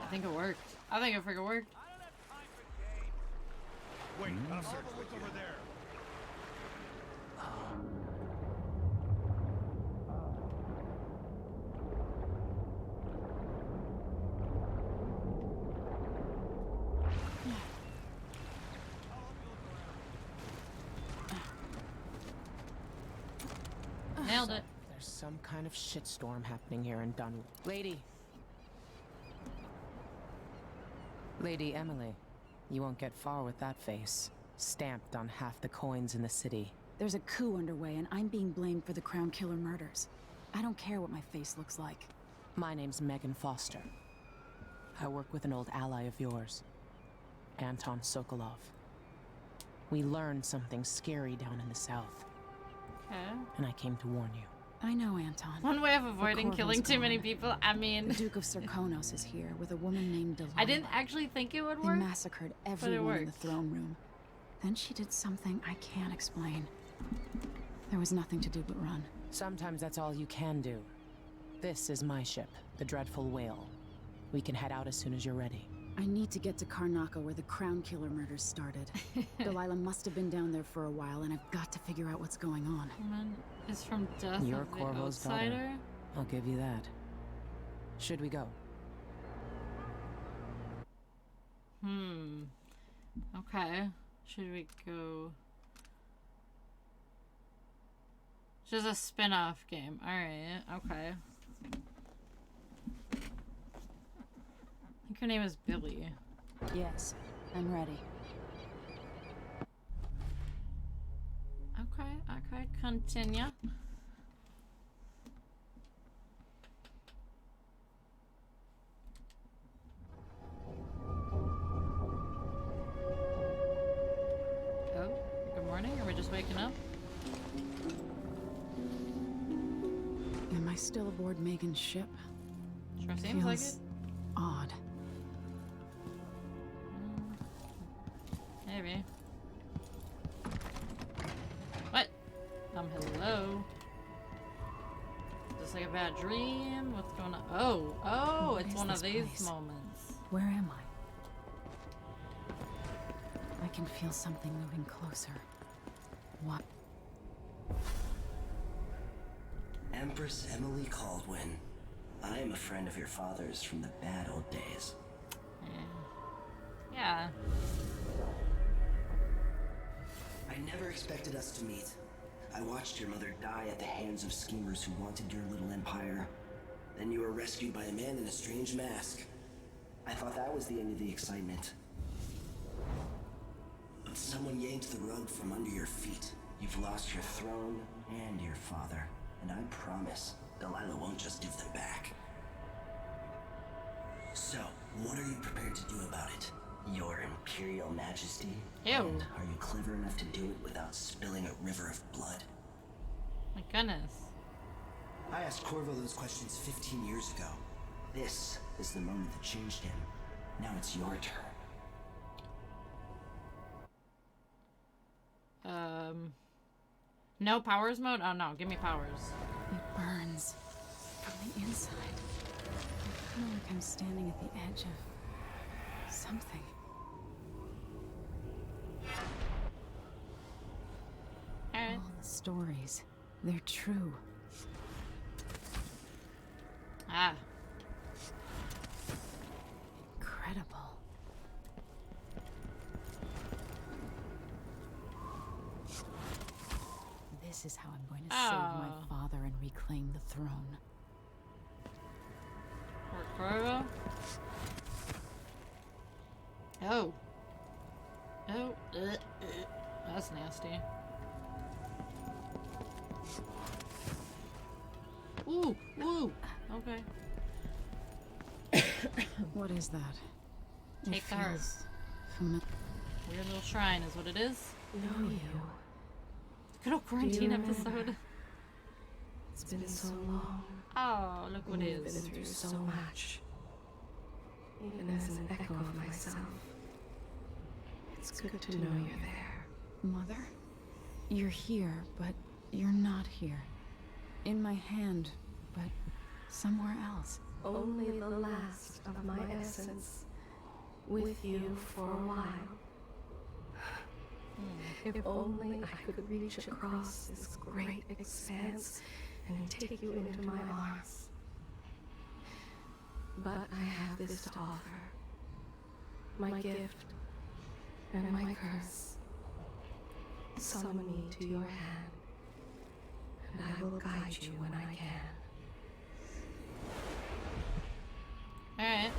I think it worked. I think it freaking worked. Wait, I'll have a look over there. Nailed it. There's some kind of shitstorm happening here in Dunwood. Lady Emily, you won't get far with that face. Stamped on half the coins in the city. There's a coup underway, and I'm being blamed for the Crown Killer murders. I don't care what my face looks like. My name's Megan Foster. I work with an old ally of yours, Anton Sokolov. We learned something scary down in the south. Okay. And I came to warn you. I know, Anton. One way of avoiding killing too many people, I mean... The Duke of Serkonos is here with a woman named Delilah. I didn't actually think it would work. They massacred everyone in the throne room. Then she did something I can't explain. There was nothing to do but run. Sometimes that's all you can do. This is my ship, the Dreadful Whale. We can head out as soon as you're ready. I need to get to Karnaca where the Crown Killer murders started. Delilah must have been down there for a while, and I've got to figure out what's going on. Woman is from Death You're of the Corvo's Outsider. daughter. I'll give you that. Should we go? Okay. Should we go? It's just a spin-off game. Alright, okay. I think her name is Billy. Yes, I'm ready. Okay, continue. Oh, good morning. Are we just waking up? Am I still aboard Megan's ship? Sure seems like it. Odd. Maybe. What? Hello. Is this like a bad dream? What's going on? Oh, it's one of these moments. Where am I? I can feel something moving closer. What? Empress Emily Caldwin. I am a friend of your father's from the bad old days. Yeah. I never expected us to meet. I watched your mother die at the hands of schemers who wanted your little empire. Then you were rescued by a man in a strange mask. I thought that was the end of the excitement. But someone yanked the rug from under your feet. You've lost your throne and your father, and I promise Delilah won't just give them back. So, what are you prepared to do about it, Your Imperial Majesty? Ew. And are you clever enough to do it without spilling a river of blood? My goodness. I asked Corvo those questions 15 years ago. This is the moment that changed him. Now it's your turn. No powers mode? Oh no, give me powers. It burns from the inside. I feel like I'm standing at the edge of something. All the stories, they're true. Ah. Incredible. This is how I'm going to save my father and reclaim the throne. Corvo? Oh. Oh. That's nasty. Ooh. Ooh. Okay. What is that? Take the heart. Weird little shrine is what it is. Know you. Good old quarantine episode. It's been so long. Oh, look what it is. I've been through so much. Even as an echo of myself. It's good to know you're there. Mother? You're here, but you're not here. In my hand, but somewhere else. Only the last of my essence. With you for a while. If only I could reach across this great expanse and take you into my arms. But I have this to offer. My gift and my curse. Summon me to your hand, and I will guide you when I can. Alright.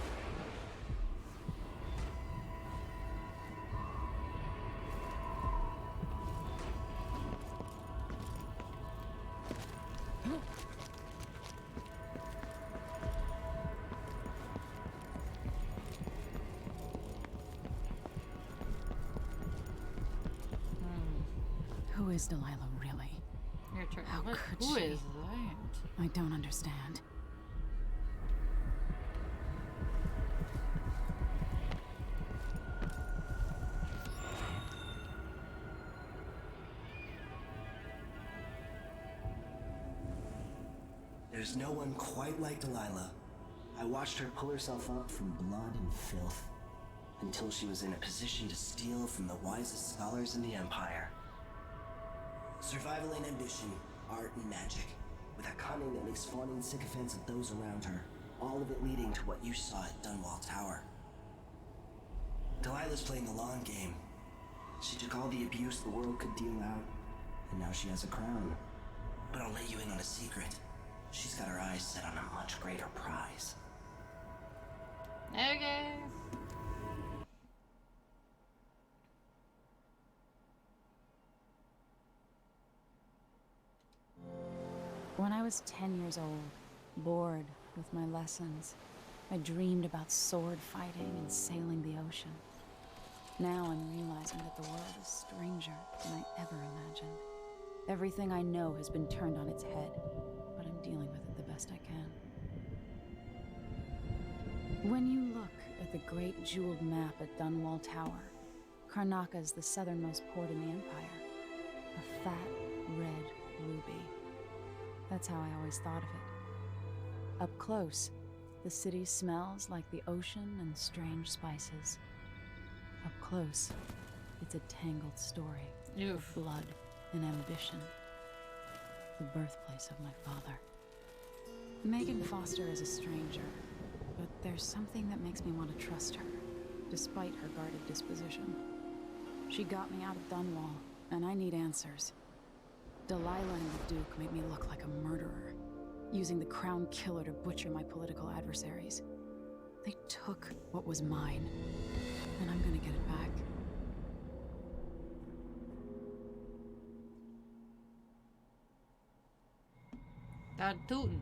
Who is Delilah really? Your turn. How What? could Who she? is that? I don't understand. There's no one quite like Delilah. I watched her pull herself up from blood and filth, until she was in a position to steal from the wisest scholars in the Empire. Survival and ambition, art and magic, with a cunning that makes fawning sycophants of those around her, all of it leading to what you saw at Dunwall Tower. Delilah's playing the long game. She took all the abuse the world could deal out, and now she has a crown. But I'll let you in on a secret. She's got her eyes set on a much greater prize. Okay. When I was 10 years old, bored with my lessons, I dreamed about sword fighting and sailing the ocean. Now I'm realizing that the world is stranger than I ever imagined. Everything I know has been turned on its head, but I'm dealing with it the best I can. When you look at the great jeweled map at Dunwall Tower, Karnaca is the southernmost port in the Empire. A fat, red ruby. That's how I always thought of it. Up close, the city smells like the ocean and strange spices. Up close, it's a tangled story of blood and ambition. The birthplace of my father. Megan Foster is a stranger, but there's something that makes me want to trust her, despite her guarded disposition. She got me out of Dunwall, and I need answers. Delilah and the Duke made me look like a murderer, using the Crown Killer to butcher my political adversaries. They took what was mine, and I'm gonna get it back. God tootin'.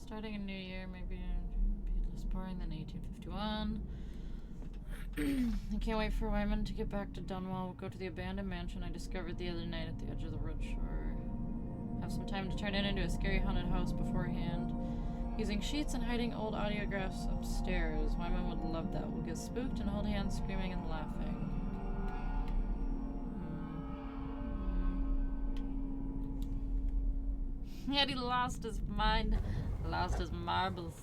Starting a new year may be less boring than 1851. I can't wait for Wyman to get back to Dunwall. We'll go to the abandoned mansion I discovered the other night at the edge of the road shore. Have some time to turn it into a scary haunted house beforehand. Using sheets and hiding old audiographs upstairs. Wyman would love that. We'll get spooked and hold hands screaming and laughing. Yet he lost his mind. Lost his marbles.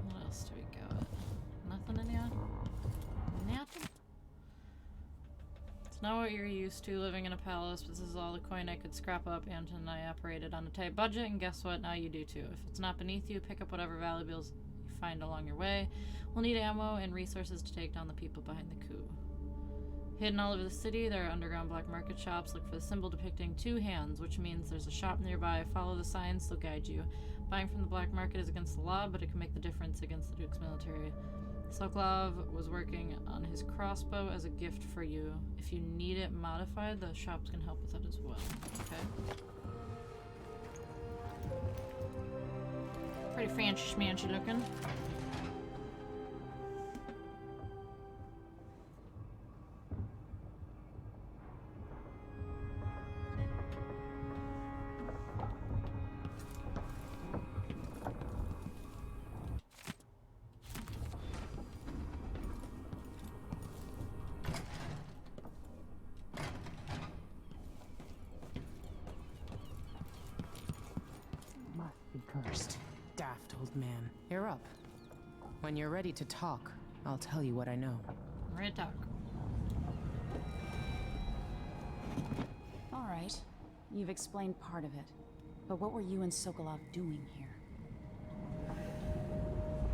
What else do we got? Nothing in here? Nothing? It's not what you're used to living in a palace, but this is all the coin I could scrap up. Anton and I operated on a tight budget, and guess what? Now you do too. If it's not beneath you, pick up whatever valuables you find along your way. We'll need ammo and resources to take down the people behind the coup. Hidden all over the city, there are underground black market shops. Look for the symbol depicting two hands, which means there's a shop nearby. Follow the signs, they'll guide you. Buying from the black market is against the law, but it can make the difference against the Duke's military. Sokolov was working on his crossbow as a gift for you. If you need it modified, the shops can help with that as well. Okay. Pretty fancy schmancy looking. Must be cursed. Daft old man. You're up. When you're ready to talk, I'll tell you what I know. Ready to talk. All right. You've explained part of it. But what were you and Sokolov doing here?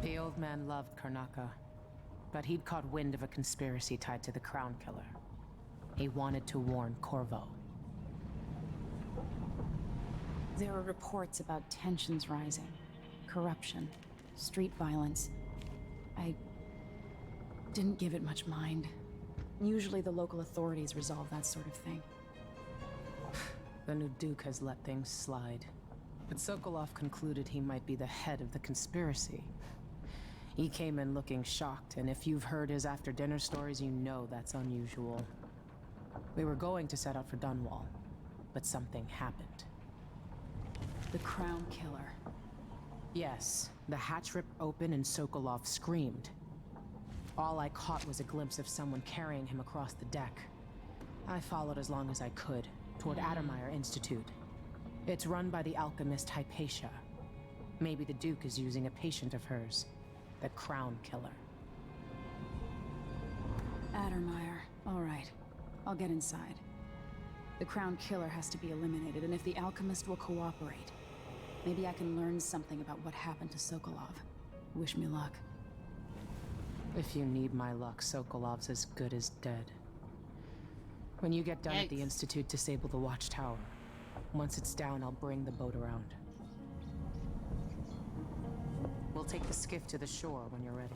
The old man loved Karnaka, but he'd caught wind of a conspiracy tied to the Crown Killer. He wanted to warn Corvo. There are reports about tensions rising, corruption, street violence. I didn't give it much mind. Usually the local authorities resolve that sort of thing. The new Duke has let things slide. But Sokolov concluded he might be the head of the conspiracy. He came in looking shocked, and if you've heard his after-dinner stories, you know that's unusual. We were going to set out for Dunwall, but something happened. The Crown Killer. Yes, the hatch ripped open and Sokolov screamed. All I caught was a glimpse of someone carrying him across the deck. I followed as long as I could, toward Addermeyer Institute. It's run by the alchemist Hypatia. Maybe the Duke is using a patient of hers, the Crown Killer. Addermeyer. All right. I'll get inside. The Crown Killer has to be eliminated, and if the alchemist will cooperate, maybe I can learn something about what happened to Sokolov. Wish me luck. If you need my luck, Sokolov's as good as dead. When you get done at the Institute, disable the watchtower. Once it's down, I'll bring the boat around. We'll take the skiff to the shore when you're ready.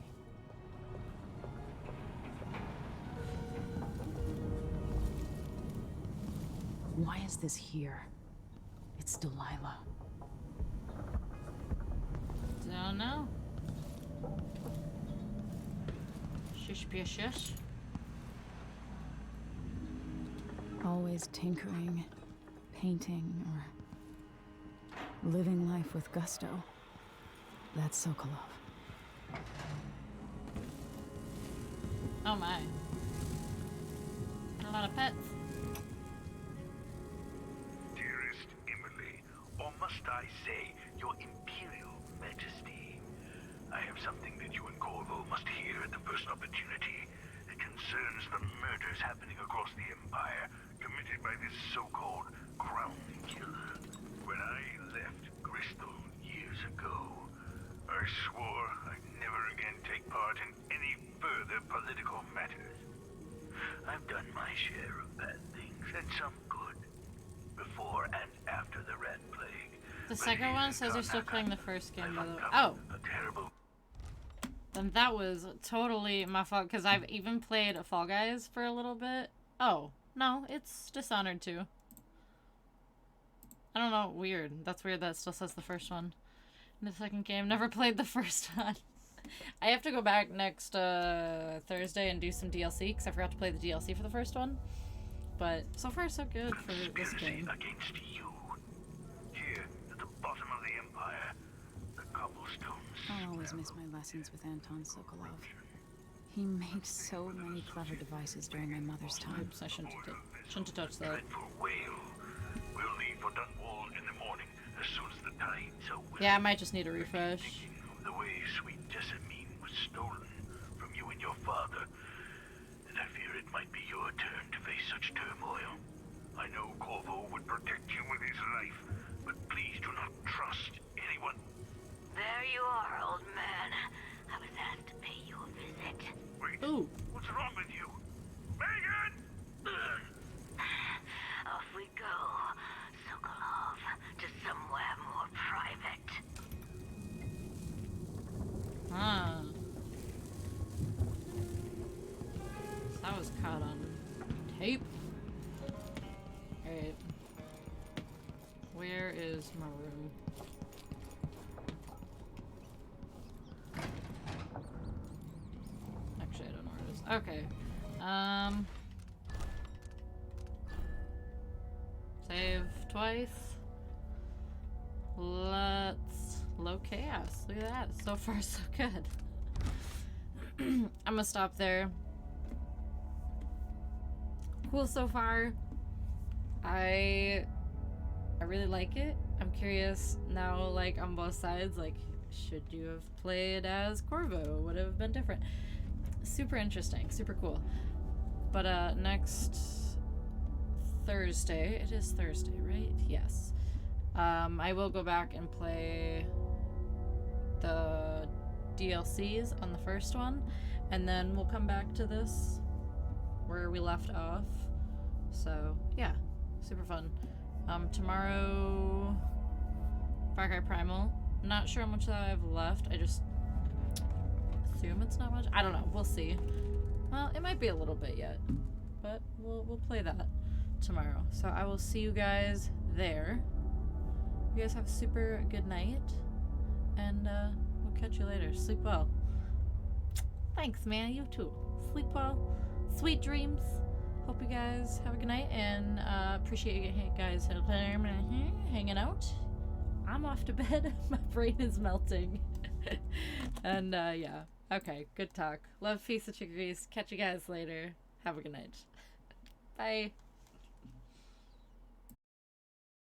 Why is this here? It's Delilah. Don't know. Suspicious. Always tinkering, painting, or living life with gusto. That's Sokolov. Oh my. A lot of pets. Dearest Emily, or must I say, your Imperial Majesty, I have something that you and Corvo must hear at the first opportunity. It concerns the murders happening across the Empire, committed by this so-called crown killer. When I left Crystal years ago, I swore I'd never again take part in any further political matters. I've done my share of bad things, and some good, before and after the Red Plague. The second one says you're still playing the first game, by the way. Oh! Then that was totally my fault, because I've even played Fall Guys for a little bit. Oh, no, it's Dishonored 2. I don't know, weird. That's weird that it still says the first one. In the second game, never played the first one. I have to go back next Thursday and do some DLC, because I forgot to play the DLC for the first one. But so far, so good for this game. Against you. Here, at the bottom of the Empire, the cobblestones. I'll always miss my lessons with Anton Sokolov. He made so many clever devices during my mother's time. Oops, I shouldn't have touched that. We'll leave for Dunwall in the morning as soon as the tides are willing. Yeah, I might just need a refresh. The way sweet Jessamine was stolen from you and your father, and I fear it might be your turn to face such turmoil. I know Corvo would protect you with his life, but please do not trust anyone. There you are, old man. I was asked to pay you a visit. Wait, ooh. What's wrong with you? Megan! Off we go, Sokolov, to somewhere more private. Ah. That was caught on tape. Alright. Where is my room? Actually, I don't know where it is. Okay. Save twice. Let's low chaos. Look at that. So far, so good. I'm gonna stop there. Cool so far. I really like it. I'm curious now, like, on both sides, like, should you have played as Corvo? Would have been different. Super interesting, super cool. But next Thursday, it is Thursday, right? Yes. I will go back and play the DLCs on the first one, and then we'll come back to this where we left off. So yeah, super fun. Tomorrow, Far Cry Primal. Not sure how much that I have left. I just assume it's not much. I don't know. We'll see. Well, it might be a little bit yet, but we'll play that tomorrow. So I will see you guys there. You guys have a super good night, and we'll catch you later. Sleep well. Thanks, man. You too. Sleep well. Sweet dreams. Hope you guys have a good night, and appreciate you guys hanging out. I'm off to bed. My brain is melting. And yeah. Okay, good talk. Love, peace, and chickpeas. Catch you guys later. Have a good night. Bye.